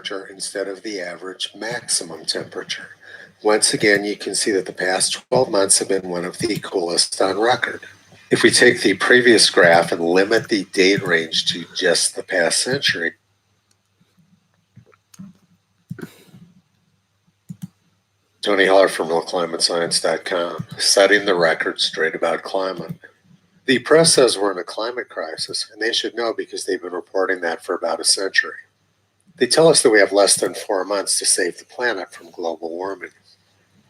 temperature instead of the average maximum temperature. Once again, you can see that the past 12 months have been one of the coolest on record. If we take the previous graph and limit the date range to just the past century, Tony Heller from RealClimateScience.com, setting the record straight about climate. The press says we're in a climate crisis, and they should know because they've been reporting that for about a century. They tell us that we have less than 4 months to save the planet from global warming.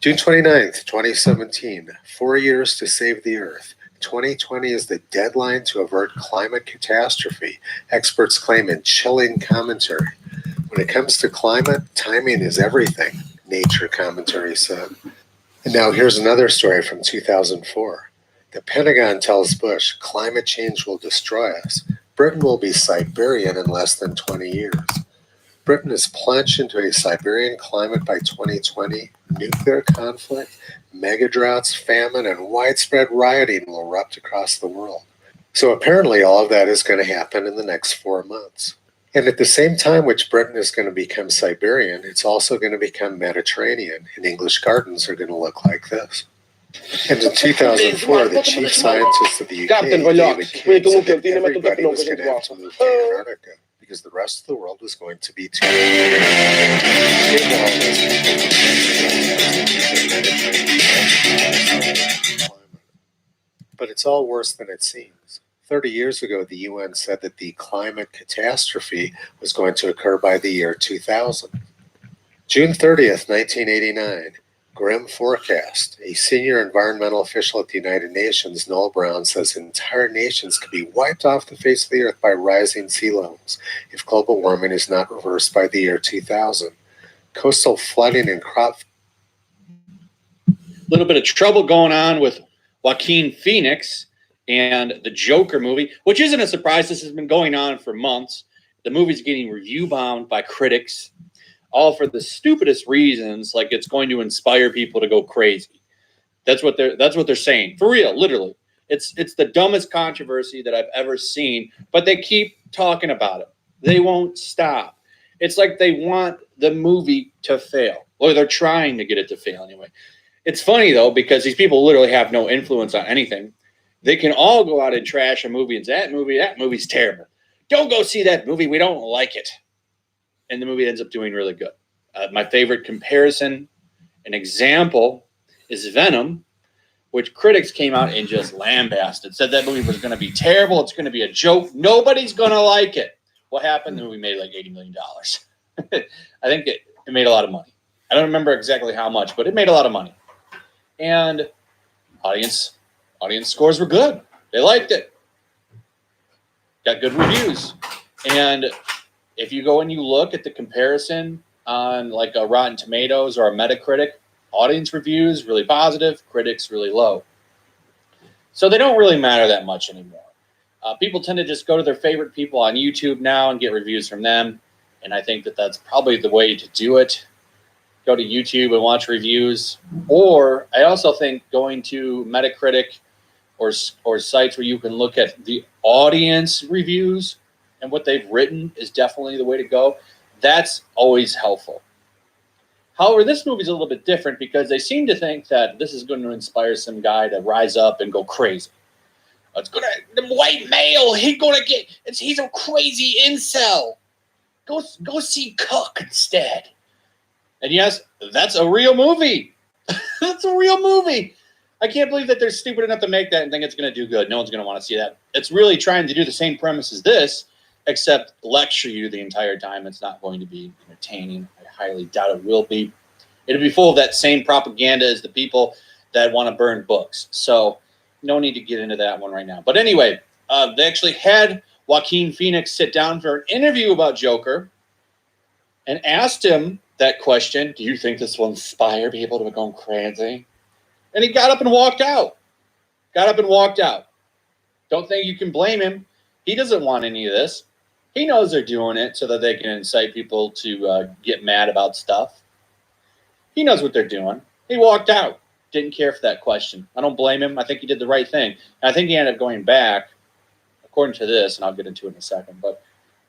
June 29th, 2017, 4 years to save the Earth. 2020 is the deadline to avert climate catastrophe, experts claim in chilling commentary. When it comes to climate, timing is everything, Nature commentary said. And now here's another story from 2004. The Pentagon tells Bush climate change will destroy us. Britain will be Siberian in less than 20 years. Britain is plunged into a Siberian climate by 2020. Nuclear conflict, mega droughts, famine, and widespread rioting will erupt across the world. So apparently all of that is going to happen in the next 4 months. And at the same time which Britain is going to become Siberian, it's also going to become Mediterranean, and English gardens are going to look like this. And in 2004, the chief scientist of the UK, David King, said that everybody was going to have to move to Antarctica because the rest of the world was going to be too But it's all worse than it seems. 30 years ago, the UN said that the climate catastrophe was going to occur by the year 2000. June 30th, 1989, grim forecast. A senior environmental official at the United Nations, Noel Brown, says entire nations could be wiped off the face of the earth by rising sea levels if global warming is not reversed by the year 2000. Coastal flooding and crop... A little bit of trouble going on with Joaquin Phoenix and the Joker movie, which isn't a surprise. This has been going on for months. The movie's getting review bombed by critics, all for the stupidest reasons, like it's going to inspire people to go crazy. That's what they're saying. For real, literally. It's the dumbest controversy that I've ever seen, but they keep talking about it. They won't stop. It's like they want the movie to fail, or they're trying to get it to fail anyway. It's funny, though, because these people literally have no influence on anything. They can all go out and trash a movie and say, that movie's terrible. Don't go see that movie. We don't like it. And the movie ends up doing really good. My favorite comparison, an example, is Venom, which critics came out and just lambasted. Said that movie was going to be terrible. It's going to be a joke. Nobody's going to like it. What happened? The movie made like $80 million. I think it made a lot of money. I don't remember exactly how much, but it made a lot of money. And audience scores were good. They liked it. Got good reviews. And if you go and you look at the comparison on like a Rotten Tomatoes or a Metacritic, audience reviews really positive, critics really low. So they don't really matter that much anymore. People tend to just go to their favorite people on YouTube now and get reviews from them. And I think that that's probably the way to do it. Go to YouTube and watch reviews. Or I also think going to Metacritic or sites where you can look at the audience reviews and what they've written is definitely the way to go. That's always helpful. However, this movie's a little bit different because they seem to think that this is going to inspire some guy to rise up and go crazy. The white male, he's a crazy incel. Go see Cook instead. And yes, that's a real movie. That's a real movie. I can't believe that they're stupid enough to make that and think it's going to do good. No one's going to want to see that. It's really trying to do the same premise as this, except lecture you the entire time. It's not going to be entertaining. I highly doubt it will be. It'll be full of that same propaganda as the people that want to burn books. So no need to get into that one right now. But anyway, they actually had Joaquin Phoenix sit down for an interview about Joker and asked him that question, do you think this will inspire people to go crazy? And he got up and walked out. Don't think you can blame him. He doesn't want any of this. He knows they're doing it so that they can incite people to get mad about stuff. He knows what they're doing. He walked out. Didn't care for that question. I don't blame him. I think he did the right thing. And I think he ended up going back, according to this, and I'll get into it in a second. But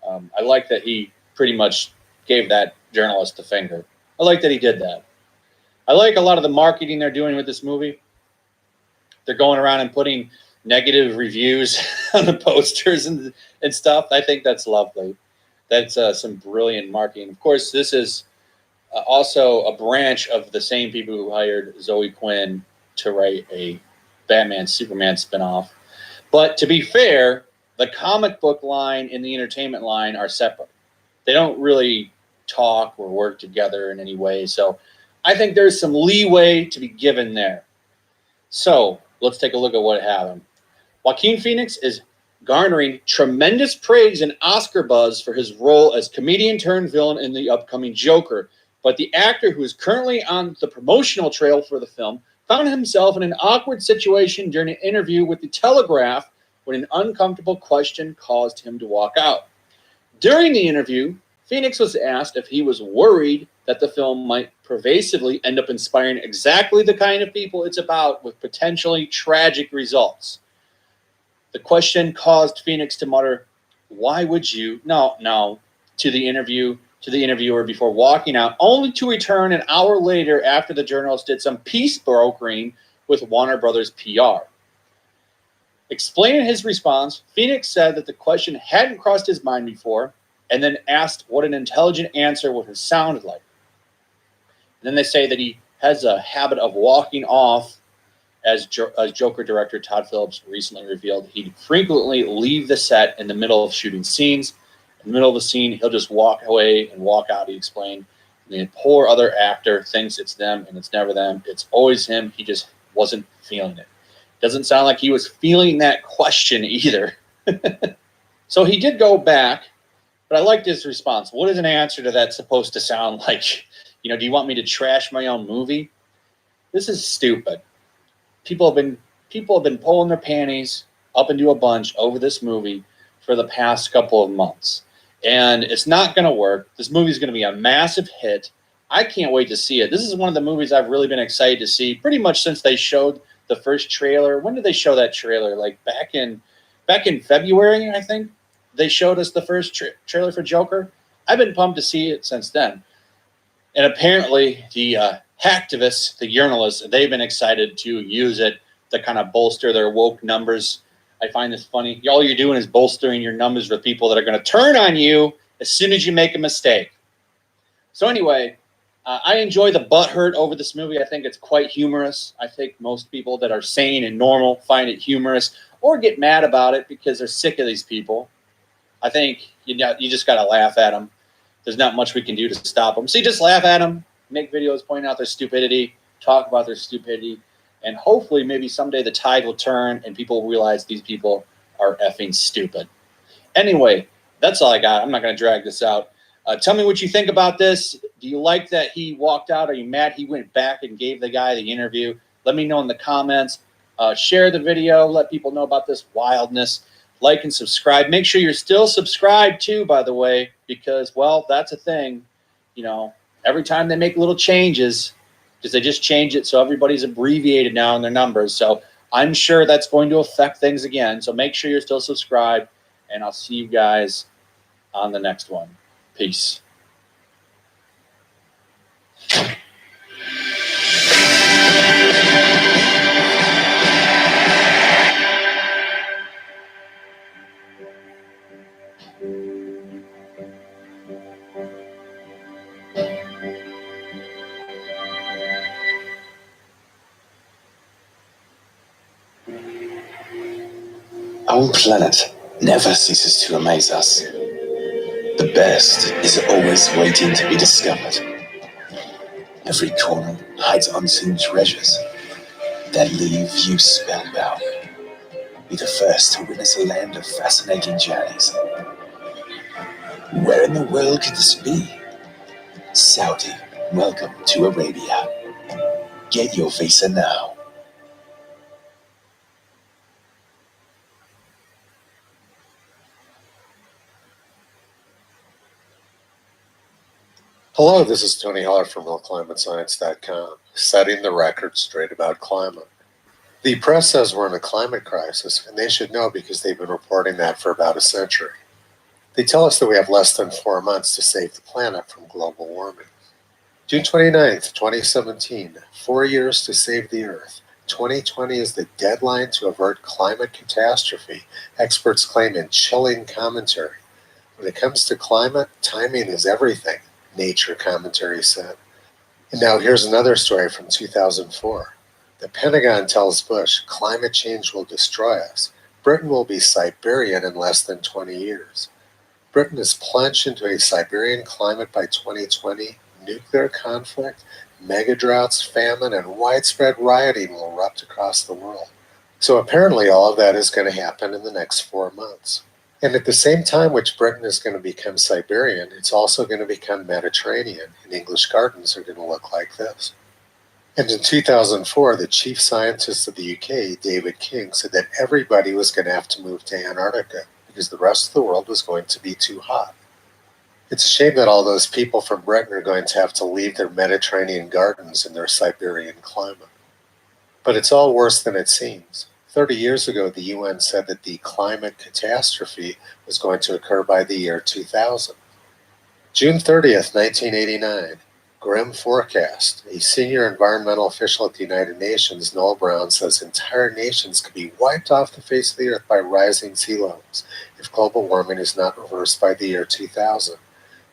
I like that he pretty much gave that journalist the finger. I like that he did that. I like a lot of the marketing they're doing with this movie. They're going around and putting negative reviews on the posters and stuff. I think that's lovely. That's some brilliant marketing. Of course, this is also a branch of the same people who hired Zoe Quinn to write a Batman Superman spinoff. But to be fair, the comic book line and the entertainment line are separate. They don't really talk or work together in any way. So I think there's some leeway to be given there. So let's take a look at what happened. Joaquin Phoenix is garnering tremendous praise and Oscar buzz for his role as comedian turned villain in the upcoming Joker. But the actor, who is currently on the promotional trail for the film, found himself in an awkward situation during an interview with The Telegraph when an uncomfortable question caused him to walk out. During the interview, Phoenix was asked if he was worried that the film might pervasively end up inspiring exactly the kind of people it's about, with potentially tragic results. The question caused Phoenix to mutter, "Why would you?" No, to the interviewer before walking out, only to return an hour later after the journalist did some peace brokering with Warner Brothers PR. Explaining his response, Phoenix said that the question hadn't crossed his mind before, and then asked what an intelligent answer would have sounded like. And then they say that he has a habit of walking off, as Joker director Todd Phillips recently revealed. He'd frequently leave the set in the middle of shooting scenes. In the middle of the scene, he'll just walk away and walk out, he explained. And the poor other actor thinks it's them, and it's never them. It's always him. He just wasn't feeling it. Doesn't sound like he was feeling that question either. So he did go back, but I liked his response. What is an answer to that supposed to sound like? You know, do you want me to trash my own movie? This is stupid. People have been pulling their panties up into a bunch over this movie for the past couple of months. And it's not going to work. This movie is going to be a massive hit. I can't wait to see it. This is one of the movies I've really been excited to see pretty much since they showed the first trailer. When did they show that trailer? Like back in February, I think. They showed us the first trailer for Joker. I've been pumped to see it since then. And apparently the hacktivists, the journalists, they've been excited to use it to kind of bolster their woke numbers. I find this funny. All you're doing is bolstering your numbers with people that are going to turn on you as soon as you make a mistake. So anyway, I enjoy the butthurt over this movie. I think it's quite humorous. I think most people that are sane and normal find it humorous or get mad about it because they're sick of these people. I think you just got to laugh at them. There's not much we can do to stop them. So you just laugh at them, make videos, point out their stupidity, talk about their stupidity, and hopefully maybe someday the tide will turn and people will realize these people are effing stupid. Anyway, that's all I got. I'm not going to drag this out. Tell me what you think about this. Do you like that he walked out? Are you mad he went back and gave the guy the interview? Let me know in the comments. Share the video. Let people know about this wildness. Like and subscribe. Make sure you're still subscribed too, by the way, because, well, that's a thing. You know, every time they make little changes, because they just change it so everybody's abbreviated now in their numbers. So I'm sure that's going to affect things again. So make sure you're still subscribed, and I'll see you guys on the next one. Peace. Our planet never ceases to amaze us. The best is always waiting to be discovered. Every corner hides unseen treasures that leave you spellbound. Be the first to witness a land of fascinating journeys. Where in the world could this be? Saudi, welcome to Arabia. Get your visa now. Hello, this is Tony Heller from RealClimateScience.com, setting the record straight about climate. The press says we're in a climate crisis, and they should know because they've been reporting that for about a century. They tell us that we have less than 4 months to save the planet from global warming. June 29th, 2017, 4 years to save the Earth. 2020 is the deadline to avert climate catastrophe, experts claim in chilling commentary. When it comes to climate, timing is everything, Nature commentary said. And now here's another story from 2004. The Pentagon tells Bush climate change will destroy us. Britain will be Siberian in less than 20 years. Britain is plunged into a Siberian climate by 2020. Nuclear conflict, mega droughts, famine, and widespread rioting will erupt across the world. So apparently all of that is going to happen in the next 4 months. And at the same time which Britain is going to become Siberian, it's also going to become Mediterranean, and English gardens are going to look like this. And in 2004, the chief scientist of the UK, David King, said that everybody was going to have to move to Antarctica because the rest of the world was going to be too hot. It's a shame that all those people from Britain are going to have to leave their Mediterranean gardens in their Siberian climate. But it's all worse than it seems. 30 years ago, the UN said that the climate catastrophe was going to occur by the year 2000. June 30th, 1989, grim forecast. A senior environmental official at the United Nations, Noel Brown, says entire nations could be wiped off the face of the earth by rising sea levels if global warming is not reversed by the year 2000.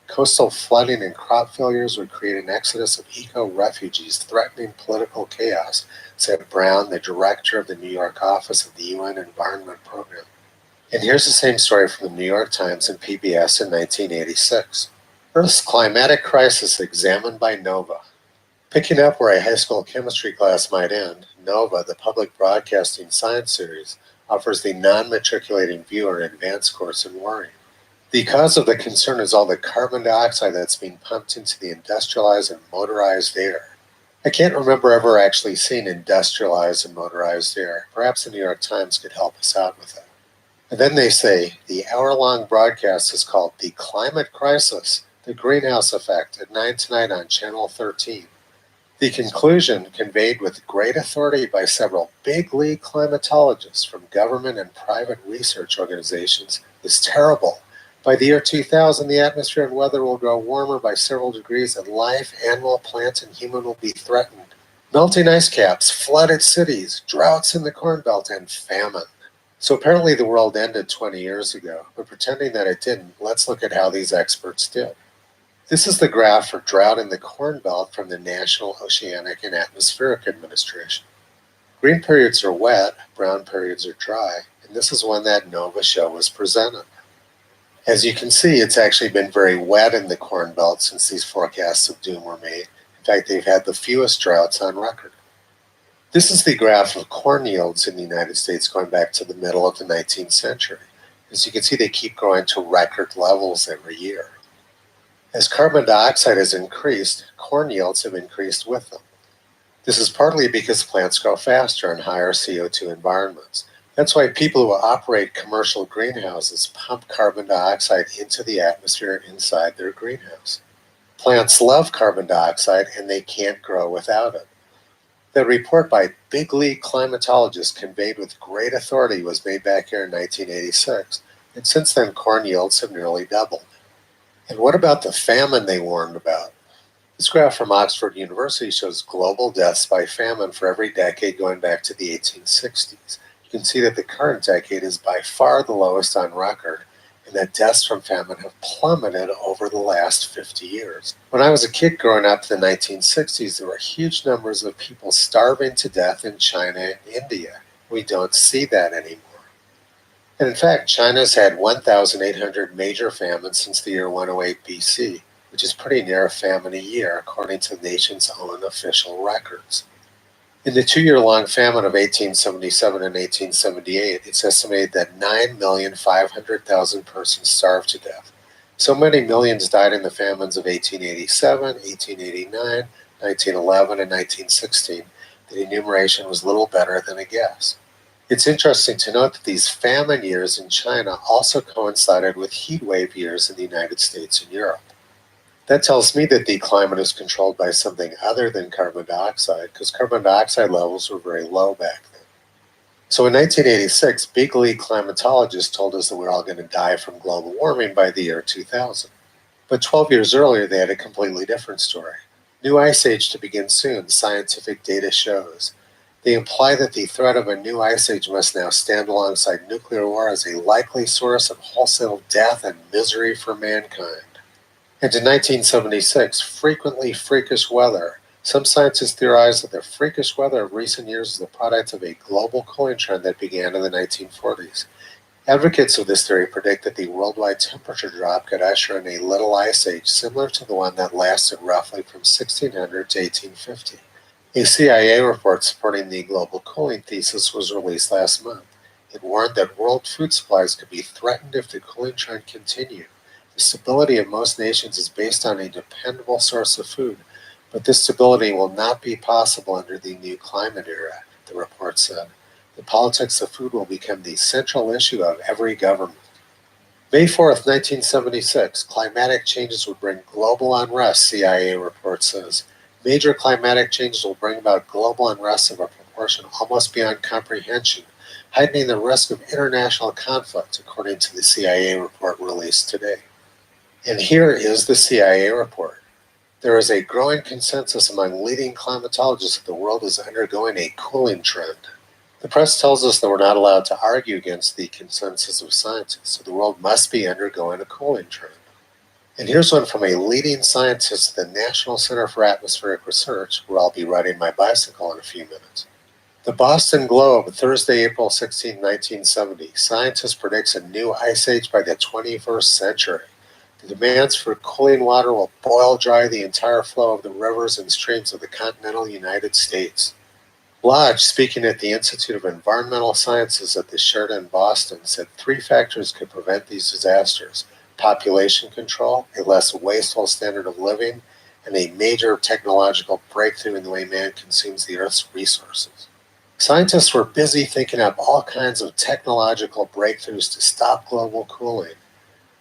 Coastal flooding and crop failures would create an exodus of eco-refugees threatening political chaos, said Brown, the director of the New York office of the UN Environment Program. And here's the same story from the New York Times and PBS in 1986. Earth's climatic crisis examined by NOVA. Picking up where a high school chemistry class might end, NOVA, the public broadcasting science series, offers the non-matriculating viewer an advanced course in worrying. The cause of the concern is all the carbon dioxide that's being pumped into the industrialized and motorized air. I can't remember ever actually seeing industrialized and motorized air. Perhaps the New York Times could help us out with that. And then they say the hour-long broadcast is called The Climate Crisis, The Greenhouse Effect at 9 tonight on Channel 13. The conclusion, conveyed with great authority by several big league climatologists from government and private research organizations, is terrible. By the year 2000, the atmosphere and weather will grow warmer by several degrees, and life, animal, plant, and human will be threatened. Melting ice caps, flooded cities, droughts in the Corn Belt, and famine. So apparently the world ended 20 years ago, but pretending that it didn't, let's look at how these experts did. This is the graph for drought in the Corn Belt from the National Oceanic and Atmospheric Administration. Green periods are wet, brown periods are dry, and this is when that NOVA show was presented. As you can see, it's actually been very wet in the Corn Belt since these forecasts of doom were made. In fact, they've had the fewest droughts on record. This is the graph of corn yields in the United States going back to the middle of the 19th century. As you can see, they keep growing to record levels every year. As carbon dioxide has increased, corn yields have increased with them. This is partly because plants grow faster in higher CO2 environments. That's why people who operate commercial greenhouses pump carbon dioxide into the atmosphere inside their greenhouse. Plants love carbon dioxide and they can't grow without it. The report by big league climatologists conveyed with great authority was made back here in 1986, and since then corn yields have nearly doubled. And what about the famine they warned about? This graph from Oxford University shows global deaths by famine for every decade going back to the 1860s. You can see that the current decade is by far the lowest on record, and that deaths from famine have plummeted over the last 50 years. When I was a kid growing up in the 1960s, there were huge numbers of people starving to death in China and India. We don't see that anymore. And in fact, China's had 1,800 major famines since the year 108 BC, which is pretty near a famine a year, according to the nation's own official records. In the 2-year-long famine of 1877 and 1878, it's estimated that 9,500,000 persons starved to death. So many millions died in the famines of 1887, 1889, 1911, and 1916 that enumeration was little better than a guess. It's interesting to note that these famine years in China also coincided with heat wave years in the United States and Europe. That tells me that the climate is controlled by something other than carbon dioxide, because carbon dioxide levels were very low back then. So in 1986, big league climatologists told us that we're all going to die from global warming by the year 2000. But 12 years earlier, they had a completely different story. New ice age to begin soon, scientific data shows. They imply that the threat of a new ice age must now stand alongside nuclear war as a likely source of wholesale death and misery for mankind. And in 1976, frequently freakish weather. Some scientists theorize that the freakish weather of recent years is the product of a global cooling trend that began in the 1940s. Advocates of this theory predict that the worldwide temperature drop could usher in a little ice age similar to the one that lasted roughly from 1600 to 1850. A CIA report supporting the global cooling thesis was released last month. It warned that world food supplies could be threatened if the cooling trend continued. The stability of most nations is based on a dependable source of food, but this stability will not be possible under the new climate era, the report said. The politics of food will become the central issue of every government. May 4th, 1976, climatic changes would bring global unrest, CIA report says. Major climatic changes will bring about global unrest of a proportion almost beyond comprehension, heightening the risk of international conflict, according to the CIA report released today. And here is the CIA report. There is a growing consensus among leading climatologists that the world is undergoing a cooling trend. The press tells us that we're not allowed to argue against the consensus of scientists, so the world must be undergoing a cooling trend. And here's one from a leading scientist at the National Center for Atmospheric Research, where I'll be riding my bicycle in a few minutes. The Boston Globe, Thursday, April 16, 1970. Scientist predicts a new ice age by the 21st century. The demands for cooling water will boil dry the entire flow of the rivers and streams of the continental United States. Lodge, speaking at the Institute of Environmental Sciences at the Sheraton in Boston, said 3 factors could prevent these disasters: population control, a less wasteful standard of living, and a major technological breakthrough in the way man consumes the Earth's resources. Scientists were busy thinking up all kinds of technological breakthroughs to stop global cooling.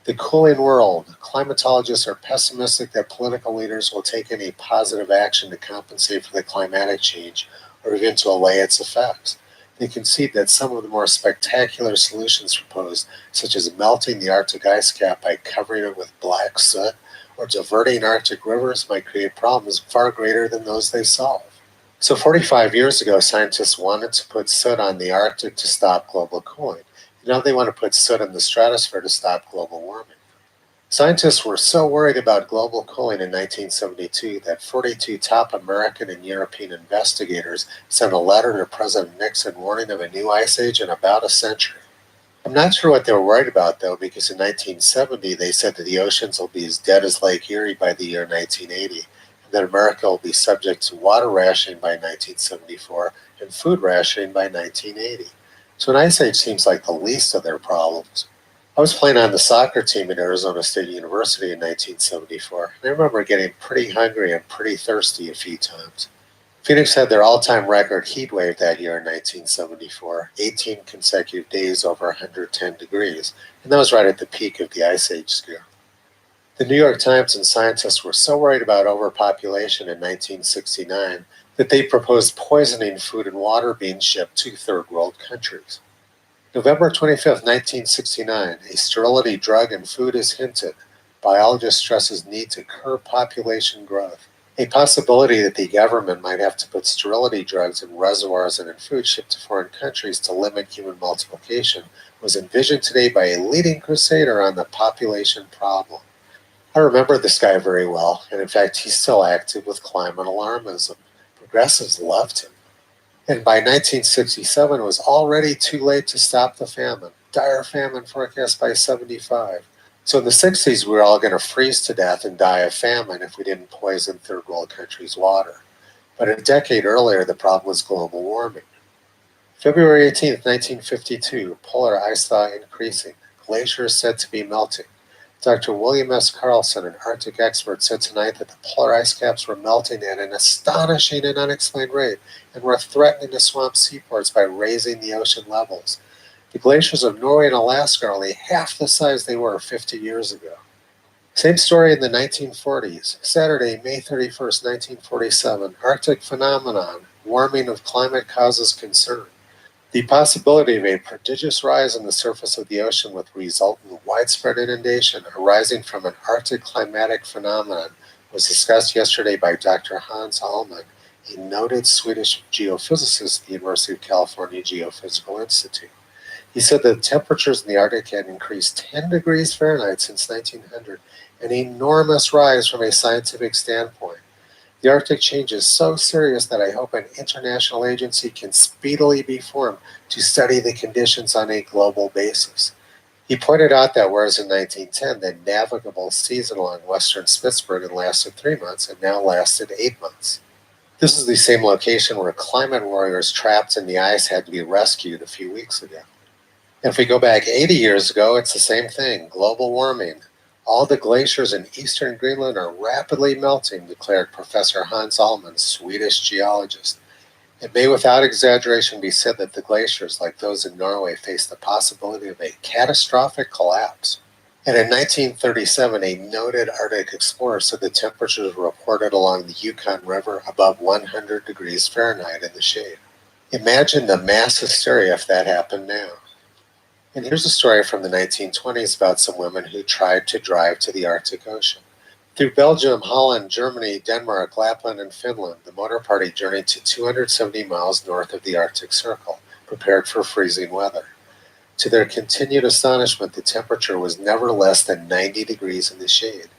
The cooling world. Climatologists are pessimistic that political leaders will take any positive action to compensate for the climatic change or even to allay its effects. They concede that some of the more spectacular solutions proposed, such as melting the Arctic ice cap by covering it with black soot or diverting Arctic rivers, might create problems far greater than those they solve. So 45 years ago, scientists wanted to put soot on the Arctic to stop global cooling. Now they want to put soot in the stratosphere to stop global warming. Scientists were so worried about global cooling in 1972 that 42 top American and European investigators sent a letter to President Nixon warning of a new ice age in about a century. I'm not sure what they were worried about, though, because in 1970 they said that the oceans will be as dead as Lake Erie by the year 1980, and that America will be subject to water rationing by 1974 and food rationing by 1980. So an ice age seems like the least of their problems. I was playing on the soccer team at Arizona State University in 1974, and I remember getting pretty hungry and pretty thirsty a few times. Phoenix had their all-time record heat wave that year in 1974, 18 consecutive days over 110 degrees, and that was right at the peak of the Ice Age scare. The New York Times and scientists were so worried about overpopulation in 1969 that they proposed poisoning food and water being shipped to third world countries. November 25, 1969, a sterility drug in food is hinted. Biologist stresses need to curb population growth. A possibility that the government might have to put sterility drugs in reservoirs and in food shipped to foreign countries to limit human multiplication was envisioned today by a leading crusader on the population problem. I remember this guy very well, and in fact, he's still active with climate alarmism. Progressives loved him. And by 1967, it was already too late to stop the famine. Dire famine forecast by 75. So in the 60s, we were all going to freeze to death and die of famine if we didn't poison third world countries' water. But a decade earlier, the problem was global warming. February 18, 1952, polar ice thaw increasing. Glaciers said to be melting. Dr. William S. Carlson, an Arctic expert, said tonight that the polar ice caps were melting at an astonishing and unexplained rate and were threatening to swamp seaports by raising the ocean levels. The glaciers of Norway and Alaska are only half the size they were 50 years ago. Same story in the 1940s. Saturday, May 31st, 1947, Arctic phenomenon. Warming of climate causes concern. The possibility of a prodigious rise in the surface of the ocean with resultant widespread inundation arising from an Arctic climatic phenomenon was discussed yesterday by Dr. Hans Alman, a noted Swedish geophysicist at the University of California Geophysical Institute. He said that temperatures in the Arctic had increased 10 degrees Fahrenheit since 1900, an enormous rise from a scientific standpoint. The Arctic change is so serious that I hope an international agency can speedily be formed to study the conditions on a global basis. He pointed out that whereas in 1910 the navigable season along western Spitsbergen lasted 3 months, it now lasted 8 months. This is the same location where climate warriors trapped in the ice had to be rescued a few weeks ago. If we go back 80 years ago, it's the same thing, global warming. All the glaciers in eastern Greenland are rapidly melting, declared Professor Hans Alman, Swedish geologist. It may without exaggeration be said that the glaciers, like those in Norway, face the possibility of a catastrophic collapse. And in 1937, a noted Arctic explorer said the temperatures were reported along the Yukon River above 100 degrees Fahrenheit in the shade. Imagine the mass hysteria if that happened now. And here's a story from the 1920s about some women who tried to drive to the Arctic Ocean. Through Belgium, Holland, Germany, Denmark, Lapland, and Finland, the motor party journeyed to 270 miles north of the Arctic Circle, prepared for freezing weather. To their continued astonishment, the temperature was never less than 90 degrees in the shade.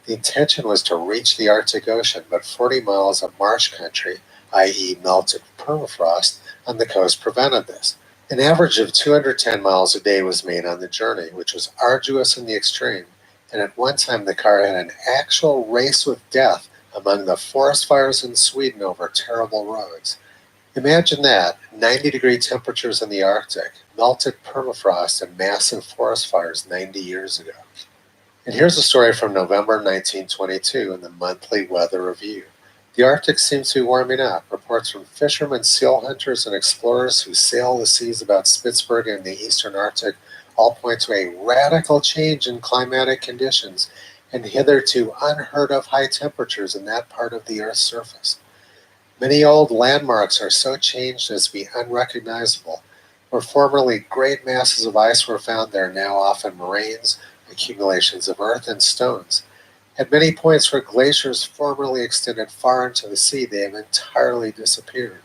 The intention was to reach the Arctic Ocean, but 40 miles of marsh country, i.e. melted permafrost, on the coast prevented this. An average of 210 miles a day was made on the journey, which was arduous in the extreme, and at one time the car had an actual race with death among the forest fires in Sweden over terrible roads. Imagine that, 90-degree temperatures in the Arctic, melted permafrost, and massive forest fires 90 years ago. And here's a story from November 1922 in the Monthly Weather Review. The Arctic seems to be warming up. Reports from fishermen, seal hunters, and explorers who sail the seas about Spitsbergen and the eastern Arctic all point to a radical change in climatic conditions and hitherto unheard of high temperatures in that part of the Earth's surface. Many old landmarks are so changed as to be unrecognizable. Where formerly great masses of ice were found, there are now often moraines, accumulations of earth, and stones. At many points where glaciers formerly extended far into the sea, they have entirely disappeared.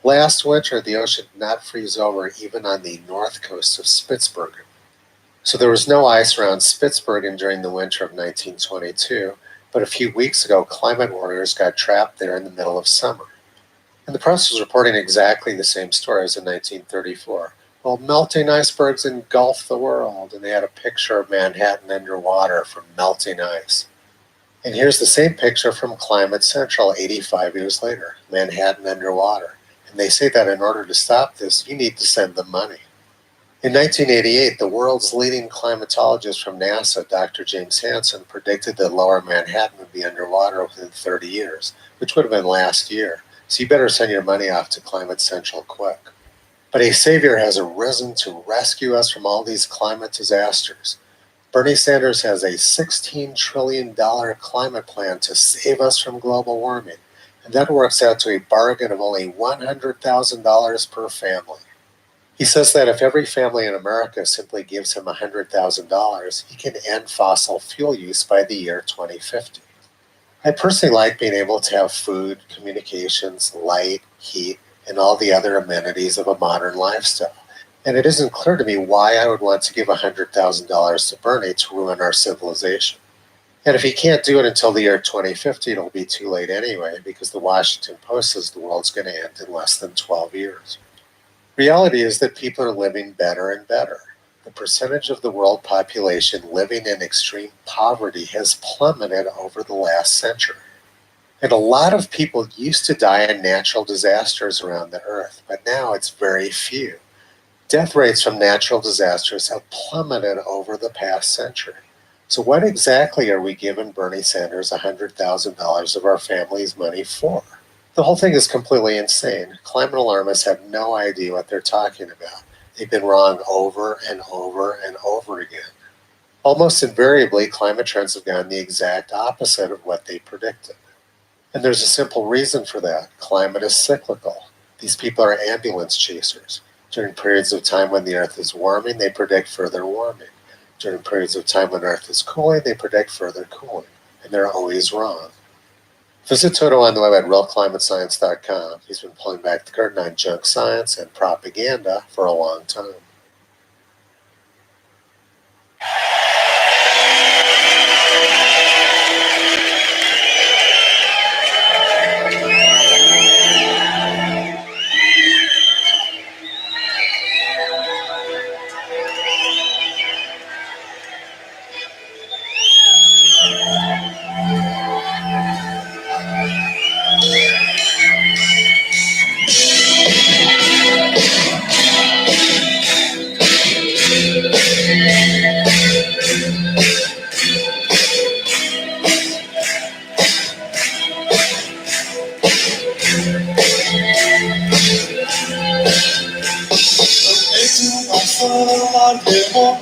Last winter, the ocean did not freeze over even on the north coast of Spitsbergen. So there was no ice around Spitsbergen during the winter of 1922, but a few weeks ago, climate warriors got trapped there in the middle of summer. And the press was reporting exactly the same story as in 1934. Well, melting icebergs engulfed the world, and they had a picture of Manhattan underwater from melting ice. And here's the same picture from Climate Central 85 years later, Manhattan underwater. And they say that in order to stop this, you need to send them money. In 1988, the world's leading climatologist from NASA, Dr. James Hansen, predicted that lower Manhattan would be underwater within 30 years, which would have been last year. So you better send your money off to Climate Central quick. But a savior has arisen to rescue us from all these climate disasters. Bernie Sanders has a $16 trillion climate plan to save us from global warming, and that works out to a bargain of only $100,000 per family. He says that if every family in America simply gives him $100,000, he can end fossil fuel use by the year 2050. I personally like being able to have food, communications, light, heat, and all the other amenities of a modern lifestyle. And it isn't clear to me why I would want to give $100,000 to Bernie to ruin our civilization. And if he can't do it until the year 2050, it'll be too late anyway, because the Washington Post says the world's going to end in less than 12 years. Reality is that people are living better and better. The percentage of the world population living in extreme poverty has plummeted over the last century. And a lot of people used to die in natural disasters around the earth, but now it's very few. Death rates from natural disasters have plummeted over the past century. So what exactly are we giving Bernie Sanders $100,000 of our family's money for? The whole thing is completely insane. Climate alarmists have no idea what they're talking about. They've been wrong over and over and over again. Almost invariably, climate trends have gone the exact opposite of what they predicted. And there's a simple reason for that. Climate is cyclical. These people are ambulance chasers. During periods of time when the Earth is warming, they predict further warming. During periods of time when Earth is cooling, they predict further cooling. And they're always wrong. Visit Toto on the web at realclimatescience.com. He's been pulling back the curtain on junk science and propaganda for a long time. Falar de amor,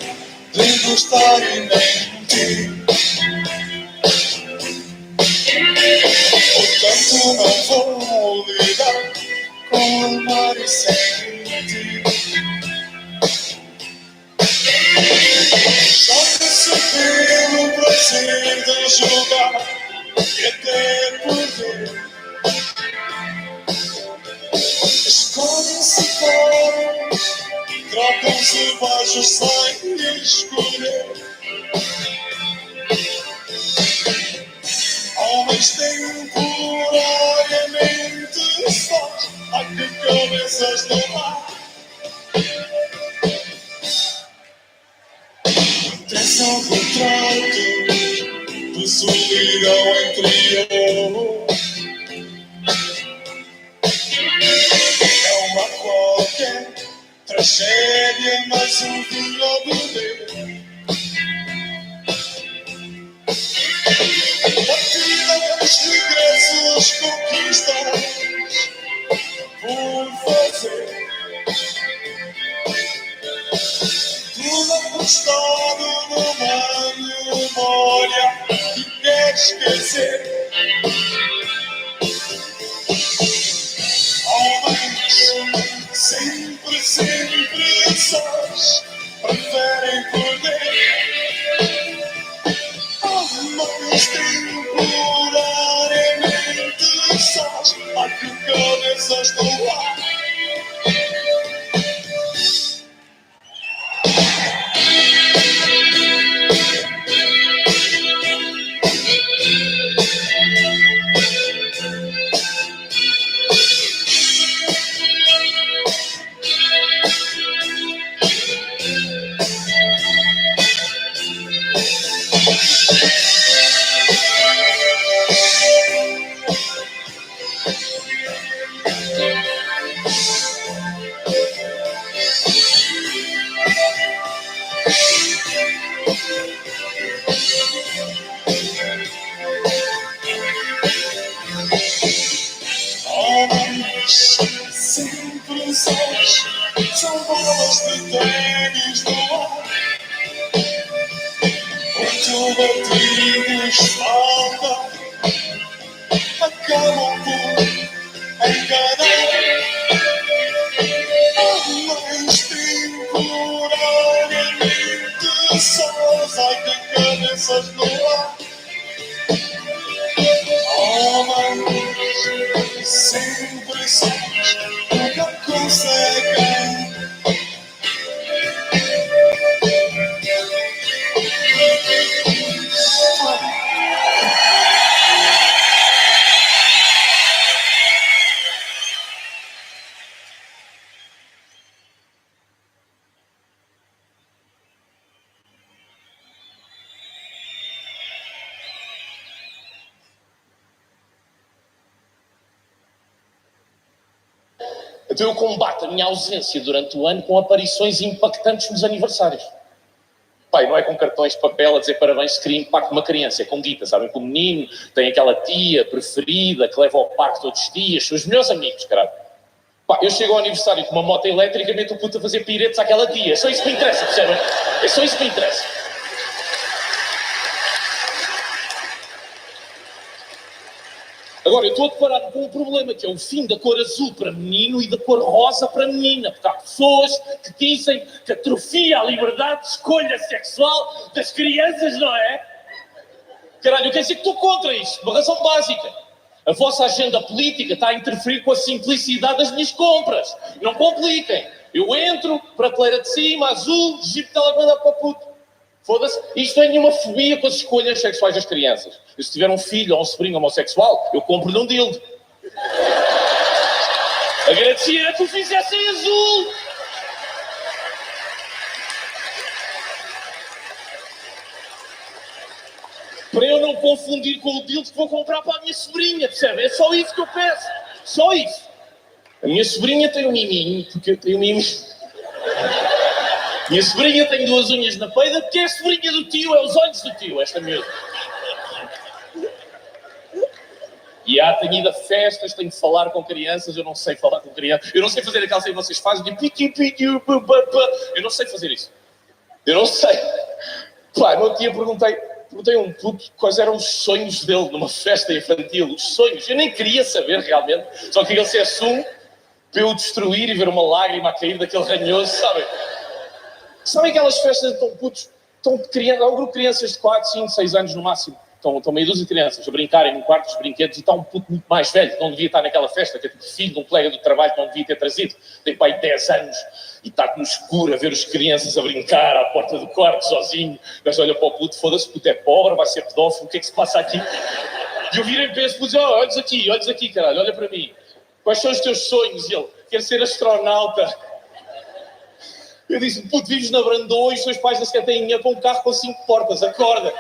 de gostar e mentir. Portanto não vou lidar com amar e sentir. Joga-se pelo prazer de jogar e até perder. Escolhem-se fora, trocam-se baixos sem escolher. Homens temporariamente sós, há que cabeças no ar. Atenção, retrato de solidão interior. É uma qualquer tragédia, mas um vinho a beber. Partidas, regressos, conquistas por fazer. Tudo apostado numa memória que quer esquecer. Homens sempre sós, preferem perder. Homens temporariamente sós, há que cabeças no ar. Homens sempre sós, são bolas de tênis no ar. Muito batidos faltam, acabam por enganar. Homens temporariamente sós, ai que cabeças no ar. Homens sempre sós, nunca conseguem. Então eu combato a minha ausência durante o ano com aparições impactantes nos aniversários. Pai, não é com cartões de papel a dizer parabéns, que impacta uma criança, é com guita, sabem? Que o menino tem aquela tia preferida que leva ao parque todos os dias, são os melhores amigos, caralho. Pá, eu chego ao aniversário com uma moto elétrica e meto o puto a fazer piretes àquela tia. É só isso que me interessa, percebem? É só isso que me interessa. Agora, eu estou a deparar com um problema, que é o fim da cor azul para menino e da cor rosa para menina. Porque há pessoas que dizem que atrofia a liberdade de escolha sexual das crianças, não é? Caralho, eu quero dizer que estou contra isto, uma razão básica. A vossa agenda política está a interferir com a simplicidade das minhas compras. Não compliquem. Eu entro, prateleira de cima, azul, jipe telemandar para o puto. Foda-se. Isto não é nenhuma fobia com as escolhas sexuais das crianças. Eu, se tiver um filho ou um sobrinho homossexual, eu compro-lhe um dildo. Agradecia que o fizessem azul. Para eu não confundir com o dildo que vou comprar para a minha sobrinha, percebe? É só isso que eu peço. Só isso. A minha sobrinha tem um miminho, porque eu tenho um miminho. Minha sobrinha tem 2 unhas na peida, porque é a sobrinha do tio, é os olhos do tio, esta miúda. E tenho ido a festas, tenho de falar com crianças, eu não sei falar com crianças, eu não sei fazer aquela coisa que vocês fazem de pitiu, eu não sei fazer isso. Eu não sei. Pá, no outro dia perguntei a um puto quais eram os sonhos dele numa festa infantil, os sonhos. Eu nem queria saber realmente, só queria ele ser assumo para eu destruir e ver uma lágrima a cair daquele ranhoso, sabem? Sabem aquelas festas de tão putos, tão crianças, há um grupo de crianças de 4, 5, 6 anos no máximo, estão meio dúzia de crianças a brincarem num quarto dos brinquedos e está um puto muito mais velho, que não devia estar naquela festa, que é tipo filho de um colega do trabalho que não devia ter trazido, tem pai 10 anos e está no escuro a ver as crianças a brincar à porta do quarto sozinho, mas olha para o puto, foda-se, puto é pobre, vai ser pedófilo, o que é que se passa aqui? E eu virei para esse puto e disse, olhos aqui, caralho, olha para mim, quais são os teus sonhos? E ele, quer ser astronauta. Eu disse, puto, vives na Brandoa e os teus pais nem sequer têm dinheiro para um carro com 5 portas, acorda.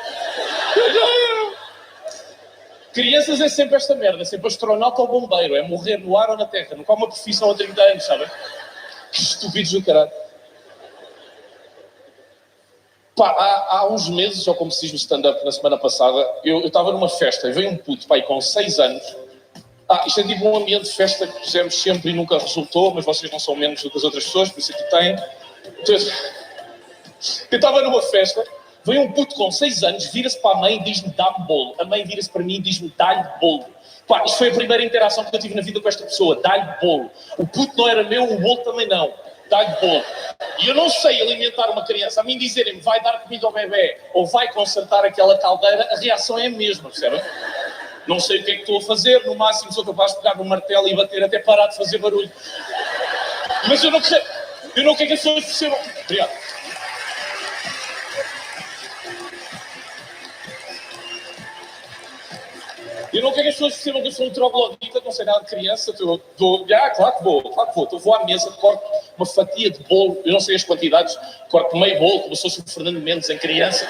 Crianças é sempre esta merda, é sempre astronauta ou bombeiro, é morrer no ar ou na terra, nunca há uma profissão há 30 anos, sabem? Que estúpidos do caralho. Pá, há uns meses, ou como se diz no stand-up na semana passada, eu estava numa festa e veio um puto, pai, com 6 anos. Isto é tipo um ambiente de festa que fizemos sempre e nunca resultou, mas vocês não são menos do que as outras pessoas, por isso é que têm. Eu estava numa festa, veio um puto com 6 anos, vira-se para a mãe e diz-me dá-me bolo. A mãe vira-se para mim e diz-me dá-lhe bolo. Pá, isto foi a primeira interação que eu tive na vida com esta pessoa, dá-lhe bolo. O puto não era meu, o bolo também não. Dá-lhe bolo. E eu não sei alimentar uma criança. A mim dizerem-me vai dar comida ao bebê ou vai consertar aquela caldeira, a reação é a mesma, percebem? Não sei o que é que estou a fazer, no máximo sou capaz de pegar no martelo e bater até parar de fazer barulho. Mas eu não quero que as pessoas percebam. Obrigado. Eu não quero que as pessoas percebam que eu sou um troglodita, não sei nada de criança. Claro que vou. Eu vou à mesa, corto uma fatia de bolo, eu não sei as quantidades, corto meio bolo, como se fosse o Fernando Mendes em criança.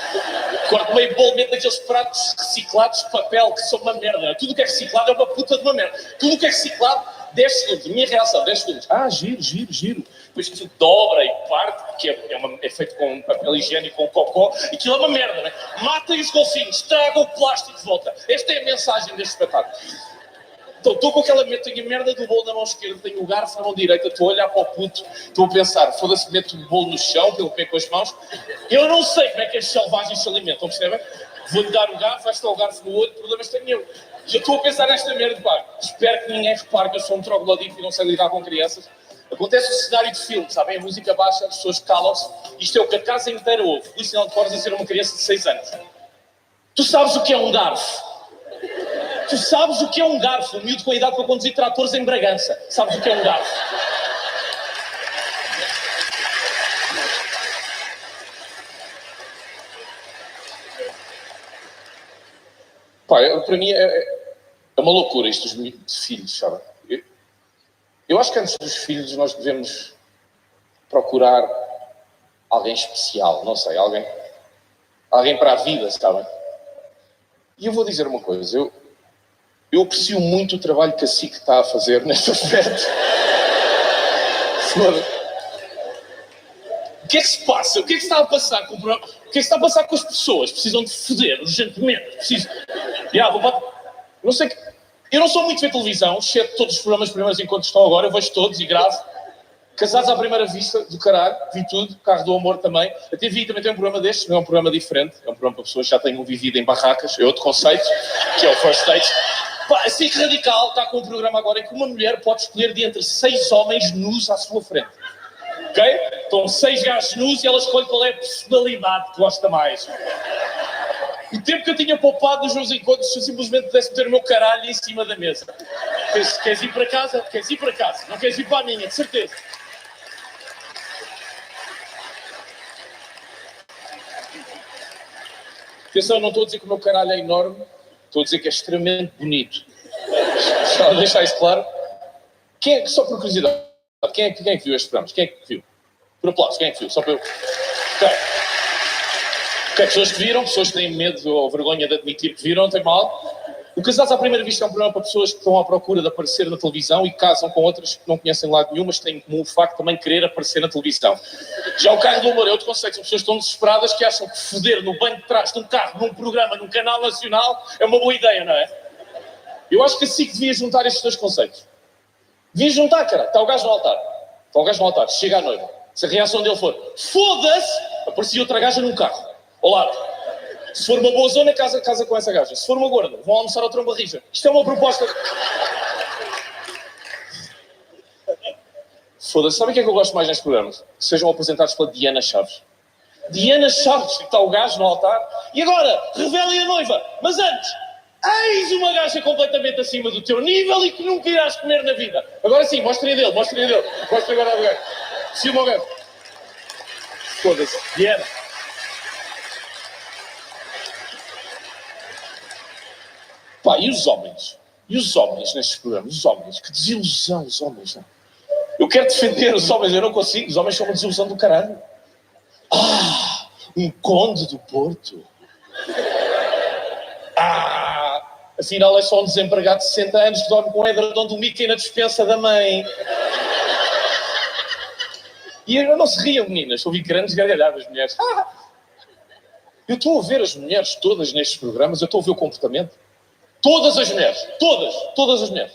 Corto meio bolo, meto naqueles pratos reciclados de papel, que são uma merda. Tudo o que é reciclado é uma puta de uma merda. Tudo o que é reciclado, 10 segundos. Minha reação, 10 segundos. Giro. Depois aquilo dobra e parte, que é feito com papel higiênico, com cocó. E aquilo é uma merda, não é? Matem os golfinhos, tragam o plástico de volta. Esta é a mensagem deste espetáculo. Então, estou com aquela tenho a merda do bolo na mão esquerda, tenho o garfo na mão direita, estou a olhar para o puto, estou a pensar, foda-se, meto o bolo no chão, pelo pé com as mãos. Eu não sei como é que as selvagens se alimentam, percebem? Vou-lhe dar o garfo, vai estar o garfo no olho, problemas tenho eu. E eu estou a pensar nesta merda, pá. Espero que ninguém repare que eu sou um troglodito e não sei lidar com crianças. Acontece o cenário de filme, sabem? A música baixa, as pessoas calam-se. Isto é o que a casa inteira ouve. Luís Sinal de Cordes a ser uma criança de 6 anos. Tu sabes o que é um garfo? Tu sabes o que é um garfo? Um miúdo com a idade para conduzir tratores em Bragança. Sabes o que é um garfo? Pá, para mim é uma loucura isto dos filhos, sabe? Eu acho que antes dos filhos nós devemos procurar alguém especial, não sei, alguém para a vida, sabem? E eu vou dizer uma coisa, eu aprecio muito o trabalho que a SIC está a fazer neste aspecto. O que é que se passa? O que é que está a passar com o programa? O que é que está a passar com as pessoas? Precisam de foder urgentemente. Não sei que... Eu não sou muito ver televisão, exceto todos os programas primeiros enquanto estão agora, eu vejo todos e gravo. Casados à primeira vista, do caralho, vi tudo, Carro do Amor também. A TV também tem um programa destes, não é um programa diferente, é um programa para pessoas que já tenham vivido em barracas, é outro conceito, que é o First Date. Pá, assim que radical, está com um programa agora em que uma mulher pode escolher de entre 6 homens nus à sua frente. Ok? Estão 6 gajos nus e ela escolhe qual é a personalidade que gosta mais. O tempo que eu tinha poupado nos meus encontros, se eu simplesmente pudesse meter o meu caralho em cima da mesa. Queres ir para casa? Queres ir para casa. Não queres ir para a minha, de certeza. Atenção, não estou a dizer que o meu caralho é enorme, estou a dizer que é extremamente bonito. Só deixar isso claro. Só por curiosidade, quem é que viu estes programas? Quem é que viu? Por aplauso, quem é que viu? Só para eu... Ok, pessoas que viram, pessoas que têm medo ou vergonha de admitir que viram, não tem mal. O Casados à Primeira Vista é um programa para pessoas que estão à procura de aparecer na televisão e casam com outras que não conhecem lado nenhum, mas têm em comum o facto de também querer aparecer na televisão. Já o Carro do Humor é outro conceito, são pessoas que estão desesperadas que acham que foder no banco de trás de um carro, num programa, num canal nacional, é uma boa ideia, não é? Eu acho que assim que devia juntar estes dois conceitos. Devia juntar, cara. Está o gajo no altar. Chega à noiva. Se a reação dele for foda-se, aparecia outra gaja num carro. Ao lado. Se for uma boa zona, casa com essa gaja. Se for uma gorda, vão almoçar ao tromba-rija. Isto é uma proposta. Foda-se. Sabe o que é que eu gosto mais nestes programas? Que sejam apresentados pela Diana Chaves. Diana Chaves, está o gajo no altar. E agora, revelem a noiva. Mas antes, eis uma gaja completamente acima do teu nível e que nunca irás comer na vida. Agora sim, mostrem a dele. Mostra agora ao gajo. Filma o gajo. Foda-se. Diana. Pá, e os homens? E os homens nestes programas? Os homens? Que desilusão, os homens, não? Eu quero defender os homens, eu não consigo. Os homens são uma desilusão do caralho. Ah, um conde do Porto. Ah, afinal é só um desempregado de 60 anos que dorme com o edredom do Mickey na despensa da mãe. E eu não se riam, meninas. Estou a ouvir grandes gargalhadas, mulheres. Ah, eu estou a ver as mulheres todas nestes programas, eu estou a ver o comportamento. Todas as mulheres. Todas as mulheres.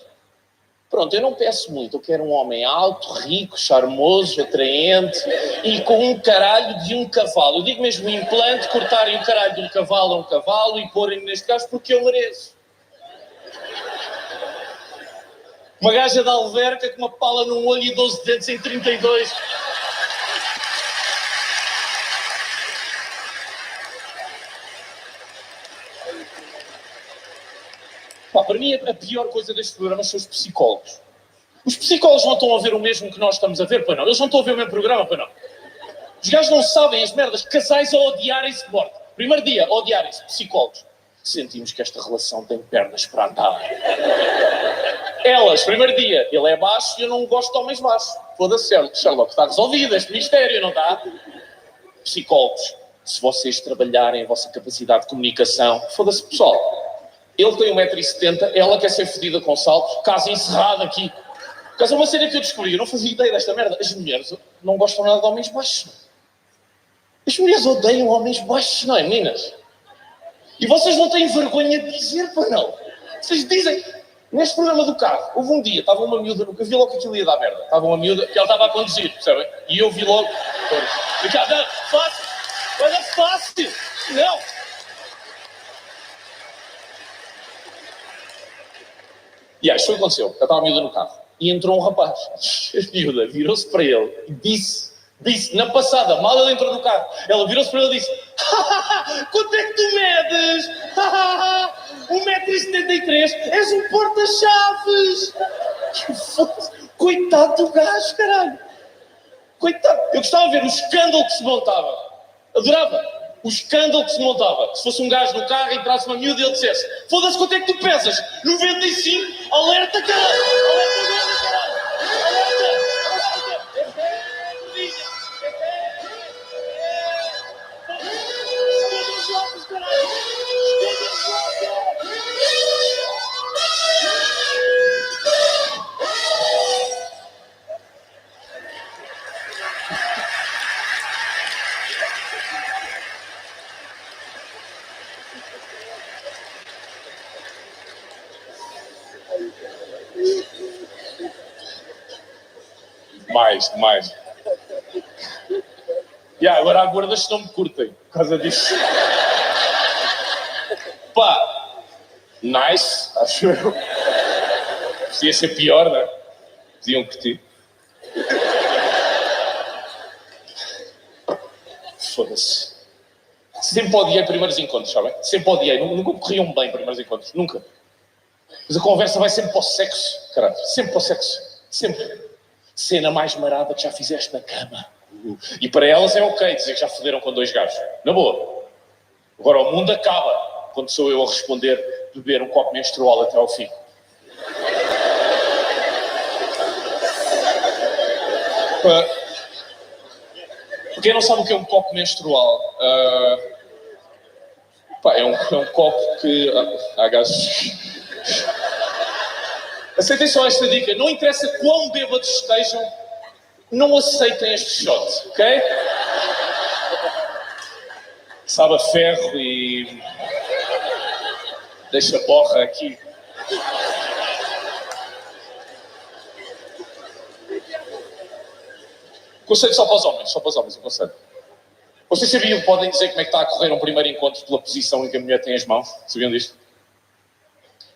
Pronto, eu não peço muito. Eu quero um homem alto, rico, charmoso, atraente e com um caralho de um cavalo. Eu digo mesmo implante, cortarem o caralho de um cavalo a um cavalo e porem neste caso porque eu mereço. Uma gaja da alverca com uma pala num olho e 12 dentes em 32. Pá, para mim, a pior coisa destes programas são os psicólogos. Os psicólogos não estão a ver o mesmo que nós estamos a ver, pois não. Eles não estão a ver o mesmo programa, pois não. Os gajos não sabem as merdas. Casais a odiarem-se de morte. Primeiro dia, a odiarem-se. Psicólogos. Sentimos que esta relação tem pernas para andar. Elas, primeiro dia, ele é baixo e eu não gosto de homens baixos. Foda-se, Sherlock, está resolvido este mistério, não está? Psicólogos, se vocês trabalharem a vossa capacidade de comunicação, foda-se, pessoal. Ele tem 1,70 m, ela quer ser fodida com saltos, caso encerrado aqui. Por causa de uma cena que eu descobri, eu não fazia ideia desta merda. As mulheres não gostam nada de homens baixos. As mulheres odeiam homens baixos, não é, meninas? E vocês não têm vergonha de dizer, pois não? Vocês dizem, neste programa do carro, houve um dia, estava uma miúda, eu vi logo que aquilo ia dar merda. Estava uma miúda, que ela estava a conduzir, percebem? E eu vi logo, não, fácil, olha, fácil, não. E aí, isto foi o que aconteceu. Eu estava a miúda no carro. E entrou um rapaz. A miúda virou-se para ele e disse, na passada, mal ele entrou no carro, ela virou-se para ele e disse: quanto é que tu medes? 1,73 m, és um porta-chaves. Coitado do gajo, caralho. Coitado. Eu gostava de ver o escândalo que se montava. Adorava. O escândalo que se montava. Se fosse um gajo no carro, entrasse uma miúda e ele dissesse: foda-se, quanto é que tu pesas? 95, alerta, caralho! Alerta, caralho! Alerta! Mais. Agora há gordas que não me curtem por causa disso. Pá, Nice, acho eu. Podia ser pior, não é? Podiam curtir. Foda-se. Sempre odiei primeiros encontros, sabem? Sempre odiei. Nunca me corriam bem primeiros encontros. Nunca. Mas a conversa vai sempre para o sexo, caralho. Sempre para o sexo. Sempre. Cena mais marada que já fizeste na cama. E para elas é ok dizer que já foderam com 2 gajos. Na boa. Agora o mundo acaba quando sou eu a responder beber um copo menstrual até ao fim. Para quem não sabe o que é um copo menstrual, é um copo que... há gases... Aceitem só esta dica. Não interessa quão bêbados estejam, não aceitem este shot, ok? Sabe a ferro e... deixa a borra aqui. Conselho só para os homens, eu conselho. Vocês sabiam que podem dizer como é que está a correr um primeiro encontro pela posição em que a mulher tem as mãos? Sabiam disto?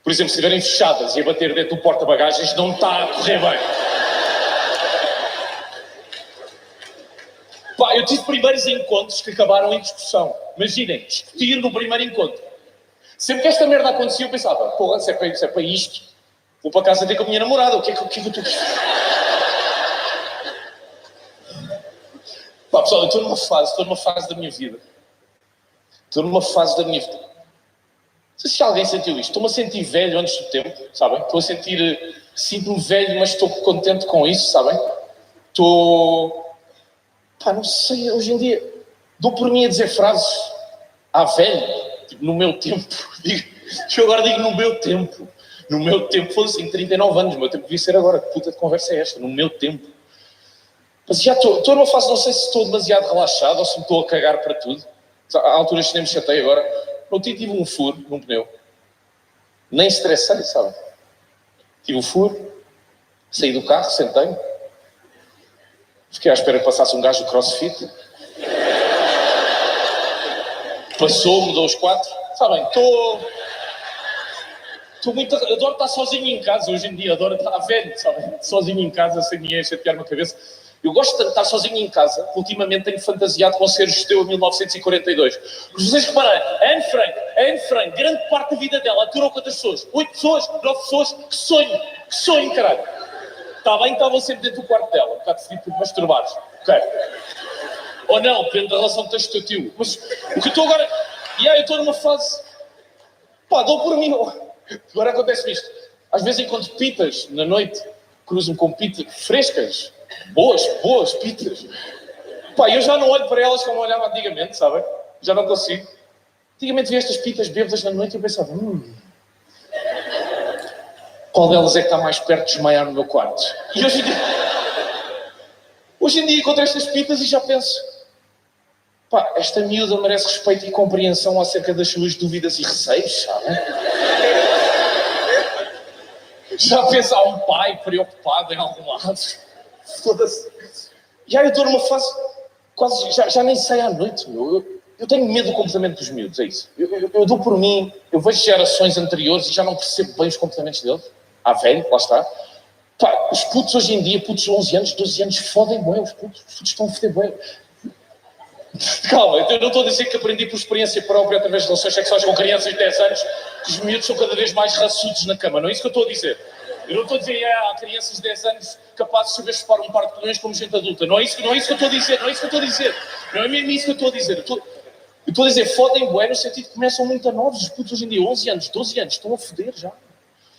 Por exemplo, se estiverem fechadas e a bater dentro do porta-bagagens, não está a correr bem. Pá, eu tive primeiros encontros que acabaram em discussão. Imaginem, discutir no primeiro encontro. Sempre que esta merda acontecia, eu pensava, porra, se é para isto, vou para casa ter com a minha namorada, o que é que eu estou aqui? Pá, pessoal, eu estou numa fase da minha vida. Não sei se alguém sentiu isto. Estou-me a sentir velho antes do tempo, sabem? Sinto-me velho, mas estou contente com isso, sabem? Não sei, hoje em dia, dou por mim a dizer frases velho, tipo, no meu tempo. Eu agora digo no meu tempo. No meu tempo, fosse assim, 39 anos, o meu tempo devia ser agora. Que puta de conversa é esta? No meu tempo. Mas já estou numa fase, não sei se estou demasiado relaxado ou se me estou a cagar para tudo. Há alturas que nem me chatei agora. Ontem tive um furo num pneu. Nem estressei, sabe? Tive um furo, saí do carro, sentei-me. Fiquei à espera que passasse um gajo do CrossFit. Passou, mudou os 4. Sabem, adoro estar sozinho em casa hoje em dia. Adoro estar velho, sabem? Sozinho em casa, sem ninguém chatear-me a cabeça. Eu gosto de estar sozinho em casa. Ultimamente tenho fantasiado com ser judeu em 1942. Mas vocês repararem, a Anne Frank, grande parte da vida dela aturou quantas pessoas? 8 pessoas, 9 pessoas. Que sonho, caralho. Está bem, estavam sempre dentro do quarto dela. Um bocado fedido por masturbares. Ok. Ou não, depende da relação que tens com o teu tio. Mas o que eu estou agora... eu estou numa fase... dou por mim. Agora acontece-me isto. Às vezes encontro pitas na noite. Cruzo-me com pitas frescas. Boas pitas. Eu já não olho para elas como olhava antigamente, sabem? Já não consigo. Antigamente vi estas pitas bêbadas na noite e eu pensava, qual delas é que está mais perto de desmaiar no meu quarto? E hoje em dia encontro estas pitas e já penso, esta miúda merece respeito e compreensão acerca das suas dúvidas e receios, sabem? Já penso, há um pai preocupado em algum lado. Foda-se. Eu estou numa fase quase, já nem sei à noite, meu. Eu tenho medo do comportamento dos miúdos, é isso. Eu dou por mim, eu vejo gerações anteriores e já não percebo bem os comportamentos deles. Velho, lá está. Os putos hoje em dia, putos de 11 anos, 12 anos, fodem bué, os putos estão a foder bué. Calma, eu não estou a dizer que aprendi por experiência própria através de relações sexuais com crianças de 10 anos que os miúdos são cada vez mais raçudos na cama, não é isso que eu estou a dizer. Eu não estou a dizer que há crianças de 10 anos capazes de saber chupar um par de colhões como gente adulta. Não é isso que eu estou a dizer. Não é mesmo isso que eu estou a dizer. Eu estou a dizer, fodem bué no sentido que começam muito a novos. Os putos hoje em dia, 11 anos, 12 anos, estão a foder já.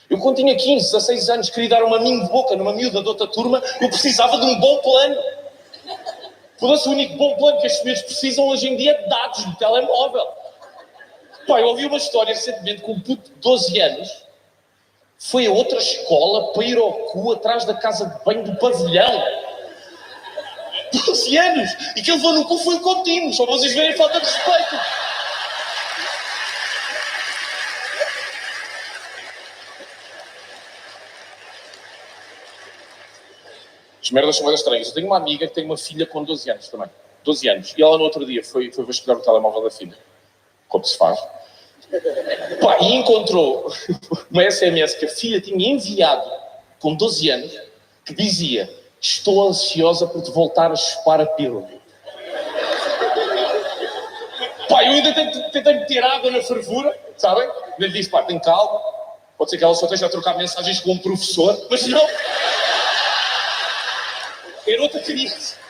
Eu quando tinha 15, 16 anos, queria dar uma minha de boca numa miúda de outra turma, eu precisava de um bom plano. Foda-se, o único bom plano que estes miúdos precisam hoje em dia é de dados no telemóvel. Eu ouvi uma história recentemente com um puto de 12 anos foi a outra escola para ir ao cu atrás da casa de banho do pavilhão. 12 anos! E que ele levou no cu foi contínuo, só para vocês verem a falta de respeito. As merdas são mais estranhas. Eu tenho uma amiga que tem uma filha com 12 anos também. 12 anos. E ela no outro dia foi vasculhar o telemóvel da filha. Como se faz. Pá, e encontrou uma SMS que a filha tinha enviado com 12 anos, que dizia: estou ansiosa por te voltar a chupar a pílula. Pá, eu ainda tentei meter água na fervura, sabem? Ele disse: pá, tem calma, pode ser que ela só esteja a trocar mensagens com um professor, mas não. Era outra criança.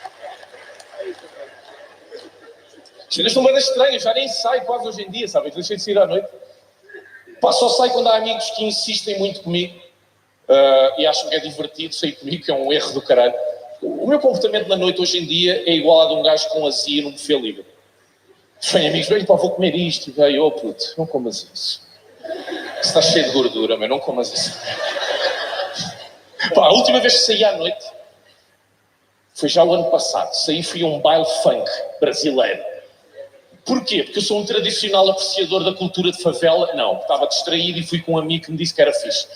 As cenas estão bem estranhas, já nem sai quase hoje em dia, sabem? Deixei de sair à noite. Pá, só sai quando há amigos que insistem muito comigo e acham que é divertido sair comigo, que é um erro do caralho. O meu comportamento na noite hoje em dia é igual a de um gajo com azia num buffet livre. Vem amigos, bem, pá, vou comer isto. E vai, oh puto, não comas isso. Está cheio de gordura, mas não comas isso. Pá, a última vez que saí à noite foi já o ano passado. Saí, fui a um baile funk brasileiro. Porquê? Porque eu sou um tradicional apreciador da cultura de favela? Não, estava distraído e fui com um amigo que me disse que era fixe.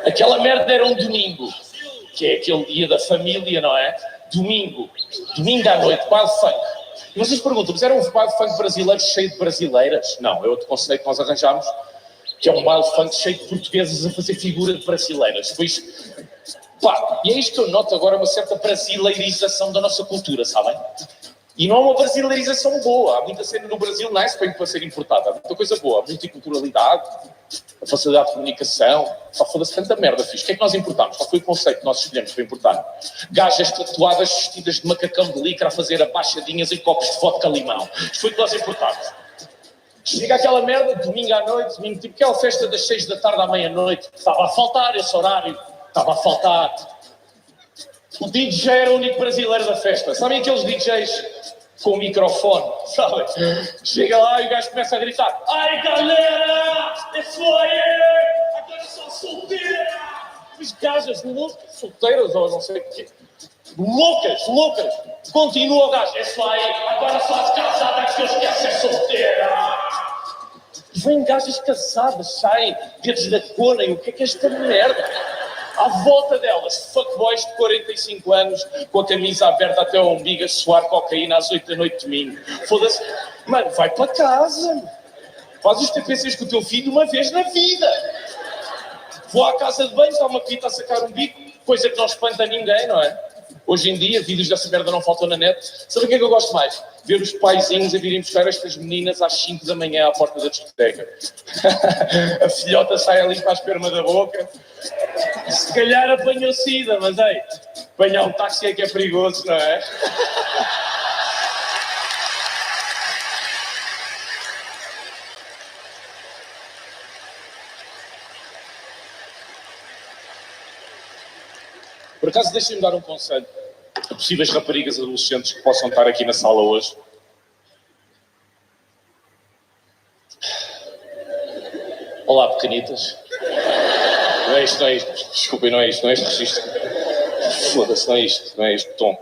Aquela merda era um domingo, que é aquele dia da família, não é? Domingo à noite, baile funk. E vocês perguntam, mas era um baile funk brasileiro cheio de brasileiras? Não, é outro conceito que nós arranjámos, que é um baile funk cheio de portugueses a fazer figura de brasileiras. Pois, pá, e é isto que eu noto agora, uma certa brasileirização da nossa cultura, sabem? E não é uma brasileirização boa. Há muita cena no Brasil nice para ser importada. Há muita coisa boa. A multiculturalidade, a facilidade de comunicação. Só foda-se tanta merda, fixe. O que é que nós importamos? Qual foi o conceito que nós escolhemos para importar? Gajas tatuadas vestidas de macacão de licra a fazer abaixadinhas em copos de vodka limão. Isto foi o que nós importámos. Chega aquela merda, domingo à noite, domingo, tipo aquela festa das 6 da tarde à meia-noite. Estava a faltar esse horário. Estava a faltar. O DJ era o único brasileiro da festa. Sabem aqueles DJs com o microfone, sabem? Chega lá e o gajo começa a gritar: ai galera, é só aí, agora sou solteira. Os gajas loucas, solteiras ou não sei o quê. Loucas. Continua o gajo: é só aí, agora só as casadas que eu esqueço é solteira. E vêm gajas casadas, saem, dedos da cona, e o que é esta merda? À volta delas, fuckboys de 45 anos, com a camisa aberta até ao umbigo, a suar cocaína às 8 da noite de domingo. Foda-se. Mano, vai para casa. Faz os TPCs com o teu filho uma vez na vida. Vou à casa de banho, dá uma pita a sacar um bico, coisa que não espanta ninguém, não é? Hoje em dia, vídeos dessa merda não faltam na net. Sabe o que é que eu gosto mais? Ver os paizinhos a virem buscar estas meninas às 5 da manhã à porta da discoteca. A filhota sai ali para a esperma da boca. Se calhar apanhou sida, mas ei, apanhar um táxi é que é perigoso, não é? Por acaso, deixem-me dar um conselho a possíveis raparigas adolescentes que possam estar aqui na sala hoje. Olá, pequenitas. Não é isto. Desculpem, não é isto registro. Foda-se, não é este tom.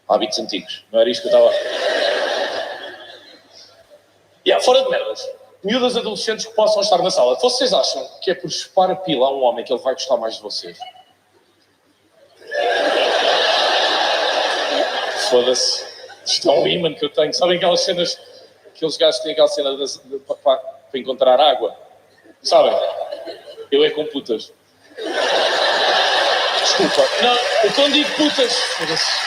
Hábitos antigos. Não era isto que eu estava... fora de merdas. Miúdas adolescentes que possam estar na sala. Vocês acham que é por chupar a pila a um homem que ele vai gostar mais de vocês? Foda-se. Isto é um imã que eu tenho. Sabem aquelas cenas... Aqueles gajos que têm aquela cena para encontrar água? Sabem? Eu é com putas. Desculpa. Não, eu quando digo putas... Foda-se.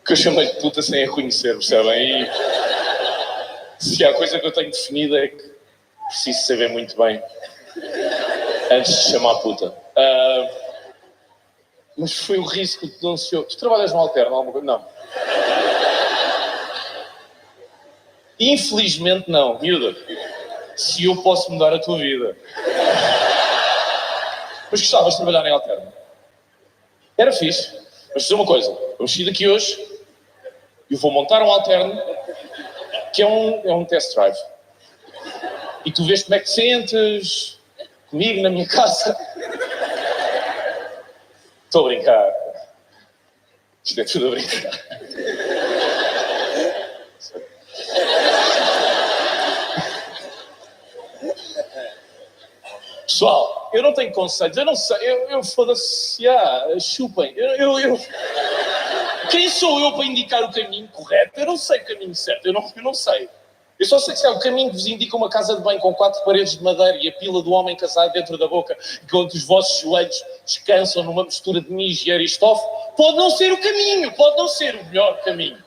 Que eu chamei de puta sem a reconhecer, percebem? E se há coisa que eu tenho definida é que preciso saber muito bem antes de chamar puta. Mas foi o risco que denunciou. Tu trabalhas no alterno alguma coisa? Não. Infelizmente não, miúda. Se eu posso mudar a tua vida. Mas gostavas de trabalhar em alterno? Era fixe. Mas dizer uma coisa, vamos sair daqui hoje. Eu vou montar um alterno que é um test drive. E tu vês como é que te sentes comigo na minha casa. Estou a brincar. Isto é tudo a brincar. Pessoal, eu não tenho conselhos, eu não sei, eu foda-se, chupem. Quem sou eu para indicar o caminho correto? Eu não sei o caminho certo, eu não sei. Eu só sei que é o caminho que vos indica uma casa de banho com 4 paredes de madeira e a pila do homem casado dentro da boca, enquanto os vossos joelhos descansam numa mistura de mijo e aristofe, pode não ser o caminho, pode não ser o melhor caminho.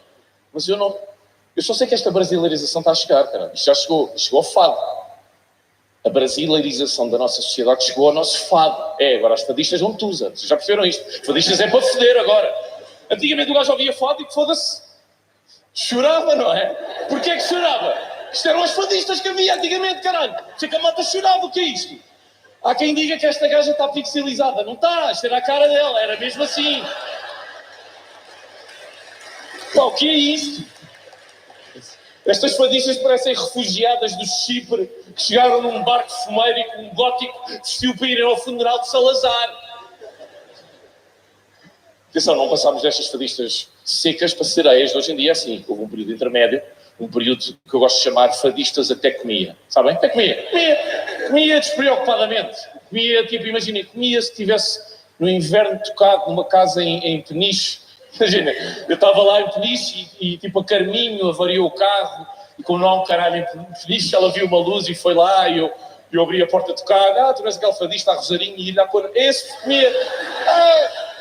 Mas eu só sei que esta brasileirização está a chegar, cara. Isto já chegou ao fado. A brasileirização da nossa sociedade chegou ao nosso fado. Agora as fadistas vão tusa. Vocês já perceberam isto? Fadistas é para foder agora. Antigamente o gajo ouvia fado e que foda-se. Chorava, não é? Porquê é que chorava? Isto eram as fadistas que havia antigamente, caralho. Sei que a malta chorava, o que é isto? Há quem diga que esta gaja está pixelizada. Não está, isto era a cara dela, era mesmo assim. Pá, o que é isto? Estas fadistas parecem refugiadas do Chipre que chegaram num barco fumeiro e com um gótico vestiu para irem ao funeral de Salazar. Atenção, não passámos destas fadistas secas para sereias. Hoje em dia é assim. Houve um período intermédio, um período que eu gosto de chamar fadistas até comia. Sabem? Até comia. Comia despreocupadamente. Comia, tipo, imaginem, comia se estivesse no inverno tocado numa casa em Peniche. Imagina, eu estava lá em Peniche e tipo a Carminho avariou o carro e como não há um caralho em Peniche, ela viu uma luz e foi lá e eu abri a porta de carro. Tu és aquele fadista a rosarinho e ir à cor. Esse comia.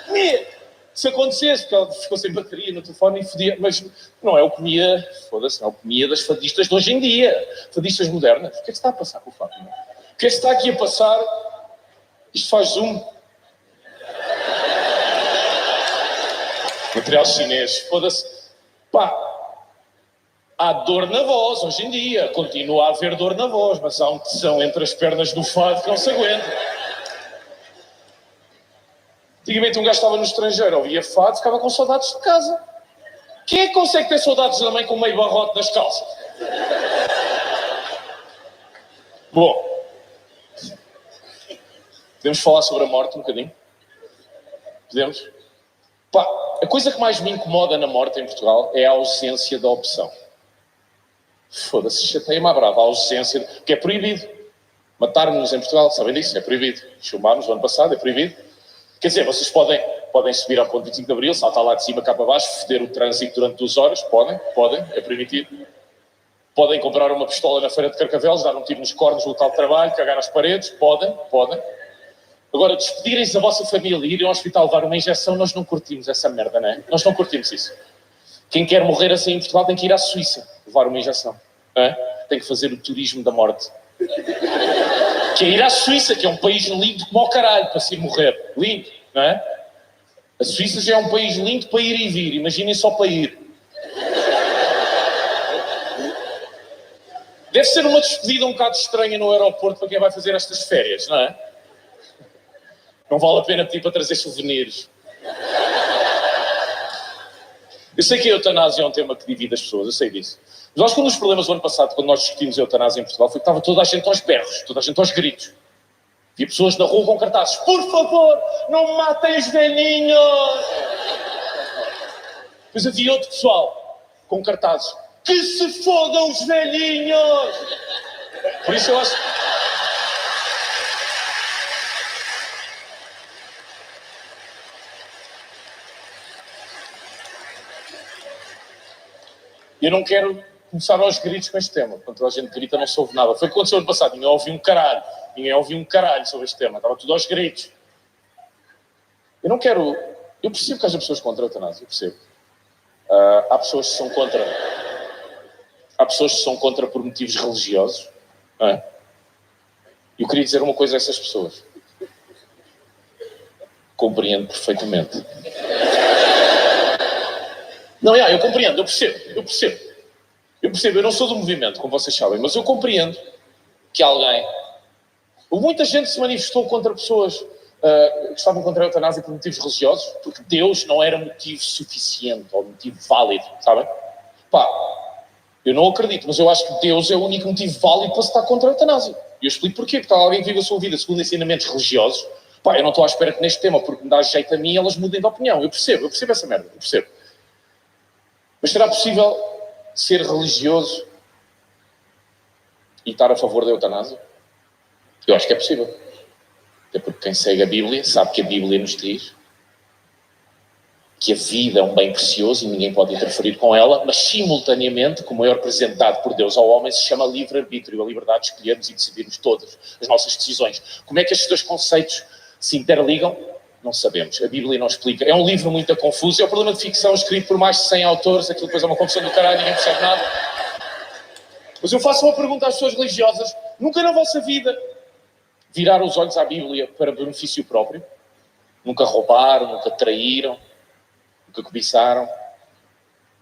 Comia. Se acontecesse, porque ela ficou sem bateria no telefone e fodia, mas não é o comia, foda-se, não é o comia das fadistas de hoje em dia, fadistas modernas. O que é que se está a passar com o Fábio? O que é que se está aqui a passar? Isto faz zoom. Material chinês, foda-se. Pá, há dor na voz hoje em dia, continua a haver dor na voz, mas há um tesão entre as pernas do fado que não se aguenta. Antigamente um gajo estava no estrangeiro, ouvia fado, ficava com saudades de casa. Quem é que consegue ter saudades da mãe com meio barrote nas calças? Bom, podemos falar sobre a morte um bocadinho? Podemos? Pá, a coisa que mais me incomoda na morte em Portugal é a ausência da opção. Foda-se, chateia-me à brava, a ausência, porque é proibido. Matar-nos em Portugal, sabem disso? É proibido. Filmámos no ano passado, é proibido. Quer dizer, vocês podem subir ao ponto 25 de Abril, saltar lá de cima cá para baixo, foder o trânsito durante 2 horas, podem, é permitido. Podem comprar uma pistola na feira de Carcavelos, dar um tiro nos cornos no local de trabalho, cagar nas paredes, podem. Agora, despedirem-se da vossa família e irem ao hospital levar uma injeção, nós não curtimos essa merda, não é? Nós não curtimos isso. Quem quer morrer assim em Portugal tem que ir à Suíça levar uma injeção, não é? Tem que fazer o turismo da morte. Que é ir à Suíça, que é um país lindo como ao caralho para se ir morrer. Lindo, não é? A Suíça já é um país lindo para ir e vir. Imaginem só para ir. Deve ser uma despedida um bocado estranha no aeroporto para quem vai fazer estas férias, não é? Não vale a pena pedir para trazer souvenirs. Eu sei que a eutanásia é um tema que divide as pessoas, eu sei disso. Mas acho que um dos problemas do ano passado, quando nós discutimos a eutanásia em Portugal, foi que estava toda a gente aos berros, toda a gente aos gritos. Havia pessoas na rua com cartazes: por favor, não matem os velhinhos! Depois havia outro pessoal com cartazes: que se fodam os velhinhos! Por isso eu acho... Eu não quero começar aos gritos com este tema. Quando toda a gente grita, não se ouve nada. Foi o que aconteceu ano passado. Ninguém ouviu um caralho sobre este tema. Estava tudo aos gritos. Eu não quero... Eu percebo que haja pessoas contra a eutanásia. Eu percebo. Há pessoas que são contra... Há pessoas que são contra por motivos religiosos. Não é? Eu queria dizer uma coisa a essas pessoas. Compreendo perfeitamente. Não, eu compreendo, eu percebo. Eu não sou do movimento, como vocês sabem, mas eu compreendo que alguém... Muita gente se manifestou contra pessoas que estavam contra a eutanásia por motivos religiosos, porque Deus não era motivo suficiente, ou motivo válido, sabem? Pá, eu não acredito, mas eu acho que Deus é o único motivo válido para se estar contra a eutanásia. E eu explico porquê, porque alguém que vive a sua vida segundo ensinamentos religiosos, pá, eu não estou à espera que neste tema, porque me dá jeito a mim, elas mudem de opinião. Eu percebo essa merda, eu percebo. Mas será possível ser religioso e estar a favor da eutanásia? Eu acho que é possível. Até porque quem segue a Bíblia sabe que a Bíblia nos diz que a vida é um bem precioso e ninguém pode interferir com ela, mas simultaneamente, como é representado por Deus ao homem, se chama livre-arbítrio, a liberdade de escolhermos e decidirmos todas as nossas decisões. Como é que estes dois conceitos se interligam? Não sabemos. A Bíblia não explica. É um livro muito confuso. É o problema de ficção escrito por mais de 100 autores. Aquilo depois é uma confusão do caralho, ninguém percebe nada. Mas eu faço uma pergunta às pessoas religiosas. Nunca na vossa vida viraram os olhos à Bíblia para benefício próprio? Nunca roubaram, nunca traíram, nunca cobiçaram?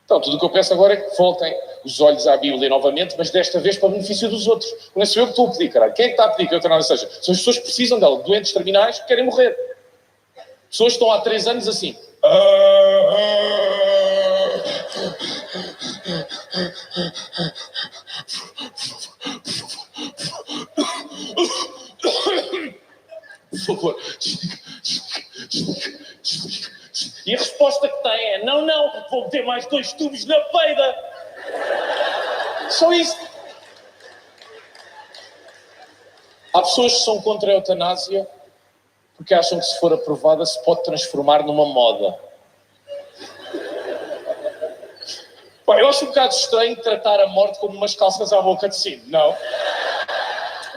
Então, tudo o que eu peço agora é que voltem os olhos à Bíblia novamente, mas desta vez para benefício dos outros. Não sou eu que estou a pedir, caralho. Quem é que está a pedir que a eutanásia seja? São as pessoas que precisam dela, doentes terminais que querem morrer. Pessoas que estão há 3 anos assim. Por favor, desliga. E a resposta que tem é: não, vou meter mais 2 tubos na peida. Só isso. Há pessoas que são contra a eutanásia porque acham que, se for aprovada, se pode transformar numa moda. Pá, eu acho um bocado estranho tratar a morte como umas calças à boca de sino, não?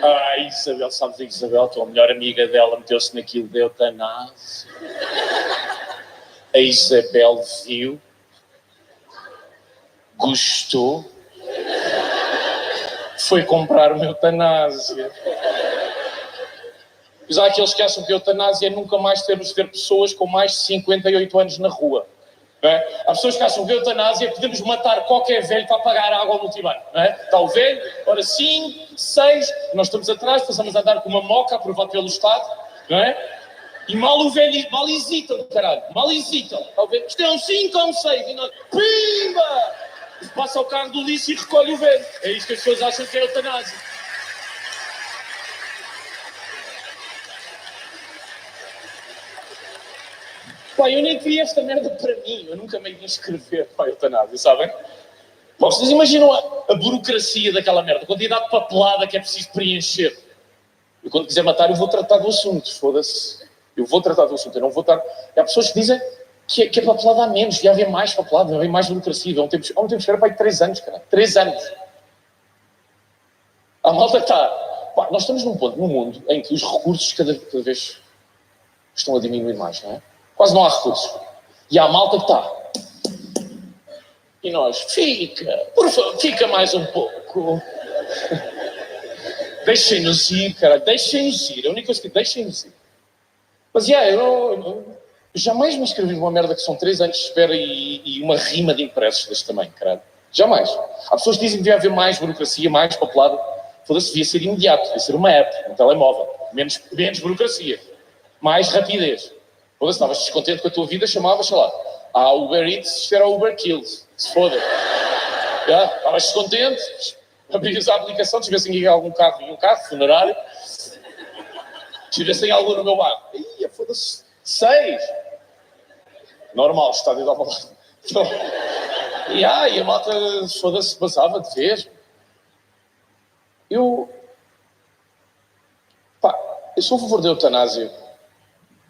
Ah, Isabel, sabes a Isabel, a melhor amiga dela meteu-se naquilo de eutanásia. A Isabel viu, gostou, foi comprar uma eutanásia. Mas há aqueles que acham que a eutanásia é nunca mais termos de ver pessoas com mais de 58 anos na rua. Não é? Há pessoas que acham que a eutanásia podemos matar qualquer velho para pagar água ao multibanco. Não é? Está o velho, ora 5, 6, nós estamos atrás, passamos a andar com uma moca aprovada pelo Estado, não é? E mal o velho, mal hesitam, caralho, mal hesitam. Isto é um 5 ou um 6, e nós, pimba! Passa o carro do lixo e recolhe o velho. É isto que as pessoas acham que é eutanásia. Pá, eu nem queria esta merda para mim. Eu nunca me ia inscrever para a eutanásia, sabem? Pá, vocês imaginam a burocracia daquela merda, a quantidade de papelada que é preciso preencher. Eu, quando quiser matar, eu vou tratar do assunto, foda-se. Eu vou tratar do assunto, eu não vou estar... Há pessoas que dizem que a papelada há menos, devia haver mais papelada, devia haver mais burocracia. Há um tempo que era para aí 3 anos, cara. 3 anos. A malta está... Pá, nós estamos num ponto no mundo em que os recursos cada vez estão a diminuir mais, não é? Quase não há recursos. E há a malta que está. E nós, por favor, fica mais um pouco. Deixem-nos ir, cara, deixem-nos ir. A única coisa que deixem-nos ir. Mas, eu jamais me inscrevi numa merda que são 3 anos de espera e uma rima de impressos deste tamanho, caralho. Jamais. Há pessoas que dizem que devia haver mais burocracia, mais papelada. Foda-se, devia ser imediato, devia ser uma app, um telemóvel. Menos burocracia. Mais rapidez. Foda-se, estavas descontente com a tua vida, chamavas, sei lá, a Uber Eats, isto era Uber Kills. Se foda. Estavas descontente, abrias a aplicação, deixa ver se tinha algum carro, e um carro, funerário. Deixa ver se tem algum no meu bar. Ia, foda-se, 6. Normal, estádio de Alvalade. E a malta, foda-se, passava de vez. Eu sou a favor da eutanásia.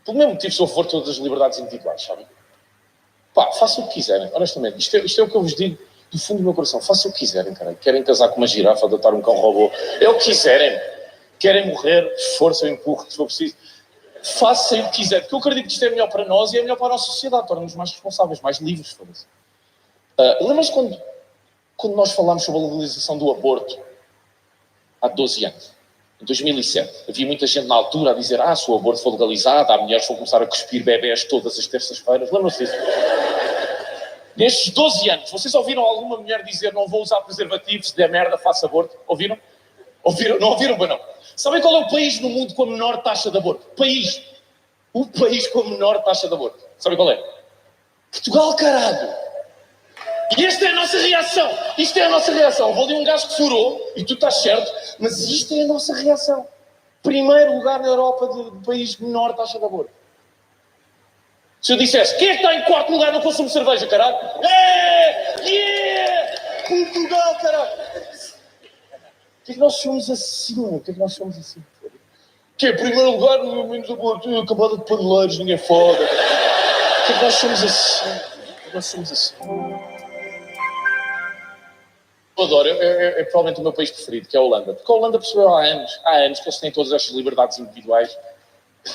Pelo mesmo motivo, sou a favor de todas as liberdades individuais, sabem? Façam o que quiserem, honestamente. Isto é o que eu vos digo do fundo do meu coração. Façam o que quiserem, caralho. Querem casar com uma girafa, adotar um cão robô. É o que quiserem. Querem morrer, esforço ou empurro, se for preciso. Façam o que quiserem. Porque eu acredito que isto é melhor para nós e é melhor para a nossa sociedade. Torna-nos mais responsáveis, mais livres, foda-se. Lembras-te quando nós falámos sobre a legalização do aborto? Há 12 anos. Em 2007, havia muita gente na altura a dizer: se o aborto for legalizado, há mulheres que vão começar a cuspir bebés todas as terças-feiras. Lembram-se disso? Nestes 12 anos, vocês ouviram alguma mulher dizer: não vou usar preservativos, se der merda, faço aborto? Ouviram? Não ouviram, mas não. Sabem qual é o país no mundo com a menor taxa de aborto? O país com a menor taxa de aborto. Sabem qual é? Portugal, caralho! E esta é a nossa reação. Isto é a nossa reação. Houve ali um gajo que furou, e tu estás certo, mas isto é a nossa reação. Primeiro lugar na Europa do país de menor taxa de aborto. Se eu dissesse: quem é que está em 4º lugar no consumo de cerveja, caralho? Portugal, caralho! Porquê é que nós somos assim? Que é, primeiro lugar, menos aborto, acabada de paneleiros, ninguém foda. Que é que nós somos assim? Nós somos assim. Eu adoro, é provavelmente o meu país preferido, que é a Holanda. Porque a Holanda percebeu há anos que eles têm todas estas liberdades individuais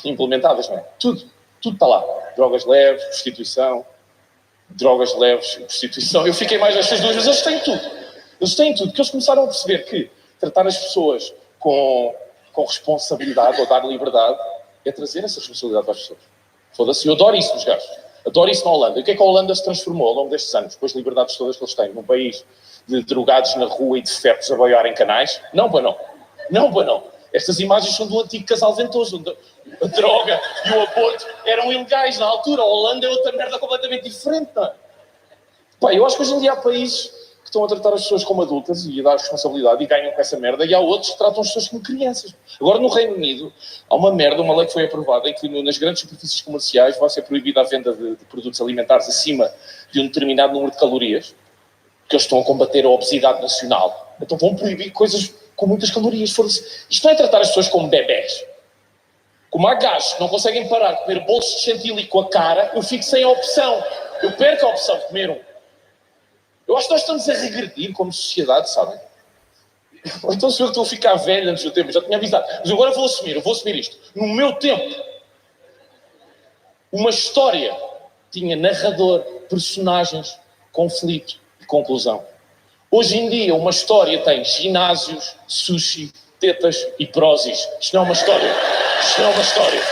implementadas, não é? Tudo está lá. Drogas leves, prostituição, Eu fiquei mais nestas duas, mas eles têm tudo. Eles têm tudo, porque eles começaram a perceber que tratar as pessoas com responsabilidade ou dar liberdade é trazer essa responsabilidade para as pessoas. Foda-se, eu adoro isso nos gajos. Adoro isso na Holanda. E o que é que a Holanda se transformou ao longo destes anos, com as liberdades todas que eles têm, num país de drogados na rua e de fetos a boiar em canais? Não, pá, não. Não, pá, não. Estas imagens são do antigo casal ventoso, onde a droga e o aborto eram ilegais na altura. A Holanda é outra merda completamente diferente, não é? Pá, eu acho que hoje em dia há países que estão a tratar as pessoas como adultas e a dar responsabilidade e ganham com essa merda, e há outros que tratam as pessoas como crianças. Agora, no Reino Unido, há uma lei que foi aprovada em que nas grandes superfícies comerciais vai ser proibida a venda de produtos alimentares acima de um determinado número de calorias, porque eles estão a combater a obesidade nacional. Então vão proibir coisas com muitas calorias. Isto não é tratar as pessoas como bebés. Como há gajos que não conseguem parar de comer bolsos de chantilly com a cara, eu fico sem a opção. Eu perco a opção de comer um. Eu acho que nós estamos a regredir como sociedade, sabem? Então se eu estou a ficar velho antes do tempo, já tinha avisado. Mas agora eu vou assumir isto. No meu tempo, uma história tinha narrador, personagens, conflito e conclusão. Hoje em dia, uma história tem ginásios, sushi, tetas e prósis. Isto não é uma história. Isto não é uma história.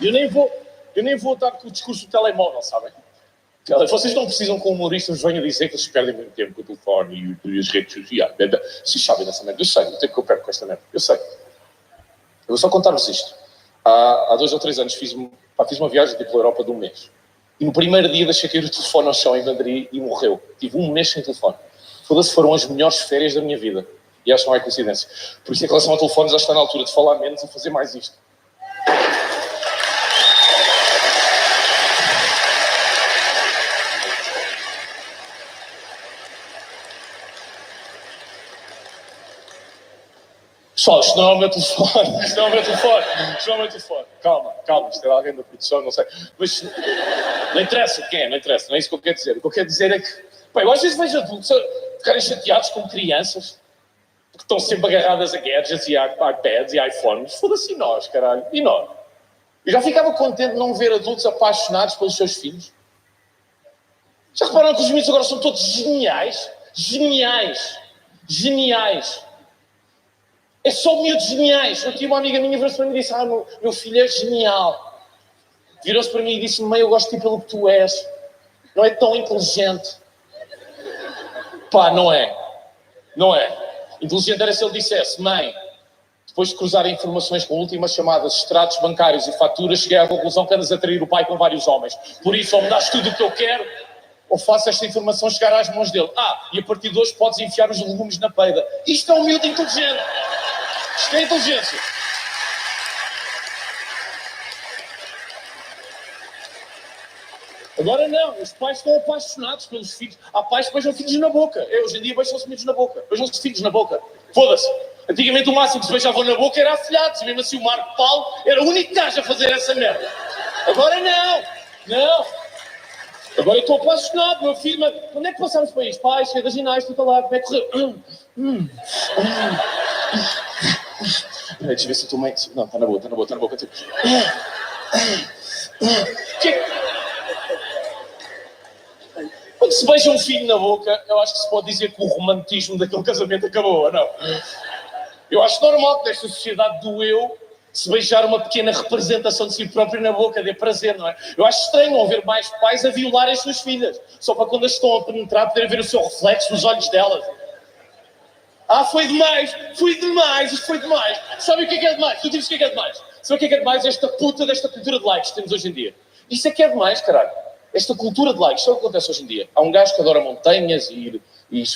Eu nem vou dar com o discurso do telemóvel, sabem? Vocês não precisam que humoristas venham dizer que eles perdem muito tempo com o telefone e as redes sociais. Vocês sabem dessa merda. Eu sei o tempo que eu perco com esta merda. Eu sei. Eu vou só contar-vos isto. Há 2 ou 3 anos fiz uma viagem pela Europa de um mês. E no primeiro dia deixei cair o telefone ao chão em Madrid e morreu. Tive um mês sem telefone. Foda-se, foram as melhores férias da minha vida. E acho que não é coincidência. Por isso, em relação ao telefone, já está na altura de falar menos e fazer mais isto. Pessoal, isto não é o meu telefone. Isto não é o meu telefone. Isto não é o meu telefone. Calma. Isto é alguém da produção, não sei. Mas não interessa quem é, não interessa. Não é isso que eu quero dizer. O que eu quero dizer é que... Pá, eu às vezes vejo adultos ficarem chateados com crianças que estão sempre agarradas a gadgets e a iPads e iPhones. Foda-se e nós, caralho. E nós? Eu já ficava contente de não ver adultos apaixonados pelos seus filhos. Já repararam que os miúdos agora são todos geniais? Geniais. É só miúdos geniais. Eu tinha uma amiga minha virou-se para mim e disse: meu filho é genial. Virou-se para mim e disse: mãe, eu gosto de ti pelo que tu és. Não é tão inteligente. Pá, não é. Inteligente era se ele dissesse: mãe, depois de cruzar informações com últimas chamadas, extratos bancários e faturas, cheguei à conclusão que andas a trair o pai com vários homens. Por isso, ou me dás tudo o que eu quero, ou faço esta informação chegar às mãos dele. E a partir de hoje podes enfiar os legumes na peida. Isto é um miúdo inteligente. Isto é inteligência. Agora não, os pais estão apaixonados pelos filhos. Há pais que beijam filhos na boca. Hoje em dia beijam-se filhos na boca. Beijam-se filhos na boca. Foda-se. Antigamente o máximo que se beijavam na boca era afilhados. E mesmo assim o Marco Paulo era o único gajo a fazer essa merda. Agora não. Agora eu estou apaixonado, meu filho. Mas onde é que passamos para isto? Pai, chega da ginástica, está lá. Como é que correu? Deixa eu ver se eu estou meio... Não, está na boa. Quando se beija um filho na boca, eu acho que se pode dizer que o romantismo daquele casamento acabou, ou não? Eu acho normal que nesta sociedade do eu se beijar uma pequena representação de si próprio na boca dê prazer, não é? Eu acho estranho não ver mais pais a violarem as suas filhas, só para quando as estão a penetrar poderem ver o seu reflexo nos olhos delas. Foi demais, isto foi demais. Sabe o que é demais? Tu dizes o que é demais? Sabe o que é demais? Esta puta desta cultura de likes que temos hoje em dia. Isso é que é demais, caralho. Esta cultura de likes, sabe o que acontece hoje em dia? Há um gajo que adora montanhas e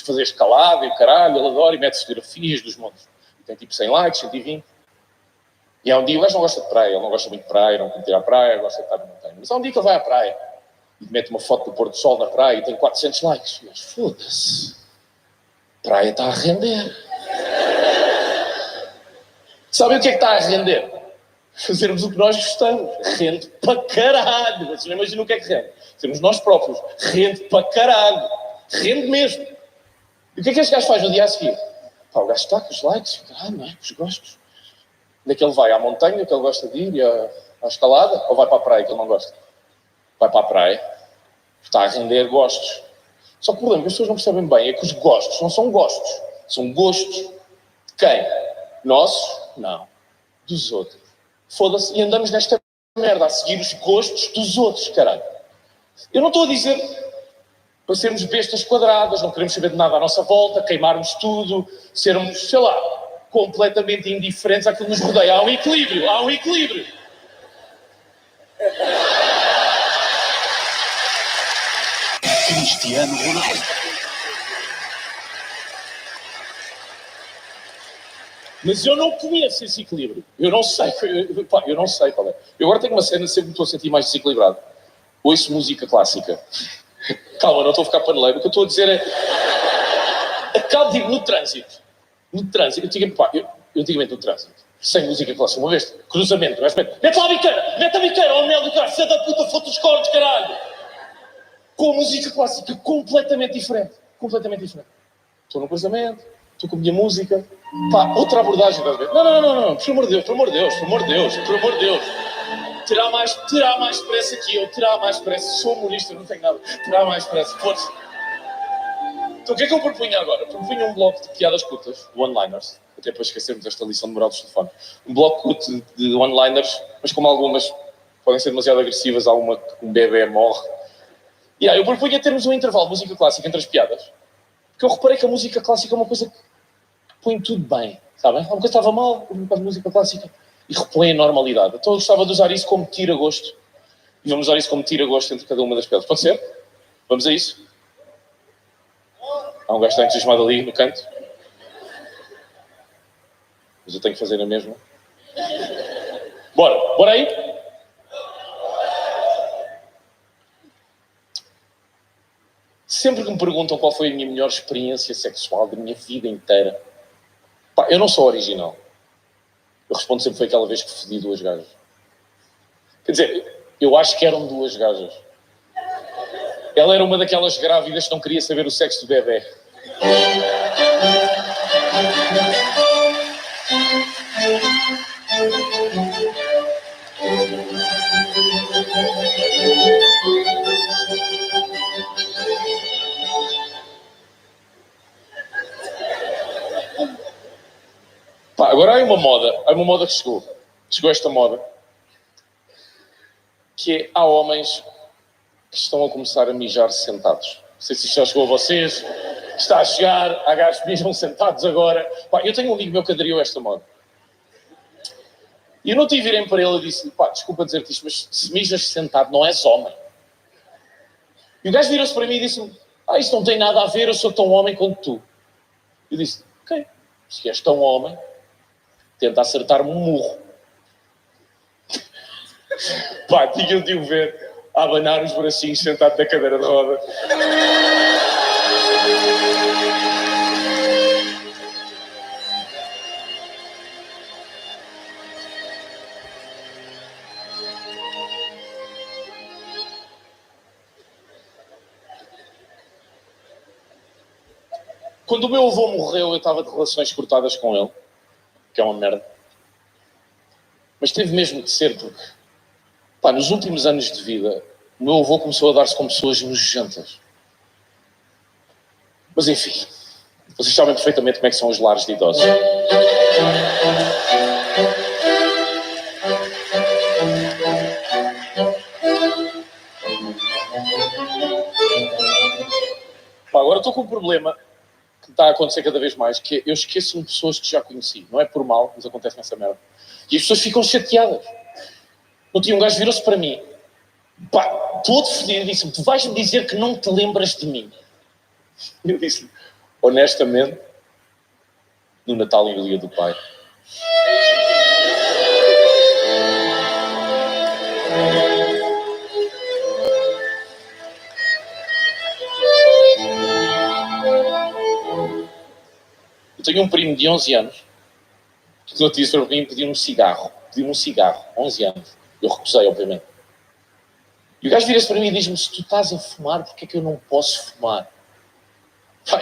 fazer escalada e o caralho, ele adora e mete fotografias dos montes. E tem tipo 100 likes, 120. E há um dia o gajo não gosta de praia, ele não gosta muito de praia, não quer ir à praia, gosta de estar na montanha. Mas há um dia que ele vai à praia. e mete uma foto do pôr do sol na praia e tem 400 likes. Mas foda-se, a praia está a render. Sabem o que é que está a render? Fazermos o que nós gostamos. Rende para caralho. Vocês não imaginam o que é que rende. Sermos nós próprios. Rende para caralho. Rende mesmo. E o que é que este gajo faz no dia a seguir? Pá, o gajo está com os likes, caralho, não é? Com os gostos. Onde é que ele vai? À montanha, que ele gosta de ir, e à escalada? Ou vai para a praia, que ele não gosta? Vai para a praia. Está a render gostos. Só que o problema que as pessoas não percebem bem é que os gostos não são gostos. São gostos de quem? Nossos? Não. Dos outros. Foda-se. E andamos nesta merda a seguir os gostos dos outros, caralho. Eu não estou a dizer para sermos bestas quadradas, não queremos saber de nada à nossa volta, queimarmos tudo, sermos, sei lá, completamente indiferentes àquilo que nos rodeia. Há um equilíbrio, há um equilíbrio. Cristiano Ronaldo. Mas eu não conheço esse equilíbrio. Eu não sei qual é. Eu agora tenho uma cena, sempre me estou a sentir mais desequilibrado. Ouço música clássica. Calma, não estou a ficar paneleiro. O que eu estou a dizer é... Acabo, digo, no trânsito. No trânsito. Eu antigamente no trânsito. Sem música clássica. Uma vez, cruzamento. Mete lá a biqueira! Mete a biqueira! Oh, mel do caralho! Filha da puta, foto os cornos, caralho! Com música clássica completamente diferente. Completamente diferente. Estou no cruzamento. Estou com a minha música. Pá, outra abordagem, estás a ver? Não. Por amor de Deus. Terá mais pressa que eu. Terá mais pressa. Sou humorista, não tenho nada. Terá mais pressa. Força. Então o que é que eu propunha agora? Propunha um bloco de piadas curtas, de one-liners. Até para esquecermos esta lição de moral dos telefones. Um bloco curto de one-liners, mas como algumas podem ser demasiado agressivas, há uma que um bebê morre. E aí eu propunha termos um intervalo de música clássica entre as piadas. Porque eu reparei que a música clássica é uma coisa que põe tudo bem, sabem? Alguma coisa estava mal, um bocado de música clássica, e repõe a normalidade. Então eu gostava de usar isso como tira-gosto. E vamos usar isso como tira-gosto entre cada uma das piadas. Pode ser? Vamos a isso? Há um gajo que está entusiasmado ali no canto. Mas eu tenho que fazer a mesma. Bora aí? Sempre que me perguntam qual foi a minha melhor experiência sexual da minha vida inteira, pá, eu não sou original. Eu respondo sempre foi aquela vez que fodi 2 gajas. Quer dizer, eu acho que eram 2 gajas. Ela era uma daquelas grávidas que não queria saber o sexo do bebê. Pá, agora há uma moda que chegou esta moda, que é, há homens que estão a começar a mijar sentados. Não sei se isto já chegou a vocês, está a chegar, há gajos que mijam sentados agora. Pá, eu tenho um amigo meu que aderiu a esta moda. E eu não tive virem para ele e disse, pá, desculpa dizer-te isto, mas se mijas sentado não és homem. E o gajo virou-se para mim e disse-me, isto não tem nada a ver, eu sou tão homem quanto tu. Eu disse, ok, se és tão homem, tenta acertar-me um murro. Pá, tinham de o ver a abanar os bracinhos sentado na cadeira de roda. Quando o meu avô morreu, eu estava de relações cortadas com ele, que é uma merda. Mas teve mesmo de ser, porque, pá, nos últimos anos de vida, o meu avô começou a dar-se com pessoas nojentas. Mas enfim, vocês sabem perfeitamente como é que são os lares de idosos. Pá, agora estou com um problema que está a acontecer cada vez mais, que é, eu esqueço-me de pessoas que já conheci. Não é por mal, mas acontece nessa merda. E as pessoas ficam chateadas. Um dia um gajo virou-se para mim, pá, todo fedido, e disse-me, tu vais-me dizer que não te lembras de mim? E eu disse-lhe, honestamente, no Natal e no Dia do Pai. tenho um primo de 11 anos que eu disse para mim pediu-me um cigarro. Pediu-me um cigarro, 11 anos. Eu recusei, obviamente. E o gajo vira-se para mim e diz-me, se tu estás a fumar, porquê é que eu não posso fumar?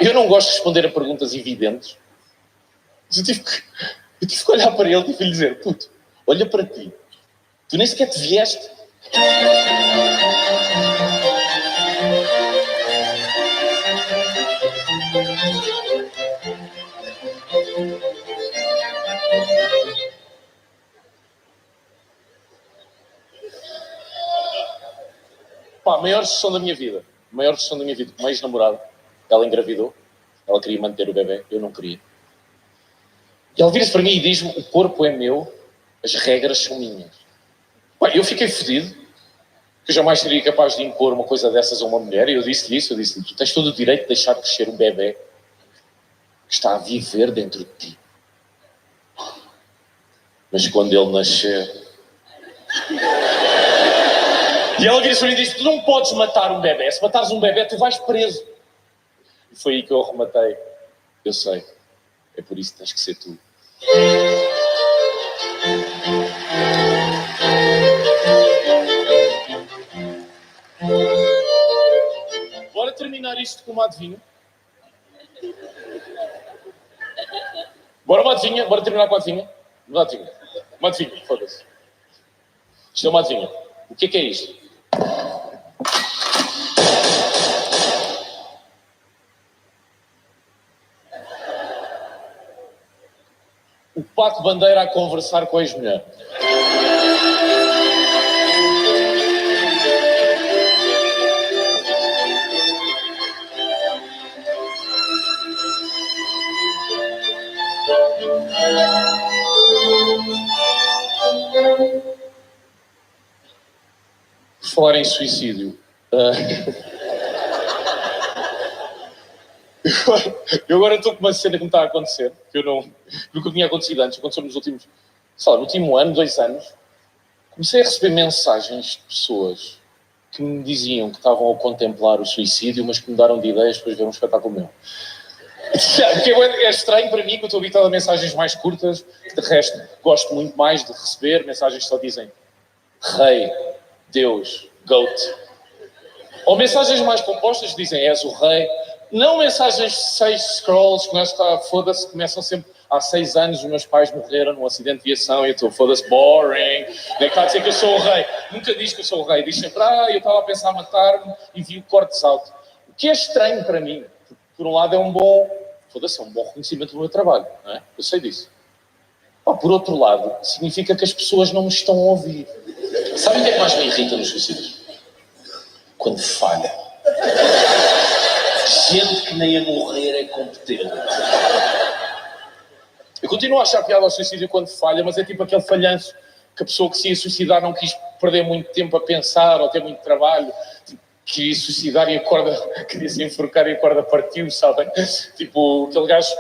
Eu não gosto de responder a perguntas evidentes. Eu tive que olhar para ele e tive-lhe dizer, puto, olha para ti. Tu nem sequer te vieste. Pá, a maior decisão da minha vida. A maior decisão da minha vida. Uma ex-namorada. Ela engravidou. Ela queria manter o bebê. Eu não queria. E ela vira-se para mim e diz-me, o corpo é meu, as regras são minhas. Pá, eu fiquei fodido. Que eu jamais seria capaz de impor uma coisa dessas a uma mulher. E eu disse-lhe isso. Eu disse-lhe, tu tens todo o direito de deixar crescer um bebê que está a viver dentro de ti. Mas quando ele nascer... E ela vira-se para mim e diz, tu não podes matar um bebê. Se matares um bebê, tu vais preso. E foi aí que eu arrematei. Eu sei. É por isso que tens que ser tu. Bora terminar isto com uma adivinha? Bora uma adivinha? Bora terminar com a adivinha? Uma adivinha. Uma adivinha, foda-se. Isto é uma adivinha. O que é isto? O Paco Bandeira a conversar com a ex-mulher. Por falar em suicídio, eu agora estou com uma cena que me está a acontecer, que eu nunca tinha acontecido antes, aconteceu nos últimos, sei lá, no último ano, 2 anos, comecei a receber mensagens de pessoas que me diziam que estavam a contemplar o suicídio, mas que mudaram de ideias depois de ver um espetáculo meu. Porque é estranho para mim, que eu estou habituado a mensagens mais curtas, que de resto gosto muito mais de receber, mensagens que só dizem Rei, Deus, Goat. Ou mensagens mais compostas que dizem és o rei. Não mensagens de 6 scrolls, foda-se, começam sempre há 6 anos os meus pais morreram num acidente de viação e eu estou foda-se, boring. Nem que está a dizer que eu sou o rei. Nunca diz que eu sou o rei. Diz sempre, eu estava a pensar matar-me e vi o cortes alto. O que é estranho para mim, por um lado é um bom, foda-se, é um bom reconhecimento do meu trabalho, não é? Eu sei disso. Por outro lado, significa que as pessoas não me estão a ouvir. Sabem o que é que mais me irrita nos suicídios? Quando falha. Gente que nem a morrer é competente. Eu continuo a achar piada ao suicídio quando falha, mas é tipo aquele falhanço que a pessoa que se ia suicidar não quis perder muito tempo a pensar ou ter muito trabalho. Tipo, queria suicidar e a corda, queria se enforcar e a corda partiu, sabem? Tipo, aquele gajo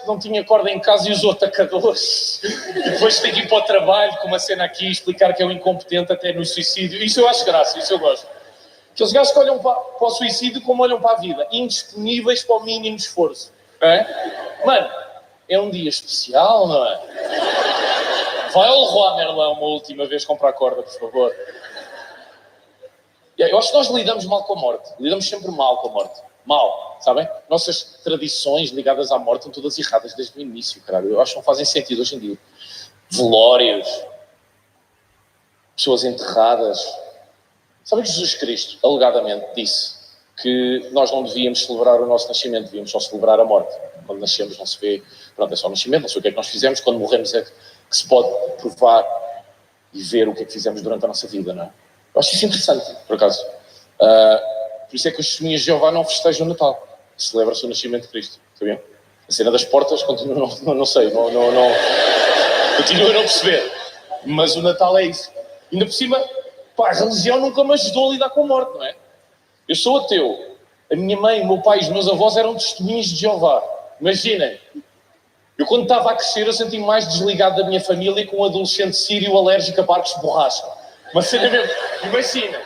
não tinha corda em casa e usou atacadores. E depois tem que ir para o trabalho com uma cena aqui e explicar que é um incompetente até no suicídio. Isso eu acho graça, isso eu gosto. Aqueles gajos que olham para o suicídio como olham para a vida. Indisponíveis para o mínimo esforço. É? Mano, é um dia especial, não é? Vai ao Leroy Merlin uma última vez comprar corda, por favor. Eu acho que nós lidamos mal com a morte. Lidamos sempre mal com a morte. Mal, sabem? Nossas tradições ligadas à morte estão todas erradas desde o início, caralho. Eu acho que não fazem sentido hoje em dia. Velórios, pessoas enterradas. Sabem que Jesus Cristo, alegadamente, disse que nós não devíamos celebrar o nosso nascimento, devíamos só celebrar a morte. Quando nascemos não se vê, pronto, é só o nascimento, não sei o que é que nós fizemos, quando morremos é que se pode provar e ver o que é que fizemos durante a nossa vida, não é? Eu acho isso interessante, por acaso. Por isso é que os testemunhas de Jeová não festejam o Natal. Celebra-se o nascimento de Cristo. Sabiam? A cena das portas continua, não sei, continuo a não perceber. Mas o Natal é isso. Ainda por cima, a religião nunca me ajudou a lidar com a morte, não é? Eu sou ateu. A minha mãe, o meu pai e os meus avós eram testemunhas de Jeová. Imaginem. Eu quando estava a crescer, eu senti-me mais desligado da minha família com um adolescente sírio alérgico a barcos de borracha. Uma cena mesmo. Imagina.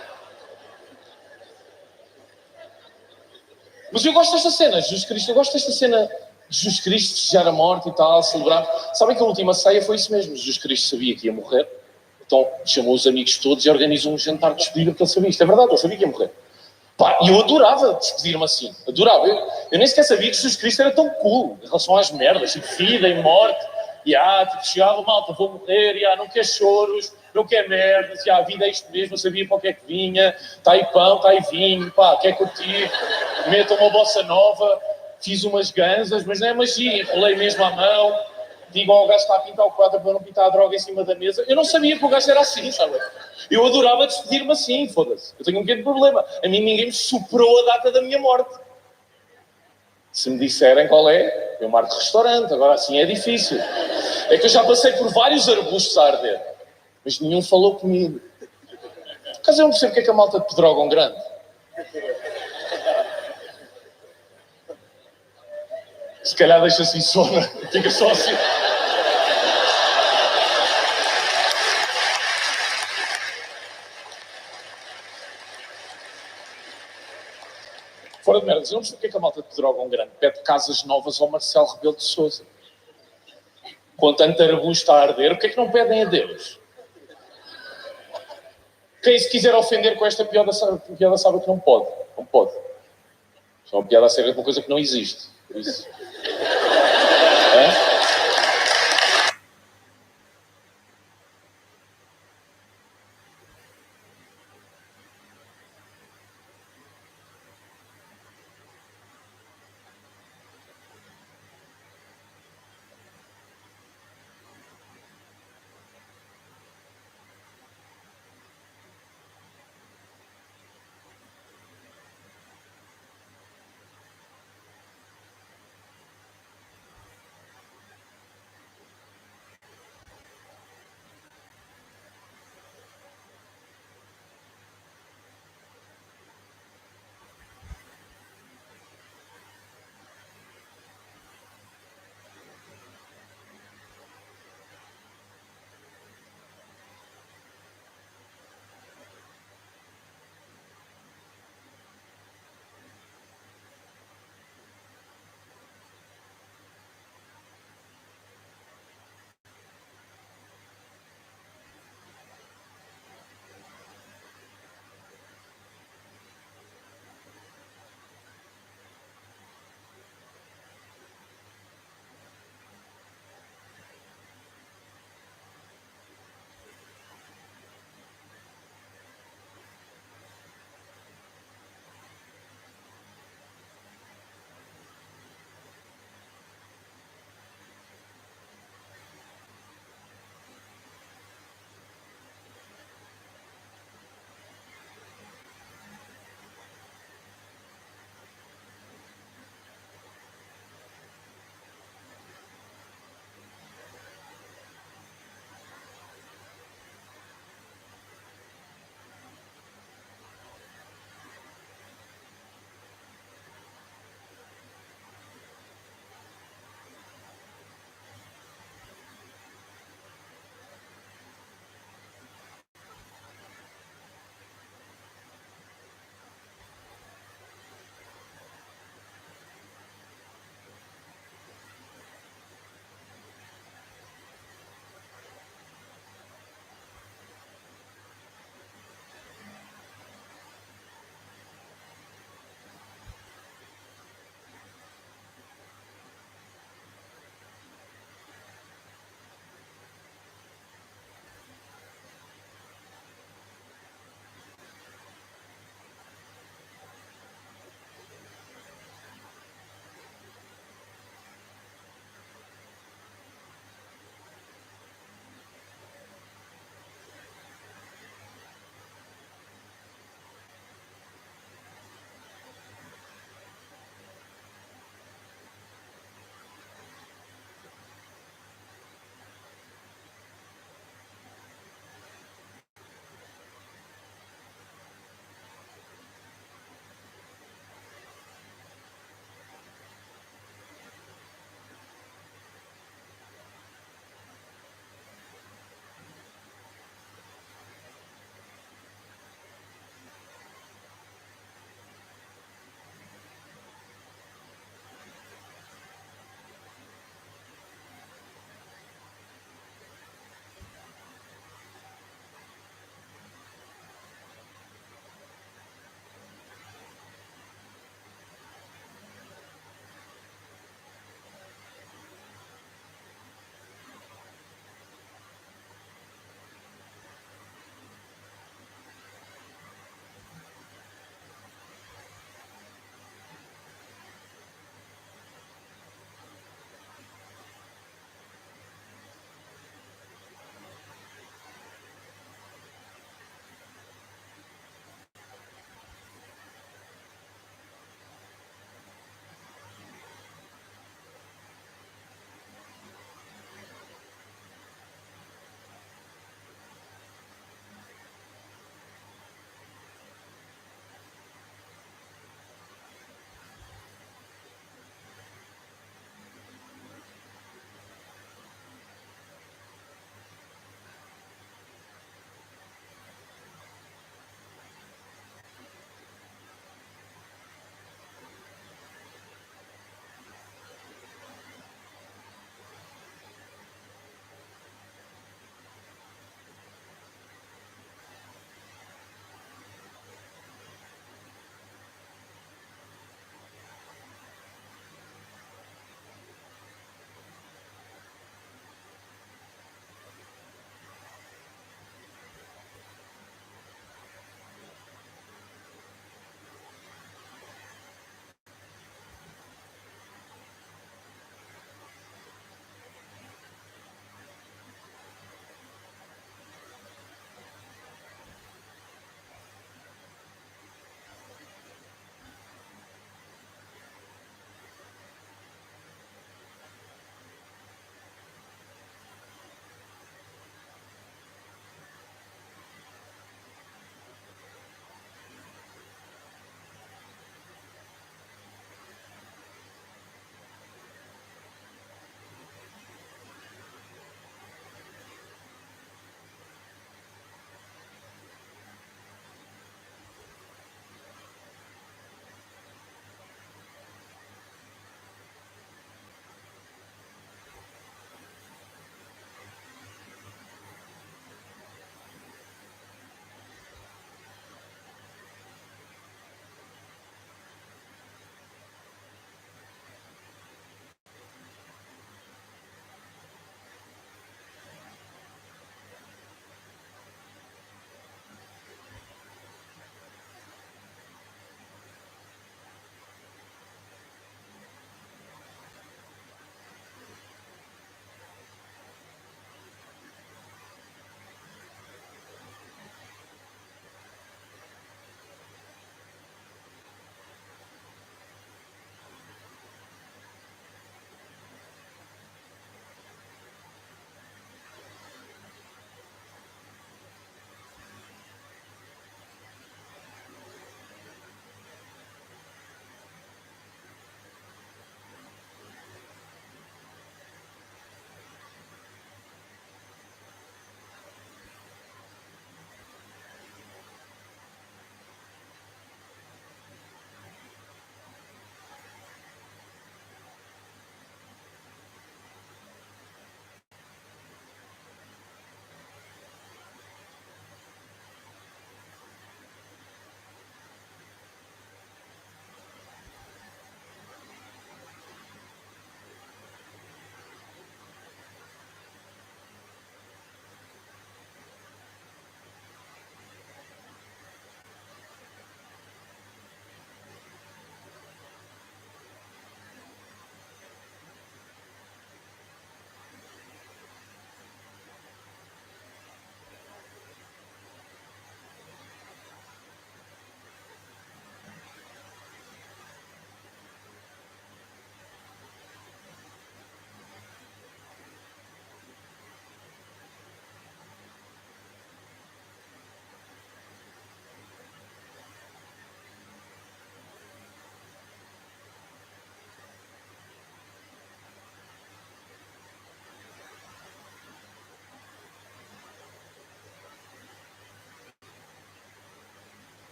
Mas eu gosto desta cena, Jesus Cristo, eu gosto desta cena Jesus Cristo festejar a morte e tal, celebrar. Sabem que a última ceia foi isso mesmo. Jesus Cristo sabia que ia morrer, então chamou os amigos todos e organizou um jantar de despedida, porque ele sabia, isto é verdade, ele sabia que ia morrer. Pá, e eu adorava despedir-me assim, adorava. Eu nem sequer sabia que Jesus Cristo era tão cool em relação às merdas, tipo vida e morte. Tipo, chegava, malta, vou morrer, não quer choros, não quer merdas, a vida é isto mesmo, eu sabia para o que é que vinha, está aí pão, está aí vinho, pá, quer curtir, metam uma bossa nova, fiz umas ganzas, mas não é magia, enrolei mesmo à mão, digo ao gajo que está a pintar o quadro para não pintar a droga em cima da mesa. Eu não sabia que o gajo era assim, sabe? Eu adorava despedir-me assim, foda-se. Eu tenho um pequeno problema. A mim ninguém me superou a data da minha morte. Se me disserem qual é, eu marco restaurante. Agora assim é difícil. É que eu já passei por vários arbustos a arder, mas nenhum falou comigo. Por acaso eu não percebo porque é que a malta de Pedrógão grande. Se calhar deixa-se insona, fica só assim. Fora de merdas, eu não percebo porque é que a malta de Pedrógão grande pede casas novas ao Marcelo Rebelo de Sousa. Com tanto arbusto a arder, porque é que não pedem a Deus? Quem se quiser ofender com esta piada sabe que não pode. Não pode. É uma piada acerca de uma coisa que não existe. Por isso. É?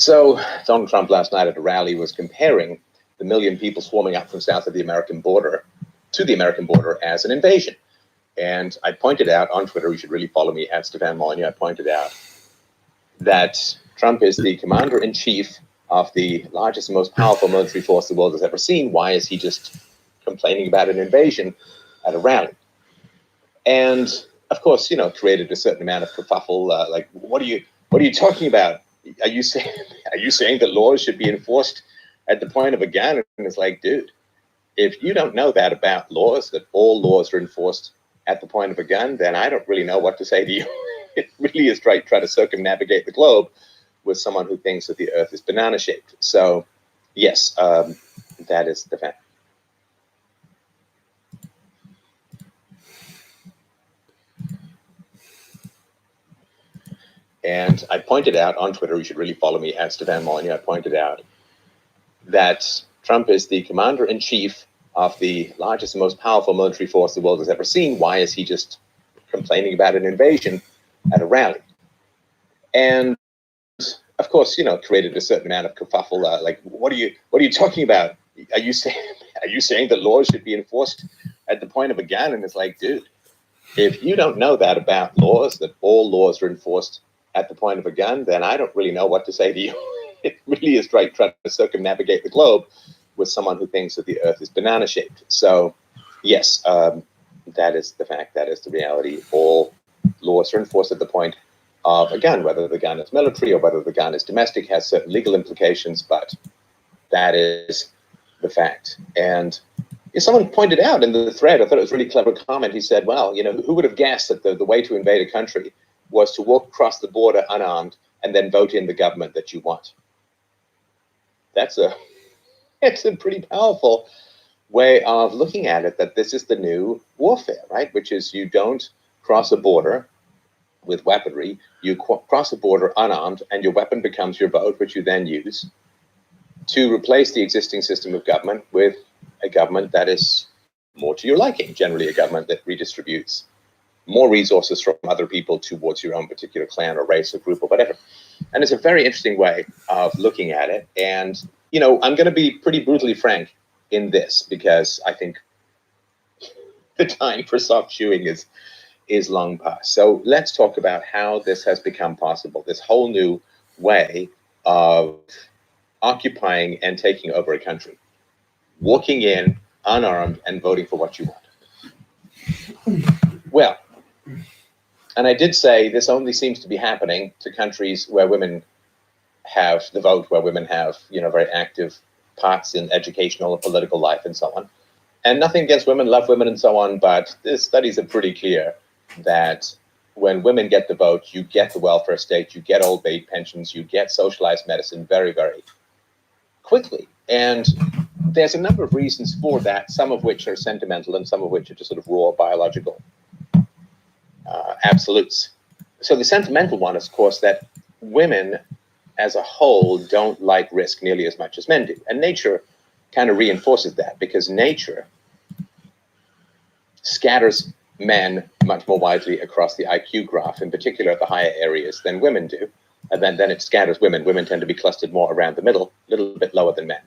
So Donald Trump last night at a rally was comparing the million people swarming up from south of the American border to the American border as an invasion. And I pointed out on Twitter, you should really follow me at Stefan Molyneux, I pointed out that Trump is the commander-in-chief of the largest and most powerful military force the world has ever seen. Why is he just complaining about an invasion at a rally? And of course, you know, created a certain amount of kerfuffle. Like, what are you talking about? Are you saying that laws should be enforced at the point of a gun? And it's like, dude, if you don't know that about laws, that all laws are enforced at the point of a gun, then I don't really know what to say to you. It really is try to circumnavigate the globe with someone who thinks that the earth is banana shaped. So yes, that is the fact. And I pointed out on Twitter, you should really follow me at Stefan Molyneux, I pointed out that Trump is the commander-in-chief of the largest and most powerful military force the world has ever seen. Why is he just complaining about an invasion at a rally? And of course, you know, created a certain amount of kerfuffle. Like, what are you talking about? Are you saying that laws should be enforced at the point of a gun? And it's like, dude, if you don't know that about laws, that all laws are enforced at the point of a gun, then I don't really know what to say to you. It really is trying to circumnavigate the globe with someone who thinks that the earth is banana shaped. So yes, that is the fact. That is the reality. All laws are enforced at the point of a gun, whether the gun is military or whether the gun is domestic, has certain legal implications, but that is the fact. And someone pointed out in the thread, I thought it was a really clever comment. He said, well, you know, who would have guessed that the way to invade a country was to walk across the border unarmed and then vote in the government that you want? It's a pretty powerful way of looking at it, that this is the new warfare, right? Which is you don't cross a border with weaponry, you cross a border unarmed, and your weapon becomes your vote, which you then use to replace the existing system of government with a government that is more to your liking, generally a government that redistributes more resources from other people towards your own particular clan or race or group or whatever. And it's a very interesting way of looking at it. And, you know, I'm going to be pretty brutally frank in this, because I think the time for soft chewing is long past. So let's talk about how this has become possible, this whole new way of occupying and taking over a country, walking in unarmed and voting for what you want. Well, and I did say this only seems to be happening to countries where women have the vote, where women have, you know, very active parts in educational and political life and so on. And nothing against women, love women and so on, but the studies are pretty clear that when women get the vote, you get the welfare state, you get old age pensions, you get socialized medicine very, very quickly. And there's a number of reasons for that, some of which are sentimental and some of which are just sort of raw biological absolutes. So the sentimental one is, of course, that women as a whole don't like risk nearly as much as men do. And nature kind of reinforces that, because nature scatters men much more widely across the IQ graph, in particular at the higher areas, than women do. And then it scatters women. Women tend to be clustered more around the middle, a little bit lower than men.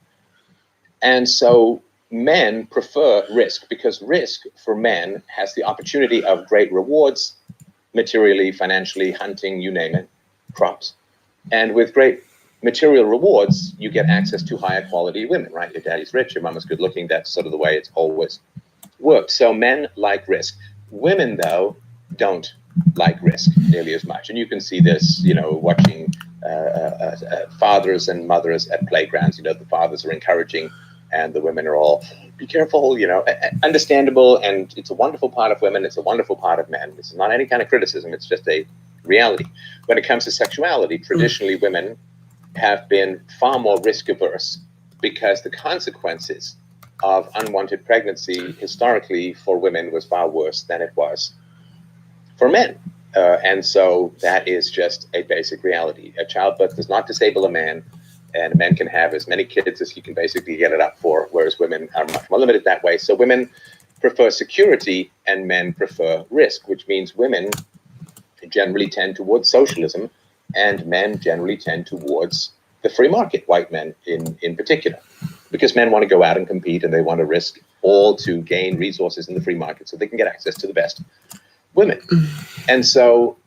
And so men prefer risk, because risk for men has the opportunity of great rewards, materially, financially, hunting, you name it, crops. And with great material rewards, you get access to higher quality women, right? Your daddy's rich, your mama's good looking. That's sort of the way it's always worked. So men like risk. Women, though, don't like risk nearly as much. And you can see this, you know, watching fathers and mothers at playgrounds. You know, the fathers are encouraging and the women are all, be careful, you know, understandable. And it's a wonderful part of women. It's a wonderful part of men. It's not any kind of criticism. It's just a reality. When it comes to sexuality, traditionally women have been far more risk averse, because the consequences of unwanted pregnancy historically for women was far worse than it was for men. And so that is just a basic reality. A childbirth does not disable a man, and men can have as many kids as you can basically get it up for, whereas women are much more limited that way. So women prefer security and men prefer risk, which means women generally tend towards socialism and men generally tend towards the free market, white men in particular, because men want to go out and compete and they want to risk all to gain resources in the free market so they can get access to the best women. And so,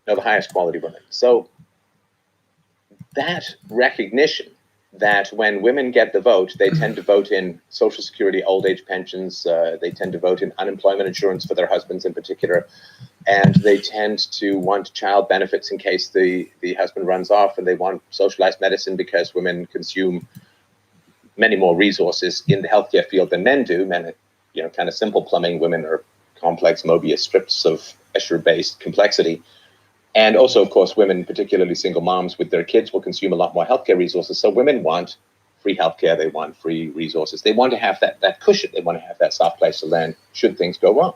the highest quality women. So that recognition that when women get the vote, they tend to vote in Social Security, old age pensions, they tend to vote in unemployment insurance for their husbands in particular, and they tend to want child benefits in case the husband runs off, and they want socialized medicine because women consume many more resources in the healthcare field than men do. Men are, kind of simple plumbing. Women are complex Mobius strips of Escher-based complexity. And also, of course, women, particularly single moms with their kids, will consume a lot more healthcare resources. So women want free healthcare. They want free resources. They want to have that cushion. They want to have that soft place to land should things go wrong.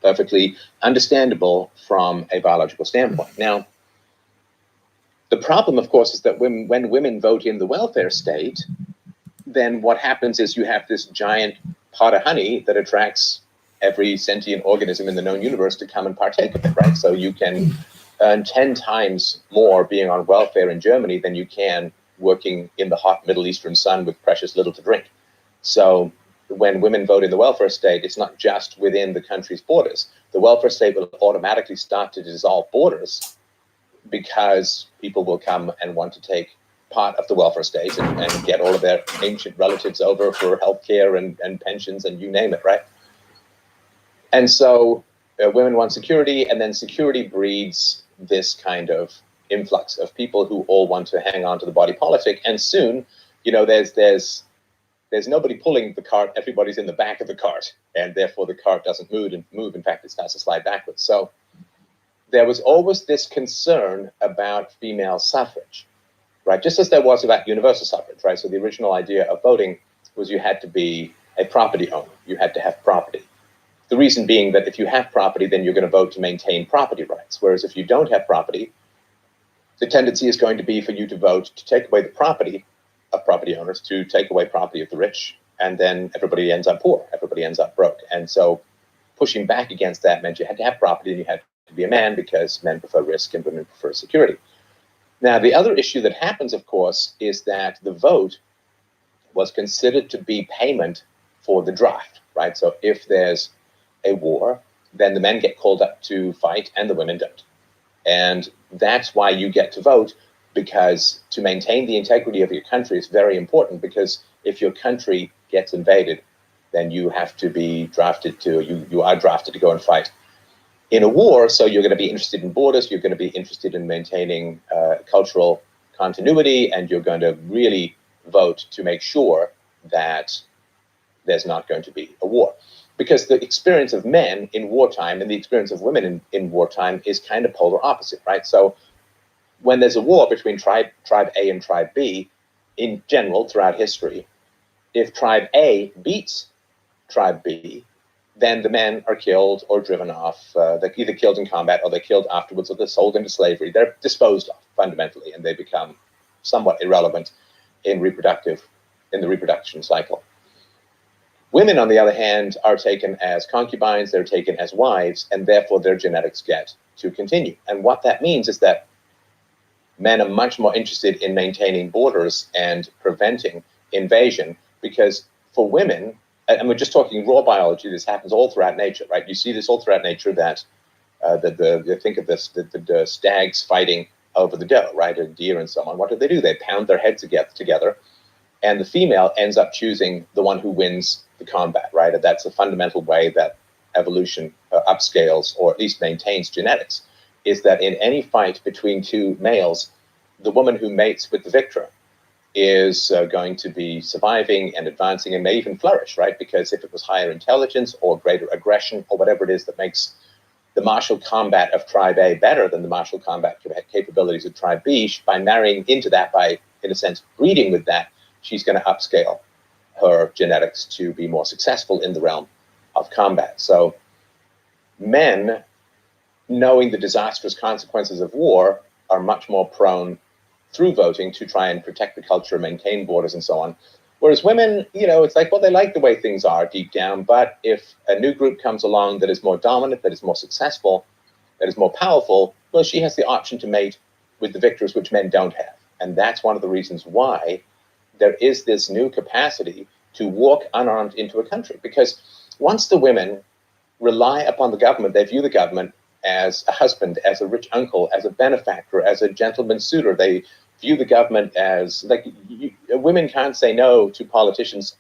Perfectly understandable from a biological standpoint. Now, the problem, of course, is that when women vote in the welfare state, then what happens is you have this giant pot of honey that attracts every sentient organism in the known universe to come and partake of it, right? So you can earn 10 times more being on welfare in Germany than you can working in the hot Middle Eastern sun with precious little to drink. So when women vote in the welfare state, it's not just within the country's borders. The welfare state will automatically start to dissolve borders because people will come and want to take part of the welfare state and get all of their ancient relatives over for healthcare and pensions and you name it, right? And so women want security, and then security breeds this kind of influx of people who all want to hang on to the body politic. And soon, there's nobody pulling the cart. Everybody's in the back of the cart, and therefore the cart doesn't move. In fact, it starts to slide backwards. So there was always this concern about female suffrage, right? Just as there was about universal suffrage, right? So the original idea of voting was you had to be a property owner. You had to have property. The reason being that if you have property, then you're going to vote to maintain property rights. Whereas if you don't have property, the tendency is going to be for you to vote to take away the property of property owners, to take away property of the rich, and then everybody ends up poor, everybody ends up broke. And so pushing back against that meant you had to have property and you had to be a man because men prefer risk and women prefer security. Now, the other issue that happens, of course, is that the vote was considered to be payment for the draft, right? So if there's a war, then the men get called up to fight and the women don't. And that's why you get to vote, because to maintain the integrity of your country is very important, because if your country gets invaded, then you have to be drafted you are drafted to go and fight in a war. So you're going to be interested in borders, you're going to be interested in maintaining cultural continuity, and you're going to really vote to make sure that there's not going to be a war. Because the experience of men in wartime and the experience of women in wartime is kind of polar opposite, right? So when there's a war between tribe A and tribe B, in general, throughout history, if tribe A beats tribe B, then the men are killed or driven off. They're either killed in combat or they're killed afterwards, or they're sold into slavery. They're disposed of fundamentally, and they become somewhat irrelevant in the reproduction cycle. Women, on the other hand, are taken as concubines, they're taken as wives, and therefore their genetics get to continue. And what that means is that men are much more interested in maintaining borders and preventing invasion, because for women, and we're just talking raw biology, this happens all throughout nature, right? You see this all throughout nature, that think of this, the stags fighting over the doe, right? A deer and so on. What do? They pound their heads together, and the female ends up choosing the one who wins the combat, right? And that's a fundamental way that evolution upscales, or at least maintains genetics, is that in any fight between two males, the woman who mates with the victor is going to be surviving and advancing and may even flourish, right? Because if it was higher intelligence or greater aggression or whatever it is that makes the martial combat of tribe A better than the martial combat capabilities of tribe B, by marrying into that, by, in a sense, breeding with that, she's going to upscale her genetics to be more successful in the realm of combat. So men, knowing the disastrous consequences of war, are much more prone through voting to try and protect the culture, maintain borders and so on. Whereas women, it's like, well, they like the way things are deep down, but if a new group comes along that is more dominant, that is more successful, that is more powerful, well, she has the option to mate with the victors, which men don't have. And that's one of the reasons why there is this new capacity to walk unarmed into a country. Because once the women rely upon the government, they view the government as a husband, as a rich uncle, as a benefactor, as a gentleman suitor. They view the government as, like, women can't say no to politicians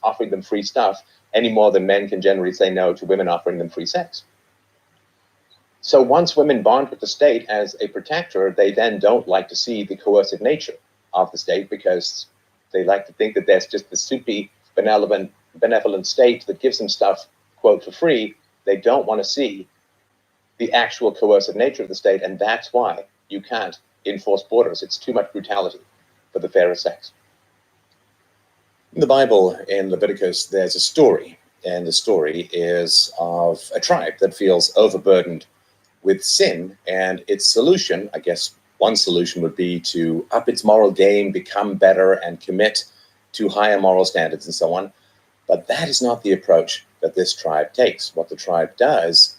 offering them free stuff any more than men can generally say no to women offering them free sex. So once women bond with the state as a protector, they then don't like to see the coercive nature of the state, because they like to think that there's just the soupy, benevolent state that gives them stuff, quote, for free. They don't want to see the actual coercive nature of the state, and that's why you can't enforce borders. It's too much brutality for the fairer sex. In the Bible, in Leviticus, there's a story, and the story is of a tribe that feels overburdened with sin, and its solution, I guess one solution would be to up its moral game, become better, and commit to higher moral standards and so on. But that is not the approach that this tribe takes. What the tribe does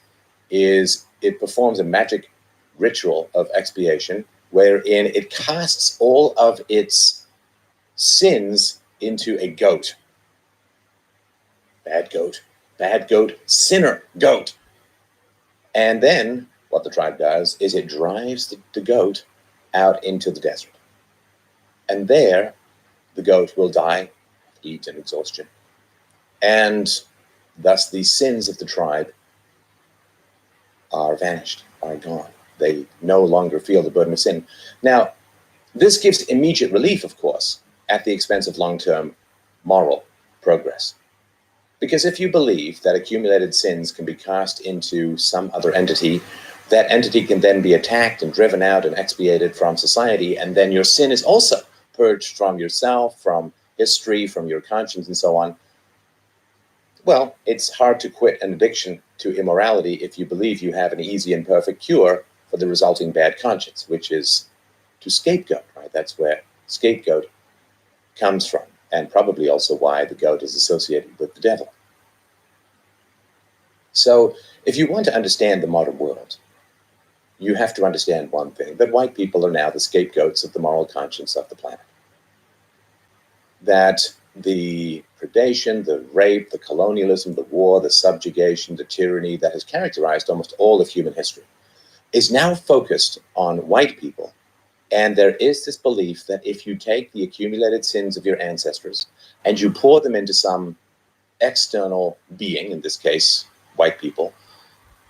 is it performs a magic ritual of expiation wherein it casts all of its sins into a goat. Bad goat, sinner goat. And then what the tribe does is it drives the goat out into the desert. And there, the goat will die, heat and exhaustion. And thus the sins of the tribe are vanished, are gone. They no longer feel the burden of sin. Now, this gives immediate relief, of course, at the expense of long-term moral progress. Because if you believe that accumulated sins can be cast into some other entity, that entity can then be attacked and driven out and expiated from society, and then your sin is also purged from yourself, from history, from your conscience, and so on. Well, it's hard to quit an addiction to immorality if you believe you have an easy and perfect cure for the resulting bad conscience, which is to scapegoat, right? That's where scapegoat comes from, and probably also why the goat is associated with the devil. So if you want to understand the modern world, you have to understand one thing, that white people are now the scapegoats of the moral conscience of the planet. That the predation, the rape, the colonialism, the war, the subjugation, the tyranny that has characterized almost all of human history is now focused on white people. And there is this belief that if you take the accumulated sins of your ancestors and you pour them into some external being, in this case, white people,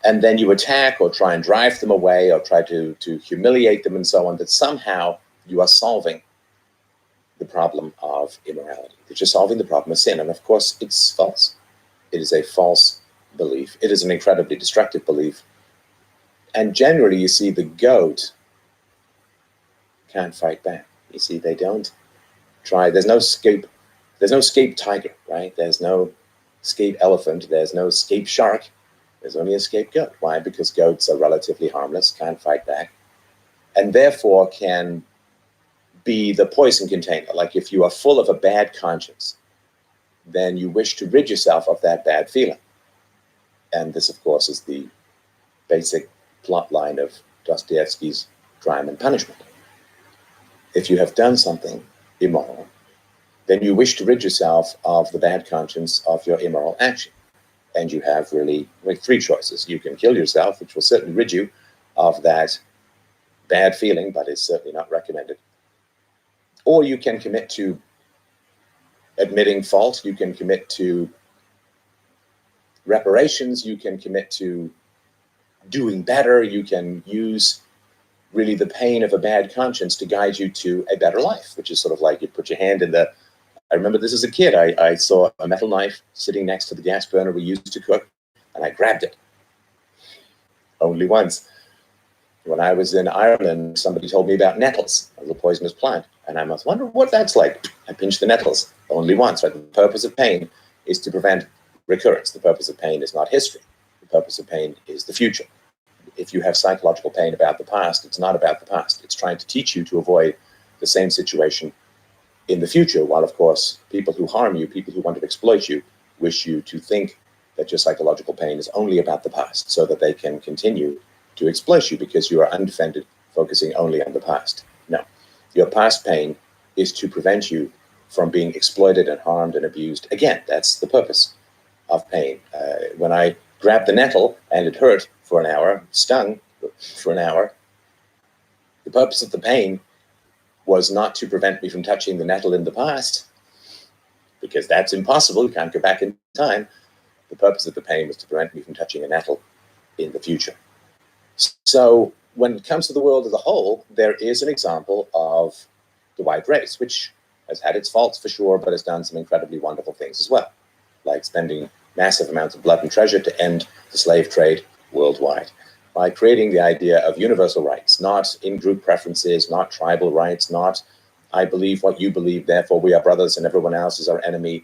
and then you attack or try and drive them away or try to humiliate them and so on, that somehow you are solving the problem of immorality, that you're solving the problem of sin. And of course, it's false. It is a false belief. It is an incredibly destructive belief. And generally, you see the goat can't fight back. You see, they don't try. There's no scape tiger, right? There's no scape elephant. There's no scape shark. There's only a scapegoat. Why? Because goats are relatively harmless, can't fight back, and therefore can be the poison container. Like if you are full of a bad conscience, then you wish to rid yourself of that bad feeling. And this, of course, is the basic plot line of Dostoevsky's Crime and Punishment. If you have done something immoral, then you wish to rid yourself of the bad conscience of your immoral action. And you have really three choices. You can kill yourself, which will certainly rid you of that bad feeling, but is certainly not recommended. Or you can commit to admitting fault. You can commit to reparations. You can commit to doing better. You can use really the pain of a bad conscience to guide you to a better life, which is sort of like you put your hand in the... I remember this as a kid. I saw a metal knife sitting next to the gas burner we used to cook, and I grabbed it. Only once. When I was in Ireland, somebody told me about nettles, a little poisonous plant, and I must wonder what that's like. I pinched the nettles only once. Right? The purpose of pain is to prevent recurrence. The purpose of pain is not history. The purpose of pain is the future. If you have psychological pain about the past, it's not about the past. It's trying to teach you to avoid the same situation in the future, while, of course, people who harm you, people who want to exploit you, wish you to think that your psychological pain is only about the past so that they can continue to exploit you because you are undefended, focusing only on the past. No, Your past pain is to prevent you from being exploited and harmed and abused. Again, that's the purpose of pain. When I grabbed the nettle and it hurt for an hour, stung for an hour, the purpose of the pain was not to prevent me from touching the nettle in the past, because that's impossible. You can't go back in time. The purpose of the pain was to prevent me from touching a nettle in the future. So when it comes to the world as a whole, there is an example of the white race, which has had its faults for sure, but has done some incredibly wonderful things as well, like spending massive amounts of blood and treasure to end the slave trade worldwide, by creating the idea of universal rights, not in-group preferences, not tribal rights, not I believe what you believe, therefore we are brothers and everyone else is our enemy.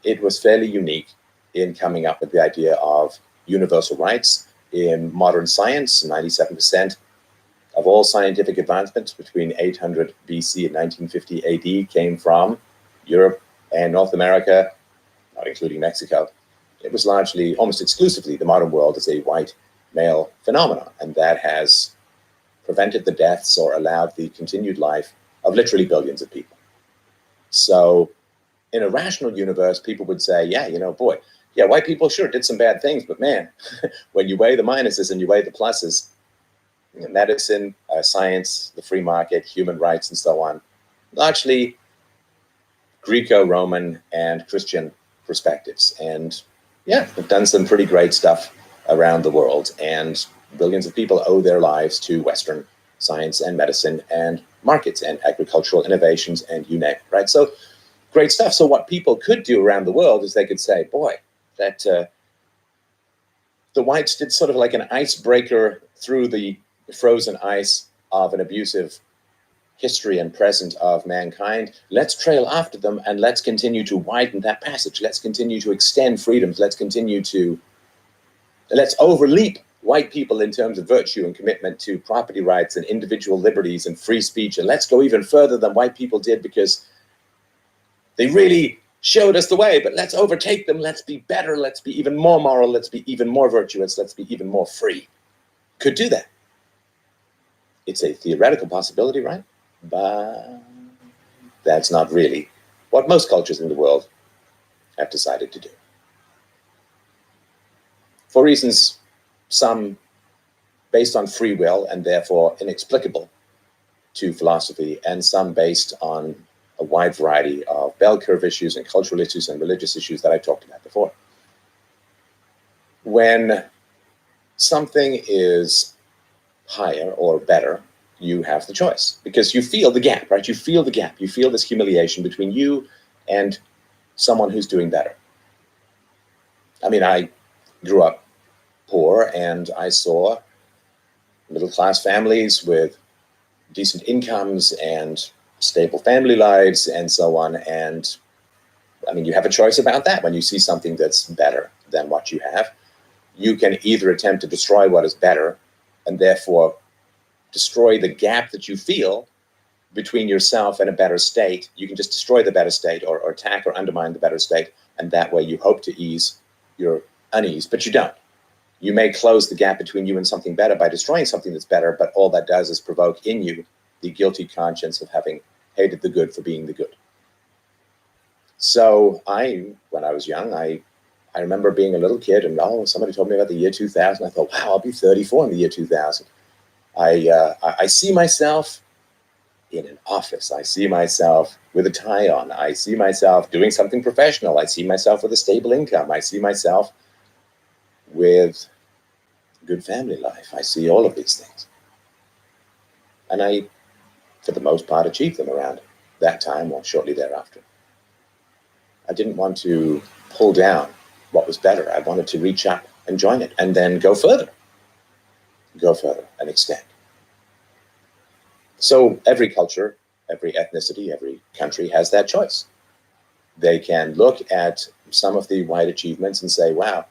It was fairly unique in coming up with the idea of universal rights. In modern science, 97% of all scientific advancements between 800 BC and 1950 AD came from Europe and North America, not including Mexico. It was largely, almost exclusively, the modern world is a white male phenomenon, and that has prevented the deaths or allowed the continued life of literally billions of people. So in a rational universe, people would say, yeah, you know, boy, yeah, white people sure did some bad things, but man, when you weigh the minuses and you weigh the pluses, medicine, science, the free market, human rights, and so on, largely Greco-Roman and Christian perspectives. And yeah, we've done some pretty great stuff around the world, and billions of people owe their lives to Western science and medicine and markets and agricultural innovations and you name it, right? So great stuff. So what people could do around the world is they could say, boy, that the whites did sort of like an icebreaker through the frozen ice of an abusive history and present of mankind. Let's trail after them and let's continue to widen that passage. Let's continue to extend freedoms. Let's overleap white people in terms of virtue and commitment to property rights and individual liberties and free speech. And let's go even further than white people did, because they really showed us the way, but let's overtake them. Let's be better. Let's be even more moral. Let's be even more virtuous. Let's be even more free. Could do that. It's a theoretical possibility, right? But that's not really what most cultures in the world have decided to do. For reasons, some based on free will and therefore inexplicable to philosophy, and some based on a wide variety of bell curve issues and cultural issues and religious issues that I talked about before. When something is higher or better, you have the choice, because you feel the gap, right? You feel the gap. You feel this humiliation between you and someone who's doing better. I mean, I grew up poor and I saw middle-class families with decent incomes and stable family lives and so on. And I mean, you have a choice about that. When you see something that's better than what you have, you can either attempt to destroy what is better and therefore destroy the gap that you feel between yourself and a better state. You can just destroy the better state or attack or undermine the better state. And that way you hope to ease your unease, but you don't. You may close the gap between you and something better by destroying something that's better, but all that does is provoke in you the guilty conscience of having hated the good for being the good. So when I was young, I remember being a little kid and somebody told me about the year 2000. I thought, wow, I'll be 34 in the year 2000. I see myself in an office. I see myself with a tie on. I see myself doing something professional. I see myself with a stable income. I see myself with a good family life. I see all of these things. And I, for the most part, achieved them around that time or shortly thereafter. I didn't want to pull down what was better. I wanted to reach up and join it and then go further and extend. So every culture, every ethnicity, every country has that choice. They can look at some of the white achievements and say, wow,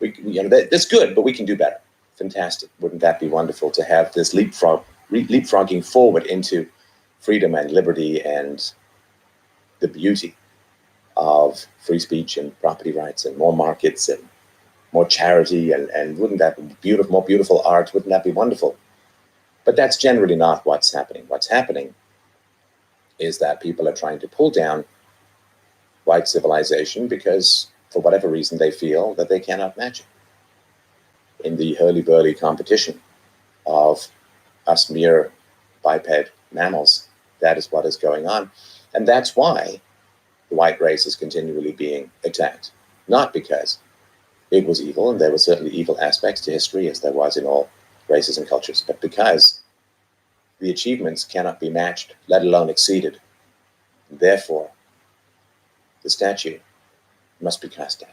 that's good, but we can do better. Fantastic. Wouldn't that be wonderful to have this leapfrogging forward into freedom and liberty and the beauty of free speech and property rights and more markets and more charity and wouldn't that be beautiful, more beautiful art? Wouldn't that be wonderful? But that's generally not what's happening. What's happening is that people are trying to pull down white civilization because, for whatever reason, they feel that they cannot match it in the hurly-burly competition of us mere biped mammals. That is what is going on. And that's why the white race is continually being attacked. Not because it was evil, and there were certainly evil aspects to history, as there was in all races and cultures, but because the achievements cannot be matched, let alone exceeded. Therefore, the statue must be cast down.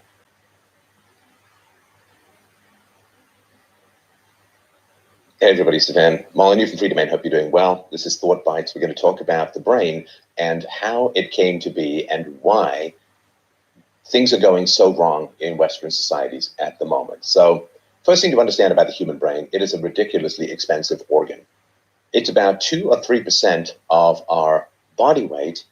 Hey everybody, Stefan Molyneux from Free Domain. Hope you're doing well. This is Thought Bites. We're going to talk about the brain and how it came to be and why things are going so wrong in Western societies at the moment. So, first thing to understand about the human brain, it is a ridiculously expensive organ. It's about 2 or 3% of our body weight,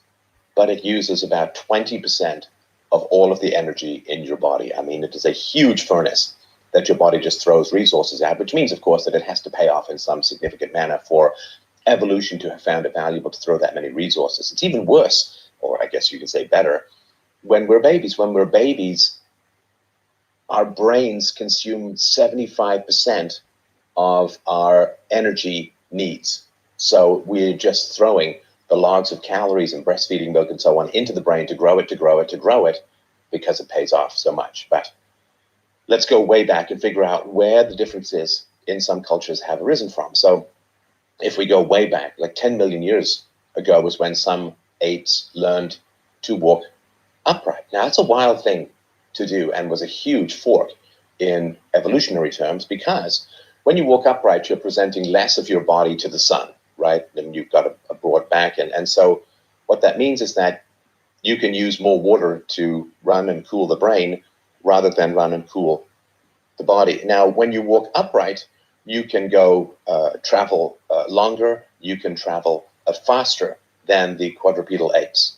but it uses about 20% of all of the energy in your body. I mean, it is a huge furnace that your body just throws resources at, which means, of course, that it has to pay off in some significant manner for evolution to have found it valuable to throw that many resources. It's even worse, or I guess you could say better, when we're babies. When we're babies, our brains consume 75% of our energy needs. So we're just throwing the logs of calories and breastfeeding milk and so on into the brain to grow it, because it pays off so much. But let's go way back and figure out where the differences in some cultures have arisen from. So if we go way back, like 10 million years ago was when some apes learned to walk upright. Now, that's a wild thing to do and was a huge fork in evolutionary terms, because when you walk upright, you're presenting less of your body to the sun, right? And you've got a broad back. And so what that means is that you can use more water to run and cool the brain rather than run and cool the body. Now, when you walk upright, you can go travel longer, you can travel faster than the quadrupedal apes.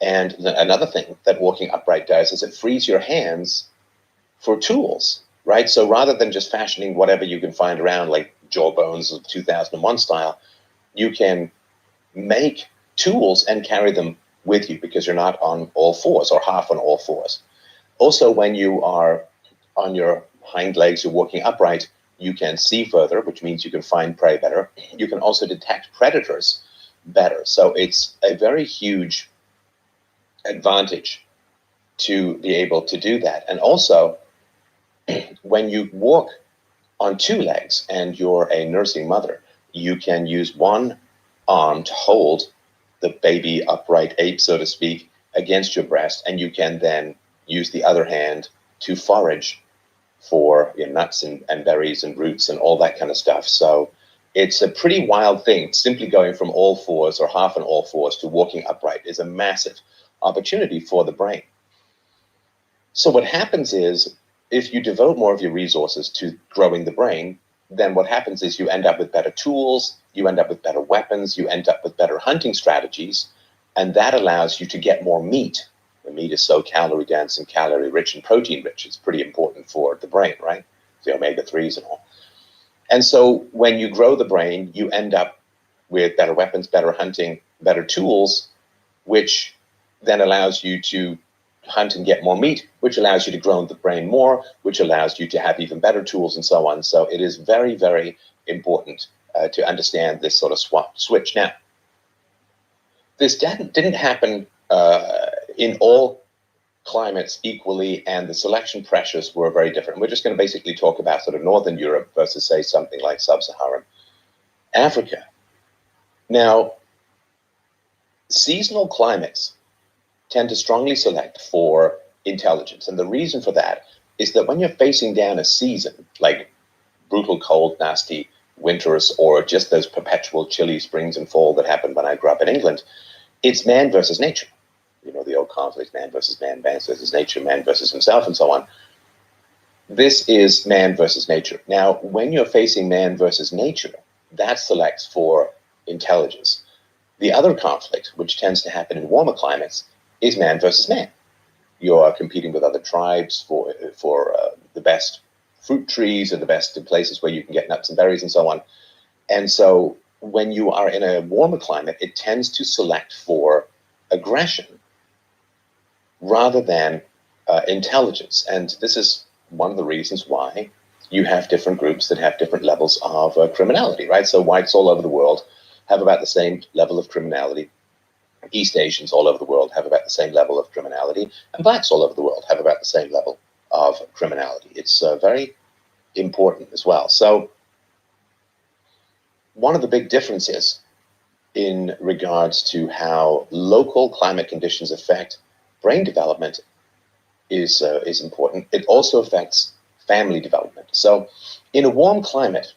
And another thing that walking upright does is it frees your hands for tools, right? So rather than just fashioning whatever you can find around, like jawbones of 2001 style, you can make tools and carry them with you because you're not on all fours or half on all fours. Also, when you are on your hind legs, you're walking upright, you can see further, which means you can find prey better. You can also detect predators better. So it's a very huge advantage to be able to do that. And also, when you walk on 2 legs and you're a nursing mother, you can use one arm to hold the baby upright ape, so to speak, against your breast, and you can then use the other hand to forage for nuts and berries and roots and all that kind of stuff. So it's a pretty wild thing. Simply going from all fours or half on all fours to walking upright is a massive opportunity for the brain. So what happens is, if you devote more of your resources to growing the brain, then what happens is you end up with better tools, you end up with better weapons, you end up with better hunting strategies, and that allows you to get more meat. The meat is so calorie dense and calorie rich and protein rich. It's pretty important for the brain, right? The omega-3s and all. And so when you grow the brain, you end up with better weapons, better hunting, better tools, which then allows you to hunt and get more meat, which allows you to grow the brain more, which allows you to have even better tools and so on. So it is very, very important to understand this sort of switch. Now, this didn't happen in all climates equally, and the selection pressures were very different. We're just going to basically talk about sort of Northern Europe versus, say, something like Sub-Saharan Africa. Now, seasonal climates tend to strongly select for intelligence. And the reason for that is that when you're facing down a season, like brutal cold, nasty winters, or just those perpetual chilly springs and fall that happened when I grew up in England, it's man versus nature. You know, the old conflict, man versus nature, man versus himself, and so on. This is man versus nature. Now, when you're facing man versus nature, that selects for intelligence. The other conflict, which tends to happen in warmer climates, is man versus man. You're competing with other tribes for the best fruit trees and the best places where you can get nuts and berries and so on. And so when you are in a warmer climate, it tends to select for aggression rather than intelligence. And this is one of the reasons why you have different groups that have different levels of criminality, right? So whites all over the world have about the same level of criminality. East Asians all over the world have about the same level of criminality, and blacks all over the world have about the same level of criminality. It's very important as well. So one of the big differences in regards to how local climate conditions affect brain development is important. It also affects family development. So in a warm climate,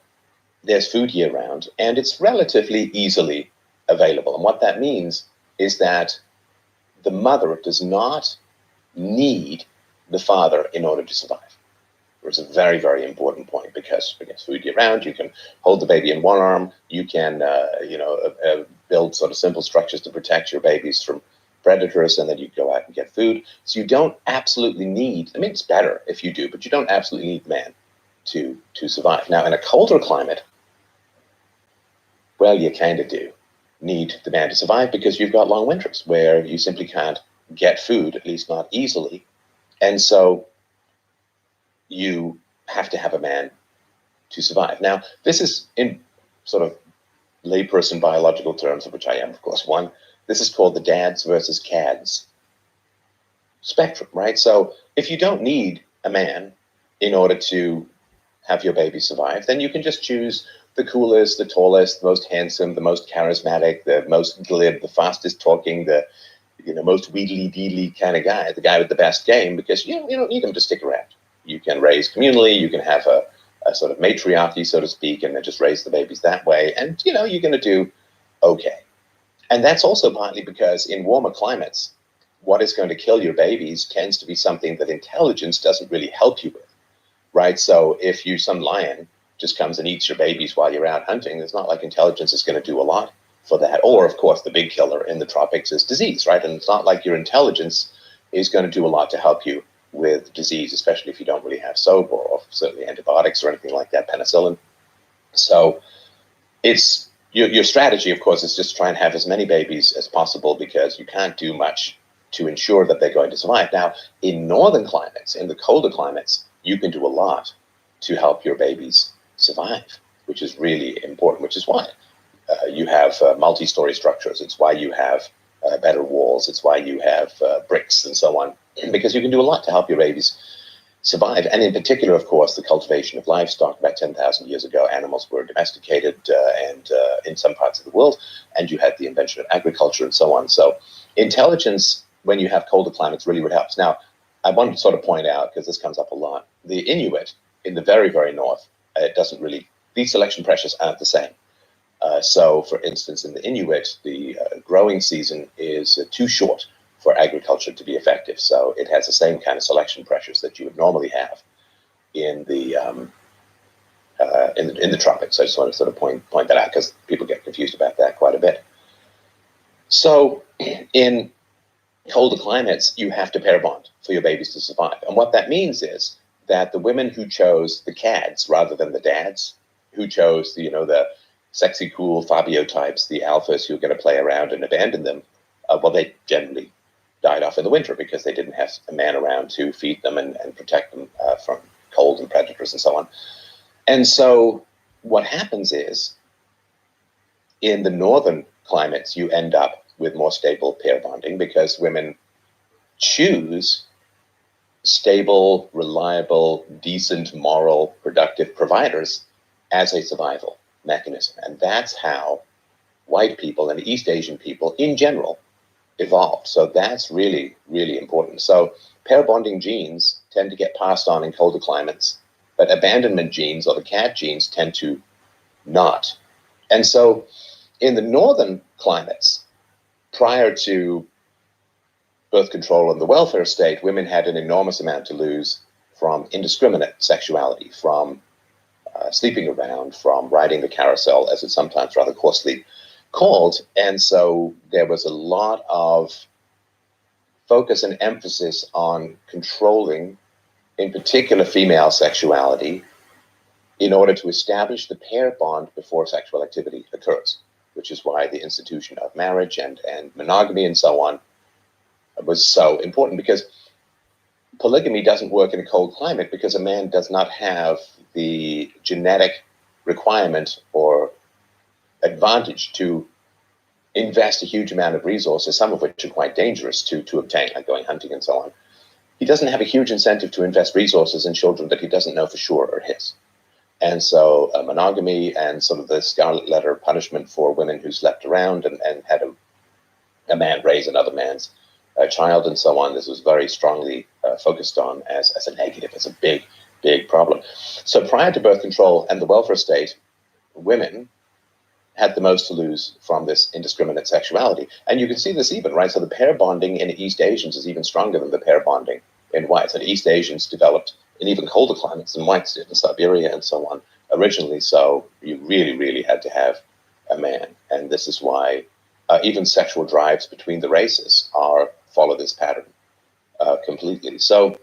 there's food year round, and it's relatively easily available. And what that means is that the mother does not need the father in order to survive. It's a very, very important point, because against food year round, you can hold the baby in one arm, you can build sort of simple structures to protect your babies from predators, and then you go out and get food. So you don't absolutely need, I mean, it's better if you do, but you don't absolutely need the man to survive. Now, in a colder climate, well, you kind of do need the man to survive, because you've got long winters where you simply can't get food, at least not easily. And so you have to have a man to survive. Now, this is in sort of layperson biological terms, of which I am, of course, one. This is called the dads versus cads spectrum, right? So if you don't need a man in order to have your baby survive, then you can just choose the coolest, the tallest, the most handsome, the most charismatic, the most glib, the fastest talking, the most wheedly deedly kind of guy, the guy with the best game, because you don't need him to stick around. You can raise communally, you can have a sort of matriarchy, so to speak, and then just raise the babies that way, and you're going to do okay. And that's also partly because in warmer climates, what is going to kill your babies tends to be something that intelligence doesn't really help you with, right? So if some lion just comes and eats your babies while you're out hunting, it's not like intelligence is going to do a lot for that. Or, of course, the big killer in the tropics is disease, right? And it's not like your intelligence is going to do a lot to help you with disease, especially if you don't really have soap or certainly antibiotics or anything like that, penicillin. So it's your strategy, of course, is just try and have as many babies as possible, because you can't do much to ensure that they're going to survive. Now, in northern climates, in the colder climates, you can do a lot to help your babies survive, which is really important, which is why you have multi-story structures. It's why you have better walls. It's why you have bricks and so on, because you can do a lot to help your babies survive. And in particular, of course, the cultivation of livestock. About 10,000 years ago, animals were domesticated and in some parts of the world, and you had the invention of agriculture and so on. So intelligence, when you have colder climates, really helps. Now, I want to sort of point out, because this comes up a lot, the Inuit in the very, very north, these selection pressures aren't the same. So, for instance, in the Inuit, the growing season is too short for agriculture to be effective. So it has the same kind of selection pressures that you would normally have in the tropics. I just want to sort of point that out, because people get confused about that quite a bit. So in colder climates, you have to pair bond for your babies to survive. And what that means is that the women who chose the cads rather than the dads, who chose the sexy, cool Fabio types, the alphas who are going to play around and abandon them, well, they generally died off in the winter, because they didn't have a man around to feed them and protect them from cold and predators and so on. And so what happens is, in the northern climates, you end up with more stable pair bonding, because women choose stable, reliable, decent, moral, productive providers as a survival mechanism. And that's how white people and East Asian people in general evolved. So that's really, really important. So pair bonding genes tend to get passed on in colder climates, but abandonment genes, or the cat genes, tend to not. And so in the northern climates, prior to birth control and the welfare state, women had an enormous amount to lose from indiscriminate sexuality, from sleeping around, from riding the carousel, as it's sometimes rather coarsely called. And so there was a lot of focus and emphasis on controlling, in particular, female sexuality, in order to establish the pair bond before sexual activity occurs, which is why the institution of marriage and monogamy and so on was so important, because polygamy doesn't work in a cold climate because a man does not have the genetic requirement or advantage to invest a huge amount of resources, some of which are quite dangerous to obtain, like going hunting and so on. He doesn't have a huge incentive to invest resources in children that he doesn't know for sure are his. And so monogamy and sort of the scarlet letter punishment for women who slept around and had a man raise another man's child and so on, this was very strongly focused on as a negative, as a big, big problem. So prior to birth control and the welfare state, women had the most to lose from this indiscriminate sexuality. And you can see this even, right? So the pair bonding in East Asians is even stronger than the pair bonding in whites. And East Asians developed in even colder climates than whites did in Siberia and so on originally. So you really, really had to have a man. And this is why even sexual drives between the races follow this pattern completely. So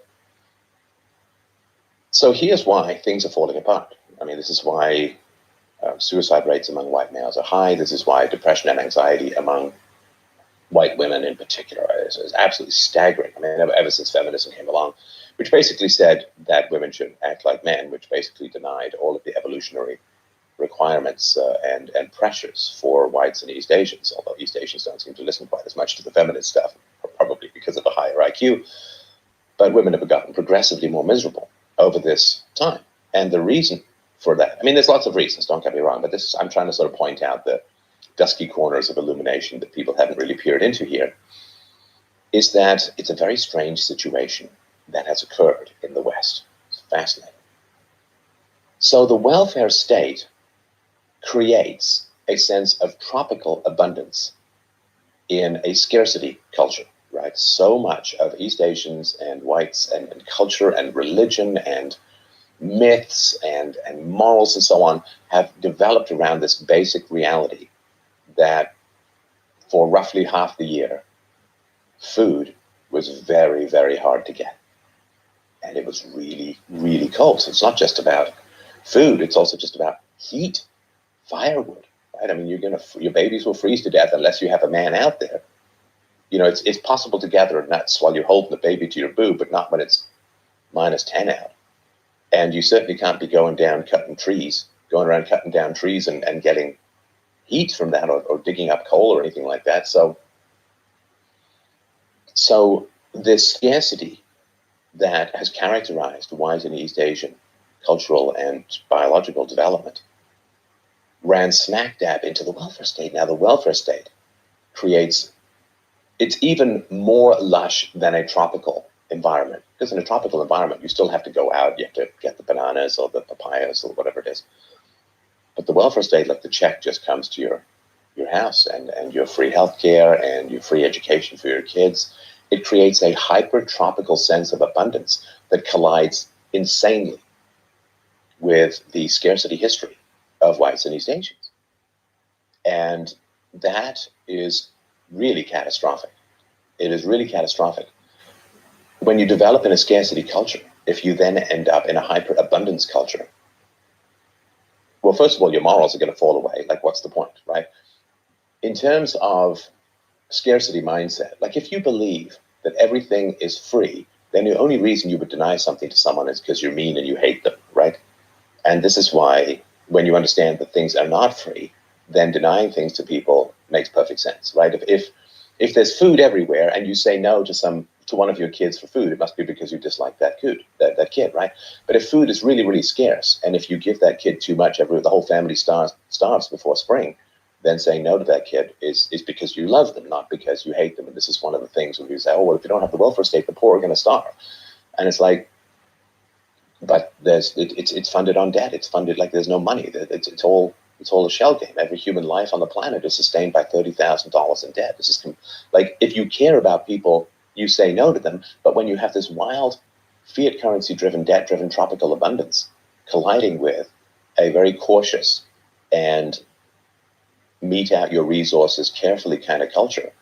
here's why things are falling apart. I mean, this is why suicide rates among white males are high. This is why depression and anxiety among white women in particular is absolutely staggering. I mean, ever since feminism came along, which basically said that women should act like men, which basically denied all of the evolutionary requirements and pressures for whites and East Asians, although East Asians don't seem to listen quite as much to the feminist stuff, probably because of a higher IQ. But women have gotten progressively more miserable over this time. And the reason for that, I mean, there's lots of reasons, don't get me wrong, but I'm trying to sort of point out the dusky corners of illumination that people haven't really peered into here, is that it's a very strange situation that has occurred in the West. It's fascinating. So the welfare state creates a sense of tropical abundance in a scarcity culture, right? So much of East Asians and whites and culture and religion and myths and morals and so on have developed around this basic reality that for roughly half the year, food was very, very hard to get. And it was really, really cold. So it's not just about food, it's also just about heat, firewood, right? I mean, your babies will freeze to death unless you have a man out there. You know, it's possible to gather nuts while you're holding the baby to your boob, but not when it's -10 out. And you certainly can't be going around cutting down trees and getting heat from that or digging up coal or anything like that. So this scarcity that has characterized white and East Asian cultural and biological development ran smack dab into the welfare state. Now the welfare state it's even more lush than a tropical environment, because in a tropical environment you still have to go out, you have to get the bananas or the papayas or whatever it is. But the welfare state, like the check just comes to your house and your free healthcare and your free education for your kids. It creates a hyper-tropical sense of abundance that collides insanely with the scarcity history of whites and East Asians. And that is really catastrophic. It is really catastrophic. When you develop in a scarcity culture, if you then end up in a hyper-abundance culture, well, first of all, your morals are going to fall away. Like, what's the point, right? In terms of scarcity mindset, like if you believe that everything is free, then the only reason you would deny something to someone is because you're mean and you hate them, right? And this is why when you understand that things are not free, then denying things to people makes perfect sense, right? If there's food everywhere and you say no to one of your kids for food, it must be because you dislike that kid, right? But if food is really, really scarce, and if you give that kid too much, the whole family starves before spring, then saying no to that kid is because you love them, not because you hate them. And this is one of the things when you say, oh, well, if you don't have the welfare state, the poor are going to starve. And it's like, but it's funded on debt. It's funded like there's no money. It's all a shell game. Every human life on the planet is sustained by $30,000 in debt. This is like, if you care about people, you say no to them. But when you have this wild fiat currency-driven, debt-driven tropical abundance colliding with a very cautious and mete out your resources carefully kind of culture,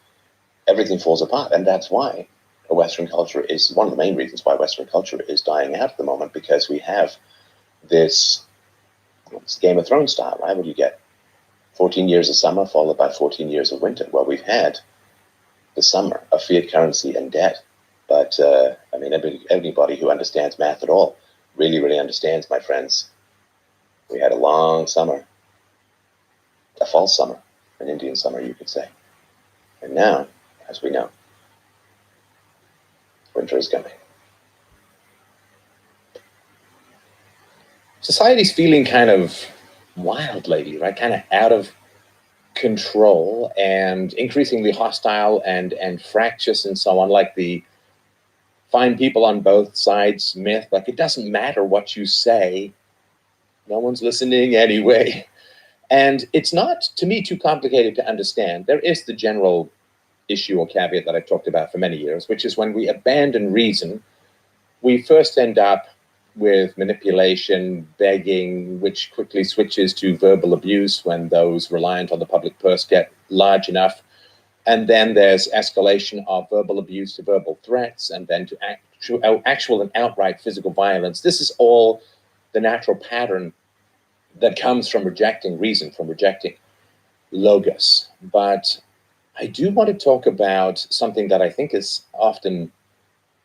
everything falls apart. And that's why Western culture is one of the main reasons why Western culture is dying out at the moment, because we have this It's Game of Thrones style, right? What do you get? 14 years of summer followed by 14 years of winter. Well, we've had the summer of fiat currency and debt. But, I mean, anybody who understands math at all really, really understands, my friends. We had a long summer, a false summer, an Indian summer, you could say. And now, as we know, winter is coming. Society's feeling kind of wild lately, right? Kind of out of control and increasingly hostile and fractious and so on, like the find people on both sides myth. Like, it doesn't matter what you say, no one's listening anyway. And it's not, to me, too complicated to understand. There is the general issue or caveat that I've talked about for many years, which is when we abandon reason, we first end up with manipulation, begging, which quickly switches to verbal abuse when those reliant on the public purse get large enough. And then there's escalation of verbal abuse to verbal threats, and then to actual and outright physical violence. This is all the natural pattern that comes from rejecting reason, from rejecting logos. But I do want to talk about something that I think is often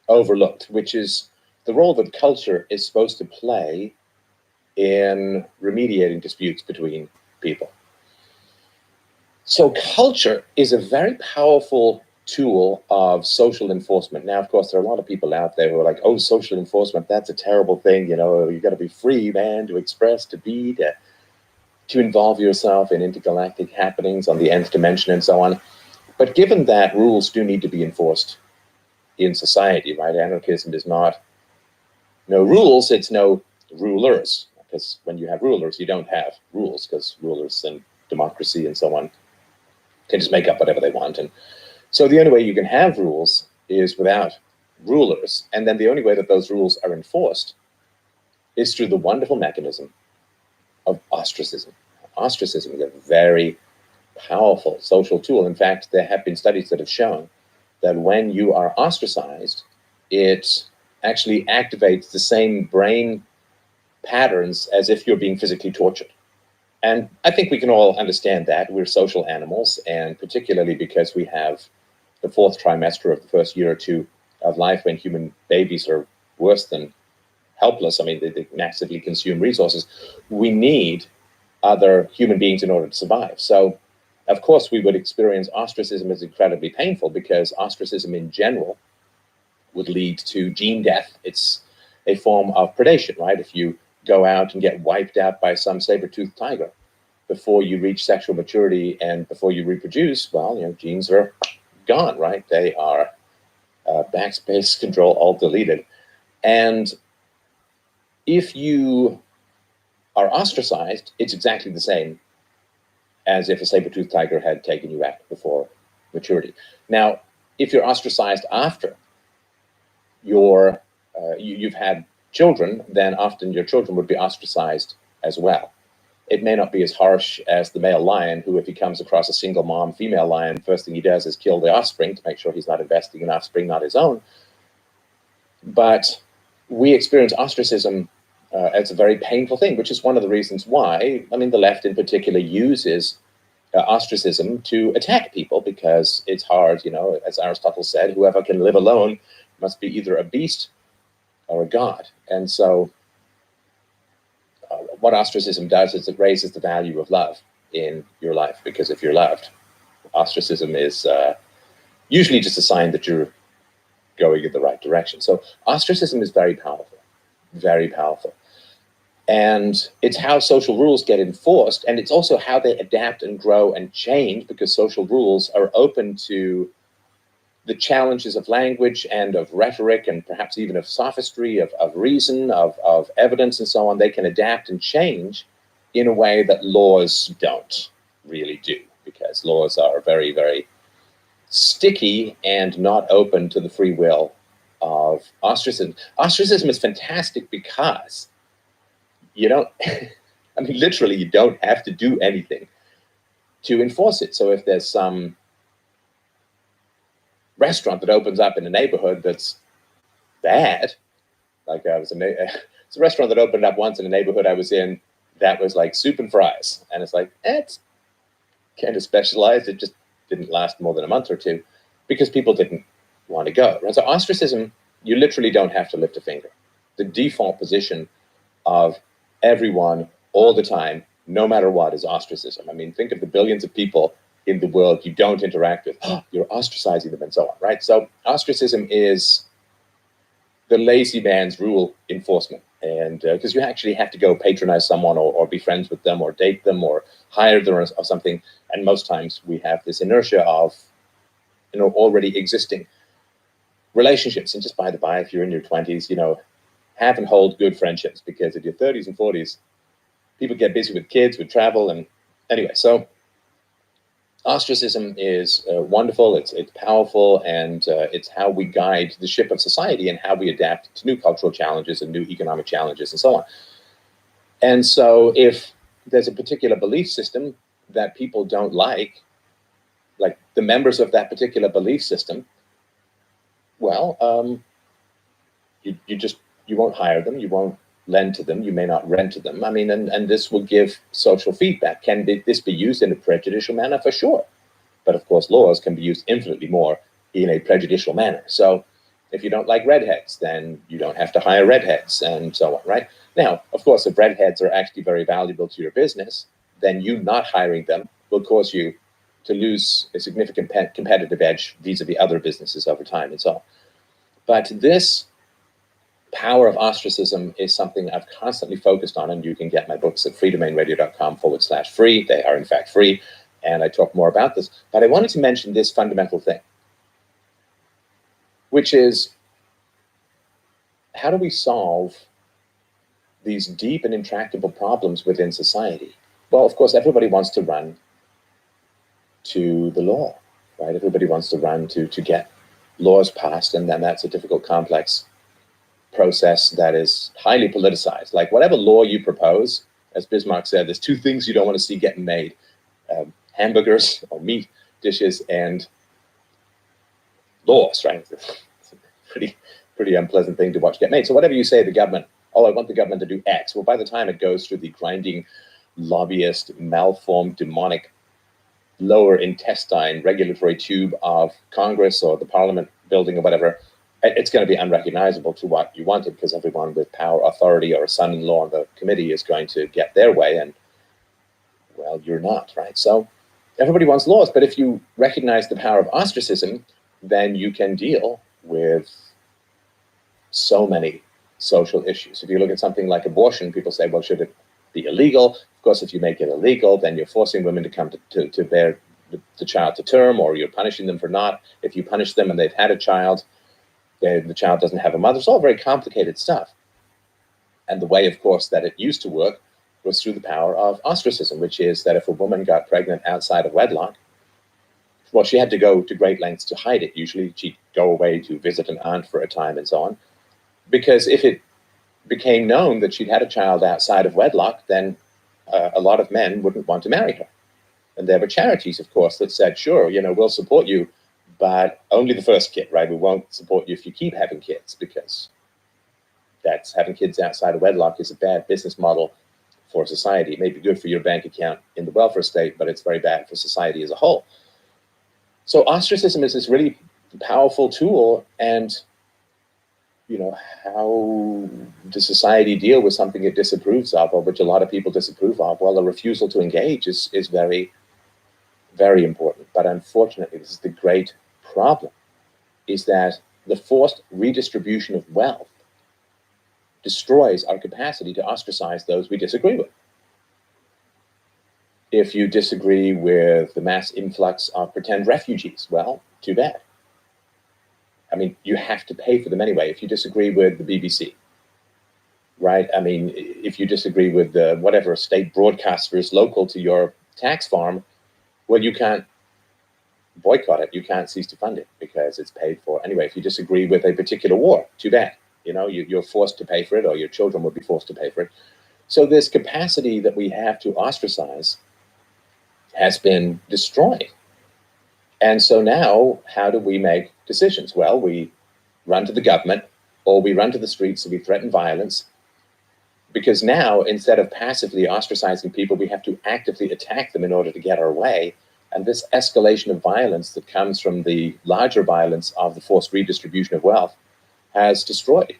overlooked, which is the role that culture is supposed to play in remediating disputes between people. So culture is a very powerful tool of social enforcement. Now, of course, there are a lot of people out there who are like, oh, social enforcement, that's a terrible thing. You know, you got to be free, man, to express, to be, to involve yourself in intergalactic happenings on the nth dimension and so on. But given that rules do need to be enforced in society, right? Anarchism is not no rules, it's no rulers. Because when you have rulers, you don't have rules, because rulers and democracy and so on can just make up whatever they want. And so the only way you can have rules is without rulers. And then the only way that those rules are enforced is through the wonderful mechanism of ostracism. Ostracism is a very powerful social tool. In fact, there have been studies that have shown that when you are ostracized, it actually activates the same brain patterns as if you're being physically tortured. And I think we can all understand that. We're social animals, and particularly because we have the fourth trimester of the first year or two of life when human babies are worse than helpless. I mean, they massively consume resources. We need other human beings in order to survive. So, of course, we would experience ostracism as incredibly painful, because ostracism in general would lead to gene death. It's a form of predation, right? If you go out and get wiped out by some saber-toothed tiger before you reach sexual maturity and before you reproduce, well, you know, genes are gone, right? They are backspace, control, alt deleted. And if you are ostracized, it's exactly the same as if a saber-toothed tiger had taken you out before maturity. Now, if you're ostracized after you've had children, then often your children would be ostracized as well. It may not be as harsh as the male lion, who, if he comes across a single mom female lion, first thing he does is kill the offspring to make sure he's not investing in offspring not his own. But we experience ostracism as a very painful thing, which is one of the reasons why, I mean, the left in particular uses ostracism to attack people, because it's hard, you know, as Aristotle said, whoever can live alone must be either a beast or a god. And so what ostracism does is it raises the value of love in your life, because if you're loved, ostracism is usually just a sign that you're going in the right direction. So ostracism is very powerful, very powerful. And it's how social rules get enforced, and it's also how they adapt and grow and change, because social rules are open to the challenges of language and of rhetoric, and perhaps even of sophistry, of reason, of evidence, and so on. They can adapt and change in a way that laws don't really do, because laws are very, very sticky and not open to the free will of ostracism. Ostracism is fantastic because you don't, I mean, literally, you don't have to do anything to enforce it. So if there's some restaurant that opens up in a neighborhood that's bad, like it's a restaurant that opened up once in a neighborhood I was in that was like soup and fries. And it's like, it's kind of specialized. It just didn't last more than a month or two because people didn't want to go. And so ostracism, you literally don't have to lift a finger. The default position of everyone all the time, no matter what, is ostracism. I mean, think of the billions of people in the world you don't interact with. You're ostracizing them and so on, right? So ostracism is the lazy man's rule enforcement. And because you actually have to go patronize someone or be friends with them or date them or hire them or something. And most times we have this inertia of, already existing relationships. And just by the by, if you're in your 20s, have and hold good friendships, because in your 30s and 40s, people get busy with kids, with travel. And anyway, so ostracism is wonderful, it's powerful, and it's how we guide the ship of society and how we adapt to new cultural challenges and new economic challenges and so on. And so if there's a particular belief system that people don't like the members of that particular belief system, well, you won't hire them, you won't lend to them, you may not rent to them. I mean, and this will give social feedback. Can this be used in a prejudicial manner? For sure. But of course, laws can be used infinitely more in a prejudicial manner. So if you don't like redheads, then you don't have to hire redheads and so on, right? Now, of course, if redheads are actually very valuable to your business, then you not hiring them will cause you to lose a significant competitive edge vis-a-vis other businesses over time and so on. But this power of ostracism is something I've constantly focused on, and you can get my books at freedomainradio.com/free. They are in fact free, and I talk more about this. But I wanted to mention this fundamental thing, which is, how do we solve these deep and intractable problems within society? Well, of course, everybody wants to run to the law, right? Everybody wants to run to get laws passed, and then that's a difficult, complex process that is highly politicized. Like whatever law you propose, as Bismarck said, there's two things you don't want to see getting made: hamburgers or meat dishes and laws, right? It's a pretty unpleasant thing to watch get made. So whatever you say, the government, I want the government to do X. Well, by the time it goes through the grinding, lobbyist, malformed, demonic, lower intestine regulatory tube of Congress or the Parliament building or whatever, it's going to be unrecognizable to what you wanted, because everyone with power, authority, or a son-in-law on the committee is going to get their way, and, well, you're not, right? So everybody wants laws, but if you recognize the power of ostracism, then you can deal with so many social issues. If you look at something like abortion, people say, well, should it be illegal? Of course, if you make it illegal, then you're forcing women to come to bear the child to term, or you're punishing them for not. If you punish them and they've had a child, the child doesn't have a mother. It's all very complicated stuff. And the way, of course, that it used to work was through the power of ostracism, which is that if a woman got pregnant outside of wedlock, well, she had to go to great lengths to hide it. Usually she'd go away to visit an aunt for a time and so on. Because if it became known that she'd had a child outside of wedlock, then a lot of men wouldn't want to marry her. And there were charities, of course, that said, sure, we'll support you, but only the first kid, right? We won't support you if you keep having kids, because having kids outside of wedlock is a bad business model for society. It may be good for your bank account in the welfare state, but it's very bad for society as a whole. So ostracism is this really powerful tool, and how does society deal with something it disapproves of, or which a lot of people disapprove of? Well, a refusal to engage is very, very important. But unfortunately, this is the great problem, is that the forced redistribution of wealth destroys our capacity to ostracize those we disagree with. If you disagree with the mass influx of pretend refugees, well, too bad. I mean, you have to pay for them anyway. If you disagree with the BBC, right? I mean, if you disagree with whatever state broadcasters local to your tax farm, well, you can't boycott it. You can't cease to fund it because it's paid for anyway. If you disagree with a particular war, too bad. You're forced to pay for it, or your children will be forced to pay for it. So this capacity that we have to ostracize has been destroyed. And so now, how do we make decisions? Well, we run to the government, or we run to the streets and we threaten violence. Because now, instead of passively ostracizing people, we have to actively attack them in order to get our way. And this escalation of violence that comes from the larger violence of the forced redistribution of wealth has destroyed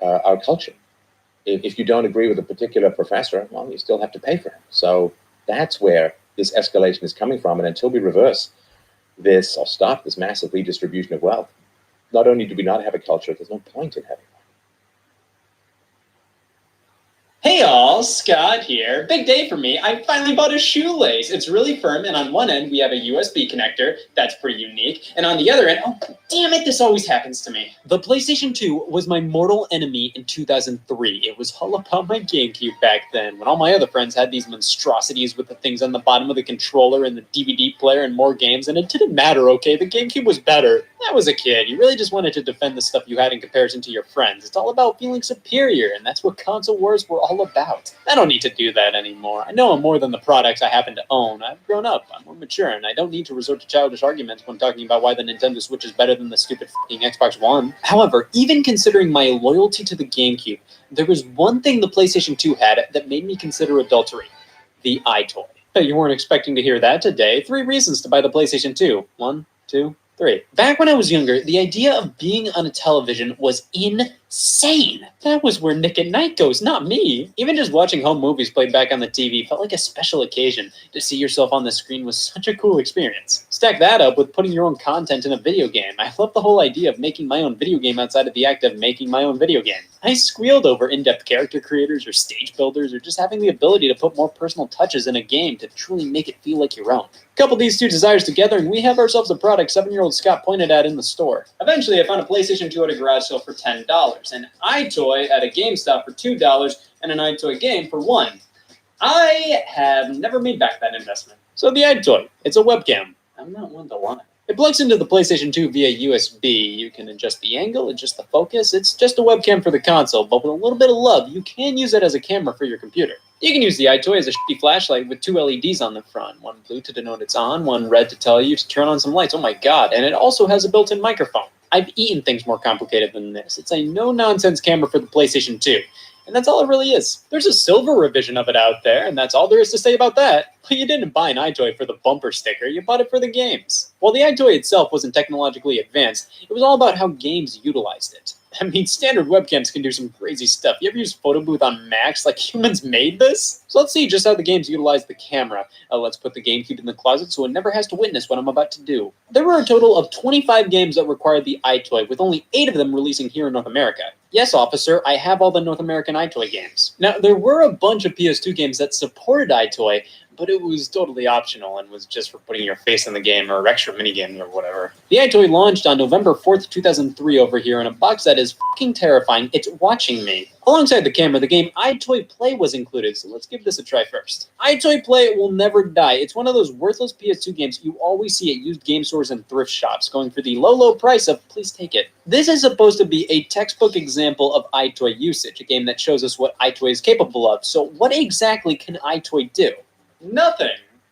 our culture. If you don't agree with a particular professor, well, you still have to pay for him. So that's where this escalation is coming from. And until we reverse this or stop this massive redistribution of wealth, not only do we not have a culture, there's no point in having one. Hey all, Scott here. Big day for me. I finally bought a shoelace. It's really firm, and on one end we have a USB connector. That's pretty unique. And on the other end, oh damn it, this always happens to me. The PlayStation 2 was my mortal enemy in 2003. It was all about my GameCube back then, when all my other friends had these monstrosities with the things on the bottom of the controller and the DVD player and more games, and it didn't matter, okay? The GameCube was better. I was a kid. You really just wanted to defend the stuff you had in comparison to your friends. It's all about feeling superior, and that's what console wars were all about. I don't need to do that anymore. I know I'm more than the products I happen to own. I've grown up, I'm more mature, and I don't need to resort to childish arguments when talking about why the Nintendo Switch is better than the stupid f***ing Xbox One. However, even considering my loyalty to the GameCube, there was one thing the PlayStation 2 had that made me consider adultery: the iToy. Bet you weren't expecting to hear that today. 3 reasons to buy the PlayStation 2. 1, 2, 3. Back when I was younger, the idea of being on a television was insane. That was where Nick at Night goes, not me. Even just watching home movies played back on the TV felt like a special occasion. To see yourself on the screen was such a cool experience. Stack that up with putting your own content in a video game. I love the whole idea of making my own video game outside of the act of making my own video game. I squealed over in-depth character creators or stage builders or just having the ability to put more personal touches in a game to truly make it feel like your own. Couple these two desires together and we have ourselves a product 7-year-old Scott pointed at in the store. Eventually I found a PlayStation 2 at a garage sale for $10, an iToy at a GameStop for $2, and an iToy game for $1. I have never made back that investment. So the iToy, it's a webcam. I'm not one to lie. It plugs into the PlayStation 2 via USB. You can adjust the angle, adjust the focus. It's just a webcam for the console, but with a little bit of love, you can use it as a camera for your computer. You can use the iToy as a shitty flashlight with 2 LEDs on the front. One blue to denote it's on, one red to tell you to turn on some lights. Oh my god, and it also has a built-in microphone. I've eaten things more complicated than this. It's a no-nonsense camera for the PlayStation 2. And that's all it really is. There's a silver revision of it out there, and that's all there is to say about that. But you didn't buy an iToy for the bumper sticker, you bought it for the games. While the iToy itself wasn't technologically advanced, it was all about how games utilized it. I mean, standard webcams can do some crazy stuff. You ever use Photo Booth on Macs? Like, humans made this? So let's see just how the games utilize the camera. Let's put the GameCube in the closet so it never has to witness what I'm about to do. There were a total of 25 games that required the iToy, with only 8 of them releasing here in North America. Yes, officer, I have all the North American iToy games. Now, there were a bunch of PS2 games that supported iToy, but it was totally optional and was just for putting your face in the game or extra minigame or whatever. The iToy launched on November 4th, 2003 over here in a box that is fucking terrifying. It's watching me. Alongside the camera, the game iToy Play was included, so let's give this a try first. iToy Play will never die. It's one of those worthless PS2 games you always see at used game stores and thrift shops, going for the low price of please take it. This is supposed to be a textbook example of iToy usage, a game that shows us what iToy is capable of. So what exactly can iToy do? Nothing.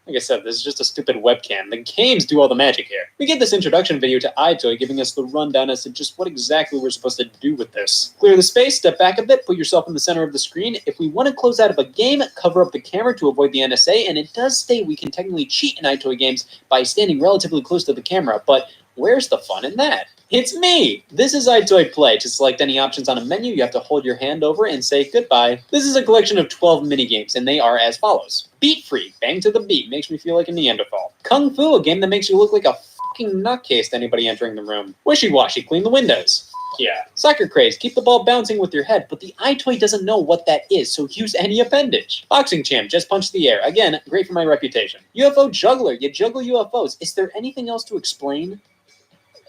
Like I said, this is just a stupid webcam. The games do all the magic here. We get this introduction video to iToy giving us the rundown as to just what exactly we're supposed to do with this. Clear the space, step back a bit, put yourself in the center of the screen. If we want to close out of a game, cover up the camera to avoid the NSA, and it does say we can technically cheat in iToy games by standing relatively close to the camera, but where's the fun in that? It's me! This is iToy Play. To select any options on a menu, you have to hold your hand over and say goodbye. This is a collection of 12 minigames, and they are as follows. Beat Free, bang to the beat, makes me feel like a Neanderthal. Kung Fu, a game that makes you look like a fucking nutcase to anybody entering the room. Wishy Washy, clean the windows. Yeah. Soccer Craze, keep the ball bouncing with your head, but the iToy doesn't know what that is, so use any appendage. Boxing Champ, just punch the air. Again, great for my reputation. UFO Juggler, you juggle UFOs. Is there anything else to explain?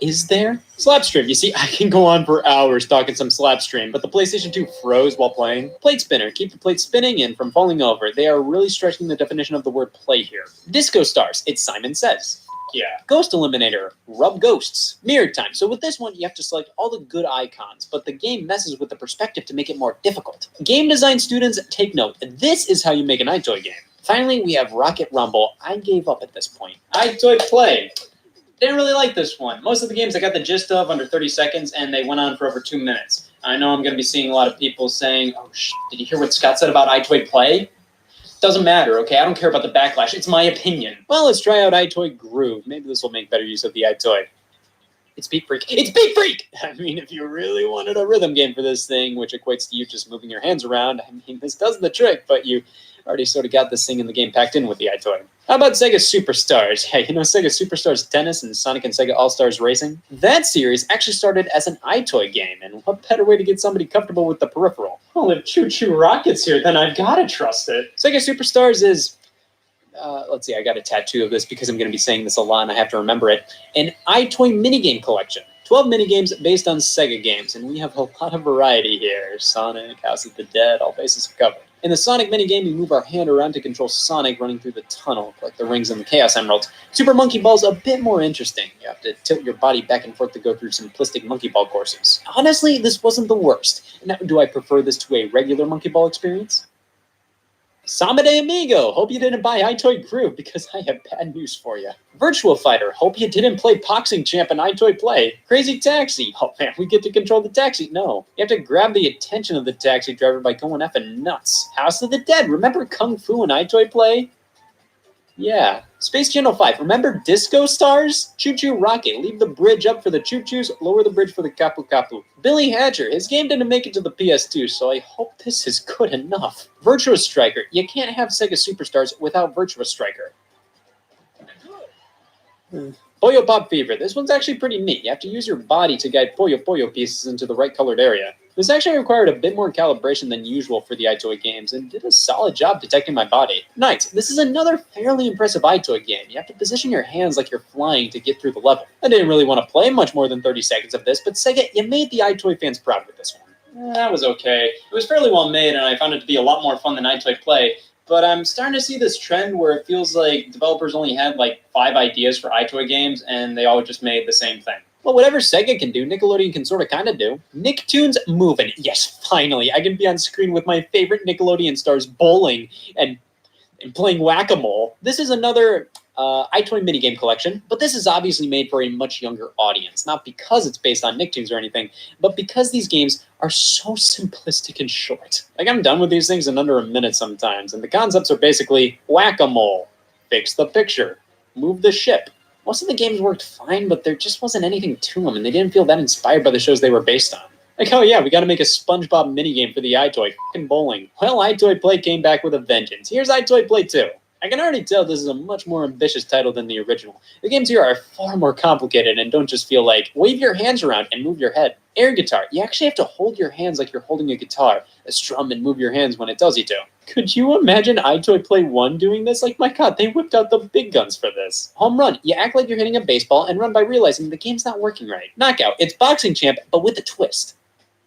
Is there? Slapstream. You see, I can go on for hours talking some Slapstream, but the PlayStation 2 froze while playing. Plate Spinner. Keep the plate spinning and from falling over. They are really stretching the definition of the word play here. Disco Stars. It's Simon Says. Yeah. Ghost Eliminator. Rub ghosts. Mirror Time. So with this one, you have to select all the good icons, but the game messes with the perspective to make it more difficult. Game design students, take note. This is how you make an iToy game. Finally, we have Rocket Rumble. I gave up at this point. iToy Play. Didn't really like this one. Most of the games I got the gist of under 30 seconds, and they went on for over 2 minutes. I know I'm going to be seeing a lot of people saying, oh, did you hear what Scott said about iToy Play? Doesn't matter, okay? I don't care about the backlash. It's my opinion. Well, let's try out iToy Groove. Maybe this will make better use of the iToy. It's Beat Freak. It's Beat Freak! I mean, if you really wanted a rhythm game for this thing, which equates to you just moving your hands around, I mean, this does the trick, but you already sort of got this thing in the game packed in with the iToy. How about Sega Superstars? Yeah, you know Sega Superstars Tennis and Sonic and Sega All-Stars Racing? That series actually started as an iToy game, and what better way to get somebody comfortable with the peripheral? Well, if Choo Choo Rocket's here, then I've gotta trust it. Sega Superstars is... let's see, I got a tattoo of this because I'm going to be saying this a lot and I have to remember it. An iToy minigame collection. 12 minigames based on Sega games, and we have a lot of variety here. Sonic, House of the Dead, all bases are covered. In the Sonic minigame, we move our hand around to control Sonic running through the tunnel, like the rings and the Chaos Emeralds. Super Monkey Ball's a bit more interesting. You have to tilt your body back and forth to go through simplistic monkey ball courses. Honestly, this wasn't the worst. Now, do I prefer this to a regular monkey ball experience? Samba de Amigo! Hope you didn't buy iToy Groove because I have bad news for you. Virtual Fighter! Hope you didn't play Boxing Champ in iToy Play. Crazy Taxi! Oh man, we get to control the taxi. No. You have to grab the attention of the taxi driver by going effing nuts. House of the Dead! Remember Kung Fu in iToy Play? Yeah. Space Channel 5. Remember Disco Stars? Choo Choo Rocket. Leave the bridge up for the Choo Choos, lower the bridge for the Kapu Kapu. Billy Hatcher. His game didn't make it to the PS2, so I hope this is good enough. Virtua Striker. You can't have Sega Superstars without Virtua Striker. Puyo Pop Fever. This one's actually pretty neat. You have to use your body to guide Puyo Puyo pieces into the right colored area. This actually required a bit more calibration than usual for the iToy games, and did a solid job detecting my body. Nice. This is another fairly impressive iToy game. You have to position your hands like you're flying to get through the level. I didn't really want to play much more than 30 seconds of this, but Sega, you made the iToy fans proud with this one. That was okay. It was fairly well made, and I found it to be a lot more fun than iToy Play, but I'm starting to see this trend where it feels like developers only had like 5 ideas for iToy games, and they all just made the same thing. Well, whatever Sega can do, Nickelodeon can sort of kind of do. Nicktoons Movin'. Yes, finally, I can be on screen with my favorite Nickelodeon stars bowling and playing whack-a-mole. This is another iToy minigame collection, but this is obviously made for a much younger audience. Not because it's based on Nicktoons or anything, but because these games are so simplistic and short. Like, I'm done with these things in under a minute sometimes, and the concepts are basically whack-a-mole, fix the picture, move the ship. Most of the games worked fine, but there just wasn't anything to them, and they didn't feel that inspired by the shows they were based on. Like, oh yeah, we gotta make a SpongeBob minigame for the iToy, f***ing bowling. Well, iToy Play came back with a vengeance. Here's iToy Play 2. I can already tell this is a much more ambitious title than the original. The games here are far more complicated and don't just feel like, wave your hands around and move your head. Air guitar, you actually have to hold your hands like you're holding a guitar, strum and move your hands when it tells you to. Could you imagine iToy Play 1 doing this? Like, my god, they whipped out the big guns for this. Home run, you act like you're hitting a baseball and run by realizing the game's not working right. Knockout, it's Boxing Champ, but with a twist.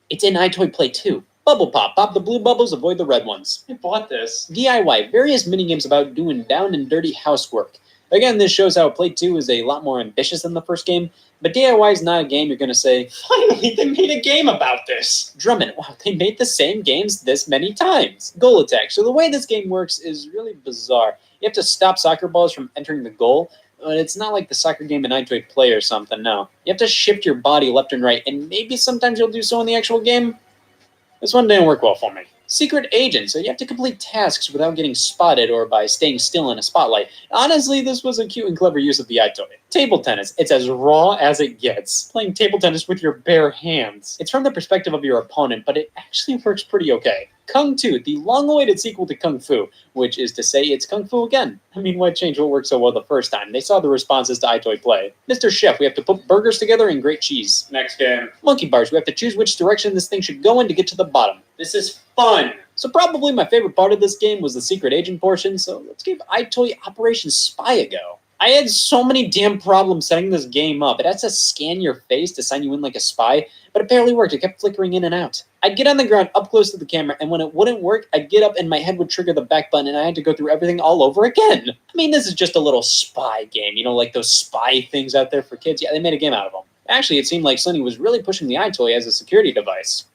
It's in iToy Play 2. Bubble Pop, pop the blue bubbles, avoid the red ones. I bought this. DIY, various minigames about doing down and dirty housework. Again, this shows how Play 2 is a lot more ambitious than the first game, but DIY is not a game you're going to say, finally, they made a game about this. Drummond, wow, they made the same games this many times. Goal attack. So the way this game works is really bizarre. You have to stop soccer balls from entering the goal, but it's not like the soccer game in iToy Play or something, no. You have to shift your body left and right, and maybe sometimes you'll do so in the actual game. This one didn't work well for me. Secret Agent, so you have to complete tasks without getting spotted or by staying still in a spotlight. Honestly, this was a cute and clever use of the iToy. Table tennis, it's as raw as it gets. Playing table tennis with your bare hands. It's from the perspective of your opponent, but it actually works pretty okay. Kung Tu, the long-awaited sequel to Kung Fu, which is to say it's Kung Fu again. I mean, why change what worked so well the first time? They saw the responses to iToy Play. Mr. Chef, we have to put burgers together and grate cheese. Next game. Monkey Bars, we have to choose which direction this thing should go in to get to the bottom. This is fun! So probably my favorite part of this game was the Secret Agent portion, so let's give iToy Operation Spy a go. I had so many damn problems setting this game up. It has to scan your face to sign you in like a spy, but it barely worked. It kept flickering in and out. I'd get on the ground up close to the camera, and when it wouldn't work, I'd get up and my head would trigger the back button, and I had to go through everything all over again. I mean, this is just a little spy game, you know, like those spy things out there for kids. Yeah, they made a game out of them. Actually, it seemed like Sony was really pushing the iToy as a security device.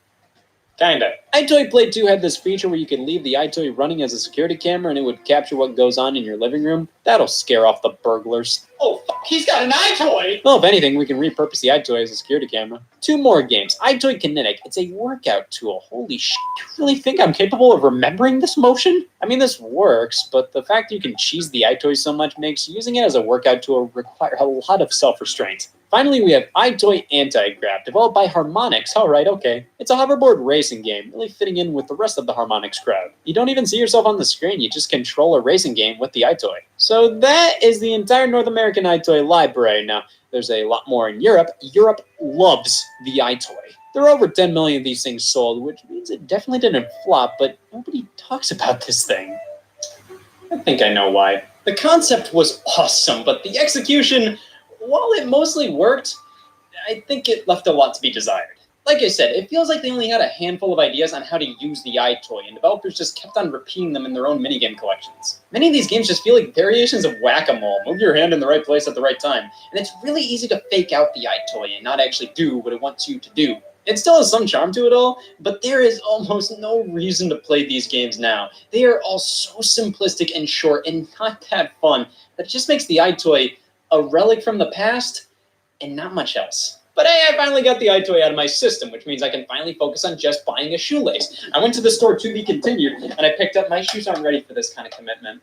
Kinda. iToy Play 2 had this feature where you could leave the iToy running as a security camera and it would capture what goes on in your living room. That'll scare off the burglars. Oh, fuck, he's got an iToy! Well, if anything, we can repurpose the iToy as a security camera. 2 more games. iToy Kinetic. It's a workout tool. Holy shit. You really think I'm capable of remembering this motion? I mean, this works, but the fact that you can cheese the iToy so much makes using it as a workout tool require a lot of self-restraint. Finally, we have iToy Anti-Grav, developed by Harmonix. Alright, okay. It's a hoverboard racing game, really fitting in with the rest of the Harmonix crowd. You don't even see yourself on the screen, you just control a racing game with the iToy. So that is the entire North American iToy library. Now, there's a lot more in Europe. Europe loves the iToy. There are over 10 million of these things sold, which means it definitely didn't flop, but nobody talks about this thing. I think I know why. The concept was awesome, but the execution, while it mostly worked, I think it left a lot to be desired. Like I said, it feels like they only had a handful of ideas on how to use the iToy, and developers just kept on repeating them in their own minigame collections. Many of these games just feel like variations of whack-a-mole. Move your hand in the right place at the right time. And it's really easy to fake out the iToy and not actually do what it wants you to do. It still has some charm to it all, but there is almost no reason to play these games now. They are all so simplistic and short and not that fun that it just makes the iToy a relic from the past and not much else. But hey, I finally got the iToy out of my system, which means I can finally focus on just buying a shoelace. I went to the store to be continued, and I picked up my shoes aren't ready for this kind of commitment.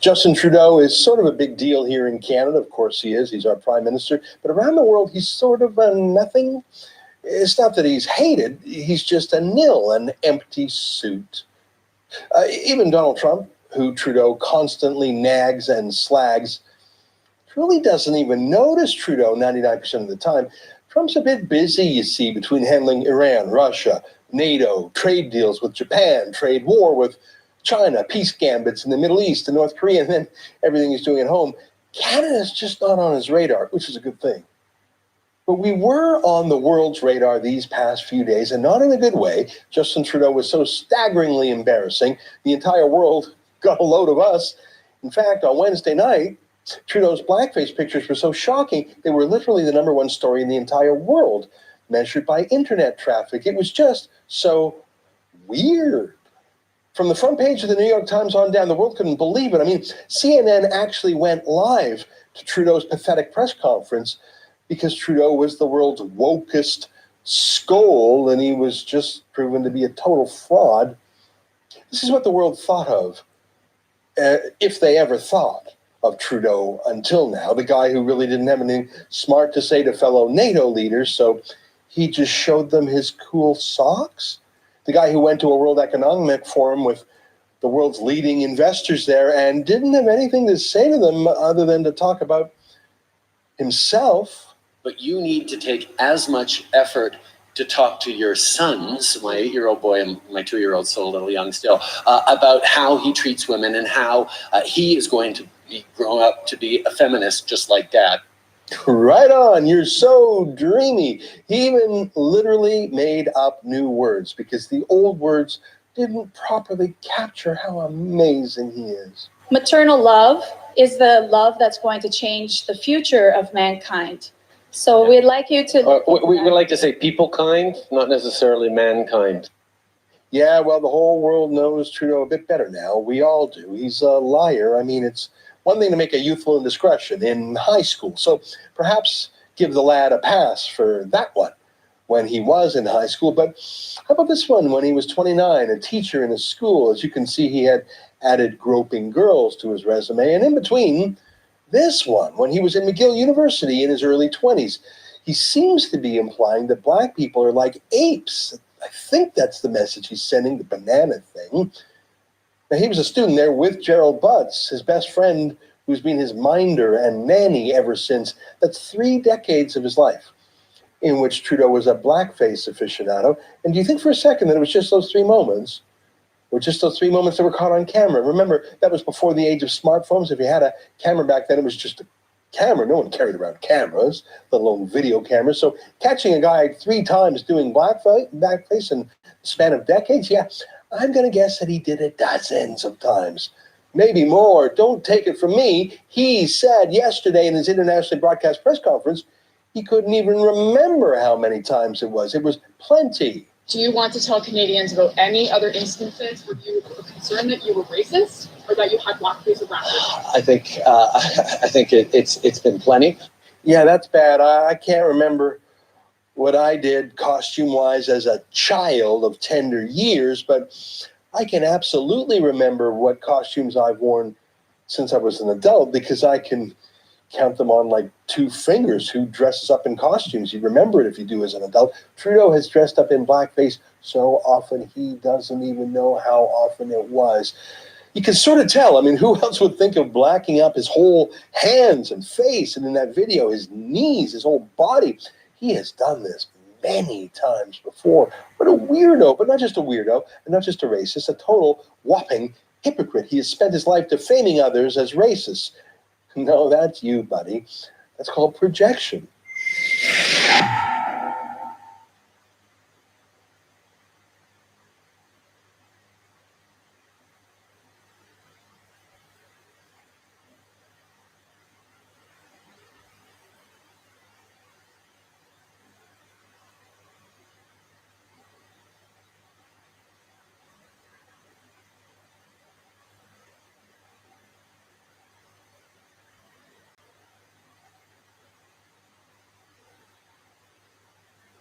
Justin Trudeau is sort of a big deal here in Canada. Of course he is. He's our prime minister. But around the world, he's sort of a nothing. It's not that he's hated. He's just a nil, an empty suit. Even Donald Trump, who Trudeau constantly nags and slags, really doesn't even notice Trudeau 99% of the time. Trump's a bit busy, you see, between handling Iran, Russia, NATO, trade deals with Japan, trade war with China, peace gambits in the Middle East and North Korea, and then everything he's doing at home. Canada's just not on his radar, which is a good thing. But we were on the world's radar these past few days, and not in a good way. Justin Trudeau was so staggeringly embarrassing, the entire world got a load of us. In fact, on Wednesday night, Trudeau's blackface pictures were so shocking, they were literally the #1 story in the entire world, measured by internet traffic. It was just so weird. From the front page of the New York Times on down, the world couldn't believe it. I mean, CNN actually went live to Trudeau's pathetic press conference because Trudeau was the world's wokest skull, and he was just proven to be a total fraud. This is what the world thought of, if they ever thought of Trudeau until now, the guy who really didn't have anything smart to say to fellow NATO leaders, so he just showed them his cool socks. The guy who went to a World Economic Forum with the world's leading investors there and didn't have anything to say to them other than to talk about himself. But you need to take as much effort to talk to your sons, my 8-year-old boy and my 2-year-old, so a little young still, about how he treats women and how he is going to be grown up to be a feminist just like Dad. Right on, you're so dreamy. He even literally made up new words because the old words didn't properly capture how amazing he is. Maternal love is the love that's going to change the future of mankind. So we'd like you to... we would like to say people kind, not necessarily mankind. Yeah, well, the whole world knows Trudeau a bit better now. We all do. He's a liar. I mean, it's one thing to make a youthful indiscretion in high school. So perhaps give the lad a pass for that one when he was in high school. But how about this one when he was 29, a teacher in a school? As you can see, he had added groping girls to his resume. And in between, this one, when he was in McGill University in his early 20s, he seems to be implying that black people are like apes. I think that's the message he's sending, the banana thing. Now, he was a student there with Gerald Butts, his best friend, who's been his minder and nanny ever since. That's 3 decades of his life in which Trudeau was a blackface aficionado. And do you think for a second that it was just those 3 moments? Or just those 3 moments that were caught on camera? Remember, that was before the age of smartphones. If you had a camera back then, it was just a camera. No one carried around cameras, let alone video cameras. So catching a guy 3 times doing blackface in the span of decades, yeah, I'm going to guess that he did it dozens of times. Maybe more. Don't take it from me. He said yesterday in his internationally broadcast press conference, he couldn't even remember how many times it was. It was plenty. Do you want to tell Canadians about any other instances where you were concerned that you were racist or that you had blackface around you? I think it's been plenty. Yeah, that's bad. I can't remember what I did costume-wise as a child of tender years, but I can absolutely remember what costumes I've worn since I was an adult, because I can count them on like 2 fingers who dresses up in costumes. You remember it if you do as an adult. Trudeau has dressed up in blackface so often he doesn't even know how often it was. You can sort of tell. I mean, who else would think of blacking up his whole hands and face, and in that video, his knees, his whole body? He has done this many times before. What a weirdo, but not just a weirdo, and not just a racist, a total whopping hypocrite. He has spent his life defaming others as racists. No, that's you, buddy. That's called projection.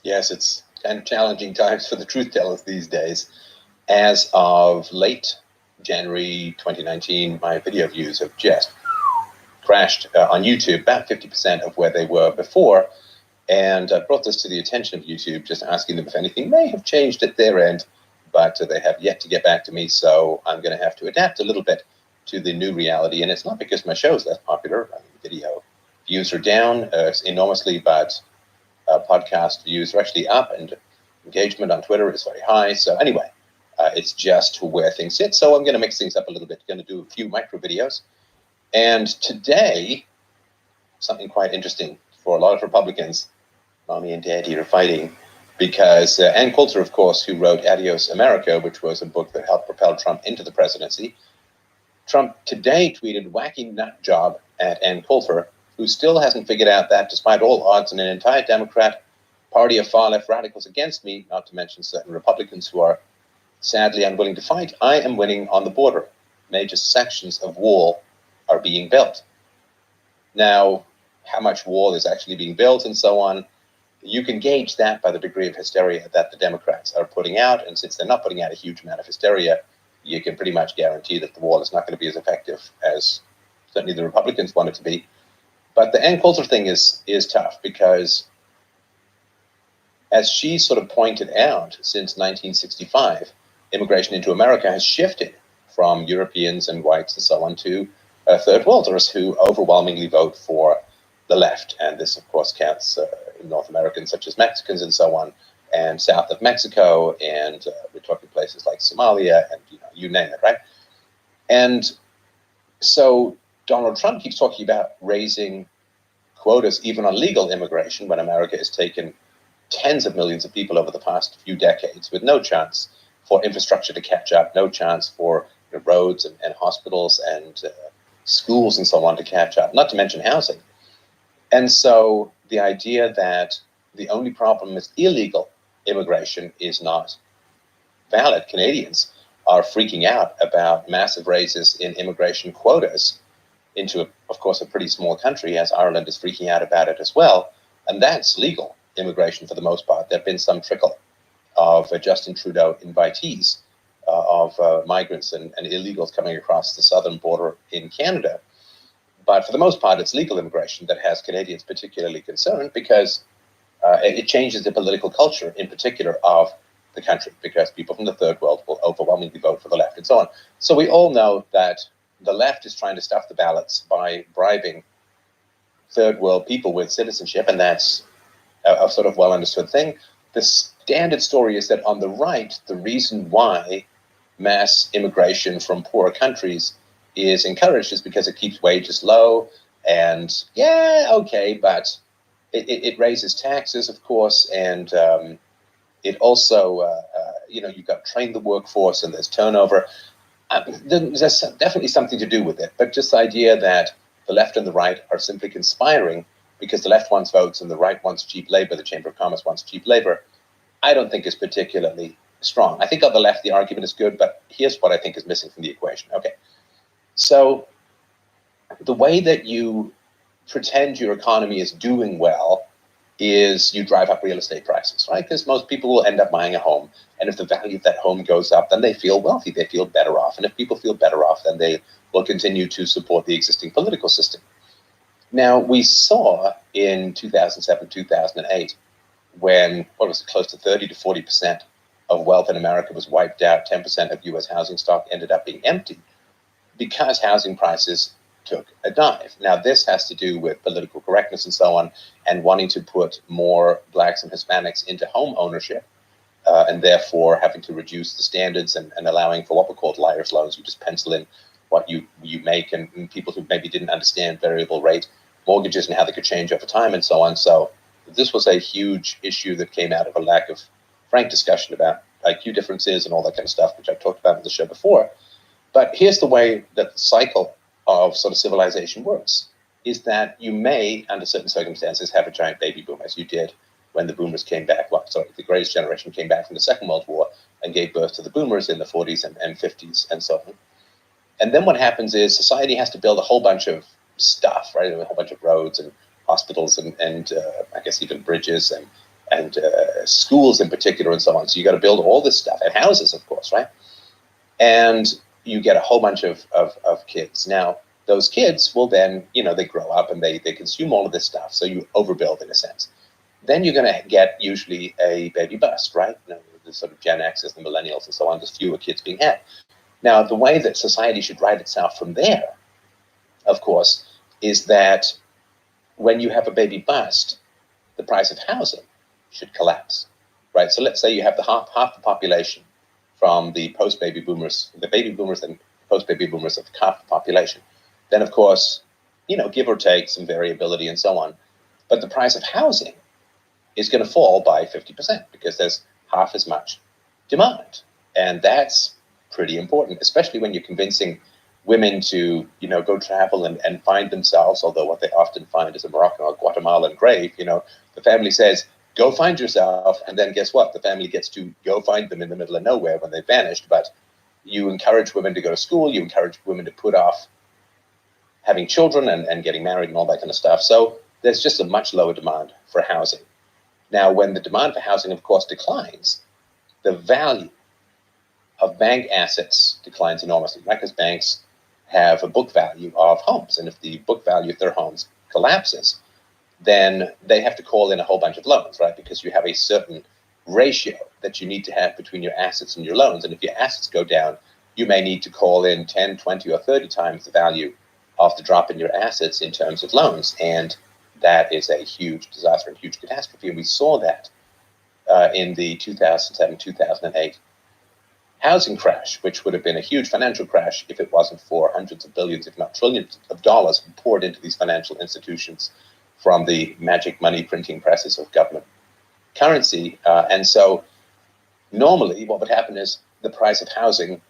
Yes, it's kind of challenging times for the truth tellers these days. As of late January 2019, my video views have just crashed on YouTube, about 50% of where they were before. And I brought this to the attention of YouTube, just asking them if anything may have changed at their end, but they have yet to get back to me. So I'm going to have to adapt a little bit to the new reality. And it's not because my show is less popular. I mean, video views are down enormously, but podcast views are actually up, and engagement on Twitter is very high. So anyway, it's just where things sit. So I'm going to mix things up a little bit. Going to do a few micro videos. And today, something quite interesting for a lot of Republicans. Mommy and Daddy are fighting because Ann Coulter, of course, who wrote Adios America, which was a book that helped propel Trump into the presidency. Trump today tweeted wacky nut job at Ann Coulter, who still hasn't figured out that despite all odds and an entire Democrat party of far-left radicals against me, not to mention certain Republicans who are sadly unwilling to fight, I am winning on the border. Major sections of wall are being built. Now, how much wall is actually being built and so on, you can gauge that by the degree of hysteria that the Democrats are putting out. And since they're not putting out a huge amount of hysteria, you can pretty much guarantee that the wall is not going to be as effective as certainly the Republicans want it to be. But the Ann Coulter thing is tough because, as she sort of pointed out, since 1965, immigration into America has shifted from Europeans and whites and so on to third worlders who overwhelmingly vote for the left. And this, of course, counts in North Americans such as Mexicans and so on, and south of Mexico, and we're talking places like Somalia, and you name it, right? And so Donald Trump keeps talking about raising quotas even on legal immigration when America has taken tens of millions of people over the past few decades with no chance for infrastructure to catch up, no chance for roads and hospitals and schools and so on to catch up, not to mention housing. And so the idea that the only problem is illegal immigration is not valid. Canadians are freaking out about massive raises in immigration quotas into, of course, a pretty small country, as Ireland is freaking out about it as well. And that's legal immigration for the most part. There have been some trickle of Justin Trudeau invitees of migrants and illegals coming across the southern border in Canada. But for the most part, it's legal immigration that has Canadians particularly concerned because it changes the political culture, in particular, of the country, because people from the third world will overwhelmingly vote for the left and so on. So we all know that the left is trying to stuff the ballots by bribing third world people with citizenship, and that's a sort of well understood thing. The standard story is that on the right, the reason why mass immigration from poorer countries is encouraged is because it keeps wages low, And yeah, okay, but it raises taxes, of course, and it also, you've got to train the workforce and there's turnover. There's definitely something to do with it, but just the idea that the left and the right are simply conspiring because the left wants votes and the right wants cheap labor, the Chamber of Commerce wants cheap labor, I don't think is particularly strong. I think on the left the argument is good, but here's what I think is missing from the equation. Okay, so the way that you pretend your economy is doing well is you drive up real estate prices, right? Because most people will end up buying a home. And if the value of that home goes up, then they feel wealthy, they feel better off. And if people feel better off, then they will continue to support the existing political system. Now, we saw in 2007, 2008, when, close to 30 to 40% of wealth in America was wiped out, 10% of US housing stock ended up being empty because housing prices took a dive. Now, this has to do with political correctness and so on, and wanting to put more blacks and Hispanics into home ownership, and therefore having to reduce the standards and allowing for what were called liar's loans. You just pencil in what you make, and people who maybe didn't understand variable rate mortgages and how they could change over time and so on. So this was a huge issue that came out of a lack of frank discussion about IQ differences and all that kind of stuff, which I've talked about in the show before. But here's the way that the cycle of sort of civilization works, is that you may, under certain circumstances, have a giant baby boom, as you did when the boomers came back. The greatest generation came back from the Second World War and gave birth to the boomers in the 40s and 50s and so on. And then what happens is society has to build a whole bunch of stuff, right? A whole bunch of roads and hospitals and I guess even bridges and schools in particular and so on. So you got to build all this stuff, and houses, of course, right? And you get a whole bunch of kids. Now, those kids will then, they grow up and they consume all of this stuff. So you overbuild in a sense. Then you're going to get usually a baby bust, right? The sort of Gen X's, the millennials and so on, there's fewer kids being had. Now, the way that society should right itself from there, of course, is that when you have a baby bust, the price of housing should collapse, right? So let's say you have half the population from the post-baby boomers, the baby boomers and post-baby boomers of half the population. Then, of course, give or take some variability and so on. But the price of housing is going to fall by 50% because there's half as much demand. And that's pretty important, especially when you're convincing women to, go travel and find themselves, although what they often find is a Moroccan or Guatemalan grave. The family says, go find yourself, and then guess what? The family gets to go find them in the middle of nowhere when they've vanished. But you encourage women to go to school, you encourage women to put off having children and getting married and all that kind of stuff. So there's just a much lower demand for housing. Now, when the demand for housing, of course, declines, the value of bank assets declines enormously, right? Because banks have a book value of homes. And if the book value of their homes collapses, then they have to call in a whole bunch of loans, right? Because you have a certain ratio that you need to have between your assets and your loans. And if your assets go down, you may need to call in 10, 20, or 30 times the value of the drop in your assets in terms of loans. And that is a huge disaster and huge catastrophe. And we saw that in the 2007, 2008 housing crash, which would have been a huge financial crash if it wasn't for hundreds of billions, if not trillions of dollars poured into these financial institutions from the magic money printing presses of government currency. And so normally what would happen is the price of housing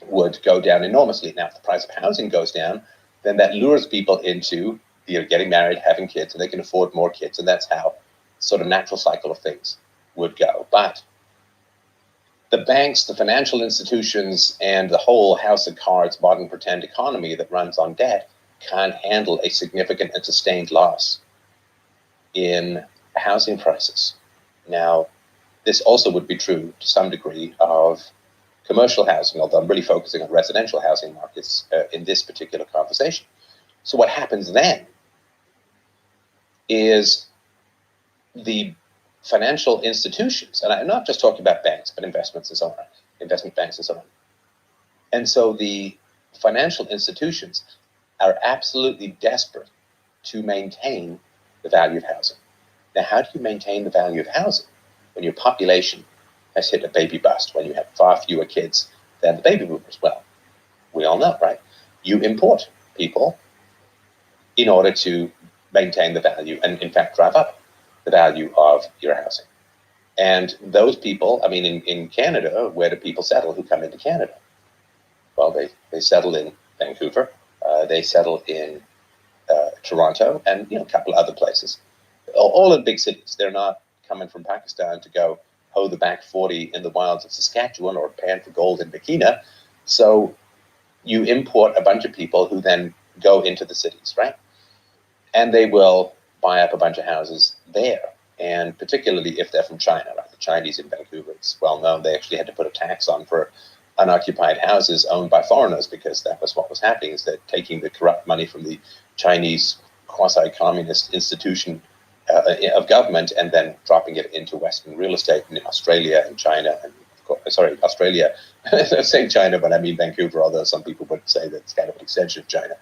would go down enormously. Now, if the price of housing goes down, then that lures people into getting married, having kids, and they can afford more kids. And that's how sort of natural cycle of things would go. But the banks, the financial institutions, and the whole house of cards, modern pretend economy that runs on debt can't handle a significant and sustained loss in housing prices. Now, this also would be true to some degree of commercial housing, although I'm really focusing on residential housing markets in this particular conversation. So what happens then is the financial institutions, and I'm not just talking about banks, but investments and so on, investment banks and so on. And so the financial institutions are absolutely desperate to maintain the value of housing. Now, how do you maintain the value of housing when your population has hit a baby bust, when you have far fewer kids than the baby boomers? Well, we all know, right? You import people in order to maintain the value and, in fact, drive up the value of your housing. And those people, I mean, in Canada, where do people settle who come into Canada? Well, they settle in Vancouver, they settle in Toronto, and a couple of other places. All in big cities. They're not coming from Pakistan to go hoe the back 40 in the wilds of Saskatchewan or pan for gold in Burkina. So you import a bunch of people who then go into the cities, right? And they will buy up a bunch of houses there. And particularly if they're from China, right? The Chinese in Vancouver, it's well known. They actually had to put a tax on for unoccupied houses owned by foreigners, because that was what was happening, is that taking the corrupt money from the Chinese quasi-communist institution of government and then dropping it into Western real estate in Australia and China, and Australia. I'm saying China, but I mean Vancouver, although some people would say that it's kind of an extension of China.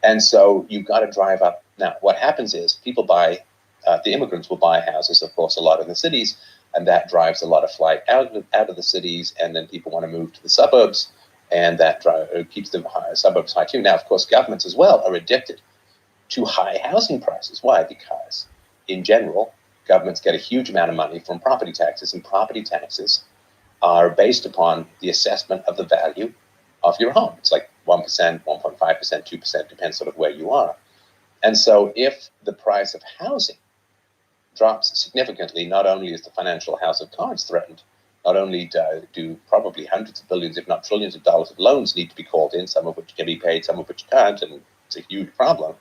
And so you've got to drive up. Now, what happens is people buy, the immigrants will buy houses, of course, a lot in the cities, and that drives a lot of flight out of the cities, and then people want to move to the suburbs, and that keeps the suburbs high too. Now, of course, governments as well are addicted to high housing prices. Why? Because, in general, governments get a huge amount of money from property taxes, and property taxes are based upon the assessment of the value of your home. It's like 1%, 1.5%, 2%, depends sort of where you are. And so if the price of housing drops significantly, not only is the financial house of cards threatened, not only do probably hundreds of billions, if not trillions of dollars of loans need to be called in, some of which can be paid, some of which can't, and it's a huge problem,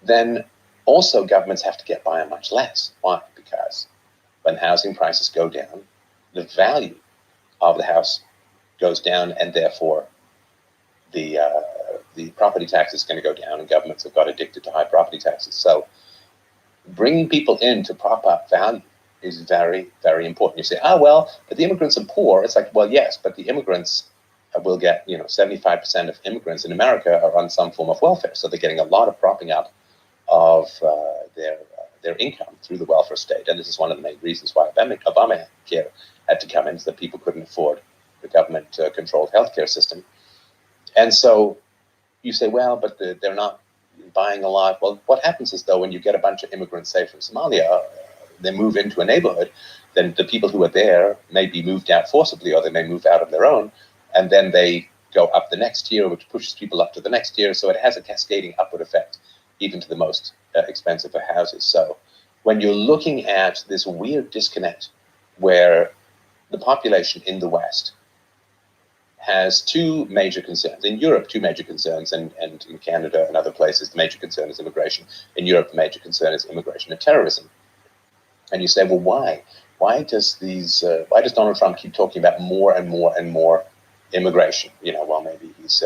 then also governments have to get by on much less. Why? Because when housing prices go down, the value of the house goes down, and therefore the property tax is going to go down, and governments have got addicted to high property taxes. So bringing people in to prop up value is very, very important. You say, well, but the immigrants are poor. It's like, well, yes, but the immigrants will get, 75% of immigrants in America are on some form of welfare. So they're getting a lot of propping up of their income through the welfare state. And this is one of the main reasons why Obamacare had to come in, is that people couldn't afford the government-controlled healthcare system. And so you say, well, but they're not buying a lot. Well, what happens is, though, when you get a bunch of immigrants, say, from Somalia, they move into a neighborhood, then the people who are there may be moved out forcibly, or they may move out on their own, and then they go up the next tier, which pushes people up to the next tier. So it has a cascading upward effect, even to the most expensive of houses. So when you're looking at this weird disconnect where the population in the West has two major concerns. In Europe, two major concerns, and in Canada and other places, the major concern is immigration. In Europe, the major concern is immigration and terrorism. And you say, well, why? Why does Donald Trump keep talking about more and more and more immigration? Well, maybe he's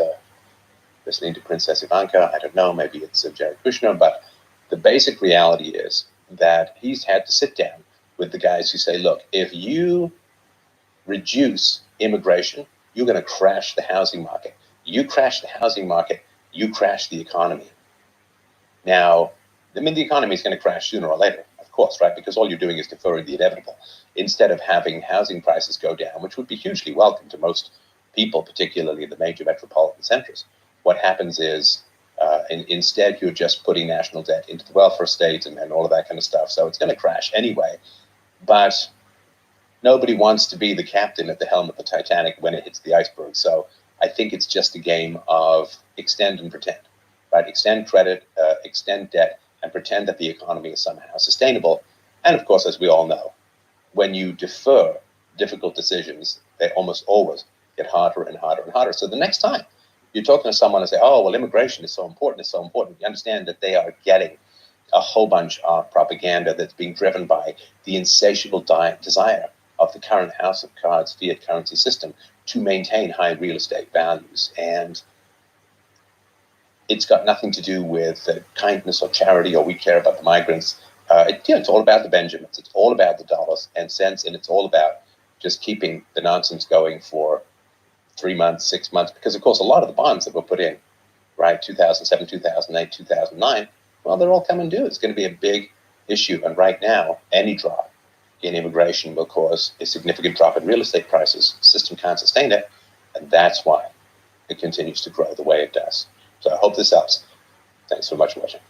listening to Princess Ivanka. I don't know. Maybe it's Jared Kushner. But the basic reality is that he's had to sit down with the guys who say, look, if you reduce immigration, you're going to crash the housing market. You crash the housing market, you crash the economy. Now, the economy is going to crash sooner or later, of course, right? Because all you're doing is deferring the inevitable. Instead of having housing prices go down, which would be hugely welcome to most people, particularly in the major metropolitan centers, what happens is instead you're just putting national debt into the welfare state and all of that kind of stuff. So it's going to crash anyway. But nobody wants to be the captain at the helm of the Titanic when it hits the iceberg. So I think it's just a game of extend and pretend, right? Extend credit, extend debt, and pretend that the economy is somehow sustainable. And of course, as we all know, when you defer difficult decisions, they almost always get harder and harder and harder. So the next time you're talking to someone and say, oh, well, immigration is so important, it's so important, you understand that they are getting a whole bunch of propaganda that's being driven by the insatiable desire of the current house of cards fiat currency system to maintain high real estate values. And it's got nothing to do with kindness or charity, or we care about the migrants. It's all about the Benjamins. It's all about the dollars and cents, and it's all about just keeping the nonsense going for 3 months, 6 months, because of course a lot of the bonds that were put in, right, 2007, 2008, 2009, well, they're all coming due. It's going to be a big issue. And right now, any drop in immigration will cause a significant drop in real estate prices. The system can't sustain it, and that's why it continues to grow the way it does. So I hope this helps. Thanks so much for watching.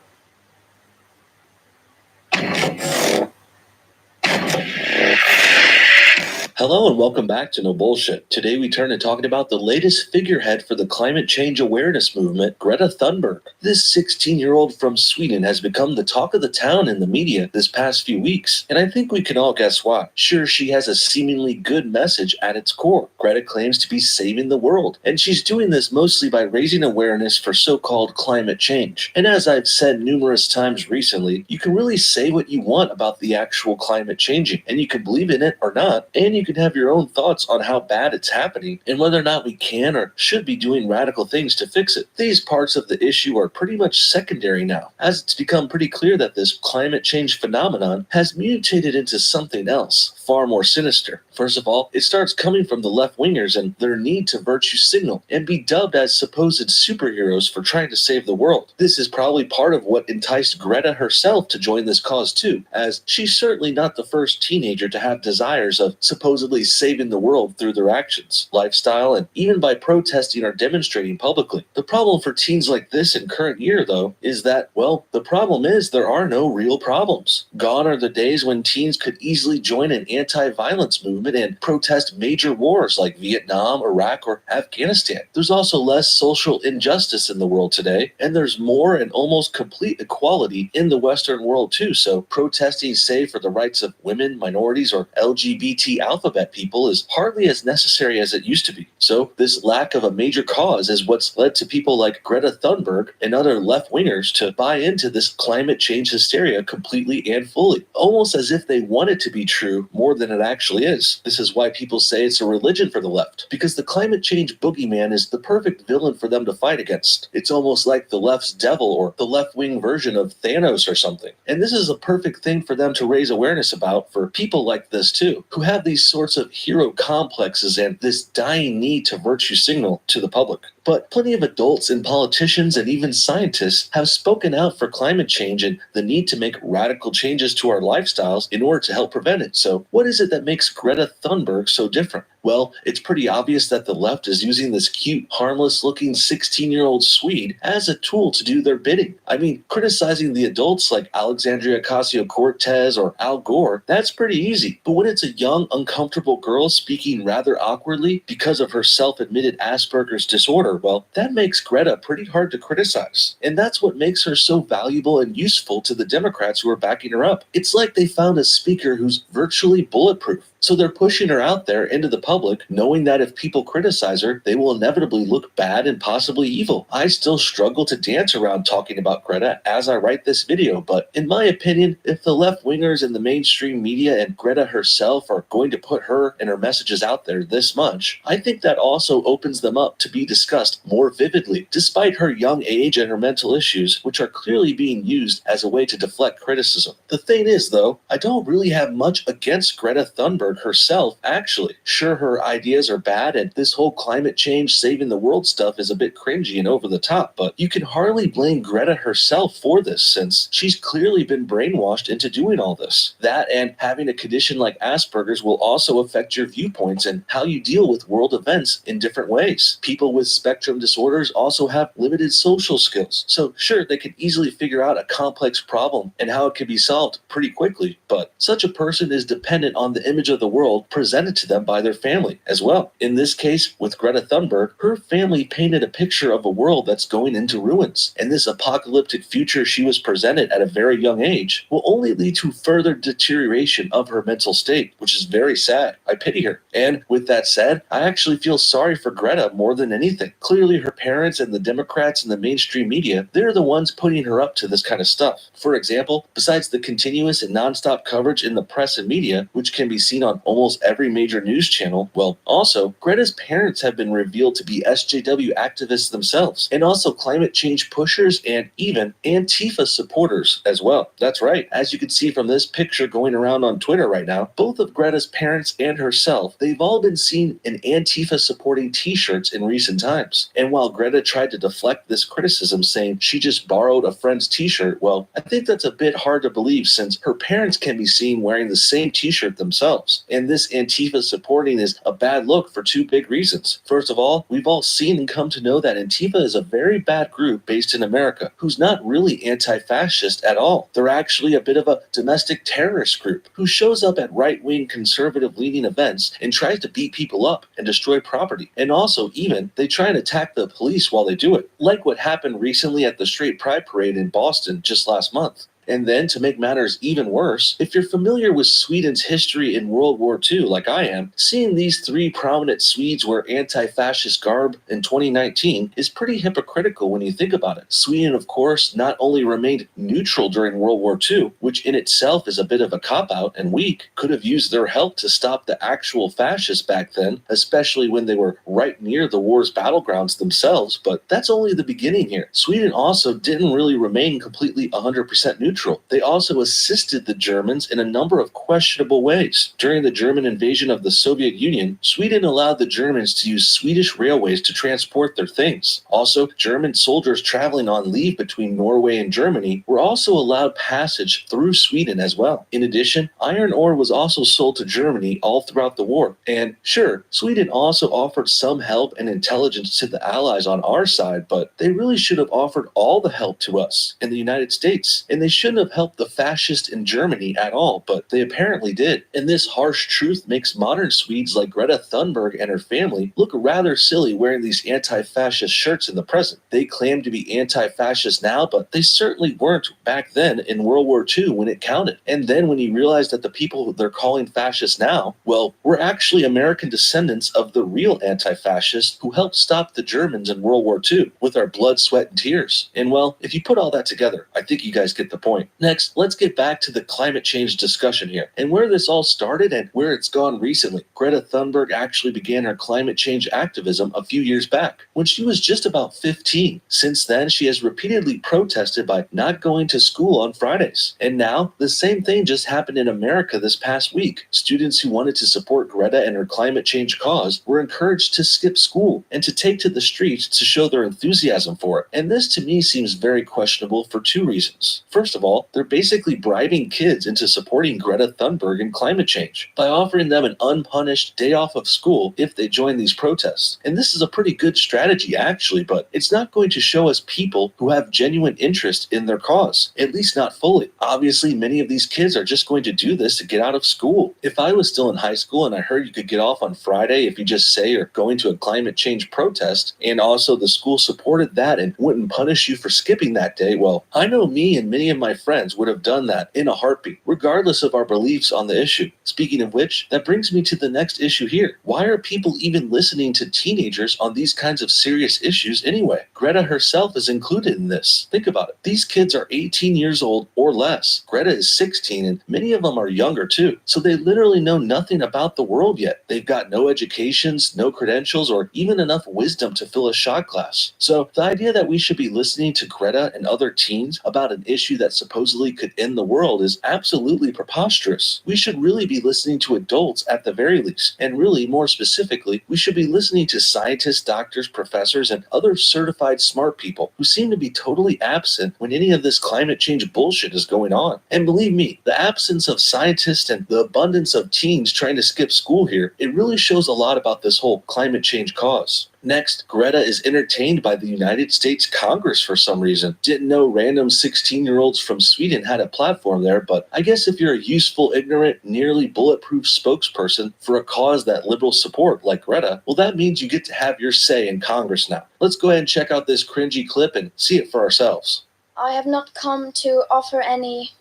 Hello and welcome back to No Bullshit. Today we turn to talking about the latest figurehead for the climate change awareness movement, Greta Thunberg. This 16-year-old from Sweden has become the talk of the town in the media this past few weeks, and I think we can all guess why. Sure, she has a seemingly good message at its core. Greta claims to be saving the world, and she's doing this mostly by raising awareness for so-called climate change. And as I've said numerous times recently, you can really say what you want about the actual climate changing, and you can believe in it or not, and you can have your own thoughts on how bad it's happening and whether or not we can or should be doing radical things to fix it. These parts of the issue are pretty much secondary now, as it's become pretty clear that this climate change phenomenon has mutated into something else, far more sinister. First of all, it starts coming from the left-wingers and their need to virtue signal and be dubbed as supposed superheroes for trying to save the world. This is probably part of what enticed Greta herself to join this cause too, as she's certainly not the first teenager to have desires of supposedly saving the world through their actions, lifestyle, and even by protesting or demonstrating publicly. The problem for teens like this in current year, though, is that, well, the problem is there are no real problems. Gone are the days when teens could easily join an anti-violence movement and protest major wars like Vietnam, Iraq, or Afghanistan. There's also less social injustice in the world today, and there's more and almost complete equality in the Western world too, so protesting, say, for the rights of women, minorities, or LGBT alphabet people is hardly as necessary as it used to be. So this lack of a major cause is what's led to people like Greta Thunberg and other left-wingers to buy into this climate change hysteria completely and fully, almost as if they want it to be true more than it actually is. This is why people say it's a religion for the left, because the climate change boogeyman is the perfect villain for them to fight against. It's almost like the left's devil or the left-wing version of Thanos or something. And this is a perfect thing for them to raise awareness about for people like this too, who have these sorts of hero complexes and this dying need to virtue signal to the public. But plenty of adults and politicians and even scientists have spoken out for climate change and the need to make radical changes to our lifestyles in order to help prevent it. So what is it that makes Greta Thunberg so different? Well, it's pretty obvious that the left is using this cute, harmless-looking 16-year-old Swede as a tool to do their bidding. I mean, criticizing the adults like Alexandria Ocasio-Cortez or Al Gore, that's pretty easy. But when it's a young, uncomfortable girl speaking rather awkwardly because of her self-admitted Asperger's disorder, well, that makes Greta pretty hard to criticize. And that's what makes her so valuable and useful to the Democrats who are backing her up. It's like they found a speaker who's virtually bulletproof. So they're pushing her out there into the public, knowing that if people criticize her, they will inevitably look bad and possibly evil. I still struggle to dance around talking about Greta as I write this video, but in my opinion, if the left-wingers and the mainstream media and Greta herself are going to put her and her messages out there this much, I think that also opens them up to be discussed more vividly, despite her young age and her mental issues, which are clearly being used as a way to deflect criticism. The thing is, though, I don't really have much against Greta Thunberg herself, actually. Sure, her ideas are bad, and this whole climate change saving the world stuff is a bit cringy and over the top, but you can hardly blame Greta herself for this, since she's clearly been brainwashed into doing all this. That and having a condition like Asperger's will also affect your viewpoints and how you deal with world events in different ways. People with spectrum disorders also have limited social skills, so sure, they can easily figure out a complex problem and how it can be solved pretty quickly, but such a person is dependent on the image of the world presented to them by their family as well. In this case, with Greta Thunberg, her family painted a picture of a world that's going into ruins, and this apocalyptic future she was presented at a very young age will only lead to further deterioration of her mental state, which is very sad. I pity her. And with that said, I actually feel sorry for Greta more than anything. Clearly, her parents and the Democrats and the mainstream media, they're the ones putting her up to this kind of stuff. For example, besides the continuous and nonstop coverage in the press and media, which can be seen on almost every major news channel, well, also, Greta's parents have been revealed to be SJW activists themselves, and also climate change pushers and even Antifa supporters as well. That's right. As you can see from this picture going around on Twitter right now, both of Greta's parents parents and herself, they've all been seen in Antifa supporting t-shirts in recent times. And while Greta tried to deflect this criticism saying she just borrowed a friend's t-shirt, well, I think that's a bit hard to believe since her parents can be seen wearing the same t-shirt themselves. And this Antifa supporting is a bad look for two big reasons. First of all, we've all seen and come to know that Antifa is a very bad group based in America who's not really anti-fascist at all. They're actually a bit of a domestic terrorist group who shows up at right-wing conservative-leaning events and tries to beat people up and destroy property. And also, even, they try and attack the police while they do it, like what happened recently at the Straight Pride Parade in Boston just last month. And then, to make matters even worse, if you're familiar with Sweden's history in World War II, like I am, seeing these three prominent Swedes wear anti-fascist garb in 2019 is pretty hypocritical when you think about it. Sweden, of course, not only remained neutral during World War II, which in itself is a bit of a cop-out and weak, could have used their help to stop the actual fascists back then, especially when they were right near the war's battlegrounds themselves, but that's only the beginning here. Sweden also didn't really remain completely 100% neutral. They also assisted the Germans in a number of questionable ways. During the German invasion of the Soviet Union, Sweden allowed the Germans to use Swedish railways to transport their things. Also, German soldiers traveling on leave between Norway and Germany were also allowed passage through Sweden as well. In addition, iron ore was also sold to Germany all throughout the war. And sure, Sweden also offered some help and intelligence to the Allies on our side, but they really should have offered all the help to us in the United States. And they shouldn't have helped the fascists in Germany at all, but they apparently did. And this harsh truth makes modern Swedes like Greta Thunberg and her family look rather silly wearing these anti-fascist shirts in the present. They claim to be anti-fascist now, but they certainly weren't back then in World War II when it counted. And then when you realize that the people they're calling fascists now, well, we're actually American descendants of the real anti-fascists who helped stop the Germans in World War II with our blood, sweat, and tears. And well, if you put all that together, I think you guys get the point. Next, let's get back to the climate change discussion here and where this all started and where it's gone recently. Greta Thunberg actually began her climate change activism a few years back when she was just about 15. Since then, she has repeatedly protested by not going to school on Fridays. And now, the same thing just happened in America this past week. Students who wanted to support Greta and her climate change cause were encouraged to skip school and to take to the streets to show their enthusiasm for it. And this to me seems very questionable for two reasons. First of all, they're basically bribing kids into supporting Greta Thunberg and climate change by offering them an unpunished day off of school if they join these protests. And this is a pretty good strategy actually, but it's not going to show us people who have genuine interest in their cause, at least not fully. Obviously, many of these kids are just going to do this to get out of school. If I was still in high school and I heard you could get off on Friday if you just say you're going to a climate change protest, and also the school supported that and wouldn't punish you for skipping that day, well, I know me and many of my friends would have done that in a heartbeat, regardless of our beliefs on the issue. Speaking of which, that brings me to the next issue here. Why are people even listening to teenagers on these kinds of serious issues anyway? Greta herself is included in this. Think about it. These kids are 18 years old or less. Greta is 16 and many of them are younger too. So they literally know nothing about the world yet. They've got no educations, no credentials, or even enough wisdom to fill a shot glass. So the idea that we should be listening to Greta and other teens about an issue that supposedly could end the world is absolutely preposterous. We should really be listening to adults at the very least. And really, more specifically, we should be listening to scientists, doctors, professors, and other certified smart people who seem to be totally absent when any of this climate change bullshit is going on. And believe me, the absence of scientists and the abundance of teens trying to skip school here, it really shows a lot about this whole climate change cause. Next, Greta is entertained by the United States Congress for some reason. Didn't know random 16-year-olds from Sweden had a platform there, but I guess if you're a useful, ignorant, nearly bulletproof spokesperson for a cause that liberals support, like Greta, well, that means you get to have your say in Congress now. Let's go ahead and check out this cringy clip and see it for ourselves. I have not come to offer any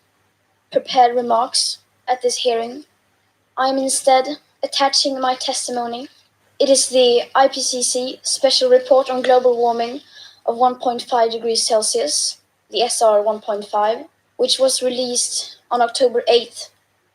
prepared remarks at this hearing. I am instead attaching my testimony. It is the IPCC Special Report on Global Warming of 1.5 degrees Celsius, the SR 1.5, which was released on October 8th,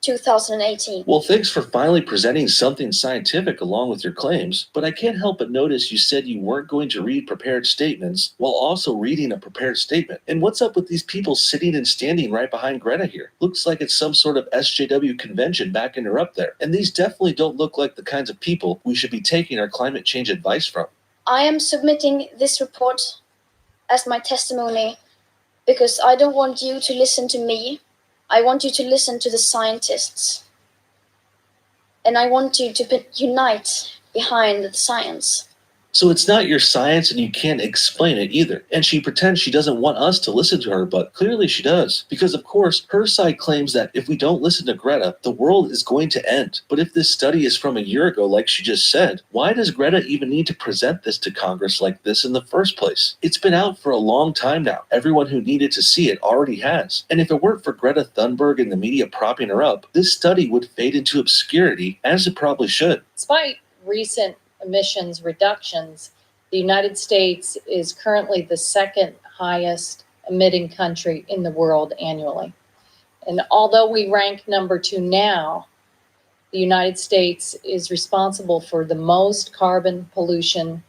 2018. Well, thanks for finally presenting something scientific along with your claims, but I can't help but notice you said you weren't going to read prepared statements while also reading a prepared statement. And what's up with these people sitting and standing right behind Greta here? Looks like it's some sort of SJW convention backing her up there. And these definitely don't look like the kinds of people we should be taking our climate change advice from. I am submitting this report as my testimony because I don't want you to listen to me. I want you to listen to the scientists. And I want you to unite behind the science. So it's not your science and you can't explain it either. And she pretends she doesn't want us to listen to her, but clearly she does. Because of course, her side claims that if we don't listen to Greta, the world is going to end. But if this study is from a year ago, like she just said, why does Greta even need to present this to Congress like this in the first place? It's been out for a long time now. Everyone who needed to see it already has. And if it weren't for Greta Thunberg and the media propping her up, this study would fade into obscurity, as it probably should. Despite recent emissions reductions, the United States is currently the second highest emitting country in the world annually. And although we rank number 2 now, the United States is responsible for the most carbon pollution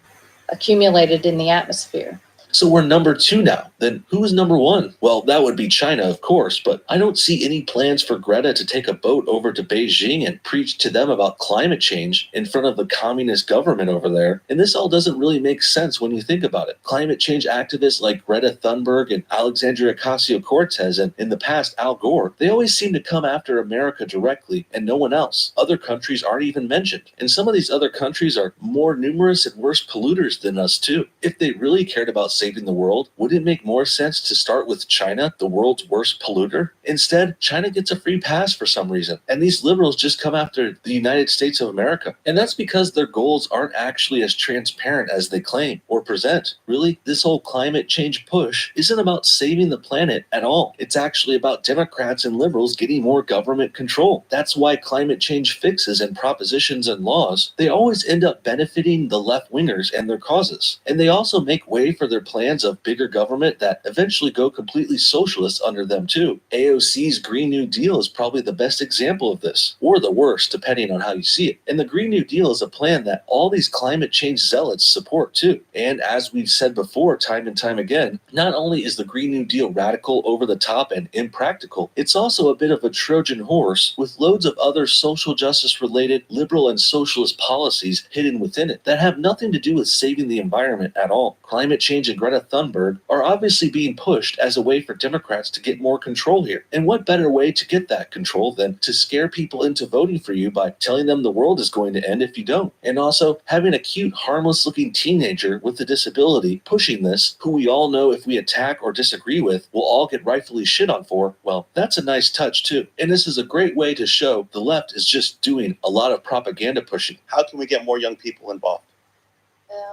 accumulated in the atmosphere. So we're number 2 now. Then who is number 1? Well, that would be China, of course, but I don't see any plans for Greta to take a boat over to Beijing and preach to them about climate change in front of the communist government over there. And this all doesn't really make sense when you think about it. Climate change activists like Greta Thunberg and Alexandria Ocasio-Cortez and in the past Al Gore, they always seem to come after America directly and no one else. Other countries aren't even mentioned. And some of these other countries are more numerous and worse polluters than us too. If they really cared about saving the world, would it make more sense to start with China, the world's worst polluter? Instead, China gets a free pass for some reason, and these liberals just come after the United States of America. And that's because their goals aren't actually as transparent as they claim or present. Really, this whole climate change push isn't about saving the planet at all. It's actually about Democrats and liberals getting more government control. That's why climate change fixes and propositions and laws, they always end up benefiting the left-wingers and their causes. And they also make way for their plans of bigger government that eventually go completely socialist under them too. AOC's Green New Deal is probably the best example of this, or the worst, depending on how you see it. And the Green New Deal is a plan that all these climate change zealots support too. And as we've said before time and time again, not only is the Green New Deal radical, over the top, and impractical, it's also a bit of a Trojan horse with loads of other social justice related liberal and socialist policies hidden within it that have nothing to do with saving the environment at all. Climate change and Greta Thunberg are obviously being pushed as a way for Democrats to get more control here. And what better way to get that control than to scare people into voting for you by telling them the world is going to end if you don't? And also having a cute, harmless looking teenager with a disability pushing this, who we all know if we attack or disagree with, will all get rightfully shit on for, well, that's a nice touch too. And this is a great way to show the left is just doing a lot of propaganda pushing. How can we get more young people involved?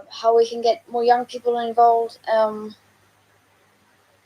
How we can get more young people involved,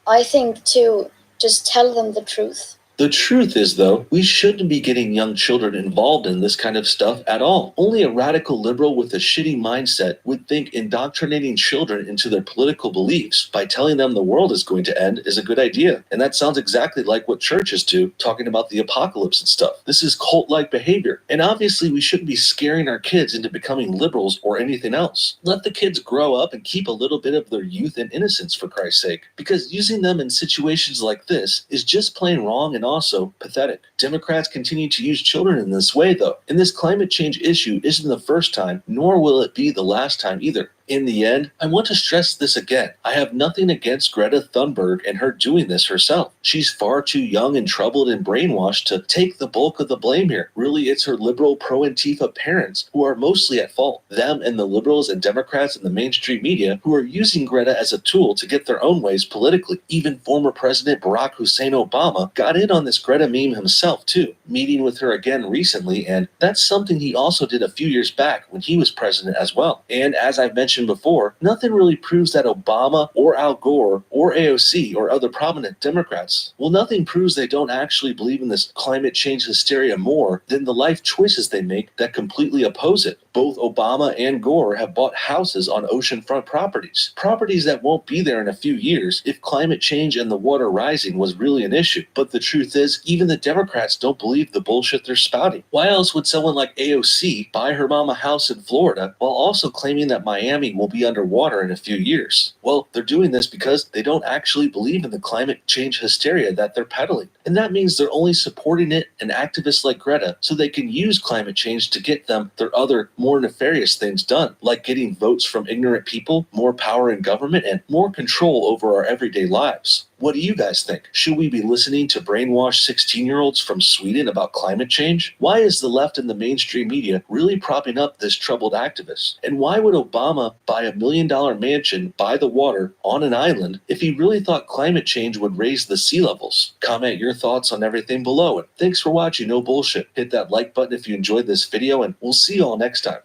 I think to just tell them the truth. The truth is, though, we shouldn't be getting young children involved in this kind of stuff at all. Only a radical liberal with a shitty mindset would think indoctrinating children into their political beliefs by telling them the world is going to end is a good idea. And that sounds exactly like what churches do, talking about the apocalypse and stuff. This is cult-like behavior. And obviously, we shouldn't be scaring our kids into becoming liberals or anything else. Let the kids grow up and keep a little bit of their youth and innocence, for Christ's sake. Because using them in situations like this is just plain wrong and also pathetic. Democrats continue to use children in this way, though, and this climate change issue isn't the first time, nor will it be the last time either. In the end, I want to stress this again. I have nothing against Greta Thunberg and her doing this herself. She's far too young and troubled and brainwashed to take the bulk of the blame here. Really, it's her liberal pro-Antifa parents who are mostly at fault. Them and the liberals and Democrats and the mainstream media who are using Greta as a tool to get their own ways politically. Even former President Barack Hussein Obama got in on this Greta meme himself too, meeting with her again recently, and that's something he also did a few years back when he was president as well. And as I've mentioned before, nothing really proves that Obama or Al Gore or AOC or other prominent Democrats, well, nothing proves they don't actually believe in this climate change hysteria more than the life choices they make that completely oppose it. Both Obama and Gore have bought houses on oceanfront properties that won't be there in a few years if climate change and the water rising was really an issue. But the truth is, even the Democrats don't believe the bullshit they're spouting. Why else would someone like AOC buy her mama house in Florida while also claiming that Miami will be underwater in a few years? Well, they're doing this because they don't actually believe in the climate change hysteria that they're peddling. And that means they're only supporting it and activists like Greta so they can use climate change to get them their other, more nefarious things done, like getting votes from ignorant people, more power in government, and more control over our everyday lives. What do you guys think? Should we be listening to brainwashed 16-year-olds from Sweden about climate change? Why is the left and the mainstream media really propping up this troubled activist? And why would Obama buy $1 million mansion by the water on an island if he really thought climate change would raise the sea levels? Comment your thoughts on everything below. And thanks for watching No Bullshit. Hit that like button if you enjoyed this video, and we'll see you all next time.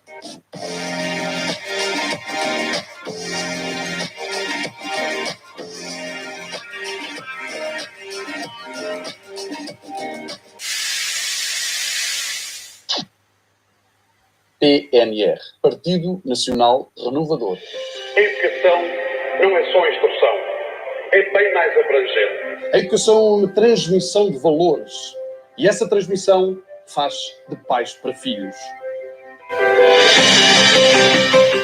PNR, Partido Nacional Renovador. A educação não é só instrução, é bem mais abrangente. A educação é uma transmissão de valores e essa transmissão faz de pais para filhos.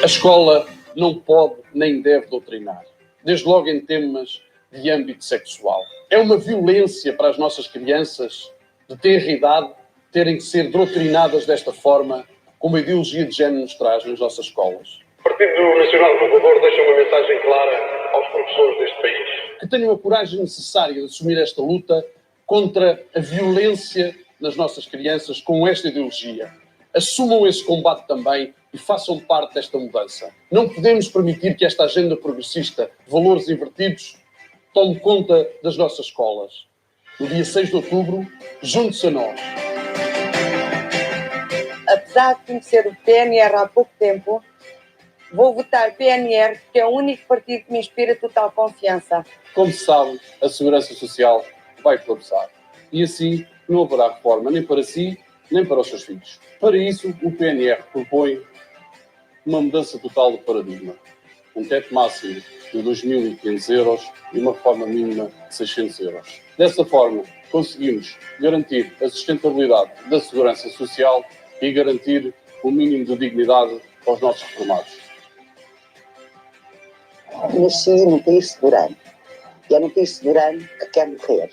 A escola não pode nem deve doutrinar, desde logo em temas de âmbito sexual. É uma violência para as nossas crianças de tenra idade terem que ser doutrinadas desta forma, como a ideologia de género nos traz nas nossas escolas. O Partido Nacional Renovador deixa uma mensagem clara aos professores deste país. Que tenham a coragem necessária de assumir esta luta contra a violência nas nossas crianças com esta ideologia. Assumam esse combate também e façam parte desta mudança. Não podemos permitir que esta agenda progressista de valores invertidos tome conta das nossas escolas. No dia 6 de outubro, junte-se a nós. Apesar de conhecer o PNR há pouco tempo, vou votar PNR porque é o único partido que me inspira total confiança. Como se sabe, a Segurança Social vai colapsar. E assim não haverá reforma nem para si, nem para os seus filhos. Para isso, o PNR propõe uma mudança total do paradigma. Um teto máximo de 2.500 euros e uma reforma mínima de 600 euros. Dessa forma, conseguimos garantir a sustentabilidade da Segurança Social e garantir o mínimo de dignidade aos nossos reformados. Nasci num país soberano. E é num país soberano que quer morrer.